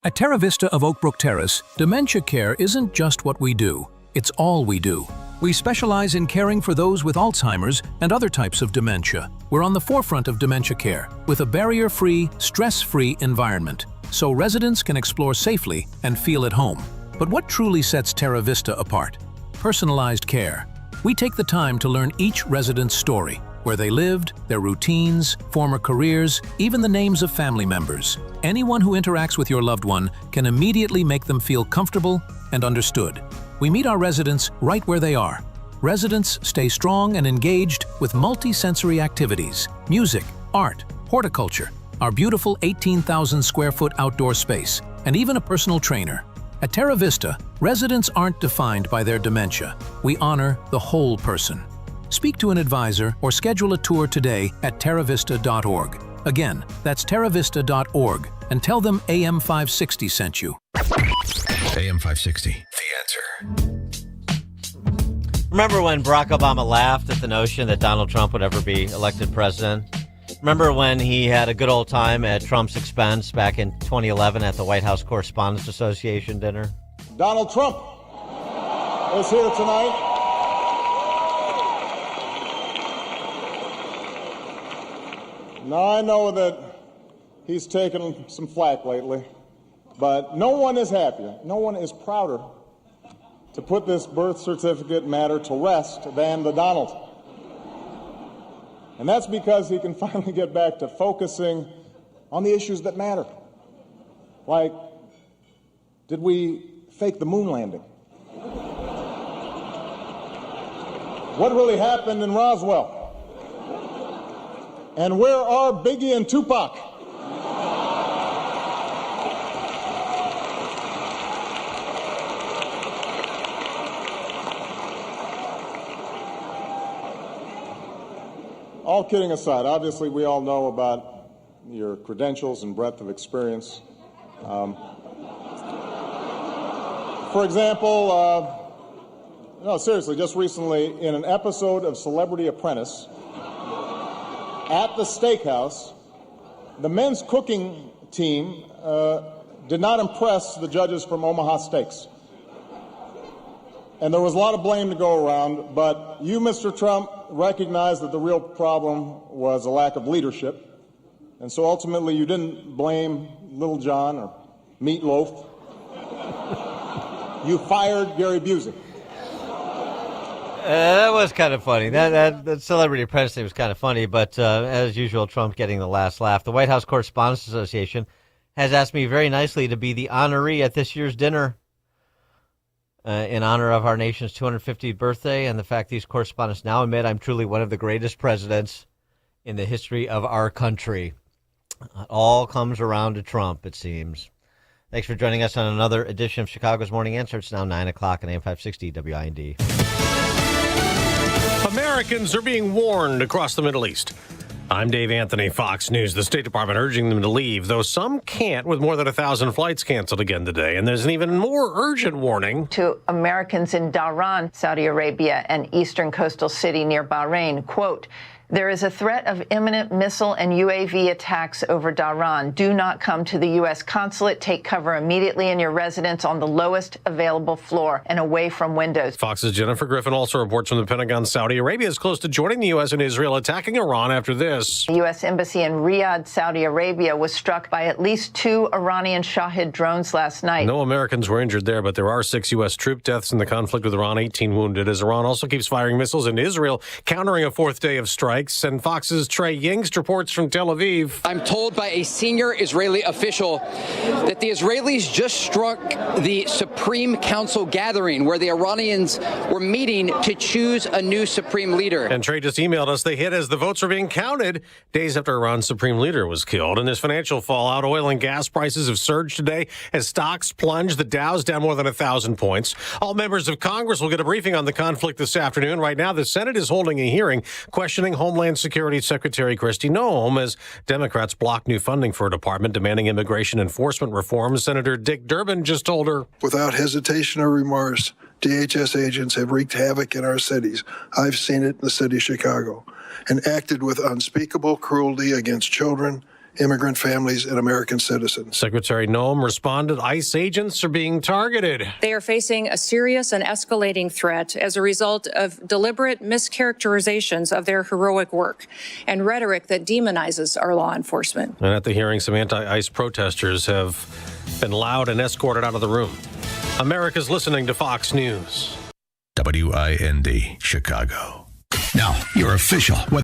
Speaker 19: At Terra Vista of Oak Brook Terrace, dementia care isn't just what we do, it's all we do. We specialize in caring for those with Alzheimer's and other types of dementia. We're on the forefront of dementia care with a barrier-free, stress-free environment, so residents can explore safely and feel at home. But what truly sets Terra Vista apart? Personalized care. We take the time to learn each resident's story, where they lived, their routines, former careers, even the names of family members. Anyone who interacts with your loved one can immediately make them feel comfortable and understood. We meet our residents right where they are. Residents stay strong and engaged with multi-sensory activities, music, art, horticulture, our beautiful 18,000 square foot outdoor space, and even a personal trainer. At Terra Vista, residents aren't defined by their dementia. We honor the whole person. Speak to an advisor or schedule a tour today at terravista.org. Again, that's terravista.org, and tell them AM 560 sent you.
Speaker 8: AM 560, The Answer.
Speaker 1: Remember when Barack Obama laughed at the notion that Donald Trump would ever be elected president? Remember when he had a good old time at Trump's expense back in 2011 at the White House Correspondents Association dinner?
Speaker 22: Donald Trump is here tonight. Now, I know that he's taken some flack lately, but no one is happier, no one is prouder to put this birth certificate matter to rest than the Donald. And that's because he can finally get back to focusing on the issues that matter. Like, did we fake the moon landing? What really happened in Roswell? And where are Biggie and Tupac? All kidding aside, obviously we all know about your credentials and breadth of experience. For example, no, seriously, just recently in an episode of Celebrity Apprentice, at the steakhouse, the men's cooking team did not impress the judges from Omaha Steaks. And there was a lot of blame to go around, but you, Mr. Trump, recognized that the real problem was a lack of leadership. And so ultimately you didn't blame Little John or Meatloaf. You fired Gary Busey.
Speaker 1: That was kind of funny. That Celebrity Apprentice thing was kind of funny, but as usual, Trump getting the last laugh. The White House Correspondents Association has asked me very nicely to be the honoree at this year's dinner in honor of our nation's 250th birthday and the fact these correspondents now admit I'm truly one of the greatest presidents in the history of our country. It all comes around to Trump, it seems. Thanks for joining us on another edition of Chicago's Morning Answer. It's now 9 o'clock on AM 560 WIND.
Speaker 6: Americans are being warned across the Middle East. I'm Dave Anthony, Fox News. The State Department urging them to leave, though some can't, with more than 1,000 flights canceled again today. And there's an even more urgent warning
Speaker 14: to Americans in Dhahran, Saudi Arabia, an eastern coastal city near Bahrain. Quote, there is a threat of imminent missile and UAV attacks over Dhahran. Do not come to the U.S. consulate. Take cover immediately in your residence on the lowest available floor and away from windows.
Speaker 6: Fox's Jennifer Griffin also reports from the Pentagon Saudi Arabia is close to joining the U.S. and Israel attacking Iran after this.
Speaker 14: The U.S. Embassy in Riyadh, Saudi Arabia, was struck by at least 2 Iranian Shahid drones last night.
Speaker 6: No Americans were injured there, but there are 6 U.S. troop deaths in the conflict with Iran, 18 wounded, as Iran also keeps firing missiles into Israel, countering a 4th day of strikes. And Fox's Trey Yingst reports from Tel Aviv.
Speaker 20: I'm told by a senior Israeli official that the Israelis just struck the Supreme Council gathering where the Iranians were meeting to choose a new supreme leader.
Speaker 6: And Trey just emailed us they hit as the votes were being counted days after Iran's supreme leader was killed. And there's financial fallout. Oil and gas prices have surged today as stocks plunged. The Dow's down more than 1,000 points. All members of Congress will get a briefing on the conflict this afternoon. Right now, the Senate is holding a hearing questioning Homeland Security Secretary Kristi Noem as Democrats block new funding for a department demanding immigration enforcement reform. Senator Dick Durbin just told her,
Speaker 21: without hesitation or remorse, DHS agents have wreaked havoc in our cities. I've seen it in the city of Chicago, and acted with unspeakable cruelty against children, immigrant families, and American citizens.
Speaker 6: Secretary Noem responded, ICE agents are being targeted.
Speaker 23: They are facing a serious and escalating threat as a result of deliberate mischaracterizations of their heroic work and rhetoric that demonizes our law enforcement.
Speaker 6: And at the hearing, some anti-ICE protesters have been loud and escorted out of the room. America's listening to Fox News.
Speaker 8: WIND, Chicago. Now, you're official.